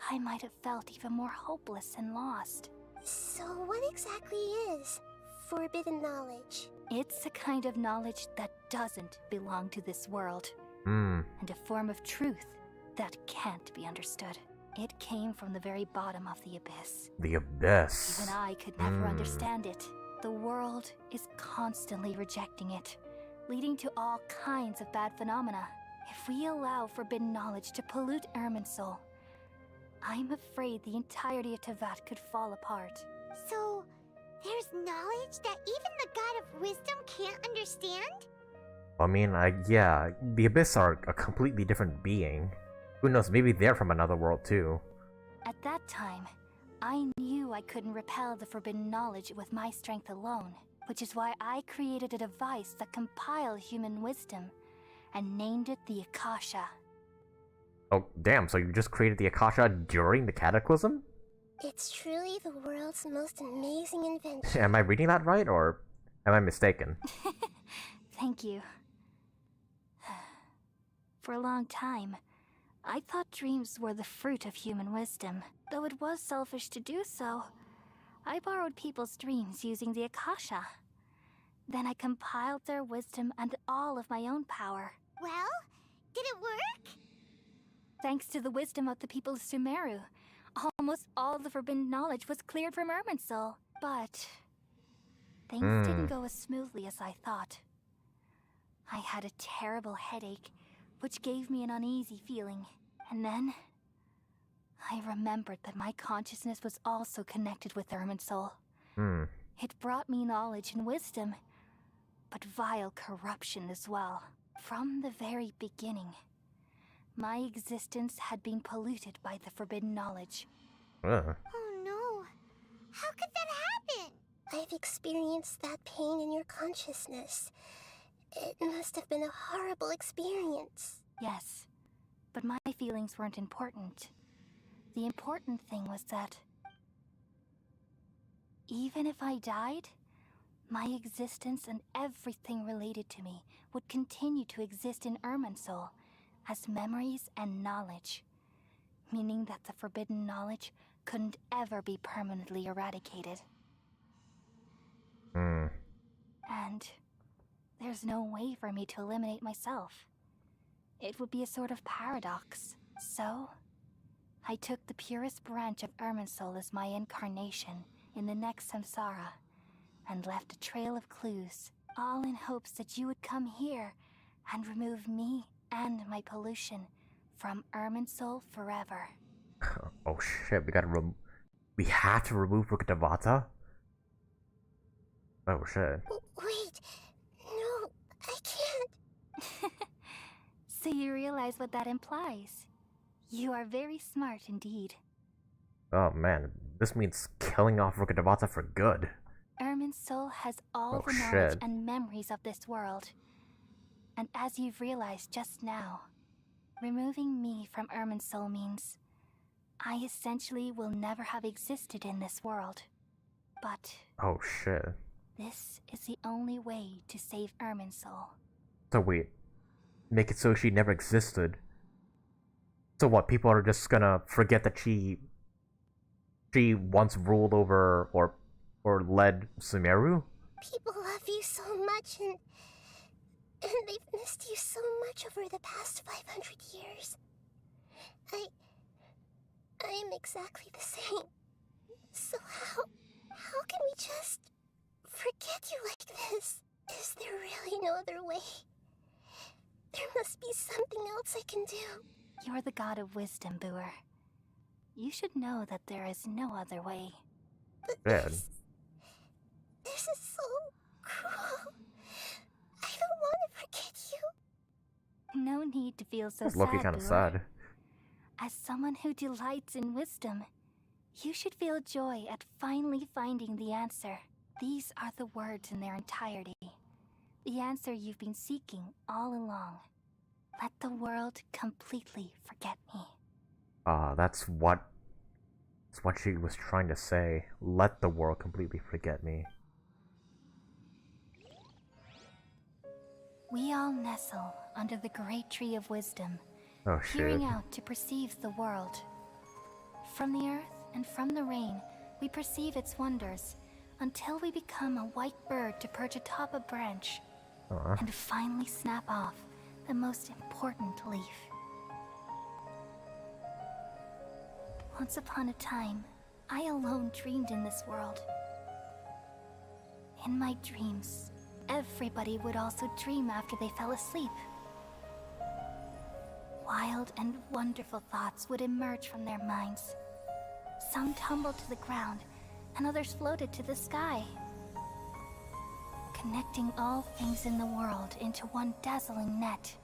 I might have felt even more hopeless and lost. So what exactly is forbidden knowledge? It's a kind of knowledge that doesn't belong to this world. And a form of truth that can't be understood. It came from the very bottom of the abyss. The abyss. Even I could never understand it. The world is constantly rejecting it, leading to all kinds of bad phenomena. If we allow forbidden knowledge to pollute Irminsul, I'm afraid the entirety of Teyvat could fall apart. So, there's knowledge that even the God of Wisdom can't understand? I mean, yeah, the Abyss are a completely different being. Who knows, maybe they're from another world too. At that time, I knew I couldn't repel the forbidden knowledge with my strength alone, which is why I created a device that compiled human wisdom and named it the Akasha. Oh, damn, so you just created the Akasha during the Cataclysm? It's truly the world's most amazing invention. Am I reading that right, or am I mistaken? Thank you. For a long time, I thought dreams were the fruit of human wisdom. Though it was selfish to do so, I borrowed people's dreams using the Akasha. Then I compiled their wisdom and all of my own power. Well, did it work? Thanks to the wisdom of the people of Sumeru, almost all the forbidden knowledge was cleared from Irminsul. But things didn't go as smoothly as I thought. I had a terrible headache, which gave me an uneasy feeling. And then I remembered that my consciousness was also connected with Irminsul. It brought me knowledge and wisdom, but vile corruption as well. From the very beginning, my existence had been polluted by the forbidden knowledge. Oh no. How could that happen? I've experienced that pain in your consciousness. It must have been a horrible experience. Yes, but my feelings weren't important. The important thing was that even if I died, my existence and everything related to me would continue to exist in Irminsul as memories and knowledge, meaning that the forbidden knowledge couldn't ever be permanently eradicated. And there's no way for me to eliminate myself. It would be a sort of paradox. So, I took the purest branch of Irminsul as my incarnation in the next samsara, and left a trail of clues, all in hopes that you would come here and remove me and my pollution from Irminsul forever. Oh shit, we have to remove rukkhadevata? Oh shit. Wait, no, I can't. So you realize what that implies. You are very smart indeed. Oh man, this means killing off rukkhadevata for good. Irminsul has all the knowledge and memories of this world. And as you've realized just now, removing me from Irminsul means I essentially will never have existed in this world. But oh shit. This is the only way to save Irminsul. So wait, make it so she never existed. So what, people are just gonna forget that she once ruled over or led Sumeru? People love you so much and they've missed you so much over the past 500 years. I am exactly the same. So how can we just forget you like this? Is there really no other way? There must be something else I can do. You're the god of wisdom, Booer. You should know that there is no other way. But this is so cruel. I don't want to forget you. No need to feel so That's sad, looking kind of Booer. sad. As someone who delights in wisdom, you should feel joy at finally finding the answer. These are the words in their entirety. The answer you've been seeking all along. Let the world completely forget me. That's what she was trying to say. Let the world completely forget me. We all nestle under the great tree of wisdom, Oh shit. peering out to perceive the world. From the earth and from the rain, we perceive its wonders, until we become a white bird to perch atop a branch, and finally snap off the most important leaf. Once upon a time, I alone dreamed in this world. In my dreams, everybody would also dream after they fell asleep. wild and wonderful thoughts would emerge from their minds. Some tumbled to the ground, and others floated to the sky, connecting all things in the world into one dazzling net.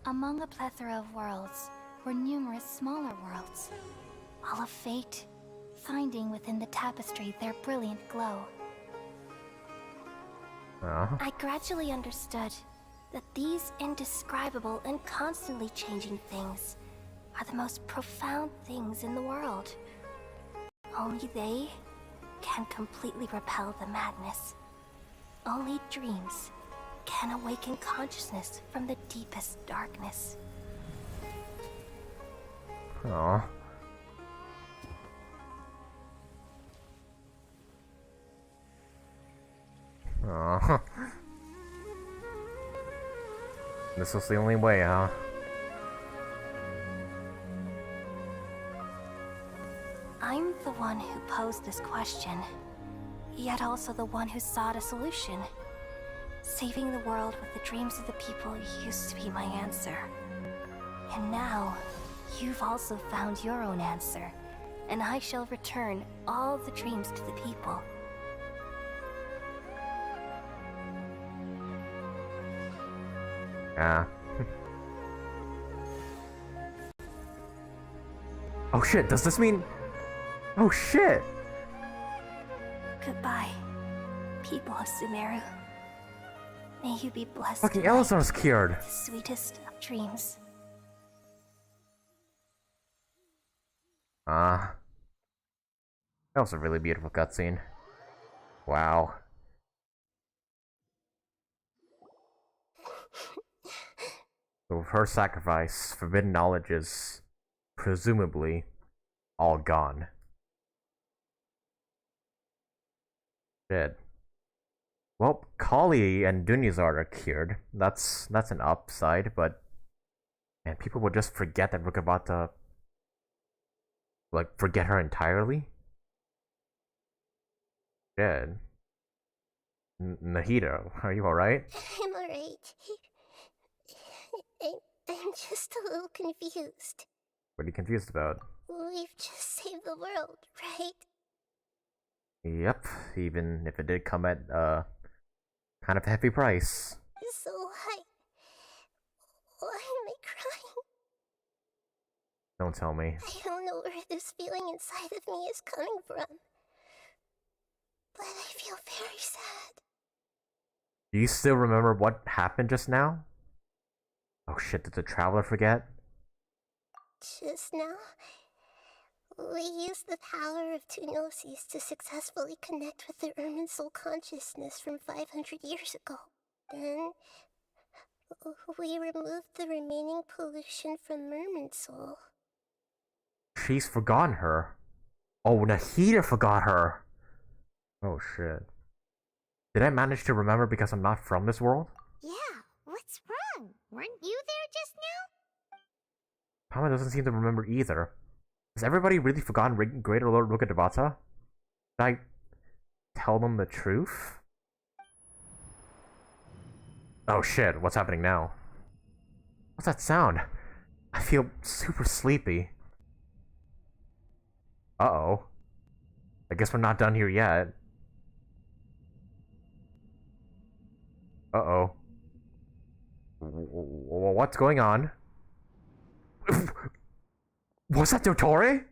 Among a plethora of worlds were numerous smaller worlds, all of fate, finding within the tapestry their brilliant glow. I gradually understood that these indescribable and constantly changing things are the most profound things in the world. Only they can completely repel the madness. Only dreams can awaken consciousness from the deepest darkness. Aww. Aww. This was the only way, huh? I'm the one who posed this question, yet also the one who sought a solution. Saving the world with the dreams of the people used to be my answer. And now, you've also found your own answer, and I shall return all the dreams to the people. Oh shit, does this mean... Oh shit! Goodbye, people of Sumeru. May you be blessed. Fucking Elazar's cured. The sweetest of dreams. That was a really beautiful cutscene. Wow. So with her sacrifice, forbidden knowledge is presumably all gone. Shit. Well, Collei and Dunyazard are cured. That's an upside, but and people will just forget that rukkhadevata, like, forget her entirely. Shit. Nahida, are you alright? I'm alright. I'm just a little confused. What are you confused about? We've just saved the world, right? Yep, even if it did come at kind of a heavy price. So why am I crying? Don't tell me. I don't know where this feeling inside of me is coming from, but I feel very sad. Do you still remember what happened just now? Oh shit, did the traveler forget? Just now, we used the power of two gnosis to successfully connect with the Ermin soul consciousness from 500 years ago. Then, we removed the remaining pollution from Merman soul. She's forgotten her. Oh, Nahida forgot her. Oh shit. Did I manage to remember because I'm not from this world? Yeah, what's wrong? Weren't you there just now? Pama doesn't seem to remember either. Has everybody really forgotten Greater Lord Rukkhadevata? Did I tell them the truth? Oh shit, what's happening now? What's that sound? I feel super sleepy. Uh-oh. I guess we're not done here yet. Uh-oh. What's going on? Was that Dotore?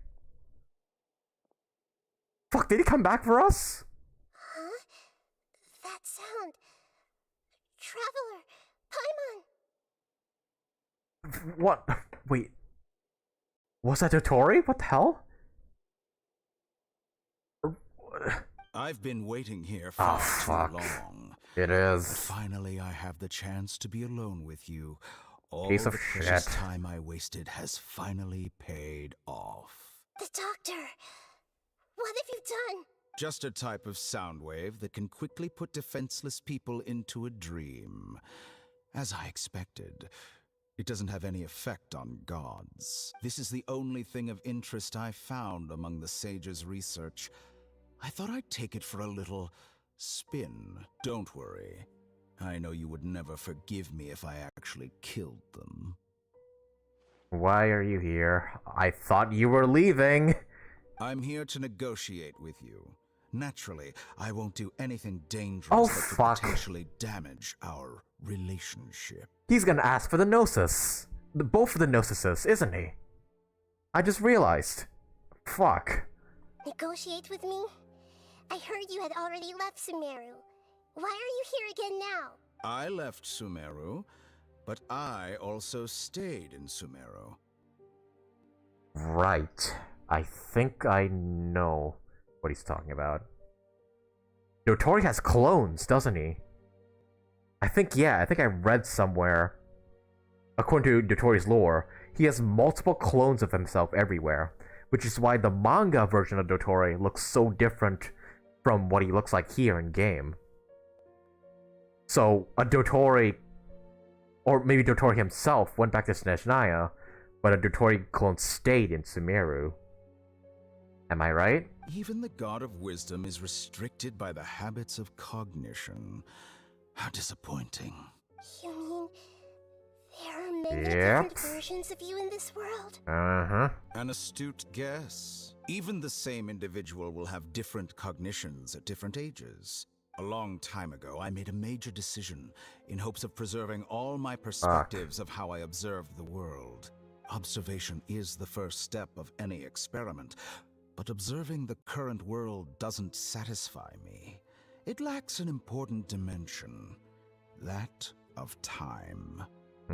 Fuck, did he come back for us? Huh? That sound. Traveler! Paimon! What? Wait. Was that Dotore? What the hell? I've been waiting here far too long. It is. But finally, I have the chance to be alone with you. All Piece of the precious shit. time I wasted has finally paid off. The doctor! What have you done? Just a type of sound wave that can quickly put defenseless people into a dream. As I expected, it doesn't have any effect on gods. This is the only thing of interest I found among the sage's research. I thought I'd take it for a little spin. Don't worry. I know you would never forgive me if I actually killed them. Why are you here? I thought you were leaving. I'm here to negotiate with you. Naturally, I won't do anything dangerous Oh, that could fuck. potentially damage our relationship. He's gonna ask for the Gnosis. Both of the Gnosises, isn't he? I just realized. Fuck. Negotiate with me? I heard you had already left Sumeru. Why are you here again now? I left Sumeru, but I also stayed in Sumeru. Right. I think I know what he's talking about. Dotori has clones, doesn't he? I think I read somewhere, according to Dotori's lore, he has multiple clones of himself everywhere, which is why the manga version of Dotori looks so different from what he looks like here in game. So, a Dotori, or maybe Dotori himself, went back to Snezhnaya, but a Dotori clone stayed in Sumeru. Am I right? Even the God of Wisdom is restricted by the habits of cognition. How disappointing. You mean there are many Yep. different versions of you in this world? Uh-huh. An astute guess. Even the same individual will have different cognitions at different ages. A long time ago, I made a major decision in hopes of preserving all my perspectives of how I observed the world. Observation is the first step of any experiment, but observing the current world doesn't satisfy me. It lacks an important dimension, that of time.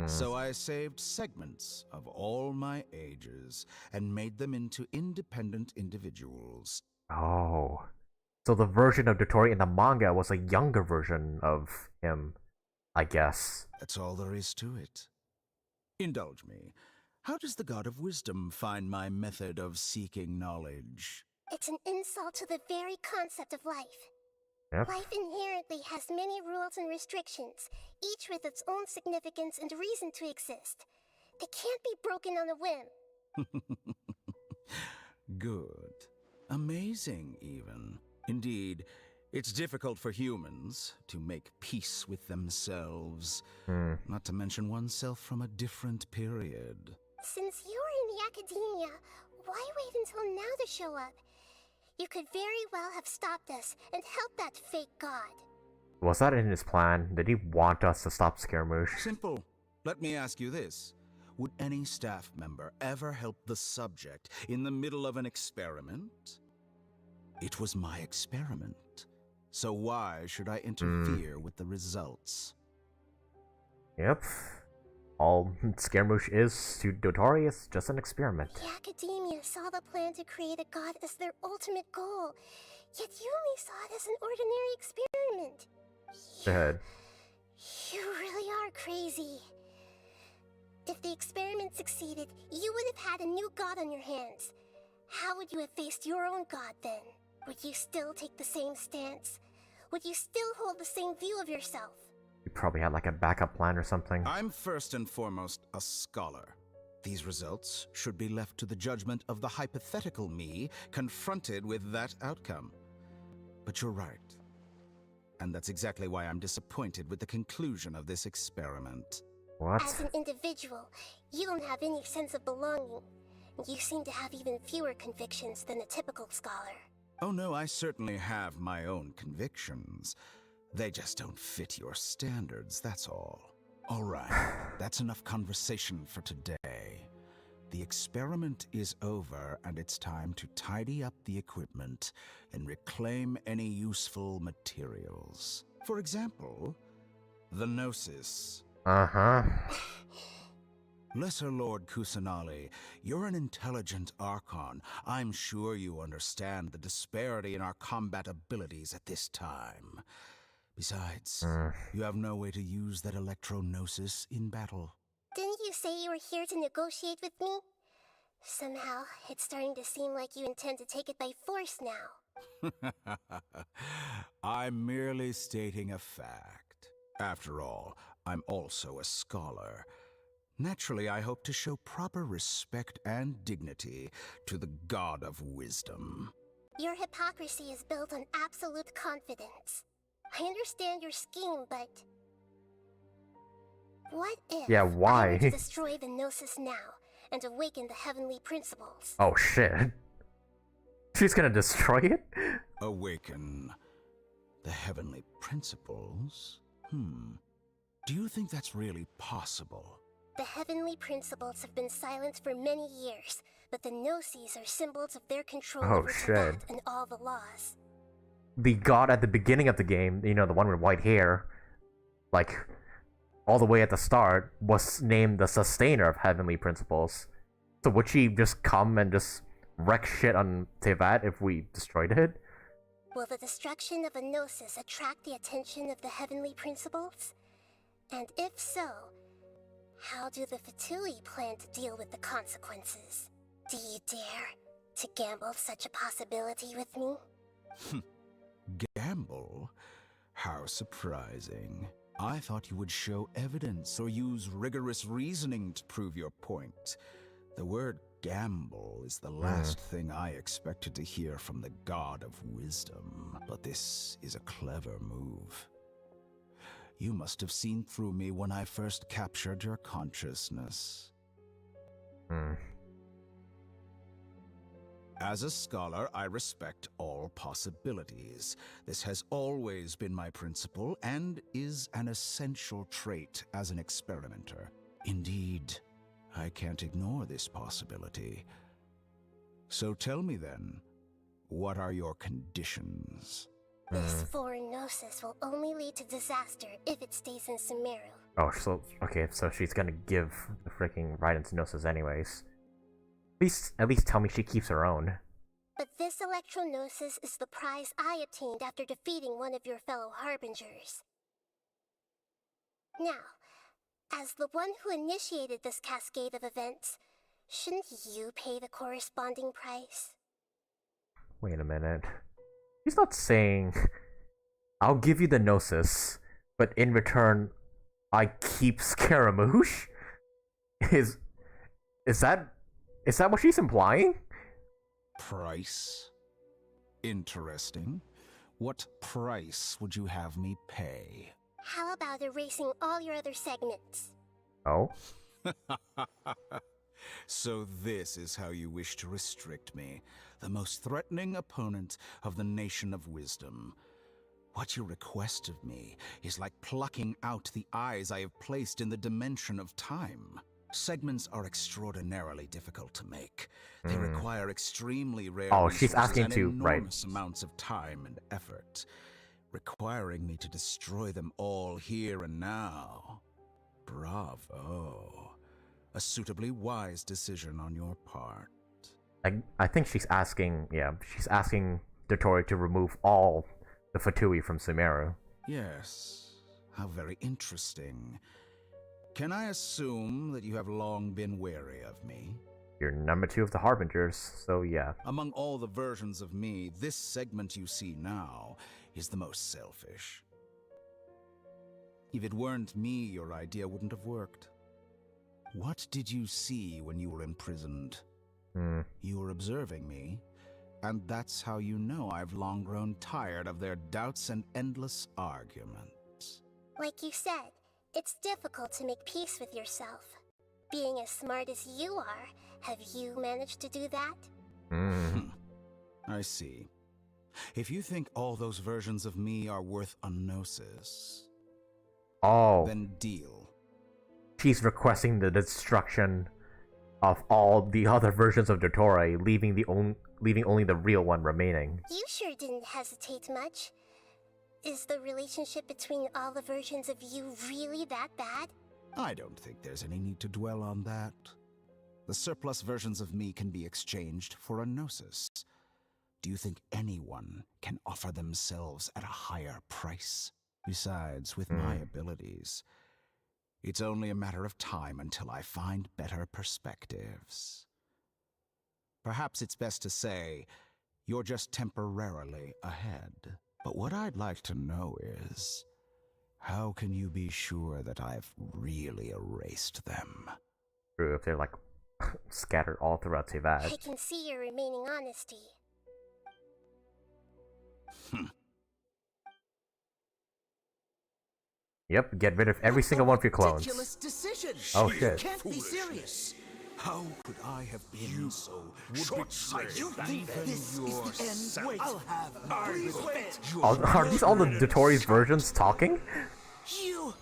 So I saved segments of all my ages and made them into independent individuals. Oh. So the version of Dotori in the manga was a younger version of him, I guess. That's all there is to it. Indulge me. How does the God of Wisdom find my method of seeking knowledge? It's an insult to the very concept of life. Yep. Life inherently has many rules and restrictions, each with its own significance and reason to exist. They can't be broken on a whim. Good. Amazing, even. Indeed, it's difficult for humans to make peace with themselves, not to mention oneself from a different period. Since you were in the academia, why wait until now to show up? You could very well have stopped us and helped that fake god. Was that in his plan? Did he want us to stop Scaramouche? Simple. Let me ask you this. Would any staff member ever help the subject in the middle of an experiment? It was my experiment. So why should I interfere with the results? Yep. All Scaramouche is to Dotori is just an experiment. The academia saw the plan to create a god as their ultimate goal, yet you only saw it as an ordinary experiment. Good. You really are crazy. If the experiment succeeded, you would have had a new god on your hands. How would you have faced your own god then? Would you still take the same stance? Would you still hold the same view of yourself? You probably had like a backup plan or something. I'm first and foremost a scholar. These results should be left to the judgment of the hypothetical me confronted with that outcome. But you're right. And that's exactly why I'm disappointed with the conclusion of this experiment. What? As an individual, you don't have any sense of belonging. You seem to have even fewer convictions than a typical scholar. Oh no, I certainly have my own convictions. They just don't fit your standards, that's all. All right, that's enough conversation for today. The experiment is over, and it's time to tidy up the equipment and reclaim any useful materials. For example, the Gnosis. Uh-huh. Lesser Lord Kusanali, you're an intelligent Archon. I'm sure you understand the disparity in our combat abilities at this time. Besides, you have no way to use that Electro-Gnosis in battle. Didn't you say you were here to negotiate with me? Somehow, it's starting to seem like you intend to take it by force now. I'm merely stating a fact. After all, I'm also a scholar. Naturally, I hope to show proper respect and dignity to the God of Wisdom. Your hypocrisy is built on absolute confidence. I understand your scheme, but... What if Yeah, why? I were to destroy the Gnosis now, and awaken the heavenly principles. Oh shit. She's gonna destroy it? Awaken the heavenly principles? Do you think that's really possible? The heavenly principles have been silent for many years, but the Gnosis are symbols of their control over Teyvat and all the laws. The god at the beginning of the game, you know, the one with white hair, like, all the way at the start, was named the Sustainer of Heavenly Principles. So would she just come and just wreck shit on Teyvat if we destroyed it? Will the destruction of a Gnosis attract the attention of the Heavenly Principles? And if so, how do the Fatui plan to deal with the consequences? Do you dare to gamble such a possibility with me? Gamble? How surprising. I thought you would show evidence or use rigorous reasoning to prove your point. The word gamble is the last thing I expected to hear from the god of wisdom. But this is a clever move. You must have seen through me when I first captured your consciousness. As a scholar, I respect all possibilities. This has always been my principle and is an essential trait as an experimenter. Indeed, I can't ignore this possibility. So tell me then, what are your conditions? This foreign Gnosis will only lead to disaster if it stays in Sumeru. Oh, so, okay, so she's gonna give the freaking right into Gnosis anyways. At least tell me she keeps her own. But this Electro-Gnosis is the prize I obtained after defeating one of your fellow Harbingers. Now, as the one who initiated this cascade of events, shouldn't you pay the corresponding price? Wait a minute. He's not saying, I'll give you the Gnosis, but in return, I keep Scaramouche? Is that what she's implying? Price? Interesting. What price would you have me pay? How about erasing all your other segments? Oh? So this is how you wish to restrict me, the most threatening opponent of the Nation of Wisdom. What you request of me is like plucking out the eyes I have placed in the dimension of time. Segments are extraordinarily difficult to make. They require extremely rare she's asking and to, enormous amounts of time and effort, requiring me to destroy them all here and now. Bravo. A suitably wise decision on your part. I think she's asking, she's asking Dori to remove all the Fatui from Sumeru. Yes, how very interesting. Can I assume that you have long been wary of me? You're number 2 of the Harbingers, so yeah. Among all the versions of me, this segment you see now is the most selfish. If it weren't me, your idea wouldn't have worked. What did you see when you were imprisoned? You were observing me, and that's how you know I've long grown tired of their doubts and endless arguments. Like you said, it's difficult to make peace with yourself. Being as smart as you are, have you managed to do that? I see. If you think all those versions of me are worth a gnosis, then deal. She's requesting the destruction of all the other versions of Dori, leaving only the real one remaining. You sure didn't hesitate much. Is the relationship between all the versions of you really that bad? I don't think there's any need to dwell on that. The surplus versions of me can be exchanged for a gnosis. Do you think anyone can offer themselves at a higher price? Besides, with my abilities, it's only a matter of time until I find better perspectives. Perhaps it's best to say, you're just temporarily ahead. But what I'd like to know is, how can you be sure that I've really erased them? True, if they're like scattered all throughout Teyvat. I can see your remaining honesty. Yep, get rid of every single one of your clones. Ridiculous decision. Oh shit. Can't be serious. How could I have been so short-sighted? You think this is the end? Wait, I'll have please wait. Are these all the Dotori's versions talking? You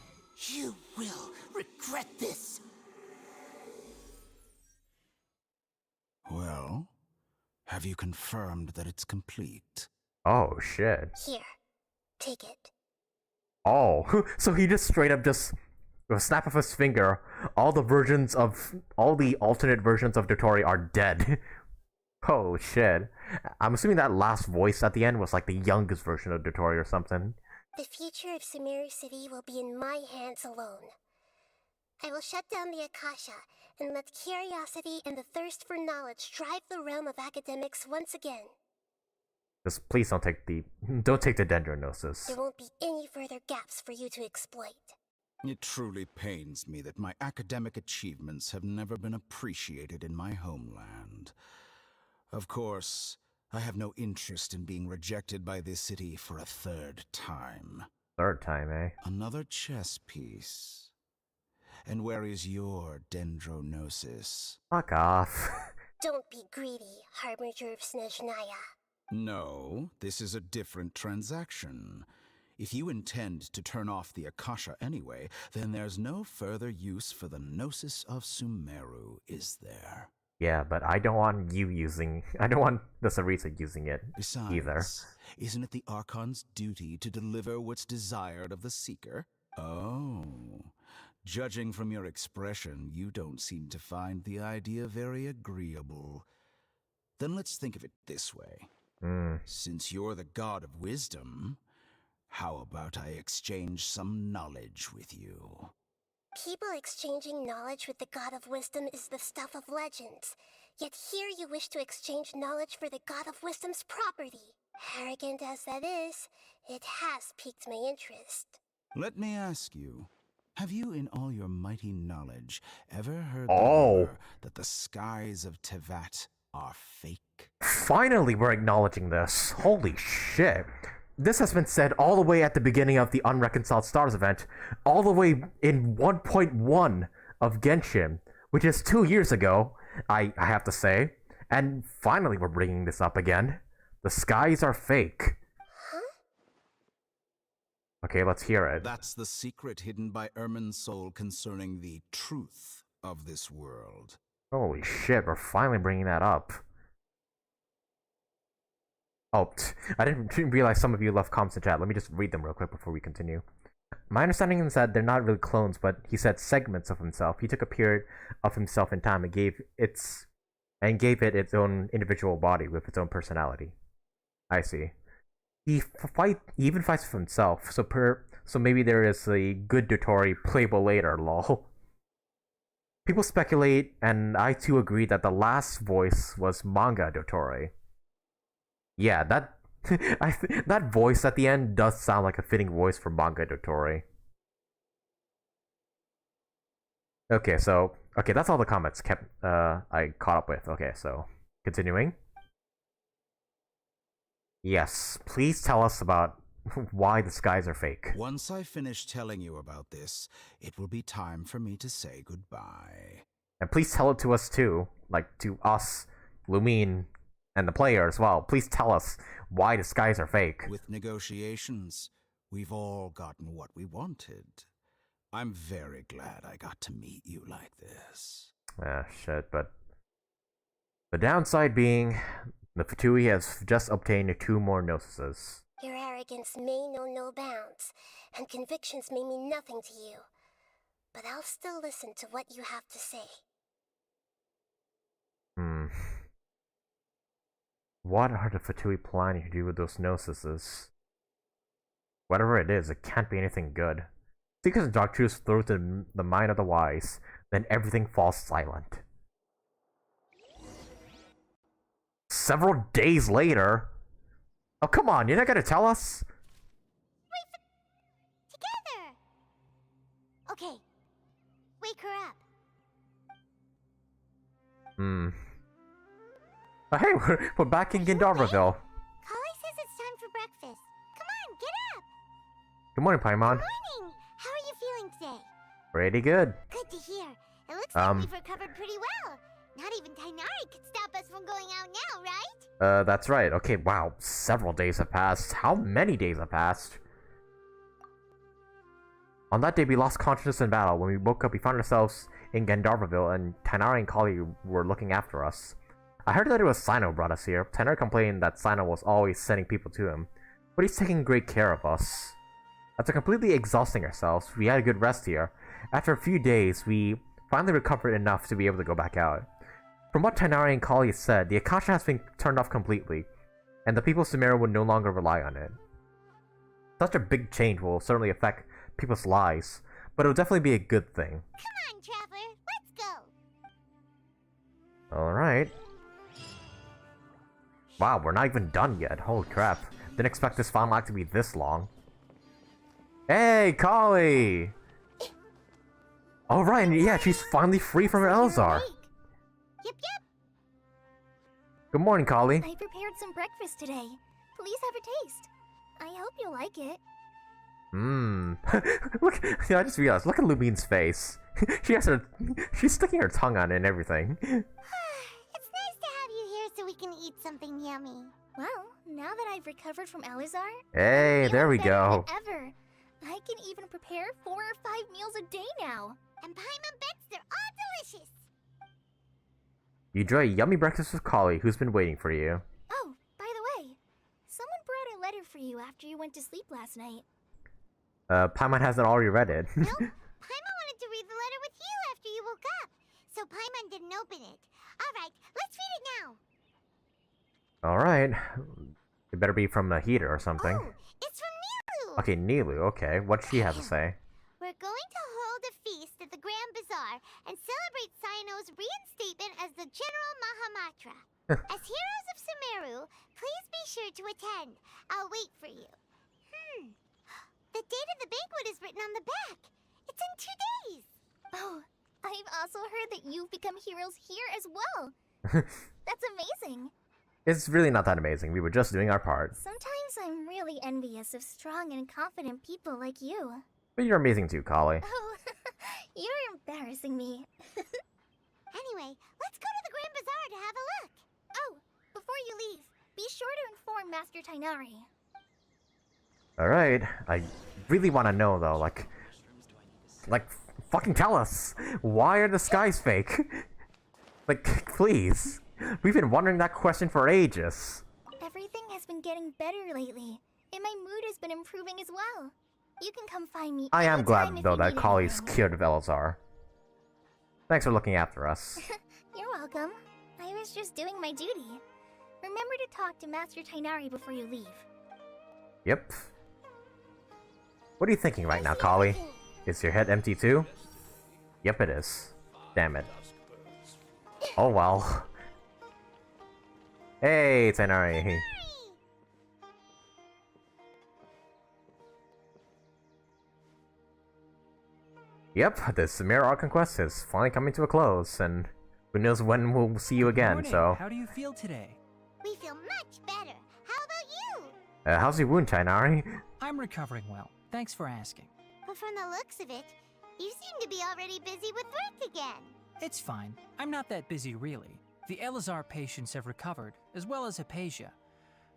will regret this. Well, have you confirmed that it's complete? Oh, shit. Here, take it. Oh, so he just straight up just, with a snap of his finger, all the alternate versions of Dotori are dead. Oh, shit. I'm assuming that last voice at the end was like the youngest version of Dotori or something. The future of Sumeru City will be in my hands alone. I will shut down the Akasha and let curiosity and the thirst for knowledge drive the realm of academics once again. Just please don't take the Dendronosis. There won't be any further gaps for you to exploit. It truly pains me that my academic achievements have never been appreciated in my homeland. Of course, I have no interest in being rejected by this city for a third time. Third time, eh? Another chess piece. And where is your Dendronosis? Fuck off. Don't be greedy, Harbinger of Snezhnaya. No, this is a different transaction. If you intend to turn off the Akasha anyway, then there's no further use for the Gnosis of Sumeru, is there? Yeah, but I don't want the Sarisa using it Besides, either. Isn't it the Archon's duty to deliver what's desired of the Seeker? Oh. Judging from your expression, you don't seem to find the idea very agreeable. Then let's think of it this way. Since you're the god of wisdom, how about I exchange some knowledge with you? People exchanging knowledge with the god of wisdom is the stuff of legends. Yet here you wish to exchange knowledge for the god of wisdom's property. Arrogant as that is, it has piqued my interest. Let me ask you, have you in all your mighty knowledge ever heard the rumor that the skies of Tevat are fake? Finally, we're acknowledging this. Holy shit. This has been said all the way at the beginning of the Unreconciled Stars event, all the way in 1.1 of Genshin, which is 2 years ago, I have to say. And finally, we're bringing this up again. The skies are fake. Okay, let's hear it. That's the secret hidden by Ermin's soul concerning the truth of this world. Holy shit, we're finally bringing that up. Oh, I didn't realize some of you left comments in chat. Let me just read them real quick before we continue. My understanding is that they're not really clones, but he said segments of himself. He took a period of himself in time and gave it its own individual body with its own personality. I see. He even fights for himself, so maybe there is a good Dotori playable later, lol. People speculate, and I too agree, that the last voice was manga Dotori. Yeah, that voice at the end does sound like a fitting voice for manga Dotori. Okay, that's all the comments I caught up with. Okay, so continuing. Yes, please tell us about why the skies are fake. Once I finish telling you about this, it will be time for me to say goodbye. And please tell it to us too, like to us, Lumine, and the player as well. Please tell us why the skies are fake. With negotiations, we've all gotten what we wanted. I'm very glad I got to meet you like this. Ah, shit, but the downside being, the Fatui has just obtained 2 more Gnosises. Your arrogance may know no bounds, and convictions may mean nothing to you. But I'll still listen to what you have to say. What are the Fatui planning to do with those Gnosises? Whatever it is, it can't be anything good. Seekers and Dark Truths through to the mind of the wise, then everything falls silent. Several days later? Oh, come on, you're not gonna tell us? Together! Okay, wake her up. Oh, hey, we're back in Gandharvaville. Collei says it's time for breakfast. Come on, get up! Good morning, Paimon. Good morning! How are you feeling today? Pretty good. Good to hear. It looks like we've recovered pretty well. Not even Tighnari could stop us from going out now, right? That's right. Okay, wow. Several days have passed. How many days have passed? On that day, we lost consciousness in battle. When we woke up, we found ourselves in Gandharvaville, and Tighnari and Collei were looking after us. I heard that it was Cyno brought us here. Tighnari complained that Cyno was always sending people to him, but he's taking great care of us. After completely exhausting ourselves, we had a good rest here. After a few days, we finally recovered enough to be able to go back out. From what Tighnari and Collei said, the Akasha has been turned off completely, and the people of Sumeru would no longer rely on it. Such a big change will certainly affect people's lives, but it'll definitely be a good thing. Come on, Traveler, let's go. Alright. Wow, we're not even done yet. Holy crap. Didn't expect this final act to be this long. Hey, Collei! Alright, yeah, she's finally free from her Elzar. Yep. Good morning, Collei. I prepared some breakfast today. Please have a taste. I hope you'll like it. Look, yeah, I just realized, look at Lumine's face. She's sticking her tongue on it and everything. It's nice to have you here so we can eat something yummy. Well, now that I've recovered from Elazar, Hey, there we go. ever. I can even prepare 4 or 5 meals a day now. And Paimon bets they're all delicious. You enjoy a yummy breakfast with Collei, who's been waiting for you. Oh, by the way, someone brought a letter for you after you went to sleep last night. Paimon hasn't already read it. Nope, Paimon wanted to read the letter with you after you woke up, so Paimon didn't open it. Alright, let's read it now. Alright. It better be from Nahida or something. Oh, it's from Nilou! Okay, Nilou, okay. What she has to say? We're going to hold a feast at the Grand Bazaar and celebrate Cyno's reinstatement as the General Mahamatra. As heroes of Sumeru, please be sure to attend. I'll wait for you. The date of the banquet is written on the back. It's in 2 days. Oh, I've also heard that you've become heroes here as well. That's amazing. It's really not that amazing. We were just doing our part. Sometimes I'm really envious of strong and confident people like you. But you're amazing too, Collei. Oh, you're embarrassing me. Anyway, let's go to the Grand Bazaar to have a look. Oh, before you leave, be sure to inform Master Tighnari. Alright. I really want to know though, like, fucking tell us. Why are the skies fake? Like, please. We've been wondering that question for ages. Everything has been getting better lately, and my mood has been improving as well. You can come find me. I am glad anytime though if you that need Collei's anything. cured of Elzar. Thanks for looking after us. You're welcome. I was just doing my duty. Remember to talk to Master Tighnari before you leave. Yep. What are you thinking right now, Collei? Is your head empty too? Yep, it is. Damn it. Oh well. Hey, Tighnari. Yep, the Sumeru Archon Quest is finally coming to a close, and who knows when we'll see you again, Morning. so... How do you feel today? We feel much better. How about you? how's your wound, Tighnari? I'm recovering well. Thanks for asking. But from the looks of it, you seem to be already busy with work again. It's fine. I'm not that busy, really. The Elazar patients have recovered, as well as Hypatia.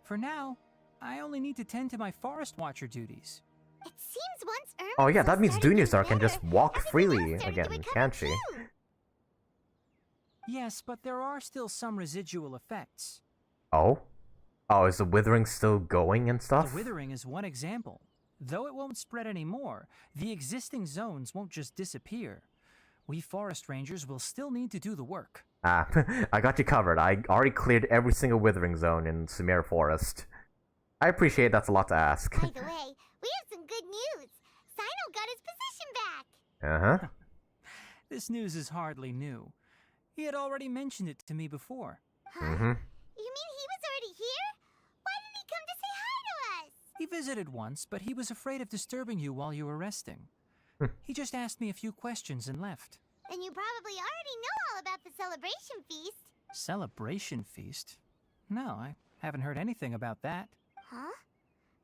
For now, I only need to tend to my Forest Watcher duties. It seems once Irma Oh yeah, was that means starting to Dunyarzar get can just better, walk everything freely else started to again, recover can't she? too. Yes, but there are still some residual effects. Oh? Oh, is the withering still going and stuff? The withering is one example. Though it won't spread anymore, the existing zones won't just disappear. We forest rangers will still need to do the work. Ah, I got you covered. I already cleared every single withering zone in Sumeru Forest. I appreciate that's a lot to ask. By the way, we have some good news. Cyno got his position back. Uh-huh. This news is hardly new. He had already mentioned it to me before. Mm-hmm. You mean he was already here? Why didn't he come to say hi to us? He visited once, but he was afraid of disturbing you while you were resting. He just asked me a few questions and left. And you probably already know all about the celebration feast. Celebration feast? No, I haven't heard anything about that. Huh?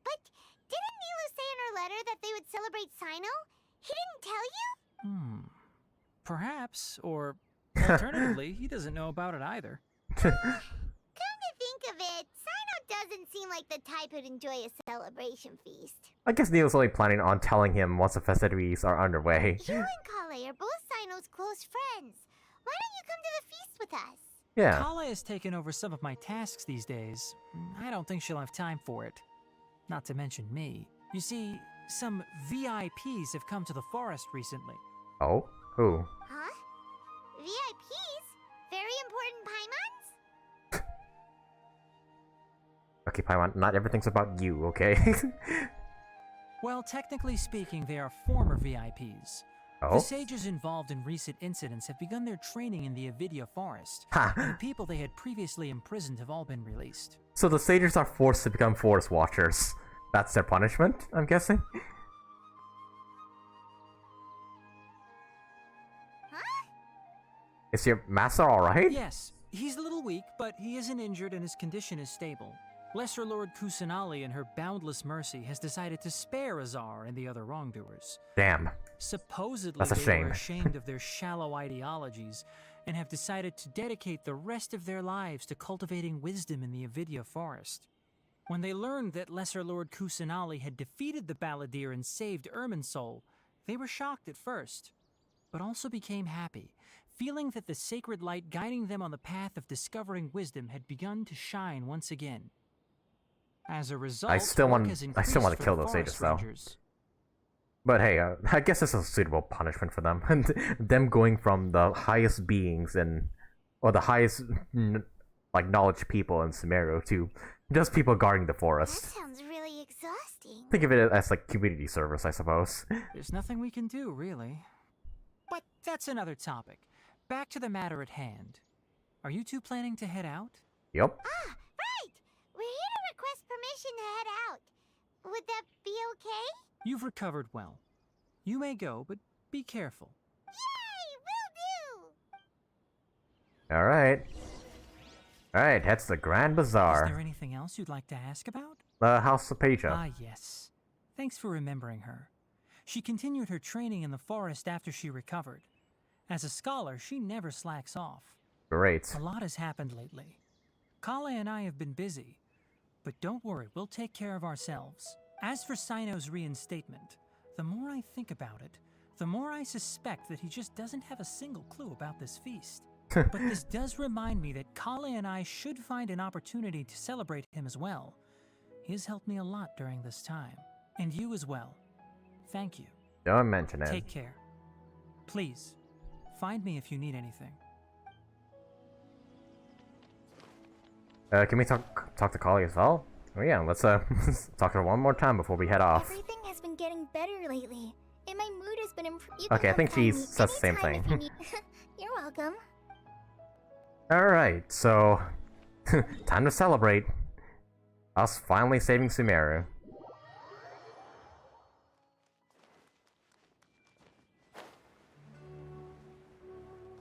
But didn't Nilou say in her letter that they would celebrate Cyno? He didn't tell you? Perhaps, or Alternatively, he doesn't know about it either. Come to think of it, Cyno doesn't seem like the type who'd enjoy a celebration feast. I guess Neil's only planning on telling him once the festivities are underway. You and Collei are both Cyno's close friends. Why don't you come to the feast with us? Yeah. Collei has taken over some of my tasks these days. I don't think she'll have time for it. Not to mention me. You see, some VIPs have come to the forest recently. Oh? Who? Huh? VIPs? Very important Paimons? Okay, Paimon, not everything's about you, okay? Well, technically speaking, they are former VIPs. Oh? The sages involved in recent incidents have begun their training in the Avidya forest. Ha! And the people they had previously imprisoned have all been released. So the sages are forced to become forest watchers. That's their punishment, I'm guessing? Huh? Is your master alright? Yes, he's a little weak, but he isn't injured and his condition is stable. Lesser Lord Kusanali, in her boundless mercy, has decided to spare Azar and the other wrongdoers. Damn. Supposedly, That's a they shame. were ashamed of their shallow ideologies and have decided to dedicate the rest of their lives to cultivating wisdom in the Avidya forest. When they learned that Lesser Lord Kusanali had defeated the Balladeer and saved Irminsul, they were shocked at first, but also became happy, feeling that the sacred light guiding them on the path of discovering wisdom had begun to shine once again. As a result, I still want has to increased kill for those the sages, forest though. rangers. But hey, I guess this is a suitable punishment for them. And them going from the highest beings or the highest, knowledge people in Sumeru to just people guarding the forest. That sounds really exhausting. Think of it as, community service, I suppose. There's nothing we can do, really. But that's another topic. Back to the matter at hand. Are you two planning to head out? Yup. Ah, right! We're here to request permission to head out. Would that be okay? You've recovered well. You may go, but be careful. Yay! Will do! Alright. Alright, heads to the Grand Bazaar. Is there anything else you'd like to ask about? The House of Peja. Ah, yes. Thanks for remembering her. She continued her training in the forest after she recovered. As a scholar, she never slacks off. Great. A lot has happened lately. Collei and I have been busy. But don't worry, we'll take care of ourselves. As for Cyno's reinstatement, the more I think about it, the more I suspect that he just doesn't have a single clue about this feast. But this does remind me that Collei and I should find an opportunity to celebrate him as well. He has helped me a lot during this time. And you as well. Thank you. Don't mention it. Take care. Please, find me if you need anything. Can we talk to Collei as well? Oh yeah, let's talk to her one more time before we head off. Everything has been getting better lately, and my mood has been improving. Okay, I think she says the same thing. You're welcome. Alright, so time to celebrate. Us finally saving Sumeru.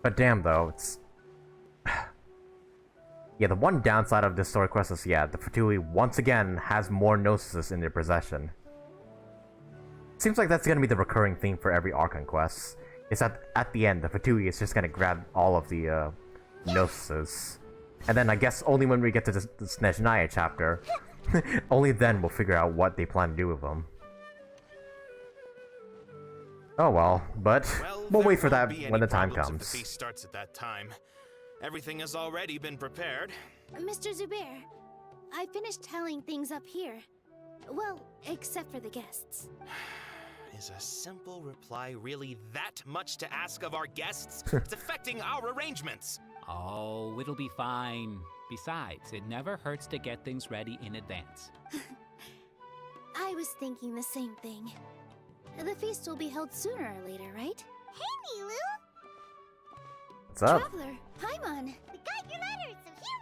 But damn though, it's... Yeah, the one downside of this story quest is, the Fatui once again has more Gnosis in their possession. Seems like that's gonna be the recurring theme for every Archon quest. Is that at the end, the Fatui is just gonna grab all of the Gnosis. And then I guess only when we get to this Tighnari chapter, only then we'll figure out what they plan to do with them. Oh well, but we'll wait for that when the time comes. If the feast starts at that time. Everything has already been prepared. Mr. Zubair, I finished tallying things up here. Well, except for the guests. Is a simple reply really that much to ask of our guests? It's affecting our arrangements. Oh, it'll be fine. Besides, it never hurts to get things ready in advance. I was thinking the same thing. The feast will be held sooner or later, right? Hey, Nilou! What's up? Traveler, Paimon! We got your letters, so here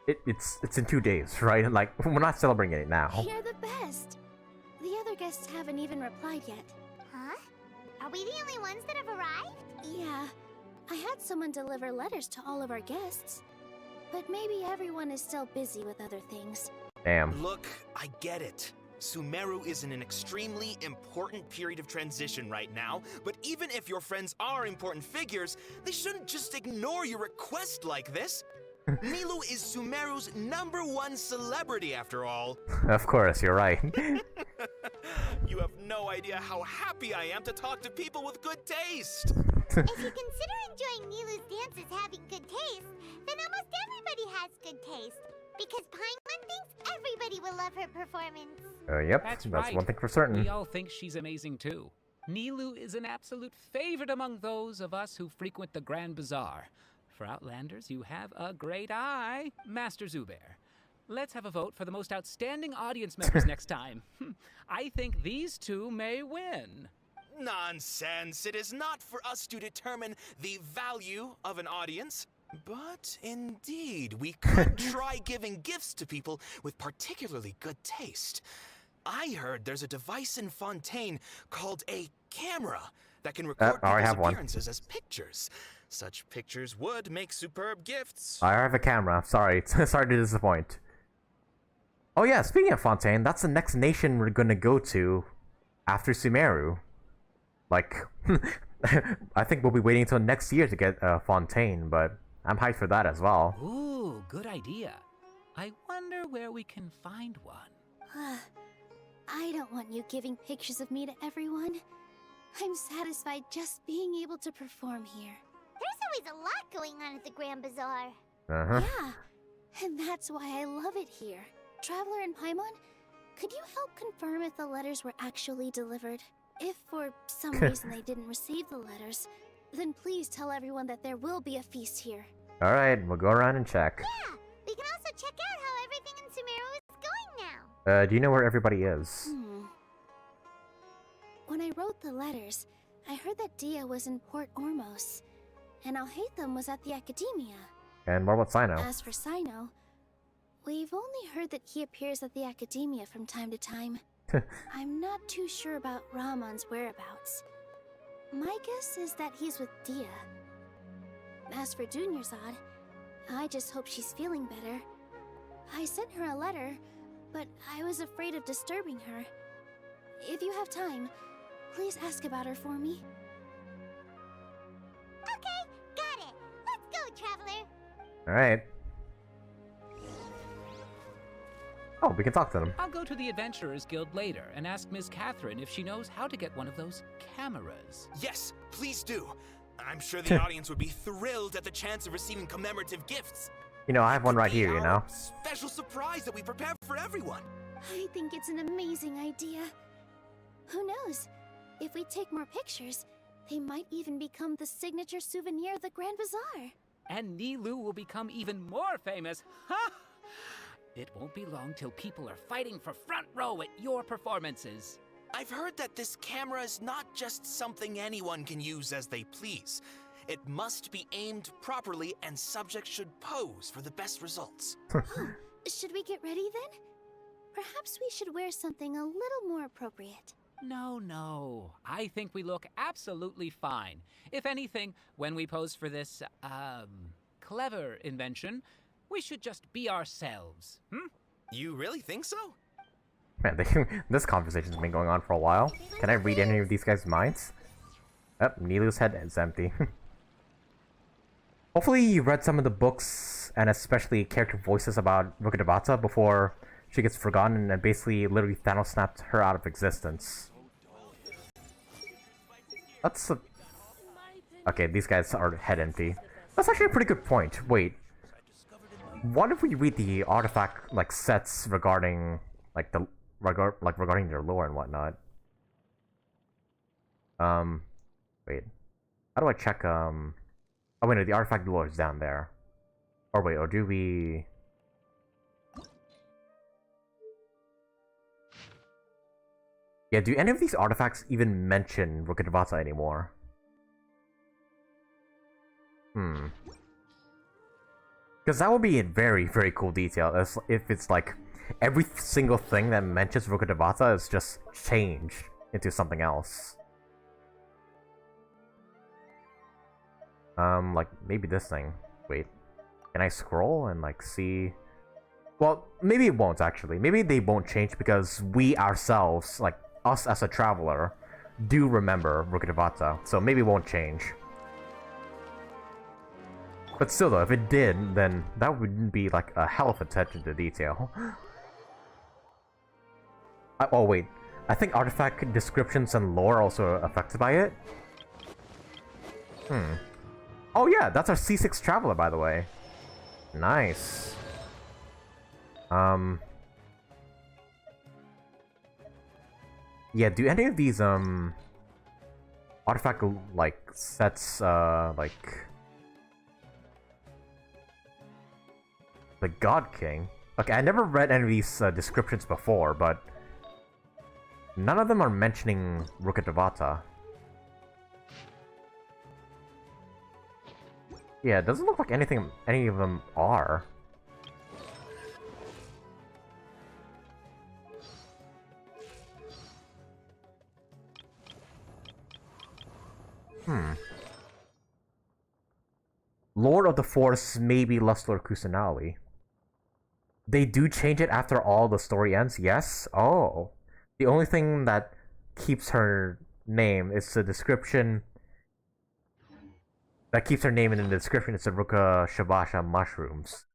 we are! It's in 2 days, right? Like, we're not celebrating it now. You're the best! The other guests haven't even replied yet. Huh? Are we the only ones that have arrived? Yeah. I had someone deliver letters to all of our guests. But maybe everyone is still busy with other things. Damn. Look, I get it. Sumeru is in an extremely important period of transition right now, but even if your friends are important figures, they shouldn't just ignore your request like this. Nilou is Sumeru's #1 celebrity after all. Of course, you're right. You have no idea how happy I am to talk to people with good taste. If you consider enjoying Nilou's dances having good taste, then almost everybody has good taste. Because Paimon thinks everybody will love her performance. Yep, That's that's right. one thing for certain. We all think she's amazing too. Nilou is an absolute favorite among those of us who frequent the Grand Bazaar. For Outlanders, you have a great eye, Master Zubair. Let's have a vote for the most outstanding audience members next time. I think these two may win. Nonsense. It is not for us to determine the value of an audience. But indeed, we could try giving gifts to people with particularly good taste. I heard there's a device in Fontaine called a camera that can record people's appearances as pictures. Such pictures would make superb gifts. I have a camera. Sorry. Sorry to disappoint. Oh yeah, speaking of Fontaine, that's the next nation we're gonna go to after Sumeru. Like, I think we'll be waiting until next year to get Fontaine, but I'm hyped for that as well. Ooh, good idea. I wonder where we can find one. I don't want you giving pictures of me to everyone. I'm satisfied just being able to perform here. There's always a lot going on at the Grand Bazaar. Yeah, and that's why I love it here. Traveler and Paimon, could you help confirm if the letters were actually delivered? If for some reason they didn't receive the letters, then please tell everyone that there will be a feast here. Alright, we'll go around and check. Yeah, we can also check out how everything in Sumeru is going now. Do you know where everybody is? When I wrote the letters, I heard that Dehya was in Port Ormos, and Alhaitham was at the Academia. And what about Cyno? As for Cyno, we've only heard that he appears at the Academia from time to time. I'm not too sure about Ramon's whereabouts. My guess is that he's with Dehya. As for Dunyarzad, I just hope she's feeling better. I sent her a letter, but I was afraid of disturbing her. If you have time, please ask about her for me. Okay, got it. Let's go, Traveler. Alright. Oh, we can talk to them. I'll go to the Adventurers Guild later and ask Miss Catherine if she knows how to get one of those cameras. Yes, please do. I'm sure the audience would be thrilled at the chance of receiving commemorative gifts. You know, I have one right here, you know? Special surprise that we prepared for everyone. I think it's an amazing idea. Who knows? If we take more pictures, they might even become the signature souvenir of the Grand Bazaar. And Nilou will become even more famous. Ha! It won't be long till people are fighting for front row at your performances. I've heard that this camera is not just something anyone can use as they please. It must be aimed properly, and subjects should pose for the best results. Should we get ready then? Perhaps we should wear something a little more appropriate. No. I think we look absolutely fine. If anything, when we pose for this, clever invention, we should just be ourselves, You really think so? Man, this conversation's been going on for a while. Can I read any of these guys' minds? Oh, Nilou's head is empty. Hopefully you read some of the books, and especially character voices about rukkhadevata before she gets forgotten and basically literally Thanos snapped her out of existence. That's a... Okay, these guys are head empty. That's actually a pretty good point. Wait. What if we read the artifact, like, sets regarding, like, regarding their lore and whatnot? Wait. How do I check, Oh wait, no, the artifact lore is down there. Or wait, or do we... Yeah, do any of these artifacts even mention rukkhadevata anymore? Because that would be a very, very cool detail, if it's like, every single thing that mentions rukkhadevata is just changed into something else. Like, maybe this thing. Wait. Can I scroll and, like, see... Well, maybe it won't actually. Maybe they won't change because we ourselves, like us as a traveler, do remember Rukkhadevata, so maybe it won't change. But still though, if it did, then that would be like a hell of attention to detail. Oh wait, I think artifact descriptions and lore are also affected by it? Oh yeah, that's our C6 Traveler, by the way. Nice. Yeah, do any of these, artifact, like, sets, like... The God King? Okay, I never read any of these, descriptions before, but... None of them are mentioning Rukkhadevata. Yeah, it doesn't look like any of them are. Lord of the Forest may be Lord Kusanali. They do change it after all the story ends, yes? Oh. The only thing that keeps her name is the description... That keeps her name in the description is the Rukkhadevata mushrooms.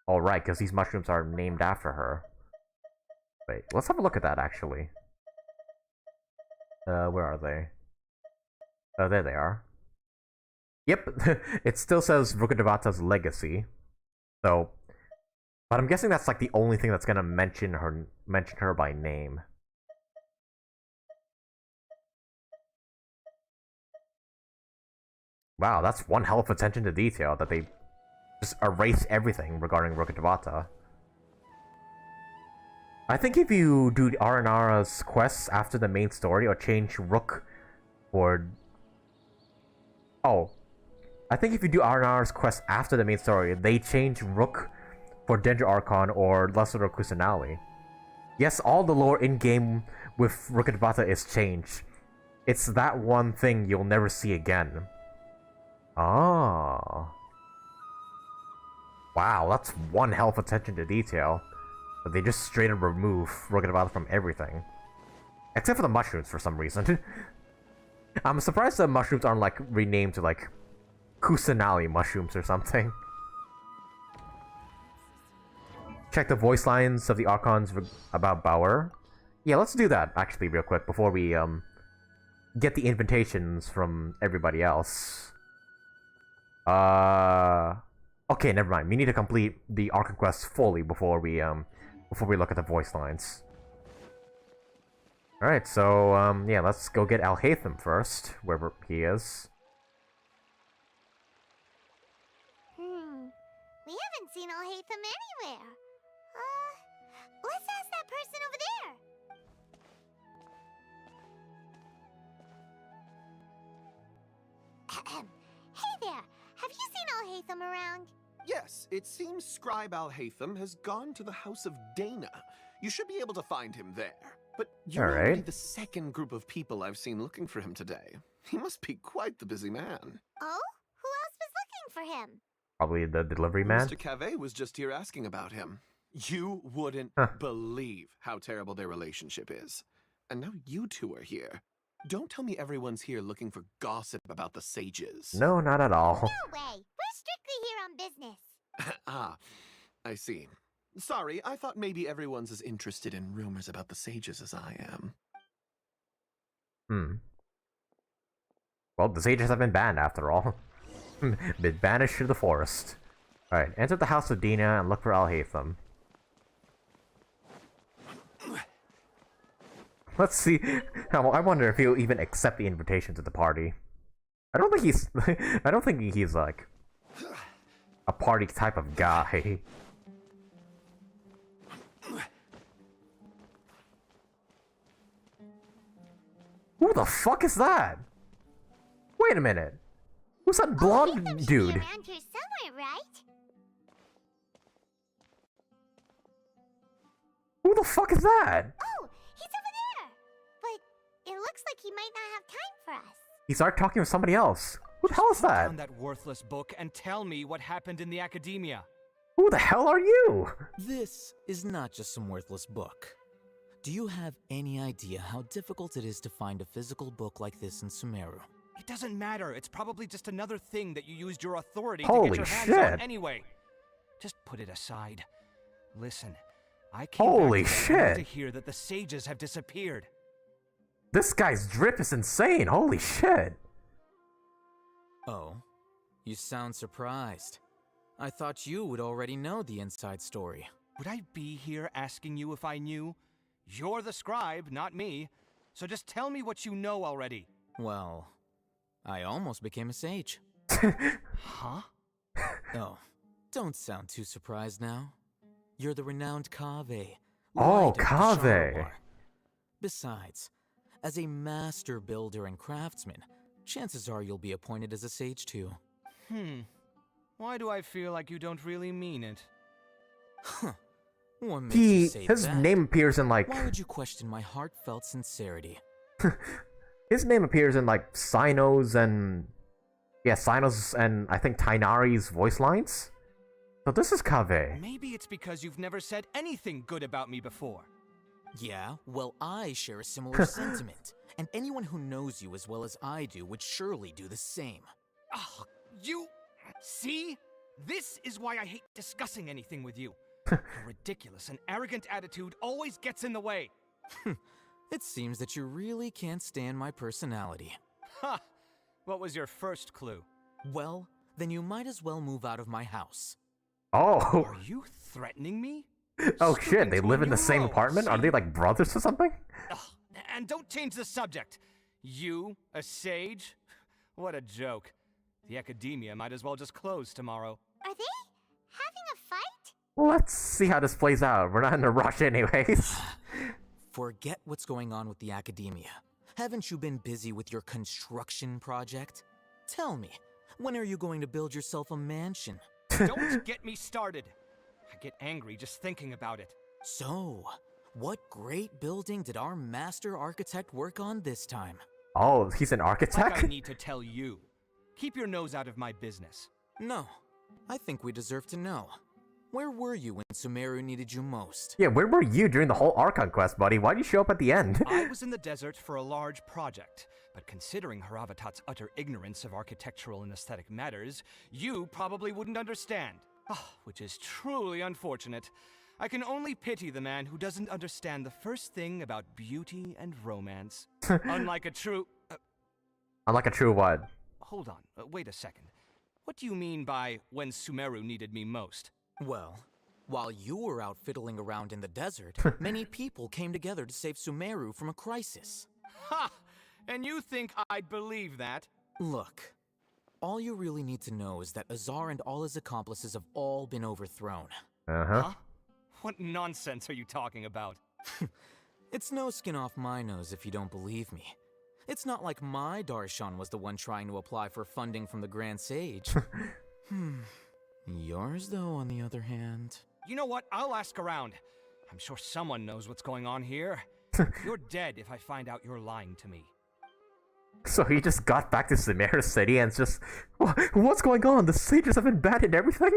Alright, because these mushrooms are named after her. Wait, let's have a look at that, actually. Where are they? Oh, there they are. Yep, it still says Rukkhadevata's legacy. So, but I'm guessing that's like the only thing that's gonna mention her by name. Wow, that's one hell of attention to detail that they just erase everything regarding Rukkhadevata. I think if you do Aranara's quests after the main story or change Rook for... Oh. I think if you do Aranara's quest after the main story, they change Rook for Dendro Archon or Lesser Kusanali. Yes, all the lore in-game with Rukkhadevata is changed. It's that one thing you'll never see again. Oh. Wow, that's one hell of attention to detail. But they just straight up remove Rukkhadevata from everything. Except for the mushrooms for some reason. I'm surprised the mushrooms aren't like renamed to like Kusanali mushrooms or something. Check the voice lines of the Archons about Bauer. Yeah, let's do that actually real quick before we get the invitations from everybody else. Okay, never mind. We need to complete the Archon Quest fully before we look at the voice lines. Alright, so yeah, let's go get Alhaitham first, wherever he is. We haven't seen Alhaitham anywhere. Let's ask that person over there. Hey there, have you seen Alhaitham around? Yes, it seems Scribe Alhaitham has gone to the House of Dehya. You should be able to find him there. But you're already the second group of people I've seen looking for him today. He must be quite the busy man. Oh? Who else was looking for him? Probably the delivery man? Mr. Cave was just here asking about him. You wouldn't believe how terrible their relationship is. And now you two are here. Don't tell me everyone's here looking for gossip about the sages. No, not at all. No way! We're strictly here on business. Ah, I see. Sorry, I thought maybe everyone's as interested in rumors about the sages as I am. Well, the sages have been banned after all. Been banished to the forest. Alright, enter the House of Dehya and look for Alhaitham. Let's see. I wonder if he'll even accept the invitation to the party. I don't think he's... I don't think he's like... a party type of guy. Who the fuck is that? Wait a minute. Who's that blonde dude? Around here somewhere, right? Who the fuck is that? Oh, he's over there. But it looks like he might not have time for us. He started talking with somebody else. Who the hell is that? Down that worthless book and tell me what happened in the academia. Who the hell are you? This is not just some worthless book. Do you have any idea how difficult it is to find a physical book like this in Sumeru? It doesn't matter. It's probably just another thing that you used your authority to Holy get your hands shit. on anyway. Just put it aside. Listen, I came Holy back today shit. to hear that the sages have disappeared. This guy's drip is insane. Holy shit. Oh, you sound surprised. I thought you would already know the inside story. Would I be here asking you if I knew? You're the scribe, not me. So just tell me what you know already. Well, I almost became a sage. Huh? Oh, don't sound too surprised now. You're the renowned Kaveh. Oh, Light of the Kaveh. Sharwar. Besides, as a master builder and craftsman, chances are you'll be appointed as a sage too. Why do I feel like you don't really mean it? Huh. What makes you say His that? name appears in like Why would you question my heartfelt sincerity? his name appears in like Cyno's and Cyno's and I think Tighnari's voice lines. So this is Kaveh. Maybe it's because you've never said anything good about me before. Yeah, well, I share a similar sentiment, and anyone who knows you as well as I do would surely do the same. Oh, you... See? This is why I hate discussing anything with you. Your ridiculous and arrogant attitude always gets in the way. It seems that you really can't stand my personality. Ha! What was your first clue? Well, then you might as well move out of my house. Oh. Are you threatening me? Oh shit, they live in the same apartment? Are they like brothers or something? Ugh, and don't change the subject. You, a sage? What a joke. The academia might as well just close tomorrow. Are they having a fight? Let's see how this plays out. We're not in a rush anyways. Forget what's going on with the academia. Haven't you been busy with your construction project? Tell me, when are you going to build yourself a mansion? Don't get me started. I get angry just thinking about it. So, what great building did our master architect work on this time? Oh, he's an architect? Like I need to tell you. Keep your nose out of my business. No, I think we deserve to know. Where were you when Sumeru needed you most? Yeah, where were you during the whole Archon Quest, buddy? Why'd you show up at the end? I was in the desert for a large project, but considering Hoyoverse's utter ignorance of architectural and aesthetic matters, you probably wouldn't understand. Oh, which is truly unfortunate. I can only pity the man who doesn't understand the first thing about beauty and romance. Unlike a true... Unlike a true what? Hold on, wait a second. What do you mean by when Sumeru needed me most? Well, while you were out fiddling around in the desert, many people came together to save Sumeru from a crisis. Ha! And you think I'd believe that? Look, all you really need to know is that Azar and all his accomplices have all been overthrown. Uh-huh. Huh? What nonsense are you talking about? It's no skin off my nose if you don't believe me. It's not like my Darshan was the one trying to apply for funding from the Grand Sage. Yours, though, on the other hand... You know what? I'll ask around. I'm sure someone knows what's going on here. You're dead if I find out you're lying to me. So he just got back to Sumeru City and just... What's going on? The sages have abandoned everything?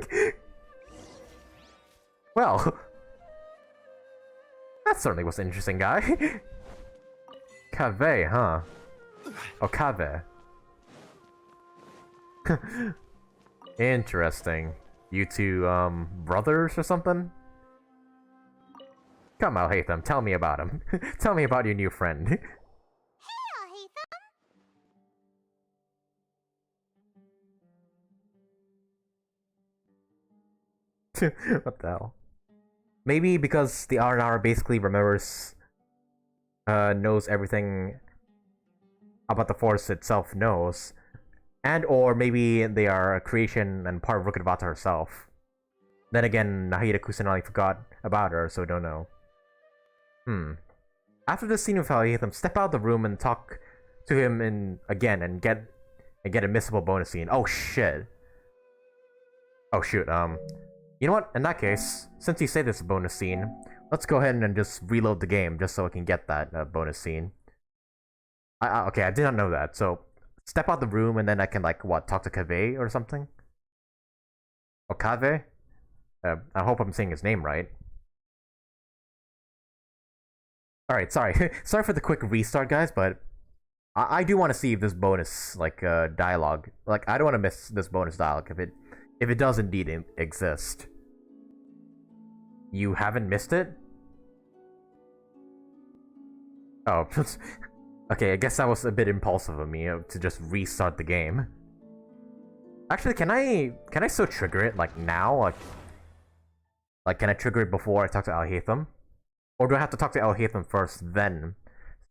Well... That certainly was an interesting guy. Kaveh, huh? Oh, Kaveh. Interesting. You two, brothers or something? Come, Alhaitham, tell me about him. Tell me about your new friend. Hey, Alhaitham! What the hell? Maybe because the R&R basically remembers, knows everything about the forest itself knows. And or maybe they are a creation and part of Rukkhadevata herself. Then again, Nahida Kusanali forgot about her, so don't know. After the scene with Alhaitham, step out of the room and talk to him again and get a missable bonus scene. Oh shit. Oh shoot, you know what? In that case, since you say this is a bonus scene, let's go ahead and just reload the game just so I can get that bonus scene. Okay, I did not know that, so step out the room and then I can, like, what, talk to Kaveh or something? Or Kaveh? I hope I'm saying his name right. Alright, sorry. Sorry for the quick restart, guys, but I do want to see if this bonus, like, dialogue... Like, I don't want to miss this bonus dialogue if it does indeed exist. You haven't missed it? Oh, okay, I guess that was a bit impulsive of me to just restart the game. Actually, can I still trigger it, like, now? Like, can I trigger it before I talk to Alhaitham? Or do I have to talk to Alhaitham first, then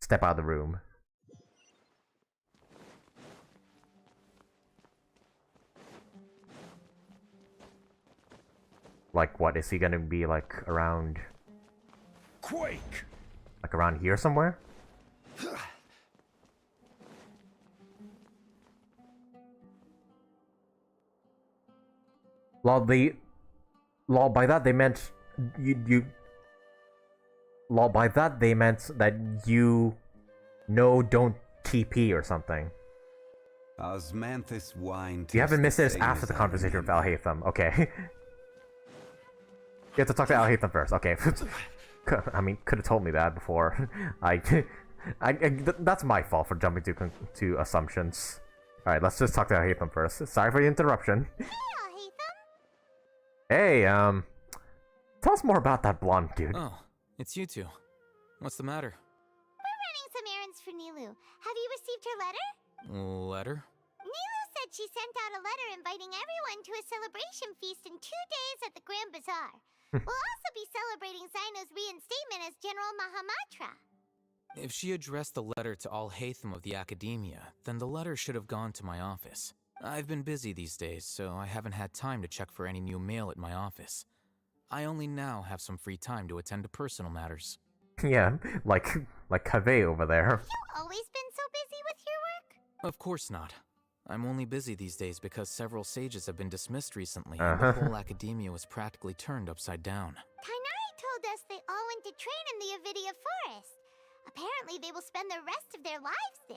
step out of the room? Like, what, is he gonna be, like, around... Quake! Like, around here somewhere? Lol, by that they meant... Lol, by that they meant that you... No, don't TP or something. Osmanthus wine. You haven't missed this after the conversation with Alhaitham. Okay. You have to talk to Alhaitham first. Okay. I mean, could have told me that before. That's my fault for jumping to assumptions. Alright, let's just talk to Alhaitham first. Sorry for the interruption. Hey, Alhaitham! Hey, tell us more about that blonde dude. Oh, it's you two. What's the matter? We're running some errands for Nilou. Have you received her letter? Letter? Nilou said she sent out a letter inviting everyone to a celebration feast in 2 days at the Grand Bazaar. We'll also be celebrating Cyno's reinstatement as General Mahamatra. If she addressed the letter to Alhaitham of the Academia, then the letter should have gone to my office. I've been busy these days, so I haven't had time to check for any new mail at my office. I only now have some free time to attend to personal matters. Yeah, like Kaveh over there. Have you always been so busy with your work? Of course not. I'm only busy these days because several sages have been dismissed recently, and the whole academia was practically turned upside down. Tighnari told us they all went to train in the Avidia Forest. Apparently they will spend the rest of their lives there.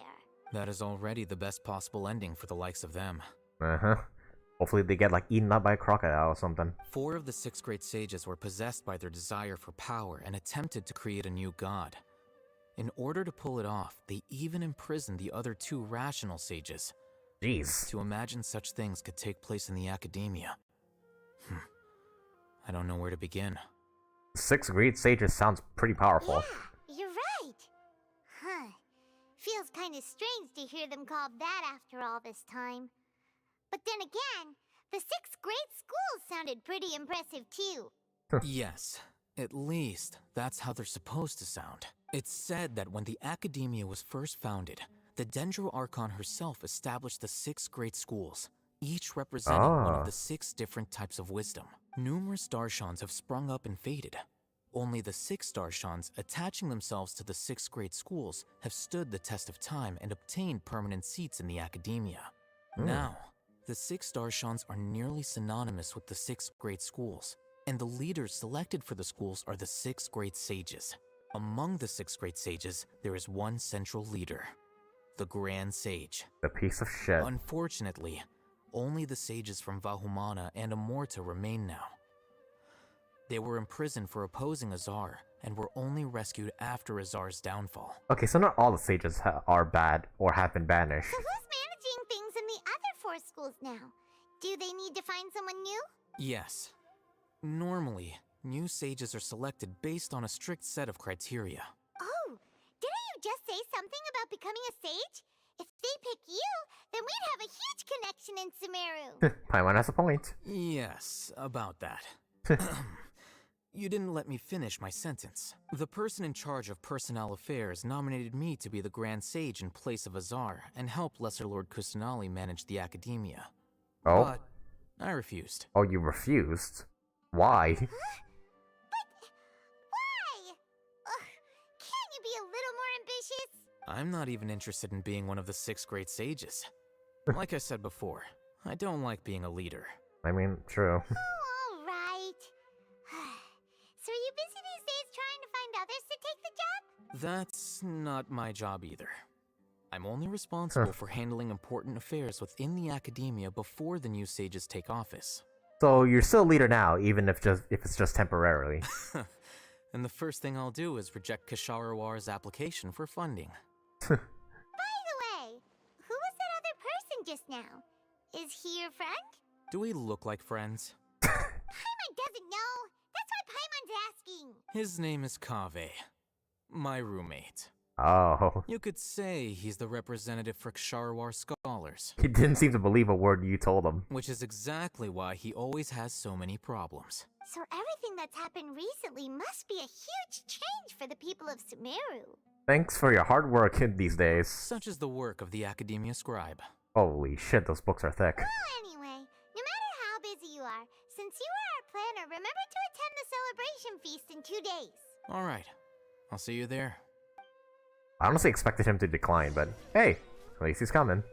That is already the best possible ending for the likes of them. Hopefully they get, like, eaten up by a crocodile or something. 4 of the 6 great sages were possessed by their desire for power and attempted to create a new god. In order to pull it off, they even imprisoned the other 2 rational sages. Jeez. To imagine such things could take place in the academia. I don't know where to begin. 6 great sages sounds pretty powerful. Yeah, you're right. Huh. Feels kind of strange to hear them called that after all this time. But then again, the 6 great schools sounded pretty impressive too. Yes, at least that's how they're supposed to sound. It's said that when the academia was first founded, the Dendro Archon herself established the 6 great schools, each representing one of the 6 different types of wisdom. Numerous Darshans have sprung up and faded. Only the 6 Darshans, attaching themselves to the 6 great schools, have stood the test of time and obtained permanent seats in the academia. Now, the 6 Darshans are nearly synonymous with the 6 great schools, and the leaders selected for the schools are the 6 great sages. Among the 6 great sages, there is one central leader. The Grand Sage. The piece of shit. Unfortunately, only the sages from Vahumana and Amorta remain now. They were imprisoned for opposing Azar, and were only rescued after Azar's downfall. Okay, so not all the sages are bad or have been banished. So who's managing things in the other 4 schools now? Do they need to find someone new? Yes. Normally, new sages are selected based on a strict set of criteria. Oh, didn't you just say something about becoming a sage? If they pick you, then we'd have a huge connection in Sumeru. Paimon has a point. Yes, about that. You didn't let me finish my sentence. The person in charge of personnel affairs nominated me to be the Grand Sage in place of Azar and help Lesser Lord Kusanali manage the academia. Oh? But I refused. Oh, you refused? Why? But why? Can't you be a little more ambitious? I'm not even interested in being one of the 6 great sages. Like I said before, I don't like being a leader. I mean, true. Oh, all right. So are you busy these days trying to find others to take the job? That's not my job either. I'm only responsible for handling important affairs within the academia before the new sages take office. So you're still leader now, even if it's just temporarily. And the first thing I'll do is reject Kasharawar's application for funding. By the way, who was that other person just now? Is he your friend? Do we look like friends? Paimon doesn't know. That's why Paimon's asking. His name is Kaveh, my roommate. Oh. You could say he's the representative for Ksharawar scholars. He didn't seem to believe a word you told him. Which is exactly why he always has so many problems. So everything that's happened recently must be a huge change for the people of Sumeru. Thanks for your hard work these days. Such is the work of the Academia Scribe. Holy shit, those books are thick. Well, anyway, no matter how busy you are, since you are our planner, remember to attend the celebration feast in 2 days. Alright, I'll see you there. I honestly expected him to decline, but hey, at least he's coming.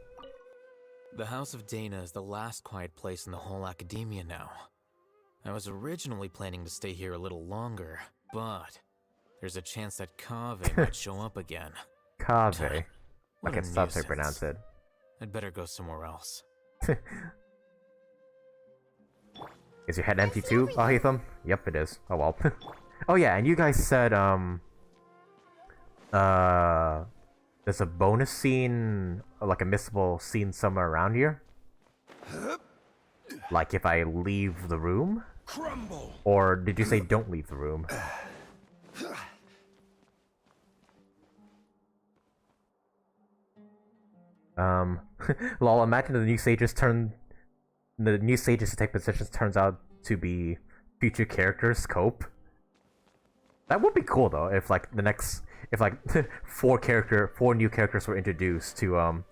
The House of Dehya is the last quiet place in the whole Academia now. I was originally planning to stay here a little longer, but there's a chance that Kaveh might show up again. Kaveh. I What can a stop to nuisance. pronounce it. I'd better go somewhere else. Is your head empty too, Alhaitham? Yep, it is. Oh well. Oh yeah, and you guys said, there's a bonus scene, like a missable scene somewhere around here? Like if I leave the room? Crumble. Or did you say don't leave the room? Lol, imagine the new sages to take positions turns out to be future characters' cope. That would be cool though, if like four new characters were introduced to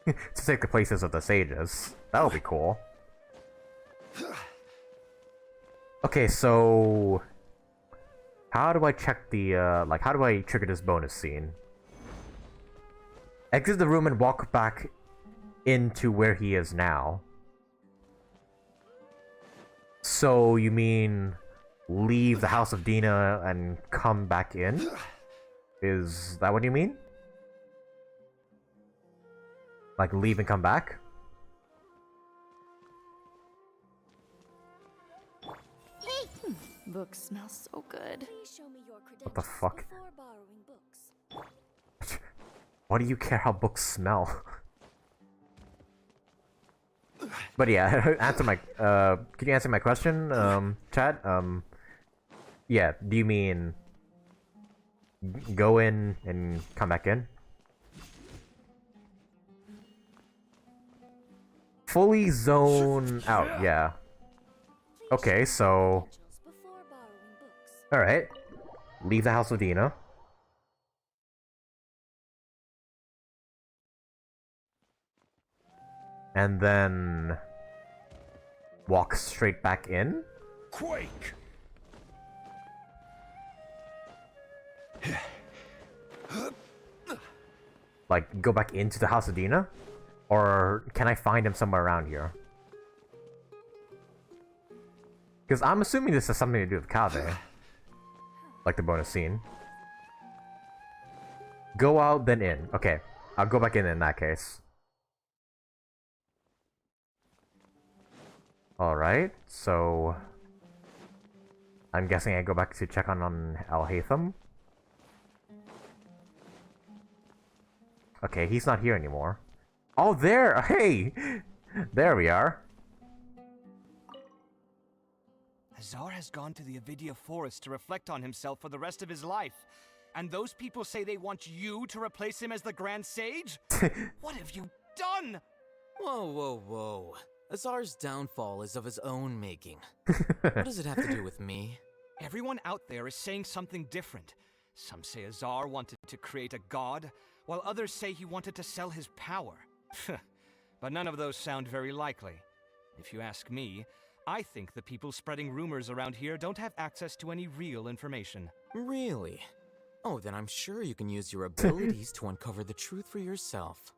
to take the places of the sages. That would be cool. Okay, so how do I check the how do I trigger this bonus scene? Exit the room and walk back into where he is now. So you mean leave the House of Dehya and come back in? Is that what you mean? Like leave and come back? Books smell so good. What the fuck? Why do you care how books smell? But yeah, answer my can you answer my question, chat? Yeah, do you mean go in and come back in? Fully zone out, yeah. Okay, so alright. Leave the House of Dehya. And then walk straight back in? Quake! Like, go back into the House of Dehya? Or can I find him somewhere around here? Because I'm assuming this has something to do with Kaveh. Like the bonus scene. Go out, then in. Okay, I'll go back in that case. Alright, so I'm guessing I go back to check on Alhaitham. Okay, he's not here anymore. Oh, there! Hey! There we are. Azar has gone to the Avidia Forest to reflect on himself for the rest of his life. And those people say they want you to replace him as the Grand Sage? What have you done? Whoa, whoa, whoa. Azar's downfall is of his own making. What does it have to do with me? Everyone out there is saying something different. Some say Azar wanted to create a god, while others say he wanted to sell his power. But none of those sound very likely. If you ask me, I think the people spreading rumors around here don't have access to any real information. Really? Oh, then I'm sure you can use your abilities to uncover the truth for yourself.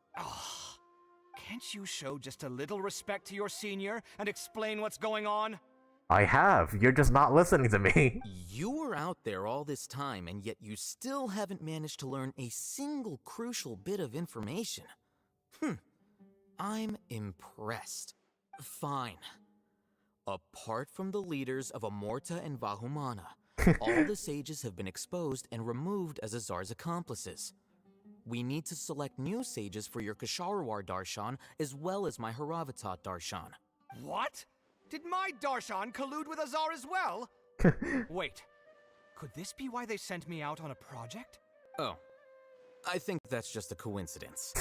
Can't you show just a little respect to your senior and explain what's going on? I have. You're just not listening to me. You were out there all this time, and yet you still haven't managed to learn a single crucial bit of information. I'm impressed. Fine. Apart from the leaders of Amorta and Vahumana, all the sages have been exposed and removed as Azar's accomplices. We need to select new sages for your Kshahrewar Darshan as well as my Haravatat Darshan. What? Did my Darshan collude with Azar as well? Wait, could this be why they sent me out on a project? Oh, I think that's just a coincidence.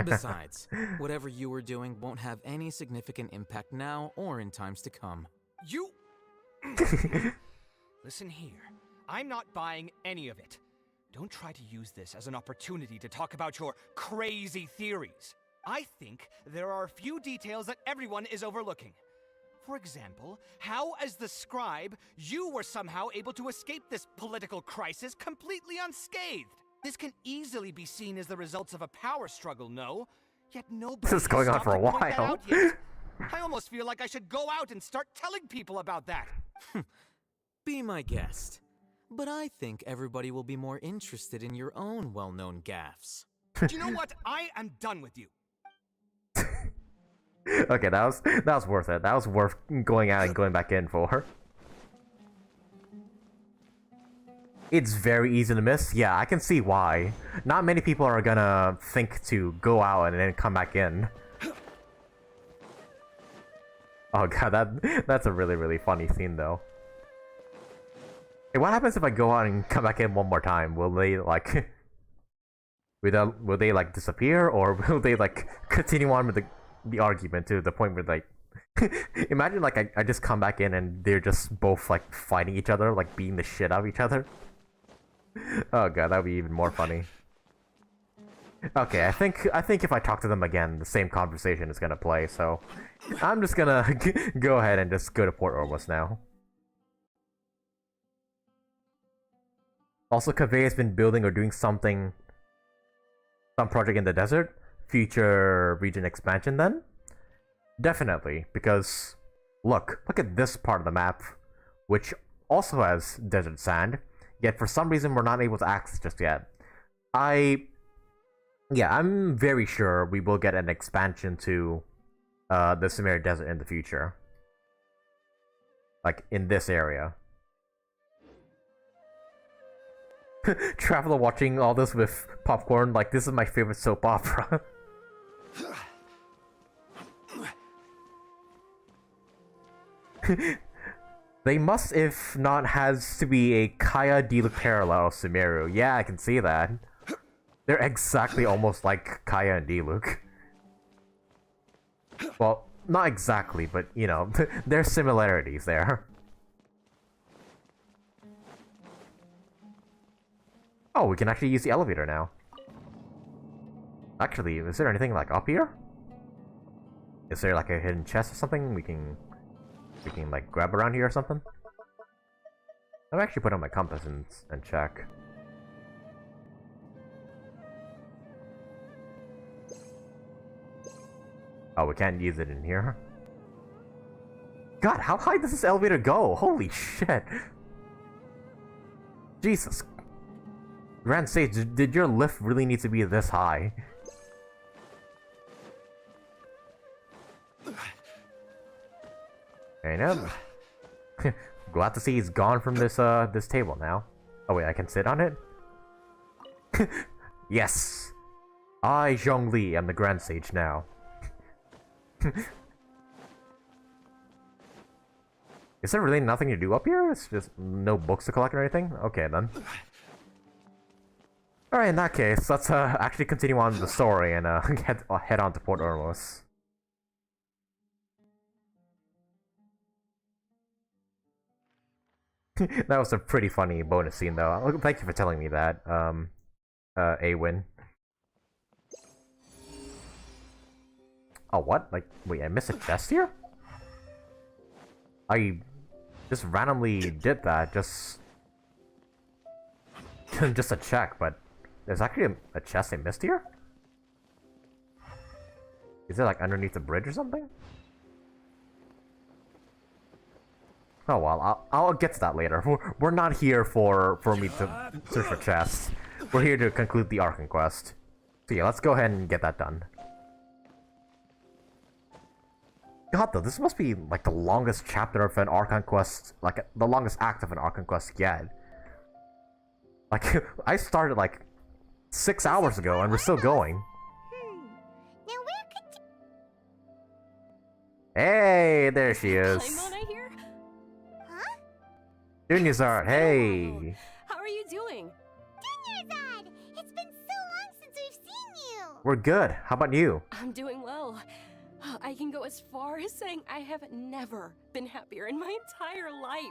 Besides, whatever you were doing won't have any significant impact now or in times to come. You... Listen here, I'm not buying any of it. Don't try to use this as an opportunity to talk about your crazy theories. I think there are a few details that everyone is overlooking. For example, how as the scribe, you were somehow able to escape this political crisis completely unscathed. This can easily be seen as the results of a power struggle, no? Yet nobody This is going on for a while. I almost feel like I should go out and start telling people about that. Be my guest. But I think everybody will be more interested in your own well-known gaffes. Do you know what? I am done with you. Okay, that was worth it. That was worth going out and going back in for. It's very easy to miss. Yeah, I can see why. Not many people are gonna think to go out and then come back in. Oh god, that's a really funny scene though. Hey, what happens if I go out and come back in one more time? Will they like will they like disappear, or will they like continue on with the argument to the point where like imagine like I just come back in and they're just both like fighting each other, like beating the shit out of each other. Oh god, that would be even more funny. Okay, I think if I talk to them again, the same conversation is gonna play, so I'm just gonna go ahead and just go to Port Ormus now. Also, Kaveh has been building or doing some project in the desert. Future region expansion then? Definitely, because look at this part of the map, which also has desert sand, yet for some reason we're not able to access just yet. I'm very sure we will get an expansion to the Sumeru Desert in the future. Like, in this area. Traveler watching all this with popcorn, like, this is my favorite soap opera. They must, if not, has to be a Kaya Diluc parallel of Sumeru. Yeah, I can see that. They're exactly almost like Kaya and Diluc. Well, not exactly, but, you know, there's similarities there. Oh, we can actually use the elevator now. Actually, is there anything, like, up here? Is there, like, a hidden chest or something we can like, grab around here or something? I'll actually put on my compass and check. Oh, we can't use it in here. God, how high does this elevator go? Holy shit. Jesus. Grand Sage, did your lift really need to be this high? I know. Glad to see he's gone from this this table now. Oh wait, I can sit on it? Yes! I, Zhongli, am the Grand Sage now. Is there really nothing to do up here? It's just no books to collect or anything? Okay then. Alright, in that case, let's actually continue on with the story and head on to Port Ormus. That was a pretty funny bonus scene though. Thank you for telling me that, Awin. Oh, what? Like, wait, I missed a chest here? I just randomly did that, just a check, but there's actually a chest I missed here? Is it like underneath the bridge or something? Oh well, I'll get to that later. We're not here for me to search for chests. We're here to conclude the Archon Quest. So yeah, let's go ahead and get that done. God, though, this must be like the longest chapter of an Archon Quest, like the longest act of an Archon Quest yet. Like, I started like 6 hours ago and we're still going. Now where could... Hey, there she is. Paimon here? Huh? Dunyazard, hey. How are you doing? Dunyazard! It's been so long since we've seen you! We're good. How about you? I'm doing well. I can go as far as saying I have never been happier in my entire life.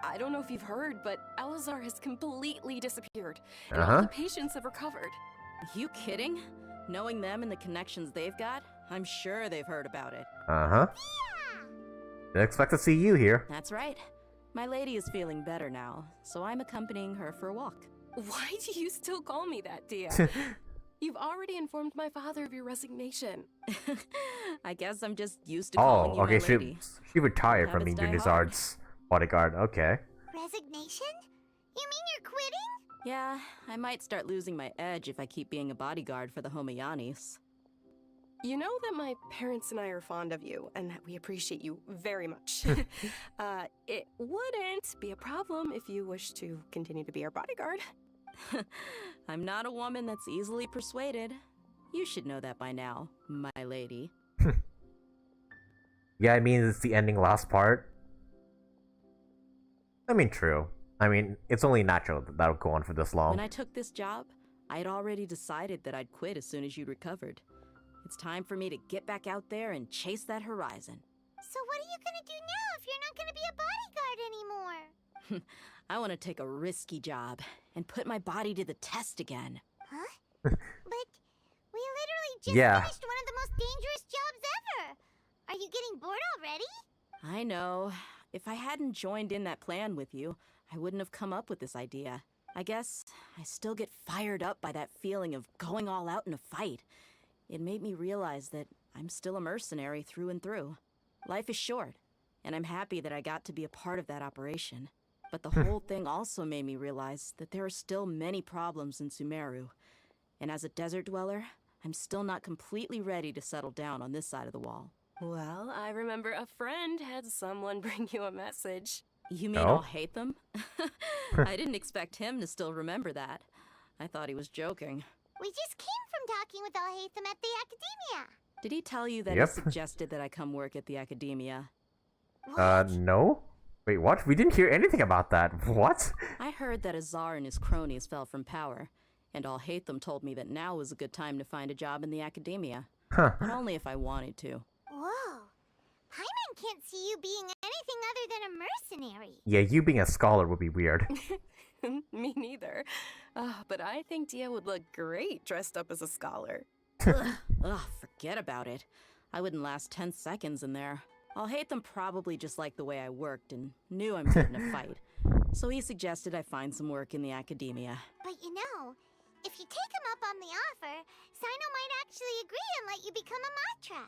I don't know if you've heard, but Elazar has completely disappeared, and all the patients have recovered. You kidding? Knowing them and the connections they've got, I'm sure they've heard about it. Didn't expect to see you here. That's right. My lady is feeling better now, so I'm accompanying her for a walk. Why do you still call me that, Dehya? You've already informed my father of your resignation. I guess I'm just used to calling you my lady. She retired from Habits being die hard. Dunyazard's bodyguard. Okay. Resignation? You mean you're quitting? Yeah, I might start losing my edge if I keep being a bodyguard for the Homayanis. You know that my parents and I are fond of you, and that we appreciate you very much. It wouldn't be a problem if you wish to continue to be our bodyguard. I'm not a woman that's easily persuaded. You should know that by now, my lady. Yeah, I mean, it's the ending last part. I mean, true. I mean, it's only natural that that'll go on for this long. When I took this job, I had already decided that I'd quit as soon as you'd recovered. It's time for me to get back out there and chase that horizon. So what are you gonna do now if you're not gonna be a bodyguard anymore? I want to take a risky job and put my body to the test again. Huh? But we literally just finished one of the most dangerous jobs ever! Are you getting bored already? I know. If I hadn't joined in that plan with you, I wouldn't have come up with this idea. I guess I still get fired up by that feeling of going all out in a fight. It made me realize that I'm still a mercenary through and through. Life is short, and I'm happy that I got to be a part of that operation. But the whole thing also made me realize that there are still many problems in Sumeru. And as a desert dweller, I'm still not completely ready to settle down on this side of the wall. Well, I remember a friend had someone bring you a message. You mean Alhaitham? I didn't expect him to still remember that. I thought he was joking. We just came from talking with Alhaitham at the Academia. Did he tell you that he suggested that I come work at the Academia? No? Wait, what? We didn't hear anything about that. What? I heard that Azar and his cronies fell from power, and Alhaitham told me that now was a good time to find a job in the Academia. But only if I wanted to. Whoa. Paimon can't see you being anything other than a mercenary. Yeah, you being a scholar would be weird. Me neither. But I think Dehya would look great dressed up as a scholar. Ugh, forget about it. I wouldn't last 10 seconds in there. Alhaitham probably just liked the way I worked and knew I'm fit in a fight. So he suggested I find some work in the Academia. But you know, if you take him up on the offer, Cyno might actually agree and let you become a Matra.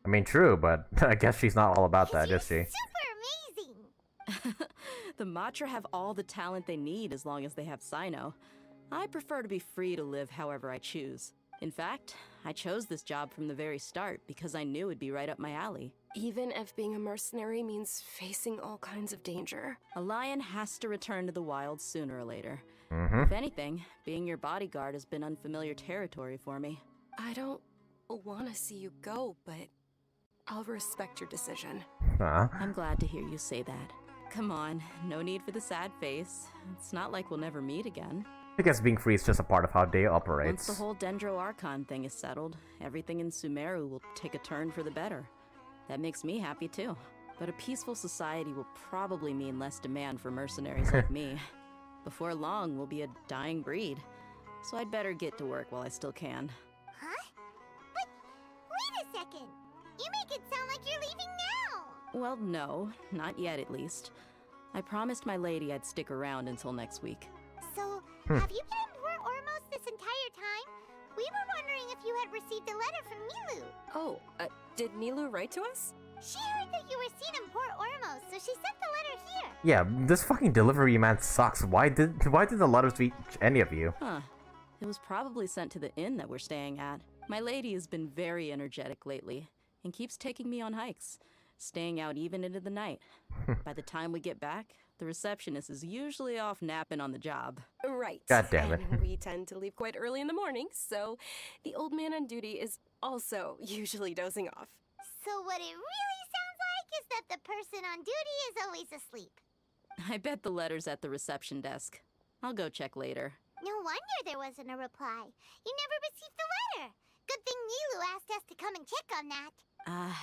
I mean, true, but I guess she's not all about that, is she? Super amazing! The Matra have all the talent they need as long as they have Cyno. I prefer to be free to live however I choose. In fact, I chose this job from the very start because I knew it'd be right up my alley. Even if being a mercenary means facing all kinds of danger. A lion has to return to the wild sooner or later. If anything, being your bodyguard has been unfamiliar territory for me. I don't want to see you go, but I'll respect your decision. I'm glad to hear you say that. Come on, no need for the sad face. It's not like we'll never meet again. I guess being free is just a part of how Dehya operates. Once the whole Dendro Archon thing is settled, everything in Sumeru will take a turn for the better. That makes me happy too. But a peaceful society will probably mean less demand for mercenaries like me. Before long, we'll be a dying breed. So I'd better get to work while I still can. Huh? But wait a second! You make it sound like you're leaving now! Well, no, not yet at least. I promised my lady I'd stick around until next week. So, have you been in Port Ormos this entire time? We were wondering if you had received a letter from Nilou. Oh, did Nilou write to us? She heard that you were seen in Port Ormos, so she sent the letter here. Yeah, this fucking delivery man sucks. Why did the letters reach any of you? Huh. It was probably sent to the inn that we're staying at. My lady has been very energetic lately, and keeps taking me on hikes. staying out even into the night. By the time we get back, the receptionist is usually off napping on the job. Right. God damn it. And we tend to leave quite early in the morning, so the old man on duty is also usually dozing off. So what it really sounds like is that the person on duty is always asleep. I bet the letter's at the reception desk. I'll go check later. No wonder there wasn't a reply. You never received the letter. Good thing Nilou asked us to come and check on that.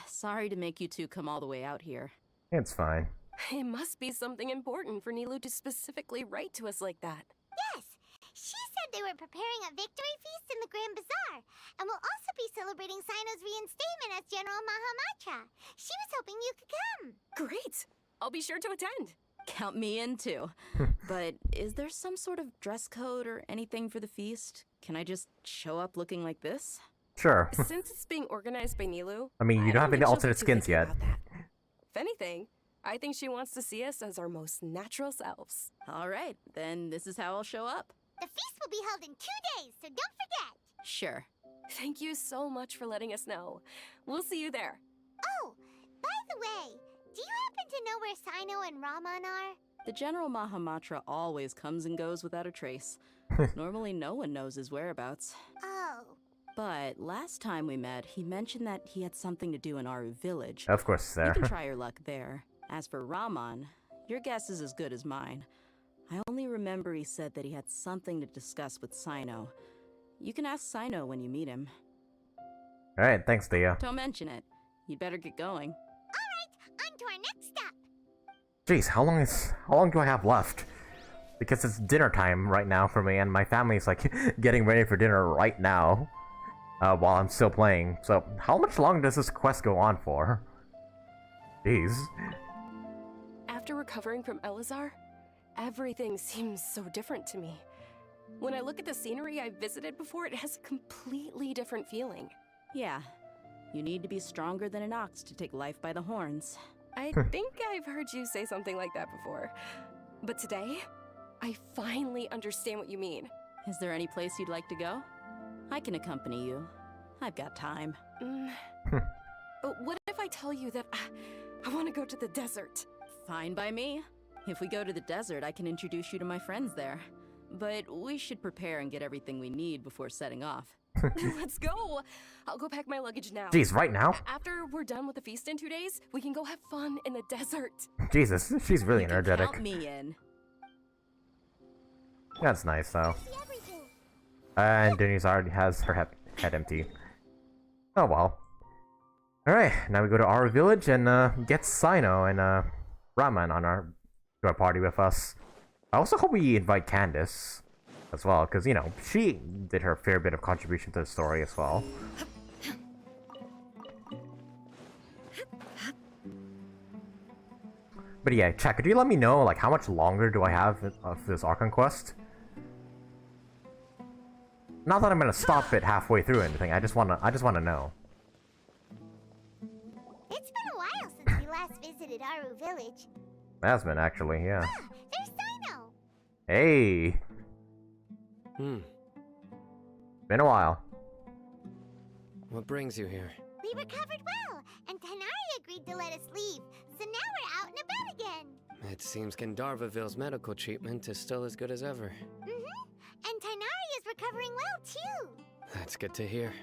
Sorry to make you two come all the way out here. It's fine. It must be something important for Nilou to specifically write to us like that. Yes, she said they were preparing a victory feast in the Grand Bazaar, and will also be celebrating Cyno's reinstatement as General Mahamatra. She was hoping you could come. Great! I'll be sure to attend. Count me in too. But is there some sort of dress code or anything for the feast? Can I just show up looking like this? Sure. Since it's being organized by Nilou, I mean, you don't have any alternate skins yet. If anything, I think she wants to see us as our most natural selves. All right, then this is how I'll show up. The feast will be held in 2 days, so don't forget. Sure. Thank you so much for letting us know. We'll see you there. Oh, by the way, do you happen to know where Cyno and Raman are? The General Mahamatra always comes and goes without a trace. Normally no one knows his whereabouts. Oh. But last time we met, he mentioned that he had something to do in Aru village. Of course, sir. You can try your luck there. As for Raman, your guess is as good as mine. I only remember he said that he had something to discuss with Cyno. You can ask Cyno when you meet him. Alright, thanks, Dehya. Don't mention it. You'd better get going. Alright, on to our next stop. Jeez, how long do I have left? Because it's dinner time right now for me, and my family's like getting ready for dinner right now. While I'm still playing. So, how much longer does this quest go on for? Jeez. After recovering from Elazar, everything seems so different to me. When I look at the scenery I visited before, it has a completely different feeling. Yeah. You need to be stronger than an ox to take life by the horns. I think I've heard you say something like that before. But today, I finally understand what you mean. Is there any place you'd like to go? I can accompany you. I've got time. What if I tell you that I want to go to the desert? Fine by me. If we go to the desert, I can introduce you to my friends there. But we should prepare and get everything we need before setting off. Let's go! I'll go pack my luggage now. Jeez, right now? After we're done with the feast in 2 days, we can go have fun in the desert. Jesus, she's really energetic. Count me in. That's nice, though. And Denise already has her head empty. Oh well. Alright, now we go to our village and get Cyno and Raman on to our party with us. I also hope we invite Candace as well, because, you know, she did her fair bit of contribution to the story as well. But yeah, chat, could you let me know, like, how much longer do I have of this Archon Quest? Not that I'm gonna stop it halfway through or anything, I just wanna know. It's been a while since we last visited Aru village. Has been, actually, yeah. Ah, there's Cyno! Hey! Been a while. What brings you here? We recovered well, and Tighnari agreed to let us leave, so now we're out and about again. It seems Gandharvaville's medical treatment is still as good as ever. And Tighnari is recovering well, too. That's good to hear.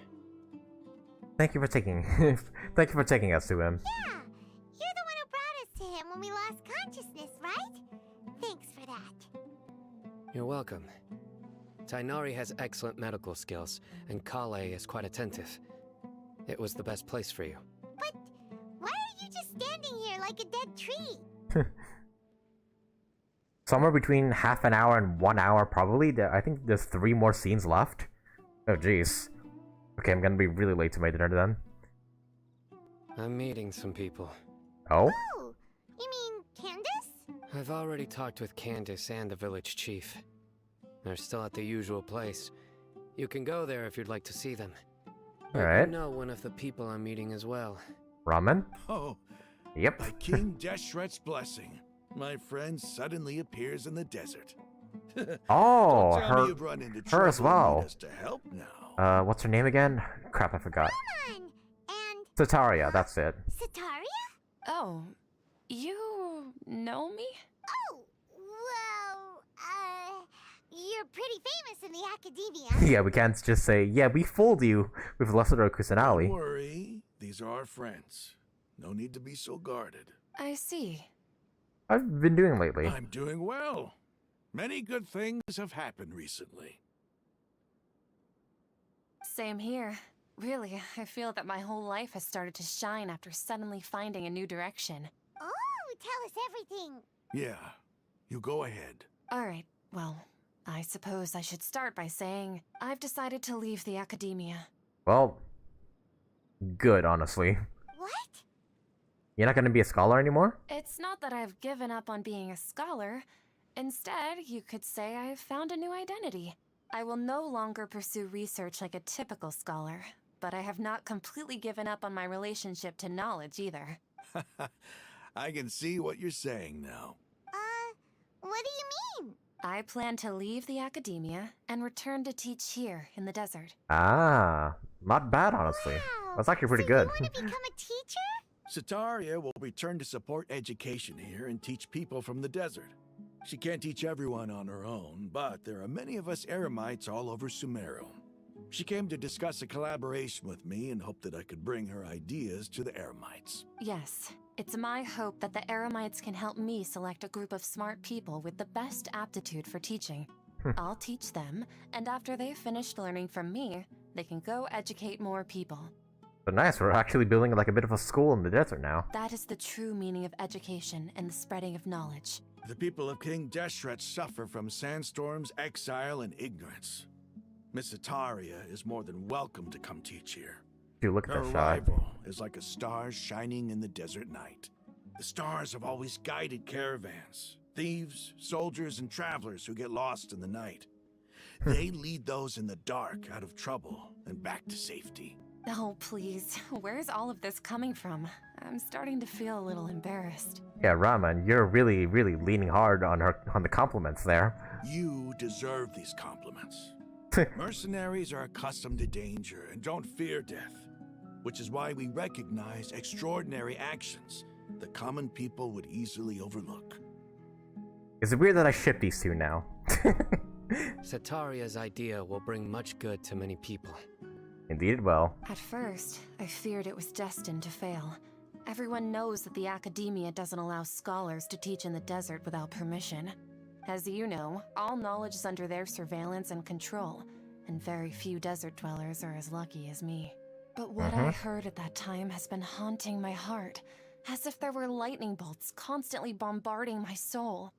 Thank you for taking us to him. Yeah, you're the one who brought us to him when we lost consciousness, right? Thanks for that. You're welcome. Tighnari has excellent medical skills, and Collei is quite attentive. It was the best place for you. But why are you just standing here like a dead tree? Somewhere between half an hour and 1 hour, probably. I think there's 3 more scenes left. Oh, jeez. Okay, I'm gonna be really late to my dinner then. I'm meeting some people. Oh? Oh, you mean Candace? I've already talked with Candace and the village chief. They're still at the usual place. You can go there if you'd like to see them. Alright. I know one of the people I'm meeting as well. Ramen? Oh. Yep. By King Deshret's blessing, my friend suddenly appears in the desert. Oh, Don't tell me you've run into her as trouble and well. need us to help now. What's her name again? Crap, I forgot. And Sataria, that's it. Sataria? Oh, you know me? Oh, well, you're pretty famous in the academia. Yeah, we can't just say, yeah, we fooled you with Lesser Lord Kusanali. Don't worry, these are our friends. No need to be so guarded. I see. I've been doing lately. I'm doing well. Many good things have happened recently. Same here. Really, I feel that my whole life has started to shine after suddenly finding a new direction. Oh, tell us everything. Yeah, you go ahead. Alright, well, I suppose I should start by saying I've decided to leave the academia. Well, good, honestly. What? You're not gonna be a scholar anymore? It's not that I've given up on being a scholar. Instead, you could say I've found a new identity. I will no longer pursue research like a typical scholar, but I have not completely given up on my relationship to knowledge either. I can see what you're saying now. What do you mean? I plan to leave the academia and return to teach here in the desert. Ah, not bad, honestly. Wow. That's actually pretty So good. you want to become a teacher? Sataria will return to support education here and teach people from the desert. She can't teach everyone on her own, but there are many of us Eremites all over Sumeru. She came to discuss a collaboration with me and hoped that I could bring her ideas to the Eremites. Yes, it's my hope that the Eremites can help me select a group of smart people with the best aptitude for teaching. I'll teach them, and after they've finished learning from me, they can go educate more people. But nice, we're actually building like a bit of a school in the desert now. That is the true meaning of education and the spreading of knowledge. The people of King Deshret suffer from sandstorms, exile, and ignorance. Miss Sataria is more than welcome to come teach here. Dude, look at Her that shot. arrival is like a star shining in the desert night. The stars have always guided caravans, thieves, soldiers, and travelers who get lost in the night. They lead those in the dark out of trouble and back to safety. Oh, please. Where's all of this coming from? I'm starting to feel a little embarrassed. Yeah, Raman, you're really, really leaning hard on the compliments there. You deserve these compliments. Mercenaries are accustomed to danger and don't fear death, which is why we recognize extraordinary actions that common people would easily overlook. Is it weird that I ship these two now? Sataria's idea will bring much good to many people. Indeed it will. At first, I feared it was destined to fail. Everyone knows that the academia doesn't allow scholars to teach in the desert without permission. As you know, all knowledge is under their surveillance and control, and very few desert dwellers are as lucky as me. But what I heard at that time has been haunting my heart, as if there were lightning bolts constantly bombarding my soul.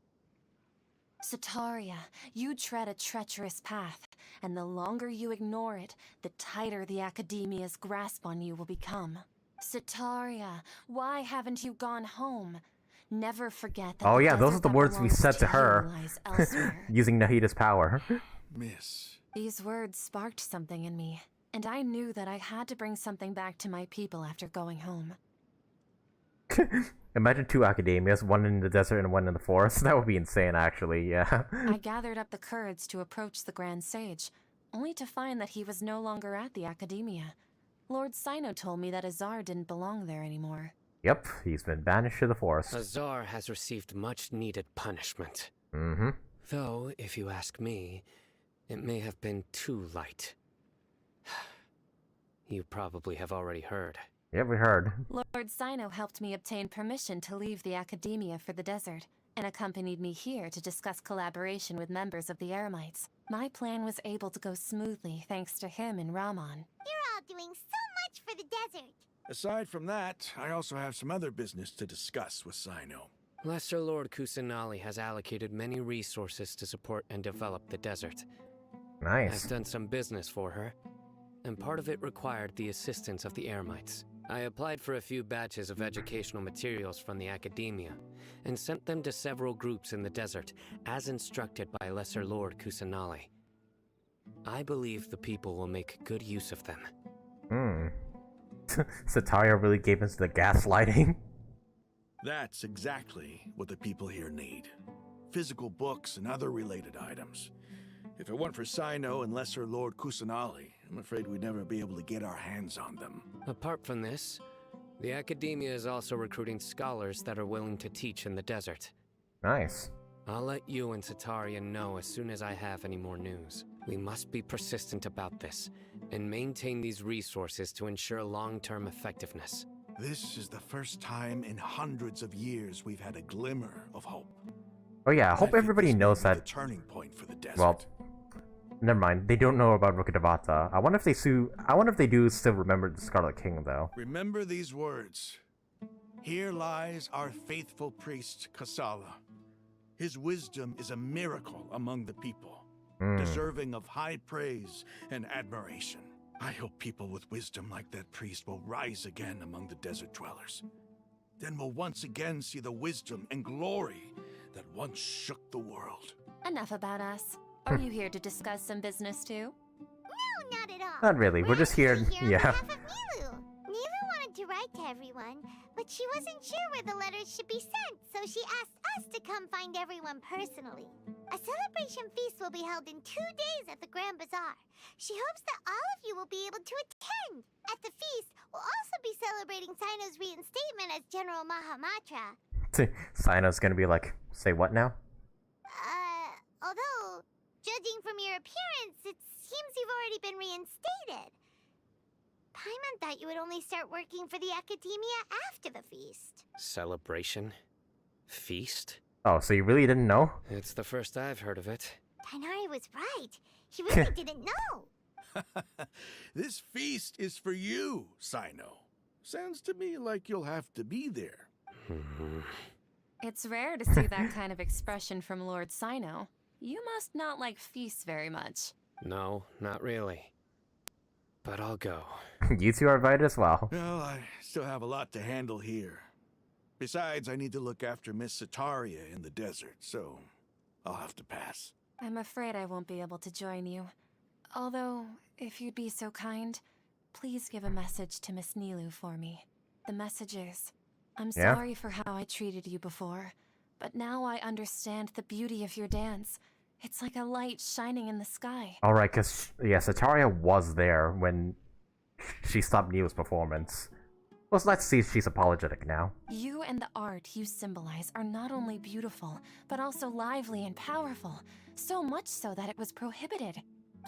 Sataria, you tread a treacherous path, and the longer you ignore it, the tighter the academia's grasp on you will become. Sataria, why haven't you gone home? Never forget that. Oh yeah, those are the words we said to her, using Nahida's power. Miss. These words sparked something in me, and I knew that I had to bring something back to my people after going home. Imagine two academias, one in the desert and one in the forest. That would be insane, actually, yeah. I gathered up the courage to approach the Grand Sage, only to find that he was no longer at the academia. Lord Cyno told me that Azar didn't belong there anymore. Yep, he's been banished to the forest. Azar has received much needed punishment. Mm-hmm. Though, if you ask me, it may have been too light. You probably have already heard. Yeah, we heard. Lord Cyno helped me obtain permission to leave the academia for the desert, and accompanied me here to discuss collaboration with members of the Eremites. My plan was able to go smoothly thanks to him and Raman. You're all doing so much for the desert. Aside from that, I also have some other business to discuss with Cyno. Lesser Lord Kusanali has allocated many resources to support and develop the desert. Nice. I've done some business for her, and part of it required the assistance of the Eremites. I applied for a few batches of educational materials from the academia, and sent them to several groups in the desert, as instructed by Lesser Lord Kusanali. I believe the people will make good use of them. Sataria really gave us the gaslighting. That's exactly what the people here need. Physical books and other related items. If it weren't for Cyno and Lesser Lord Kusanali, I'm afraid we'd never be able to get our hands on them. Apart from this, The Academia is also recruiting scholars that are willing to teach in the desert. Nice. I'll let you and Sataria know as soon as I have any more news. We must be persistent about this, and maintain these resources to ensure long-term effectiveness. This is the first time in hundreds of years we've had a glimmer of hope. Oh yeah, I hope everybody knows that. The turning point for the desert. Well, never mind. They don't know about Rukkhadevata. I wonder if they do still remember the Scarlet King though. Remember these words. Here lies our faithful priest Kasala. His wisdom is a miracle among the people, deserving of high praise and admiration. I hope people with wisdom like that priest will rise again among the desert dwellers. Then we'll once again see the wisdom and glory that once shook the world. Enough about us. Are you here to discuss some business too? No, not at all. Not really. We're just here. Yeah. Nilou wanted to write to everyone, but she wasn't sure where the letters should be sent, so she asked us to come find everyone personally. A celebration feast will be held in 2 days at the Grand Bazaar. She hopes that all of you will be able to attend. At the feast, we'll also be celebrating Cyno's reinstatement as General Mahamatra. Cyno's gonna be like, say what now? Although, judging from your appearance, it seems you've already been reinstated. Paimon thought you would only start working for the Academia after the feast. Celebration? Feast? Oh, so you really didn't know? It's the first I've heard of it. Tighnari was right. He really didn't know. This feast is for you, Cyno. Sounds to me like you'll have to be there. It's rare to see that kind of expression from Lord Cyno. You must not like feasts very much. No, not really. But I'll go. You two are invited as well. Well, I still have a lot to handle here. Besides, I need to look after Miss Sataria in the desert, so I'll have to pass. I'm afraid I won't be able to join you. Although, if you'd be so kind, please give a message to Miss Nilou for me. The message is, I'm sorry for how I treated you before, but now I understand the beauty of your dance. It's like a light shining in the sky. Alright, because, yeah, Sataria was there when she stopped Nilou's performance. Well, let's see if she's apologetic now. You and the art you symbolize are not only beautiful, but also lively and powerful. So much so that it was prohibited.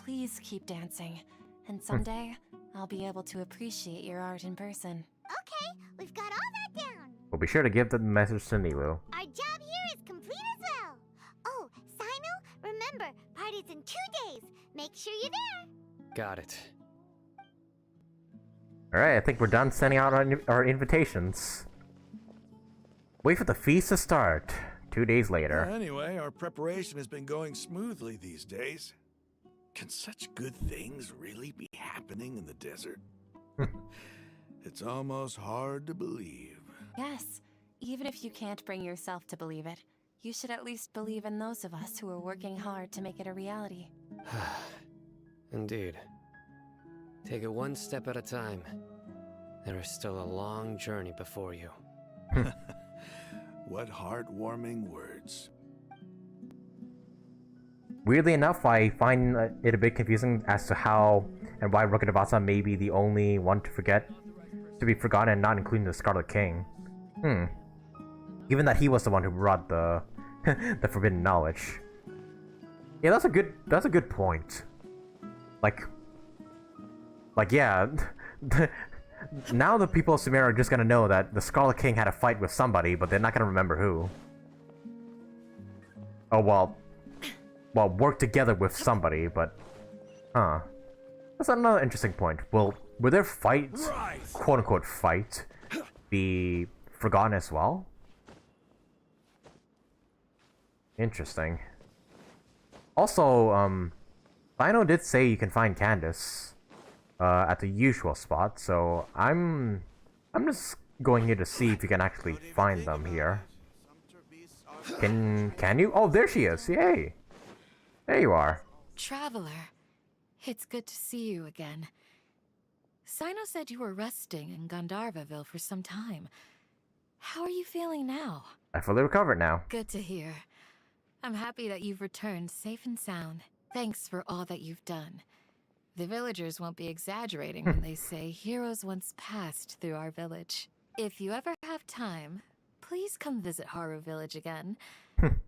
Please keep dancing, and someday I'll be able to appreciate your art in person. Okay, we've got all that down. We'll be sure to give the message to Nilou. Our job here is complete as well. Oh, Cyno, remember, party's in 2 days. Make sure you're there. Got it. Alright, I think we're done sending out our invitations. Wait for the feast to start. 2 days later. Anyway, our preparation has been going smoothly these days. Can such good things really be happening in the desert? It's almost hard to believe. Yes, even if you can't bring yourself to believe it, you should at least believe in those of us who are working hard to make it a reality. Indeed. Take it one step at a time. There is still a long journey before you. What heartwarming words. Weirdly enough, I find it a bit confusing as to how and why Rukkhadevata may be the only one to be forgotten and not including the Scarlet King. Given that he was the one who brought the the forbidden knowledge. Yeah, that's a good point. Like yeah, now the people of Sumeru are just gonna know that the Scarlet King had a fight with somebody, but they're not gonna remember who. Oh well, work together with somebody, but that's another interesting point. Will their fight, quote unquote fight, be forgotten as well? Interesting. Also, Cyno did say you can find Candace at the usual spot, so I'm just going here to see if you can actually find them here. Can you? Oh, there she is. Yay! There you are. Traveler, it's good to see you again. Cyno said you were resting in Gandharvaville for some time. How are you feeling now? I fully recovered now. Good to hear. I'm happy that you've returned safe and sound. Thanks for all that you've done. The villagers won't be exaggerating when they say heroes once passed through our village. If you ever have time, please come visit Haru Village again.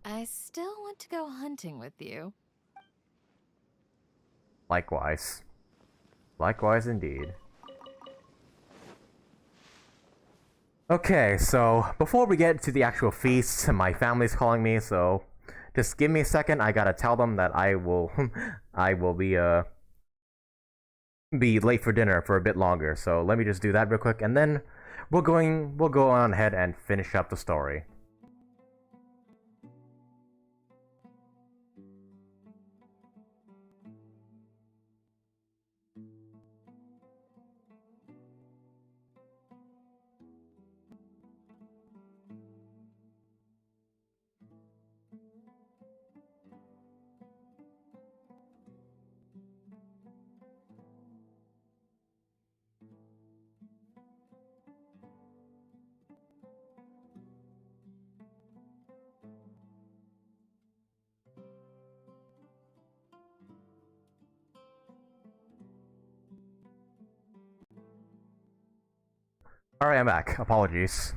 I still want to go hunting with you. Likewise. Likewise indeed. Okay, so before we get to the actual feast, my family's calling me, so just give me a second. I gotta tell them that I will be late for dinner for a bit longer. So let me just do that real quick, and then we'll go on ahead and finish up the story. Alright, I'm back. Apologies.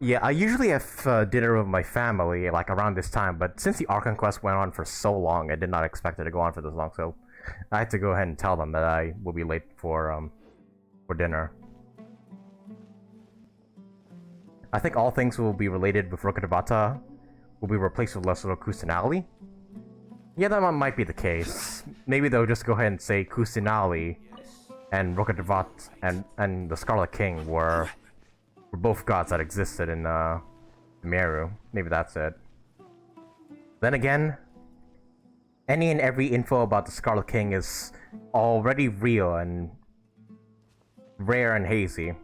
Yeah, I usually have dinner with my family, like, around this time, but since the Archon Quest went on for so long, I did not expect it to go on for this long, so I had to go ahead and tell them that I will be late for dinner. I think all things will be related with rukkhadevata will be replaced with Lesser Kusanali. Yeah, that might be the case. Maybe they'll just go ahead and say Kusanali and rukkhadevata and the Scarlet King were both gods that existed in Sumeru. Maybe that's it. Then again, any and every info about the Scarlet King is already real and rare and hazy,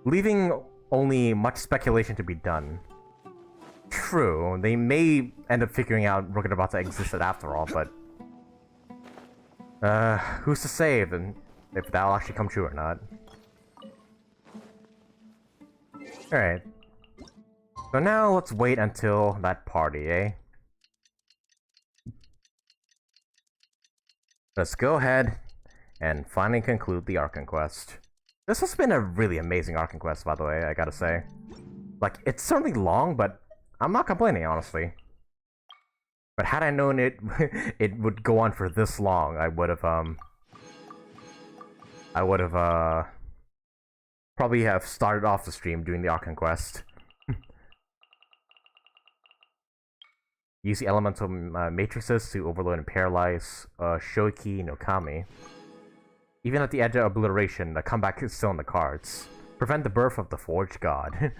leaving only much speculation to be done. True, they may end up figuring out rukkhadevata existed after all, but who's to say if that'll actually come true or not. Alright. So now let's wait until that party, eh? Let's go ahead and finally conclude the Archon Quest. This has been a really amazing Archon Quest, by the way, I gotta say. Like, it's certainly long, but I'm not complaining, honestly. But had I known it would go on for this long, I would have probably have started off the stream doing the Archon Quest. Use the elemental matrices to overload and paralyze Shoiki no Kami. Even at the edge of obliteration, the comeback is still in the cards. Prevent the birth of the Forged God.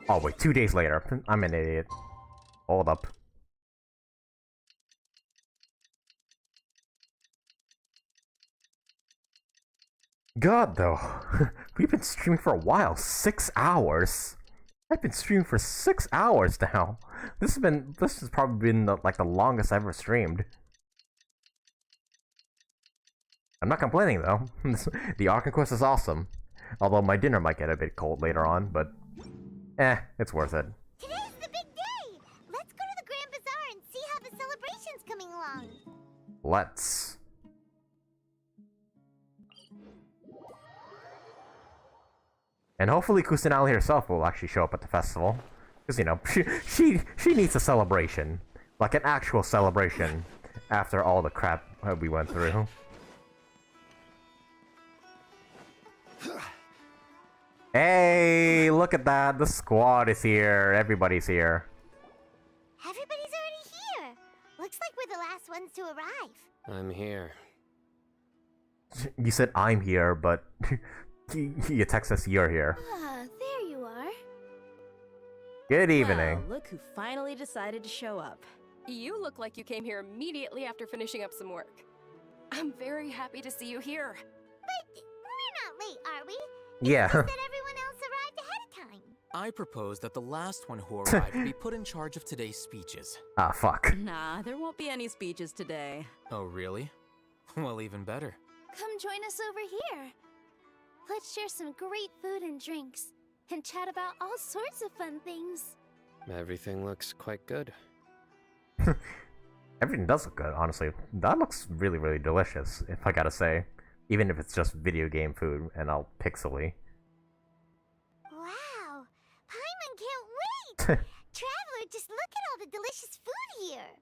Oh wait, 2 days later. I'm an idiot. Hold up. God, though. We've been streaming for a while. 6 hours. I've been streaming for 6 hours now. This has probably been like the longest I've ever streamed. I'm not complaining though. The Archon Quest is awesome. Although my dinner might get a bit cold later on, but it's worth it. Today's the big day! Let's go to the Grand Bazaar and see how the celebration's coming along. Let's. And hopefully Kusanali herself will actually show up at the festival. Because, you know, she needs a celebration. Like an actual celebration. After all the crap we went through. Hey, look at that. The squad is here. Everybody's here. Everybody's already here. Looks like we're the last ones to arrive. I'm here. You said I'm here, but you text us you're here. Ah, there you are. Good evening. Well, look who finally decided to show up. You look like you came here immediately after finishing up some work. I'm very happy to see you here. But we're not late, are we? Yeah. It's just that everyone else arrived ahead of time. I propose that the last one who arrived be put in charge of today's speeches. Ah, fuck. Nah, there won't be any speeches today. Oh, really? Well, even better. Come join us over here. Let's share some great food and drinks, and chat about all sorts of fun things. Everything looks quite good. Everything does look good, honestly. That looks really, really delicious, if I gotta say. Even if it's just video game food and all pixely. Wow! Paimon can't wait! Traveler, just look at all the delicious food here!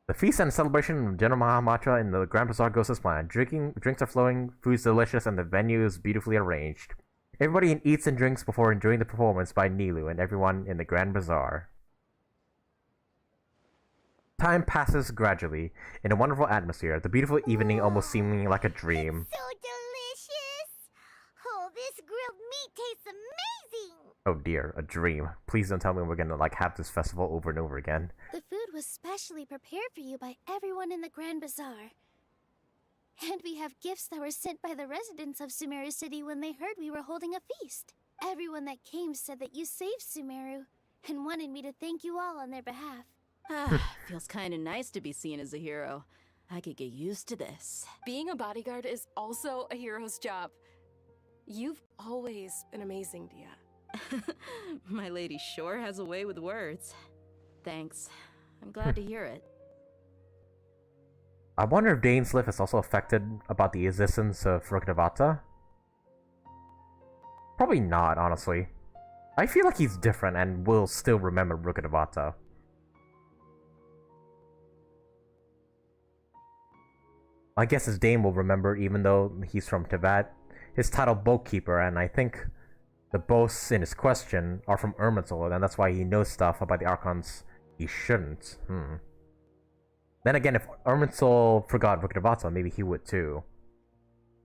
The feast and celebration of General Mahamatra in the Grand Bazaar goes as planned. Drinks are flowing, food's delicious, and the venue is beautifully arranged. Everybody eats and drinks before enjoying the performance by Nilou and everyone in the Grand Bazaar. Time passes gradually, in a wonderful atmosphere, the beautiful evening almost seeming like a dream. So delicious! Oh, this grilled meat tastes amazing! Oh dear, a dream. Please don't tell me we're gonna like have this festival over and over again. The food was specially prepared for you by everyone in the Grand Bazaar. And we have gifts that were sent by the residents of Sumeru City when they heard we were holding a feast. Everyone that came said that you saved Sumeru, and wanted me to thank you all on their behalf. Feels kinda nice to be seen as a hero. I could get used to this. Being a bodyguard is also a hero's job. You've always been amazing, Dehya. My lady sure has a way with words. Thanks. I'm glad to hear it. I wonder if Dainsliff is also affected about the existence of Rukkhadevata. Probably not, honestly. I feel like he's different and will still remember Rukkhadevata. I guess his Dane will remember even though he's from Tibet. His title Boatkeeper, and I think the boasts in his question are from Irminsul, and that's why he knows stuff about the Archons he shouldn't. Then again, if Irminsul forgot Rukkhadevata, maybe he would too.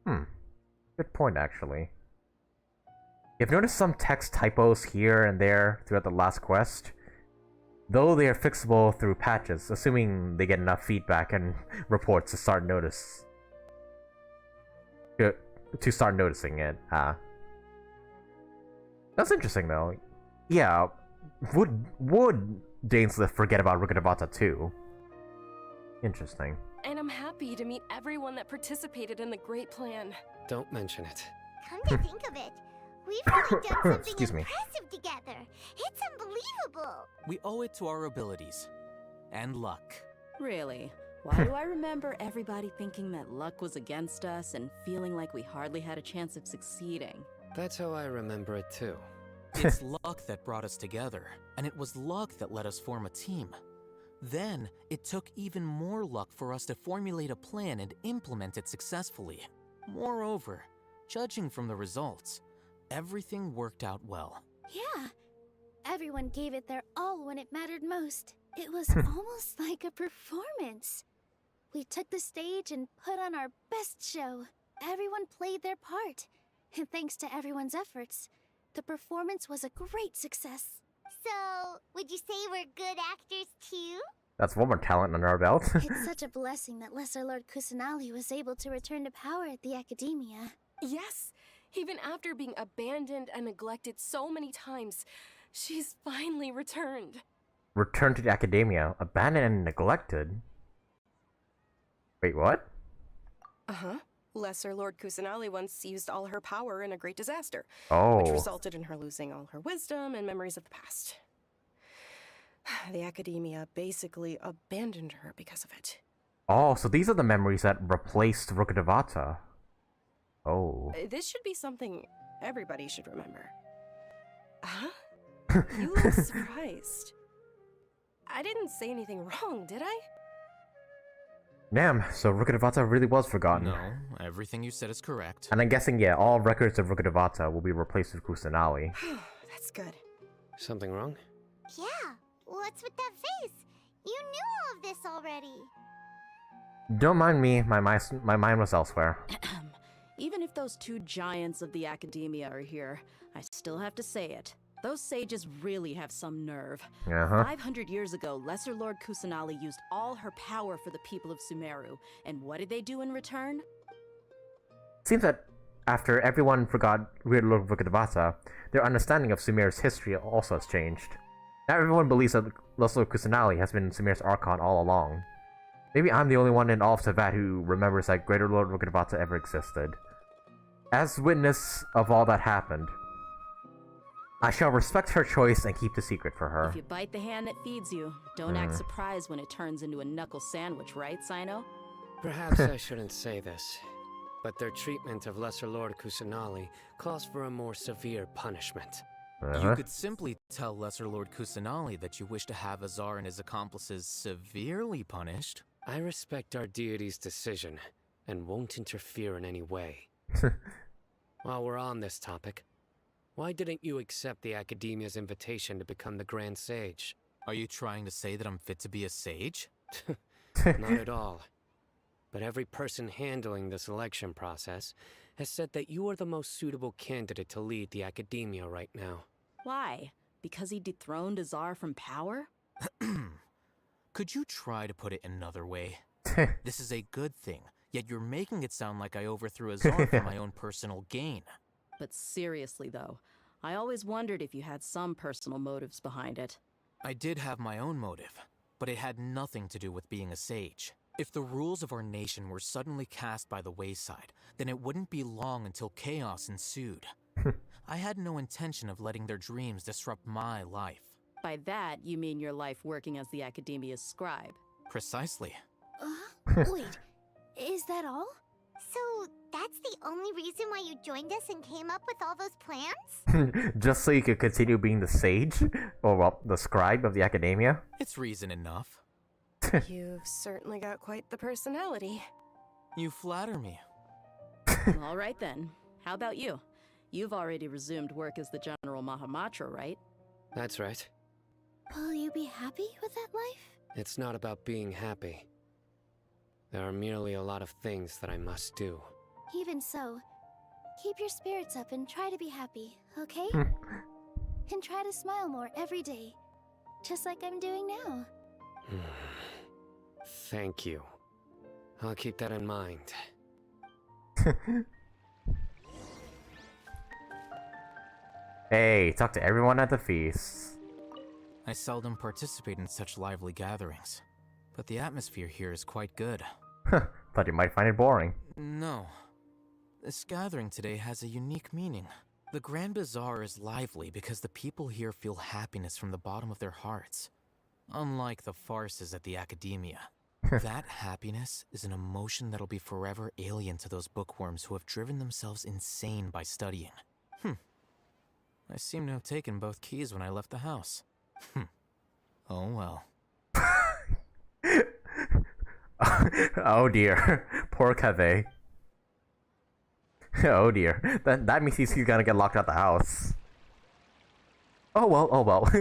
Good point, actually. You've noticed some text typos here and there throughout the last quest. Though they are fixable through patches, assuming they get enough feedback and reports to start noticing it. That's interesting though. Yeah, would Dainsliff forget about Rukkhadevata too? Interesting. And I'm happy to meet everyone that participated in the great plan. Don't mention it. Come to think of it, we've really done something impressive together. It's unbelievable. We owe it to our abilities. And luck. Really? Why do I remember everybody thinking that luck was against us and feeling like we hardly had a chance of succeeding? That's how I remember it too. It's luck that brought us together, and it was luck that let us form a team. Then, it took even more luck for us to formulate a plan and implement it successfully. Moreover, judging from the results, everything worked out well. Yeah. Everyone gave it their all when it mattered most. It was almost like a performance. We took the stage and put on our best show. Everyone played their part. And thanks to everyone's efforts, the performance was a great success. So, would you say we're good actors too? That's one more talent under our belt. It's such a blessing that Lesser Lord Kusanali was able to return to power at the Academia. Yes, even after being abandoned and neglected so many times, she's finally returned. Returned to the Academia, abandoned and neglected? Wait, what? Uh-huh. Lesser Lord Kusanali once used all her power in a great disaster, which Oh. resulted in her losing all her wisdom and memories of the past. The Academia basically abandoned her because of it. Oh, so these are the memories that replaced Rukkhadevata. Oh. This should be something everybody should remember. Huh? You look surprised. I didn't say anything wrong, did I? Damn, so Rukkhadevata really was forgotten. No, everything you said is correct. And I'm guessing, yeah, all records of Rukkhadevata will be replaced with Kusanali. That's good. Something wrong? Yeah, what's with that face? You knew all of this already. Don't mind me, my mind was elsewhere. Even if those two giants of the Academia are here, I still have to say it. Those sages really have some nerve. 500 years ago, Lesser Lord Kusanali used all her power for the people of Sumeru. And what did they do in return? Seems that after everyone forgot Weird Lord Rukkhadevata, their understanding of Sumeru's history also has changed. Now everyone believes that Lesser Lord Kusanali has been Sumeru's Archon all along. Maybe I'm the only one in all of Teyvat who remembers that Greater Lord Rukkhadevata ever existed. As witness of all that happened, I shall respect her choice and keep the secret for her. If you bite the hand that feeds you, don't act surprised when it turns into a knuckle sandwich, right, Cyno? Perhaps I shouldn't say this, but their treatment of Lesser Lord Kusanali calls for a more severe punishment. You could simply tell Lesser Lord Kusanali that you wish to have Azar and his accomplices severely punished. I respect our deity's decision, and won't interfere in any way. While we're on this topic, why didn't you accept the Academia's invitation to become the Grand Sage? Are you trying to say that I'm fit to be a sage? Not at all. But every person handling the selection process has said that you are the most suitable candidate to lead the Academia right now. Why? Because he dethroned Azar from power? Could you try to put it another way? This is a good thing, yet you're making it sound like I overthrew Azar for my own personal gain. But seriously though, I always wondered if you had some personal motives behind it. I did have my own motive, but it had nothing to do with being a sage. If the rules of our nation were suddenly cast by the wayside, then it wouldn't be long until chaos ensued. I had no intention of letting their dreams disrupt my life. By that, you mean your life working as the Academia's scribe. Precisely. Wait, is that all? So, that's the only reason why you joined us and came up with all those plans? Just so you could continue being the sage? Or, well, the scribe of the Academia? It's reason enough. You've certainly got quite the personality. You flatter me. All right then. How about you? You've already resumed work as the General Mahamatra, right? That's right. Will you be happy with that life? It's not about being happy. There are merely a lot of things that I must do. Even so, keep your spirits up and try to be happy, okay? And try to smile more every day, just like I'm doing now. Thank you. I'll keep that in mind. Hey, talk to everyone at the feast. I seldom participate in such lively gatherings, but the atmosphere here is quite good. Thought you might find it boring. No. This gathering today has a unique meaning. The Grand Bazaar is lively because the people here feel happiness from the bottom of their hearts. Unlike the farces at the Academia. That happiness is an emotion that'll be forever alien to those bookworms who have driven themselves insane by studying. I seem to have taken both keys when I left the house. Oh well. Oh dear. Poor Cave. Oh dear. That means he's gonna get locked out the house. Oh well.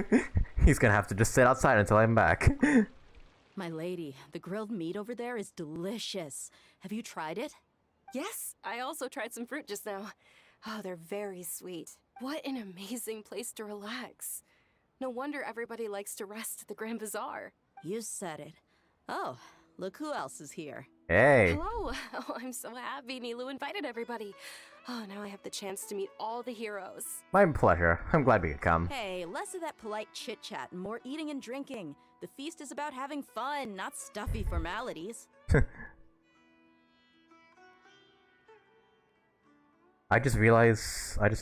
He's gonna have to just sit outside until I'm back. My lady, the grilled meat over there is delicious. Have you tried it? Yes, I also tried some fruit just now. Oh, they're very sweet. What an amazing place to relax. No wonder everybody likes to rest at the Grand Bazaar. You said it. Oh, look who else is here. Hey. Hello. Oh, I'm so happy Nilou invited everybody. Oh, now I have the chance to meet all the heroes. My pleasure. I'm glad we could come. Hey, less of that polite chit-chat and more eating and drinking. The feast is about having fun, not stuffy formalities. I just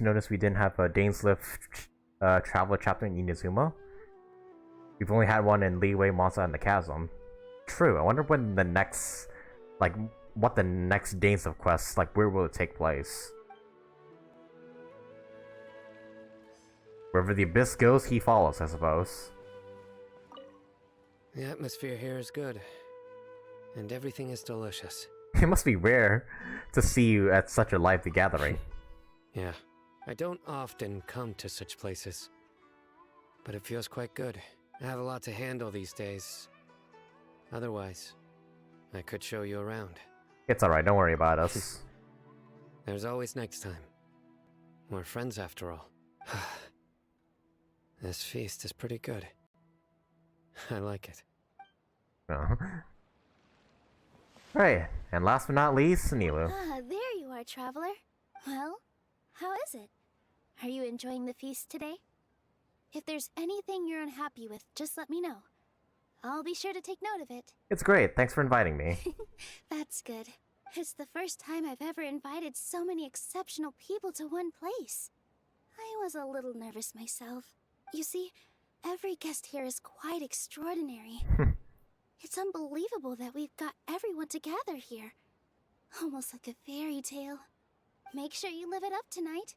noticed we didn't have a Dainslift Traveler chapter in Inazuma. We've only had one in Leeway, Monza, and the Chasm. True, I wonder when the next, what the next Dainslift quest, where will it take place? Wherever the Abyss goes, he follows, I suppose. The atmosphere here is good, and everything is delicious. It must be rare to see you at such a lively gathering. Yeah, I don't often come to such places, but it feels quite good. I have a lot to handle these days. Otherwise, I could show you around. It's alright, don't worry about us. There's always next time. We're friends after all. This feast is pretty good. I like it. Right, and last but not least, Nilou. Ah, there you are, traveler. Well, how is it? Are you enjoying the feast today? If there's anything you're unhappy with, just let me know. I'll be sure to take note of it. It's great, thanks for inviting me. That's good. It's the first time I've ever invited so many exceptional people to one place. I was a little nervous myself. You see, every guest here is quite extraordinary. It's unbelievable that we've got everyone together here. Almost like a fairy tale. Make sure you live it up tonight.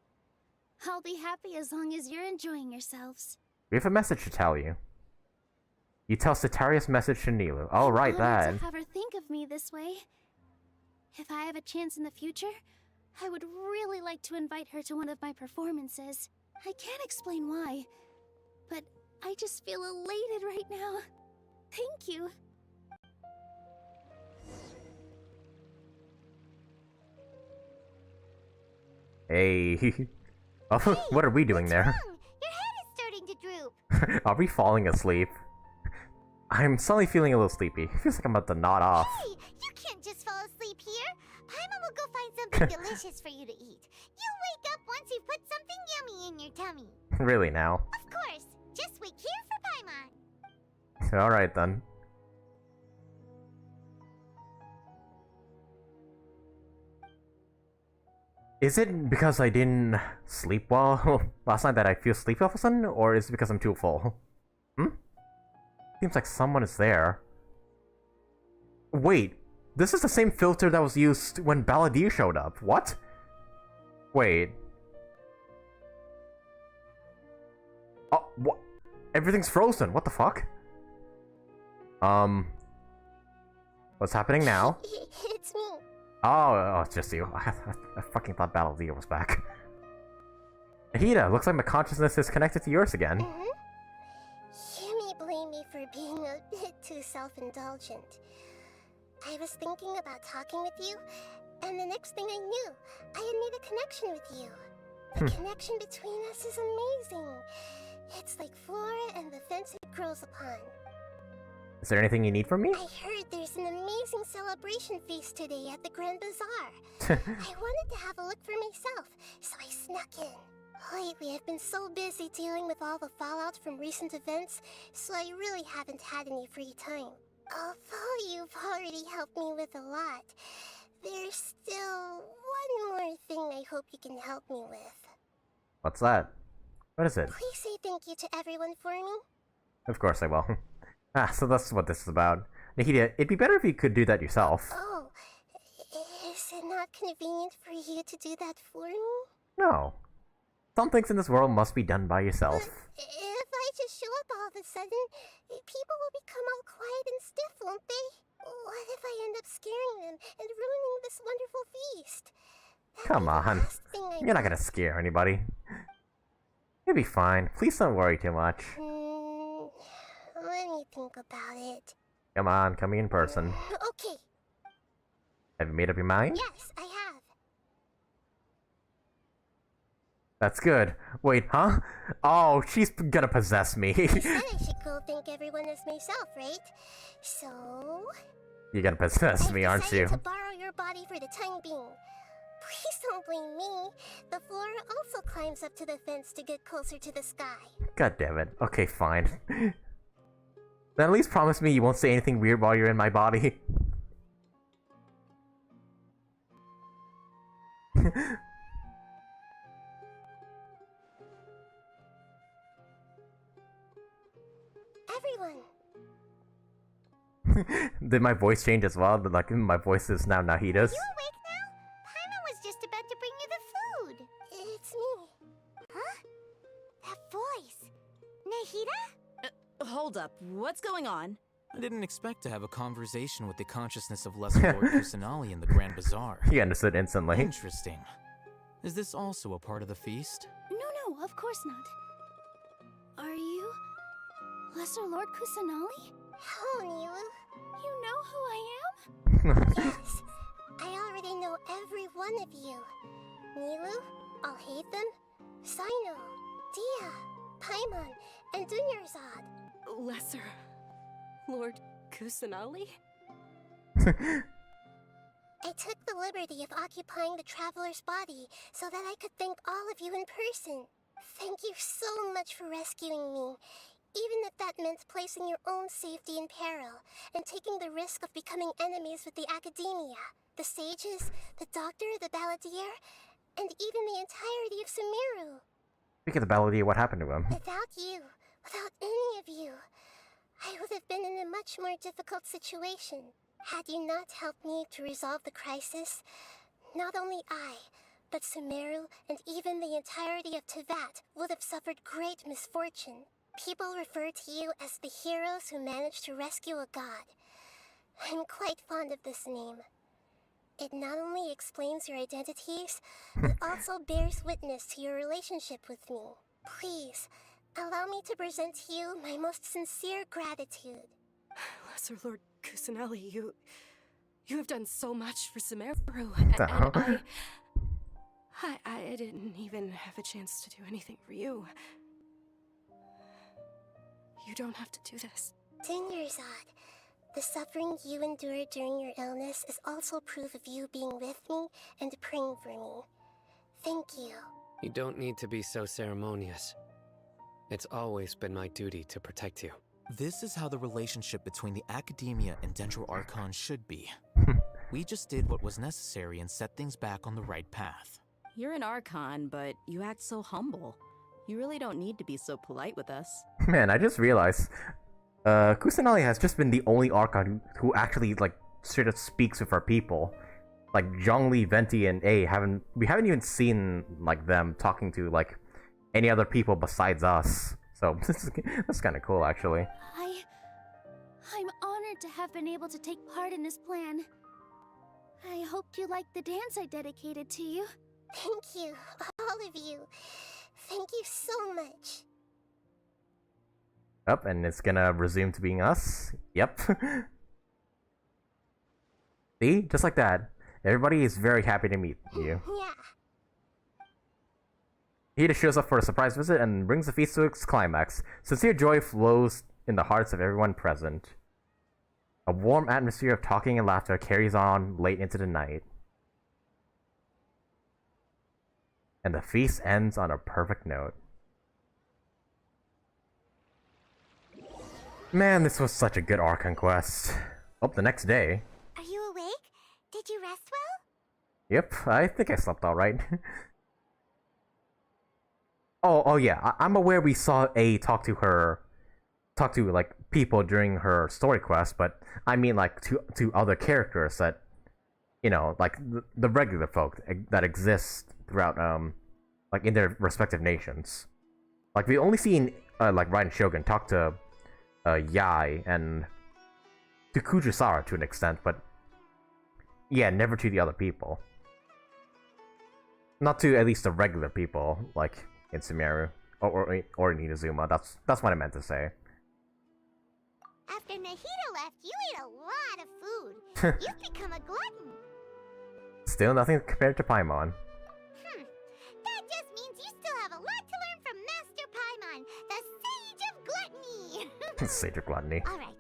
I'll be happy as long as you're enjoying yourselves. We have a message to tell you. You tell Cetaria's message to Nilou. I'll write that. To have her think of me this way. If I have a chance in the future, I would really like to invite her to one of my performances. I can't explain why, but I just feel elated right now. Thank you. Hey. Oh, what are we doing there? Your head is starting to droop. Are we falling asleep? I'm suddenly feeling a little sleepy. Feels like I'm about to nod off. Hey, you can't just fall asleep here. Paimon will go find something delicious for you to eat. You'll wake up once you've put something yummy in your tummy. Really now? Of course. Just wait here for Paimon. Alright then. Is it because I didn't sleep well last night that I feel sleepy all of a sudden? Or is it because I'm too full? Seems like someone is there. Wait, this is the same filter that was used when Balladeer showed up. What? Wait. Oh, what? Everything's frozen. What the fuck? What's happening now? It's me. Oh, it's just you. I fucking thought Balladeer was back. Nahida, looks like my consciousness is connected to yours again. You may blame me for being a bit too self-indulgent. I was thinking about talking with you, and the next thing I knew, I had made a connection with you. The connection between us is amazing. It's like flora and the fence it grows upon. Is there anything you need from me? I heard there's an amazing celebration feast today at the Grand Bazaar. I wanted to have a look for myself, so I snuck in. Lately, I've been so busy dealing with all the fallout from recent events, so I really haven't had any free time. Although you've already helped me with a lot, there's still one more thing I hope you can help me with. What's that? What is it? Please say thank you to everyone for me. Of course I will. So that's what this is about. Nahida, it'd be better if you could do that yourself. Oh, is it not convenient for you to do that for me? No. Some things in this world must be done by yourself. But if I just show up all of a sudden, people will become all quiet and stiff, won't they? What if I end up scaring them and ruining this wonderful feast? Come on. You're not gonna scare anybody. You'll be fine. Please don't worry too much. Let me think about it. Come on, come in person. Okay. Have you made up your mind? Yes, I have. That's good. Wait, huh? Oh, she's gonna possess me. I said I should go thank everyone as myself, right? So... You're gonna possess me, aren't you? I decided to borrow your body for the time being. Please don't blame me. The flora also climbs up to the fence to get closer to the sky. God damn it. Okay, fine. Then at least promise me you won't say anything weird while you're in my body. Everyone. Did my voice change as well? Like, my voice is now Nahida's. You awake now? Paimon was just about to bring you the food. It's me. Huh? That voice. Nahida? Hold up. What's going on? I didn't expect to have a conversation with the consciousness of Lesser Lord Kusanali in the Grand Bazaar. He understood instantly. Interesting. Is this also a part of the feast? No, of course not. Are you... Lesser Lord Kusanali? Hello, Nilou. You know who I am? Yes. I already know every one of you. Nilou, Alhaitham, Cyno, Dehya, Paimon, and Dunyarzad. Lesser Lord Kusanali? I took the liberty of occupying the traveler's body so that I could thank all of you in person. Thank you so much for rescuing me, even if that meant placing your own safety in peril and taking the risk of becoming enemies with the academia, the sages, the doctor, the balladeer, and even the entirety of Sumeru. Speaking of the balladeer, what happened to him? Without you, without any of you, I would have been in a much more difficult situation. Had you not helped me to resolve the crisis, not only I, but Sumeru and even the entirety of Teyvat would have suffered great misfortune. People refer to you as the heroes who managed to rescue a god. I'm quite fond of this name. It not only explains your identities, but also bears witness to your relationship with me. Please, allow me to present to you my most sincere gratitude. Lesser Lord Kusanali, you have done so much for Sumeru, and I didn't even have a chance to do anything for you. You don't have to do this. Dinyarzad, the suffering you endured during your illness is also proof of you being with me and praying for me. Thank you. You don't need to be so ceremonious. It's always been my duty to protect you. This is how the relationship between the Academia and Dendro Archon should be. We just did what was necessary and set things back on the right path. You're an Archon, but you act so humble. You really don't need to be so polite with us. Man, I just realized, Kusanali has just been the only Archon who actually, like, straight up speaks with our people. Like, Zhongli, Venti, and A we haven't even seen, like, them talking to, like, any other people besides us. So, that's kind of cool, actually. I'm honored to have been able to take part in this plan. I hoped you liked the dance I dedicated to you. Thank you, all of you. Thank you so much. Yep, and it's gonna resume to being us. Yep. See? Just like that. Everybody is very happy to meet you. Yeah. Nahida shows up for a surprise visit and brings the feast to its climax. Sincere joy flows in the hearts of everyone present. A warm atmosphere of talking and laughter carries on late into the night. And the feast ends on a perfect note. Man, this was such a good Archon Quest. Oh, the next day. Are you awake? Did you rest well? Yep, I think I slept alright. Oh yeah, I'm aware we saw A talk to like people during her story quest, but I mean like to other characters that, you know, like the regular folk that exist throughout like in their respective nations. Like we only seen like Raiden Shogun talk to Yai and to Kujisara to an extent, but yeah, never to the other people. Not to at least the regular people, like in Sumeru or in Inazuma. That's what I meant to say. After Nahida left, you ate a lot of food. You've become a glutton. Still nothing compared to Paimon. That just means you still have a lot to learn from Master Paimon, the Sage of Gluttony. Sage of Gluttony. Alright,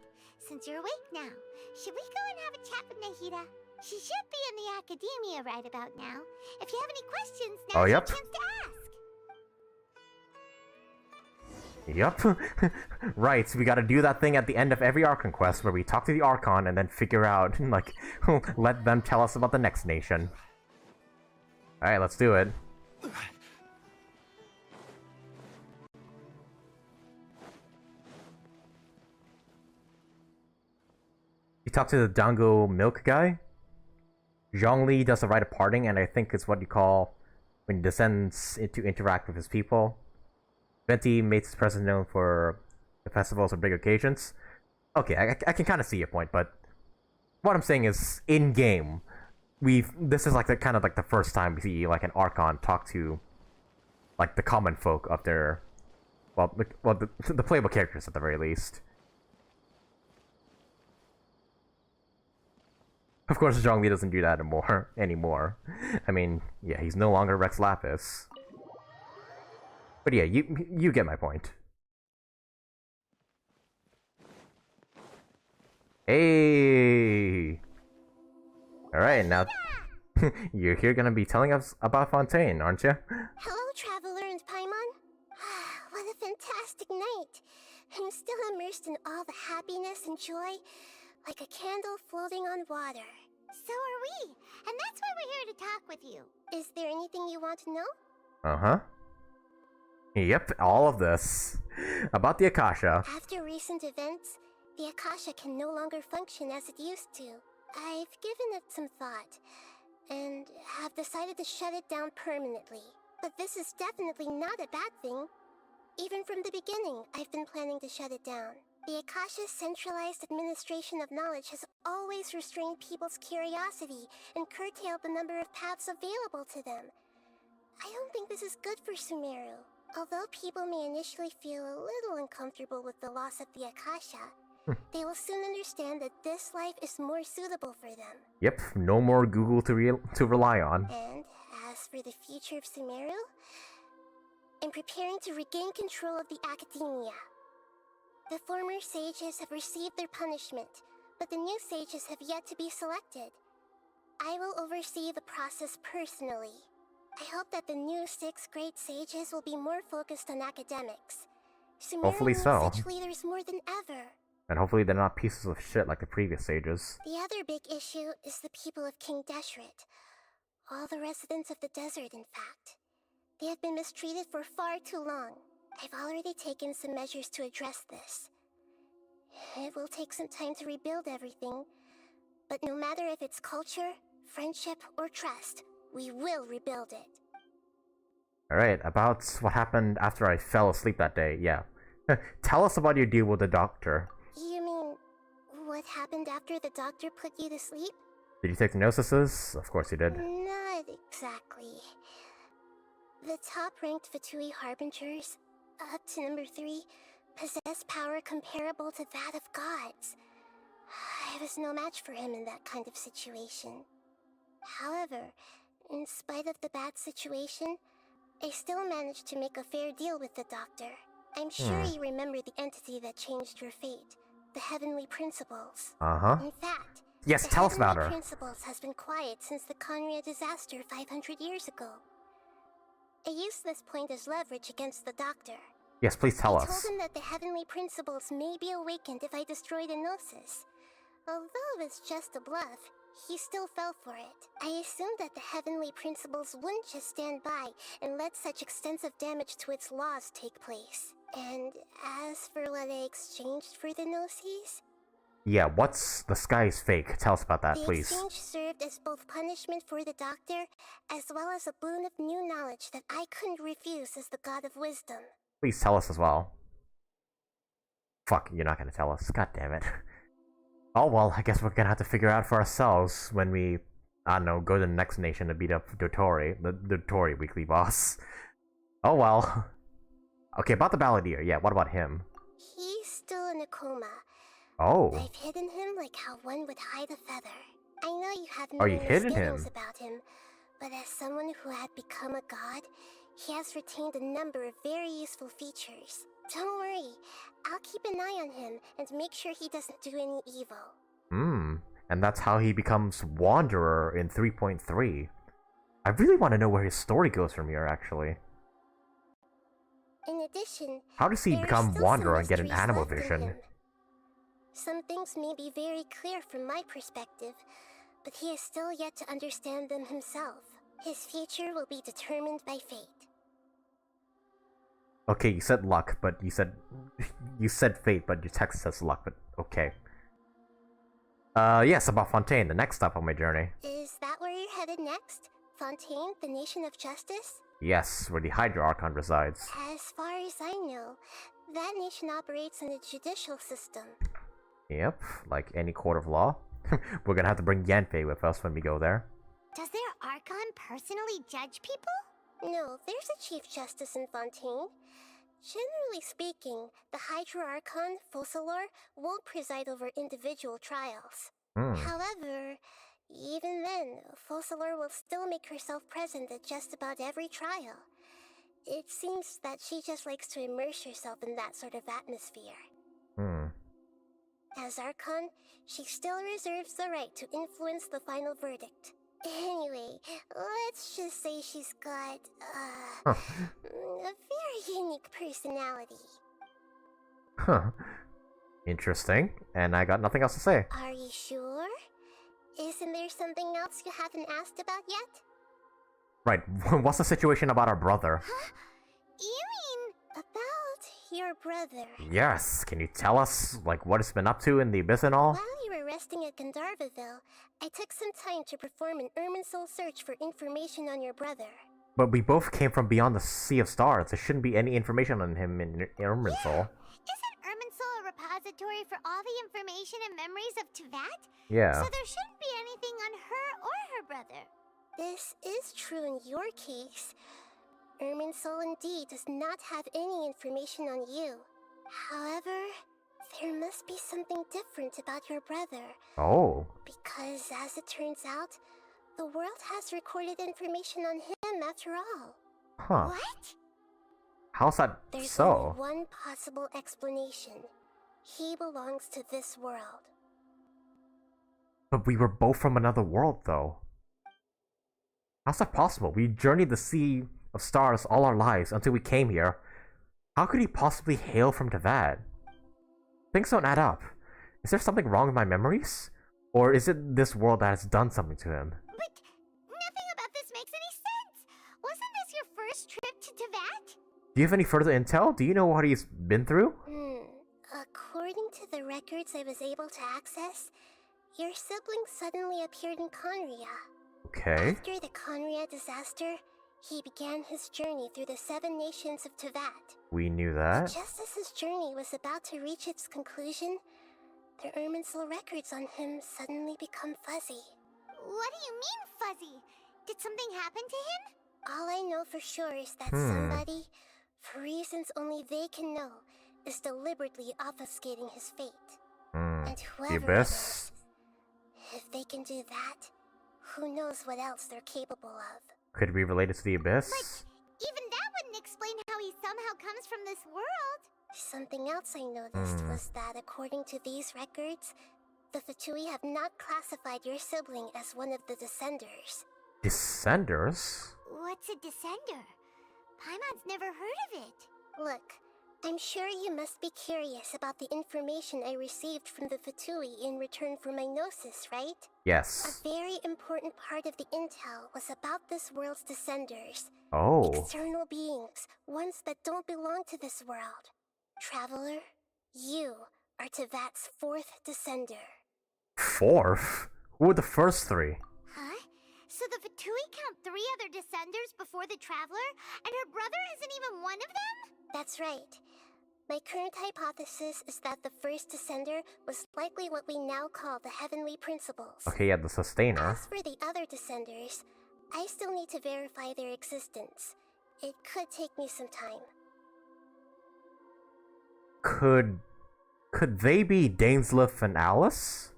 since you're awake now, should we go and have a chat with Nahida? She should be in the Academia right about now. If you have any questions, now's your chance to ask. Yup. Right, so we gotta do that thing at the end of every Archon quest where we talk to the Archon and then figure out, like, let them tell us about the next nation. Alright, let's do it. You talk to the Dango milk guy? Zhongli does the rite of parting, and I think it's what you call when he descends to interact with his people. Venti makes his presence known for the festivals or big occasions. Okay, I can kind of see your point, but what I'm saying is, in game, this is like the kind of like the first time we see like an Archon talk to like the common folk of their, the playable characters at the very least. Of course, Zhongli doesn't do that anymore. I mean, yeah, he's no longer Rex Lapis. But yeah, you get my point. Hey! Alright, now you're here gonna be telling us about Fontaine, aren't you? Hello, Traveler and Paimon. What a fantastic night. I'm still immersed in all the happiness and joy, like a candle floating on water. So are we, and that's why we're here to talk with you. Is there anything you want to know? Uh-huh. Yep, all of this. About the Akasha. After recent events, the Akasha can no longer function as it used to. I've given it some thought, and have decided to shut it down permanently. But this is definitely not a bad thing. Even from the beginning, I've been planning to shut it down. The Akasha's centralized administration of knowledge has always restrained people's curiosity and curtailed the number of paths available to them. I don't think this is good for Sumeru. Although people may initially feel a little uncomfortable with the loss of the Akasha, they will soon understand that this life is more suitable for them. Yep, no more Google to rely on. And as for the future of Sumeru, I'm preparing to regain control of the academia. The former sages have received their punishment, but the new sages have yet to be selected. I will oversee the process personally. I hope that the new 6 great sages will be more focused on academics. Sumeru Hopefully so. needs such leaders more than ever. And hopefully they're not pieces of shit like the previous sages. The other big issue is the people of King Deshret. All the residents of the desert, in fact. They have been mistreated for far too long. I've already taken some measures to address this. It will take some time to rebuild everything, but no matter if it's culture, friendship, or trust, we will rebuild it. Alright, about what happened after I fell asleep that day, yeah. Tell us about your deal with the doctor. You mean, what happened after the doctor put you to sleep? Did you take the gnosis? Of course you did. Not exactly. The top-ranked Fatui Harbingers, up to number 3, possess power comparable to that of gods. I was no match for him in that kind of situation. However, in spite of the bad situation, I still managed to make a fair deal with the doctor. I'm sure you remember the entity that changed your fate, the Heavenly Principles. Uh-huh. In fact, yes, tell us about her. The Heavenly Principles has been quiet since the Conria disaster 500 years ago. I used this point as leverage against the doctor. Yes, please tell I us. told him that the Heavenly Principles may be awakened if I destroy the Gnosis. Although it's just a bluff, he still fell for it. I assumed that the Heavenly Principles wouldn't just stand by and let such extensive damage to its laws take place. And as for what I exchanged for the Gnosis... Yeah, what's the sky is fake? Tell us about that, please. The exchange served as both punishment for the doctor, as well as a boon of new knowledge that I couldn't refuse as the God of Wisdom. Please tell us as well. Fuck, you're not gonna tell us. God damn it. Oh well, I guess we're gonna have to figure out for ourselves when we, I don't know, go to the next nation to beat up Dori, the Dori weekly boss. Oh well. Okay, about the Balladeer, yeah, what about him? He's still in a coma. Oh. I've hidden him like how one would hide a feather. I know you have Oh, you many hidden misgivings him? about him, but as someone who had become a god, he has retained a number of very useful features. Don't worry, I'll keep an eye on him and make sure he doesn't do any evil. And that's how he becomes Wanderer in 3.3. I really want to know where his story goes from here, actually. In addition, How does he there are become still Wanderer some and get an mysteries animal left in vision? him. Some things may be very clear from my perspective, but he is still yet to understand them himself. His future will be determined by fate. Okay, you said luck, but you said fate, but your text says luck, but okay. Yes, about Fontaine, the next stop on my journey. Is that where you're headed next? Fontaine, the nation of justice? Yes, where the Hydra Archon resides. As far as I know, that nation operates in a judicial system. Yep, like any court of law. We're gonna have to bring Yanfei with us when we go there. Does their Archon personally judge people? No, there's a Chief Justice in Fontaine. Generally speaking, the Hydra Archon, Focalor, won't preside over individual trials. However, even then, Focalor will still make herself present at just about every trial. It seems that she just likes to immerse herself in that sort of atmosphere. As Archon, she still reserves the right to influence the final verdict. Anyway, let's just say she's got, a very unique personality. Huh. Interesting. And I got nothing else to say. Are you sure? Isn't there something else you haven't asked about yet? Right, what's the situation about our brother? You mean about your brother? Yes, can you tell us, like, what it's been up to in the Abyss and all? While you were resting at Gandharvaville, I took some time to perform an Irminsul search for information on your brother. But we both came from beyond the Sea of Stars. There shouldn't be any information on him in Irminsul. Isn't Irminsul a repository for all the information and memories of Teyvat? Yeah. So there shouldn't be anything on her or her brother. This is true in your case. Irminsul indeed does not have any information on you. However, there must be something different about your brother. Oh. Because as it turns out, the world has recorded information on him after all. Huh. What? How's that There's so? only one possible explanation. He belongs to this world. But we were both from another world, though. How's that possible? We journeyed the Sea of Stars all our lives until we came here. How could he possibly hail from Teyvat? Things don't add up. Is there something wrong with my memories? Or is it this world that has done something to him? But nothing about this makes any sense. Wasn't this your first trip to Teyvat? Do you have any further intel? Do you know what he's been through? According to the records I was able to access, your sibling suddenly appeared in Conria. Okay. After the Conria disaster, he began his journey through the 7 nations of Teyvat. We knew that. Just as his journey was about to reach its conclusion, the Irminsul records on him suddenly become fuzzy. What do you mean, fuzzy? Did something happen to him? All I know for sure is that somebody, for reasons only they can know, is deliberately obfuscating his fate. And whoever it is, if they can do that, who knows what else they're capable of. Could it be related to the Abyss? Even that wouldn't explain how he somehow comes from this world. Something else I noticed was that according to these records, the Fatui have not classified your sibling as one of the Descenders. Descenders? What's a Descender? Paimon's never heard of it. Look, I'm sure you must be curious about the information I received from the Fatui in return for my gnosis, right? Yes. A very important part of the intel was about this world's Descenders. Oh. External beings, ones that don't belong to this world. Traveler, you are Teyvat's 4th Descender. 4th? Who were the first 3? Huh? So the Fatui count 3 other Descenders before the Traveler, and her brother isn't even one of them? That's right. My current hypothesis is that the first Descender was likely what we now call the Heavenly Principles. Okay, yeah, the Sustainer. As for the other Descenders, I still need to verify their existence. It could take me some time. Could they be Dainsleif and Alice?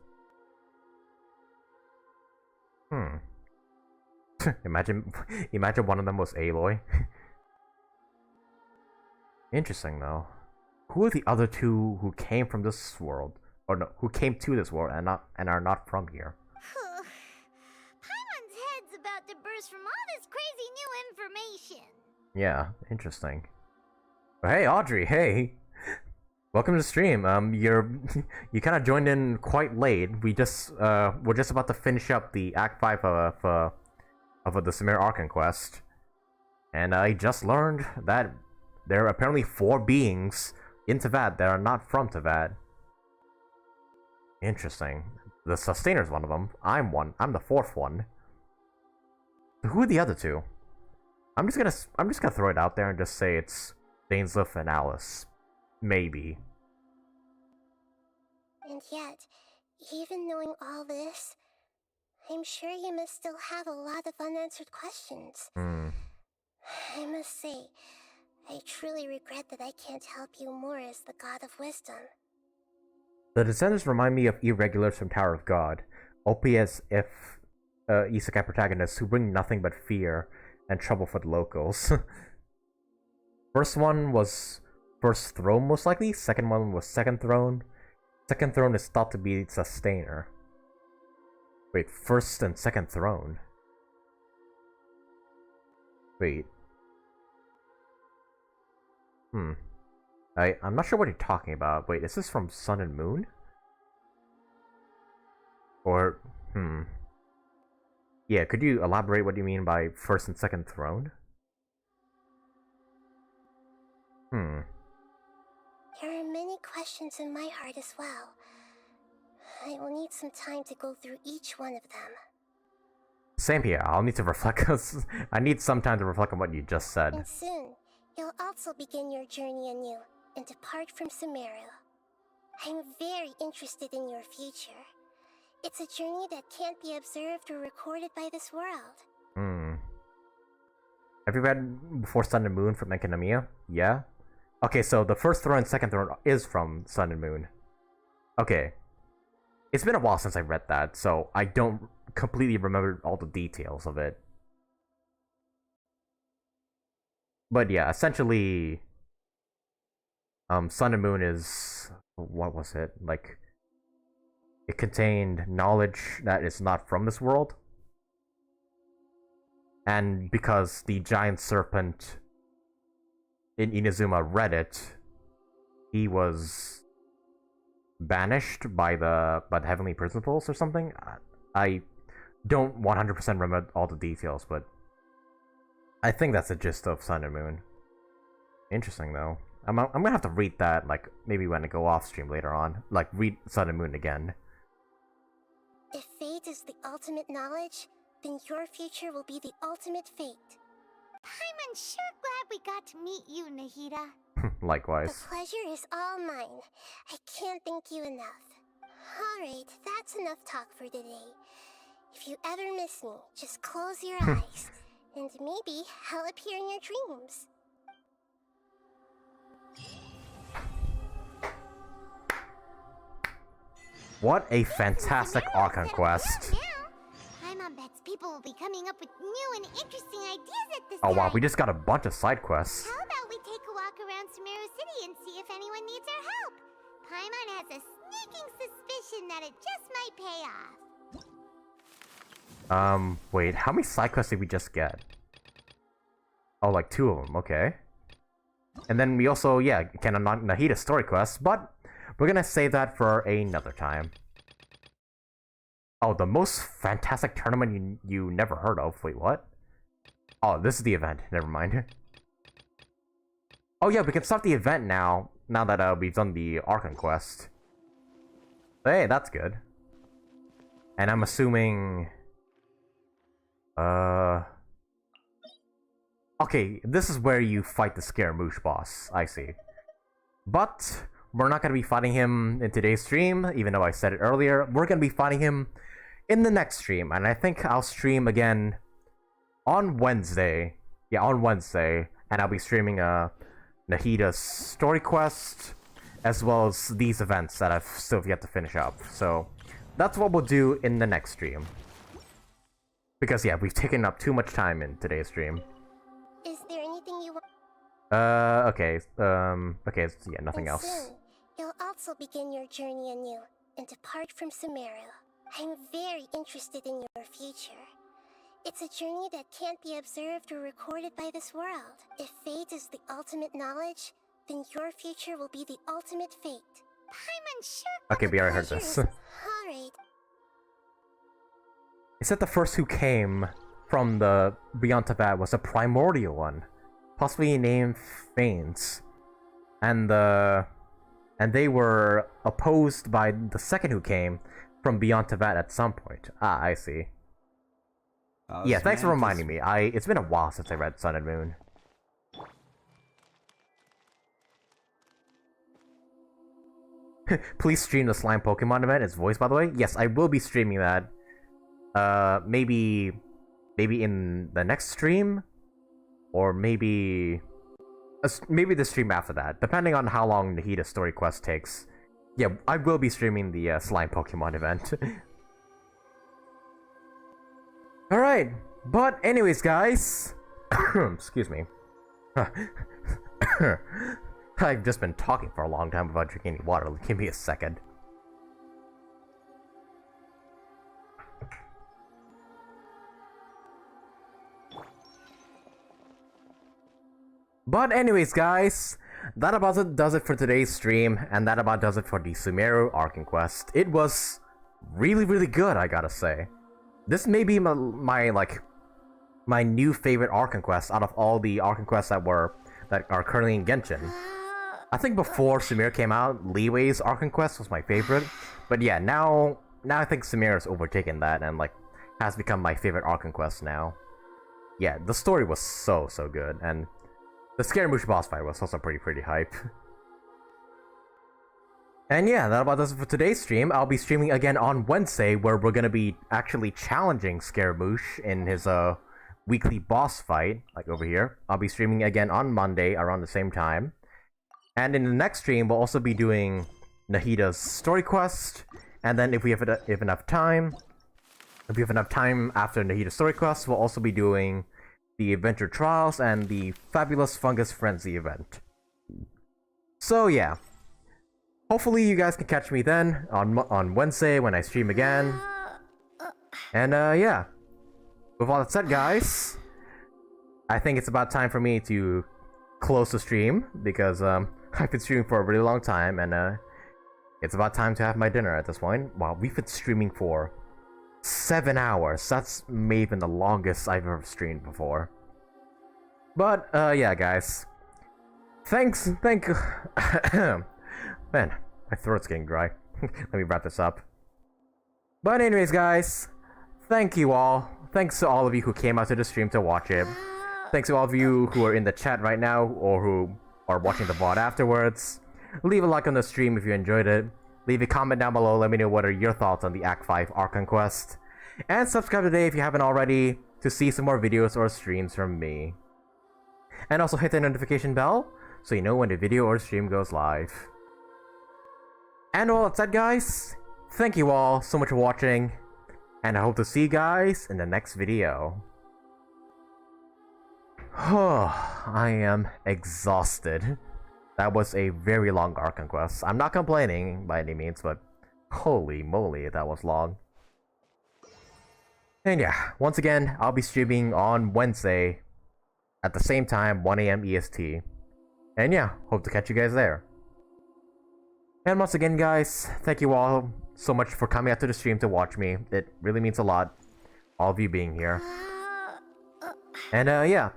imagine one of them was Aloy. Interesting though. Who are the other 2 who came from this world? Or no, who came to this world and are not from here? Paimon's head's about to burst from all this crazy new information. Yeah, interesting. But hey, Audrey, hey! Welcome to the stream. You kind of joined in quite late. We're just about to finish up the Act 5 of the Sumeru Archon Quest, and I just learned that there are apparently 4 beings in Teyvat that are not from Teyvat. Interesting. The Sustainer's one of them. I'm one. I'm the 4th one. So who are the other 2? I'm just gonna throw it out there and just say it's Dainsleif and Alice. Maybe. And yet, even knowing all this, I'm sure you must still have a lot of unanswered questions. I must say, I truly regret that I can't help you more as the God of Wisdom. The Descendants remind me of irregulars from Tower of God, OP as if isekai protagonists who bring nothing but fear and trouble for the locals. First one was First Throne, most likely. Second one was Second Throne. Second Throne is thought to be Sustainer. Wait, First and Second Throne? Wait. I'm not sure what you're talking about. Wait, is this from Sun and Moon? Or, Yeah, could you elaborate what you mean by First and Second Throne? There are many questions in my heart as well. I will need some time to go through each one of them. Same here. I'll need to reflect. I need some time to reflect on what you just said. And soon, you'll also begin your journey anew and depart from Sumeru. I'm very interested in your future. It's a journey that can't be observed or recorded by this world. Have you read Before Sun and Moon from Yoimiya? Yeah? Okay, so the first throne and second throne is from Sun and Moon. Okay. It's been a while since I read that, so I don't completely remember all the details of it. But yeah, essentially, Sun and Moon is... what was it? Like, it contained knowledge that is not from this world. And because the giant serpent in Inazuma read it, he was banished by the heavenly principles or something. I don't 100% remember all the details, but I think that's the gist of Sun and Moon. Interesting though. I'm gonna have to read that, like, maybe when I go off stream later on. Like, read Sun and Moon again. If fate is the ultimate knowledge, then your future will be the ultimate fate. I'm sure glad we got to meet you, Nahida. Likewise. The pleasure is all mine. I can't thank you enough. Alright, that's enough talk for today. If you ever miss me, just close your eyes, and maybe I'll appear in your dreams. What a fantastic Archon Quest. Paimon bets people will be coming up with new and interesting ideas at this Oh time. wow, we just got a bunch of side quests. How about we take a walk around Sumeru City and see if anyone needs our help? Paimon has a sneaking suspicion that it just might pay off. Wait, how many side quests did we just get? Oh, like 2 of them, okay. And then we also, yeah, can unlock Nahida's story quest, but we're gonna save that for another time. Oh, the most fantastic tournament you never heard of. Wait, what? Oh, this is the event. Never mind. Oh yeah, we can start the event now that we've done the Archon Quest. Hey, that's good. And I'm assuming... Okay, this is where you fight the Scaramouche boss. I see. But we're not going to be fighting him in today's stream, even though I said it earlier. We're going to be fighting him in the next stream, and I think I'll stream again on Wednesday. Yeah, on Wednesday, and I'll be streaming Nahida's story quest, as well as these events that I've still yet to finish up. So that's what we'll do in the next stream. Because yeah, we've taken up too much time in today's stream. Is there anything you want? Okay, okay, so yeah, nothing else. Soon, you'll also begin your journey anew and depart from Sumeru. I'm very interested in your future. It's a journey that can't be observed or recorded by this world. If fate is the ultimate knowledge, then your future will be the ultimate fate. Paimon sure. Okay, we already heard this. Alright. It said the first who came from the Beyond Teyvat was a primordial one, possibly named Fanes, and they were opposed by the second who came from Beyond Teyvat at some point. Ah, I see. Yeah, thanks for reminding me. It's been a while since I read Sun and Moon. Please stream the Slime Pokemon event. It's voiced, by the way. Yes, I will be streaming that. Maybe in the next stream, or maybe the stream after that, depending on how long Nahida's story quest takes. Yeah, I will be streaming the Slime Pokemon event. Alright, but anyways, guys, excuse me. I've just been talking for a long time without drinking any water. Give me a second. But anyways, guys, that about does it for today's stream, and that about does it for the Sumeru Archon Quest. It was really, really good, I gotta say. This may be my new favorite Archon Quest out of all the Archon Quests that are currently in Genshin. I think before Sumeru came out, Leeway's Archon Quest was my favorite. But yeah, now I think Sumeru's overtaken that and like has become my favorite Archon Quest now. Yeah, the story was so good, and the Scaramouche boss fight was also pretty hype. And yeah, that about does it for today's stream. I'll be streaming again on Wednesday, where we're gonna be actually challenging Scaramouche in his weekly boss fight, like over here. I'll be streaming again on Monday around the same time. And in the next stream, we'll also be doing Nahida's story quest, and then if we have enough time after Nahida's story quest, we'll also be doing the Adventure Trials and the Fabulous Fungus Frenzy event. So yeah, hopefully you guys can catch me then on Wednesday when I stream again. And yeah, with all that said, guys, I think it's about time for me to close the stream because I've been streaming for a really long time, and it's about time to have my dinner at this point. Wow, we've been streaming for 7 hours. That's maybe the longest I've ever streamed before. But yeah, guys, thank man, my throat's getting dry. Let me wrap this up. But anyways, guys, thank you all. Thanks to all of you who came out to the stream to watch it. Thanks to all of you who are in the chat right now or who are watching the VOD afterwards. Leave a like on the stream if you enjoyed it. Leave a comment down below, let me know what are your thoughts on the Act 5 Archon Quest. And subscribe today if you haven't already to see some more videos or streams from me. And also hit the notification bell so you know when the video or stream goes live. And all that said, guys, thank you all so much for watching, and I hope to see you guys in the next video. I am exhausted. That was a very long Archon Quest. I'm not complaining by any means, but holy moly, that was long. And yeah, once again, I'll be streaming on Wednesday at the same time, 1 AM EST. And yeah, hope to catch you guys there. And once again, guys, thank you all so much for coming out to the stream to watch me. It really means a lot, all of you being here. And yeah,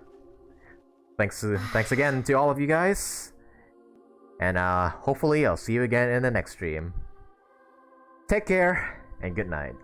thanks again to all of you guys. And hopefully I'll see you again in the next stream. Take care, and good night.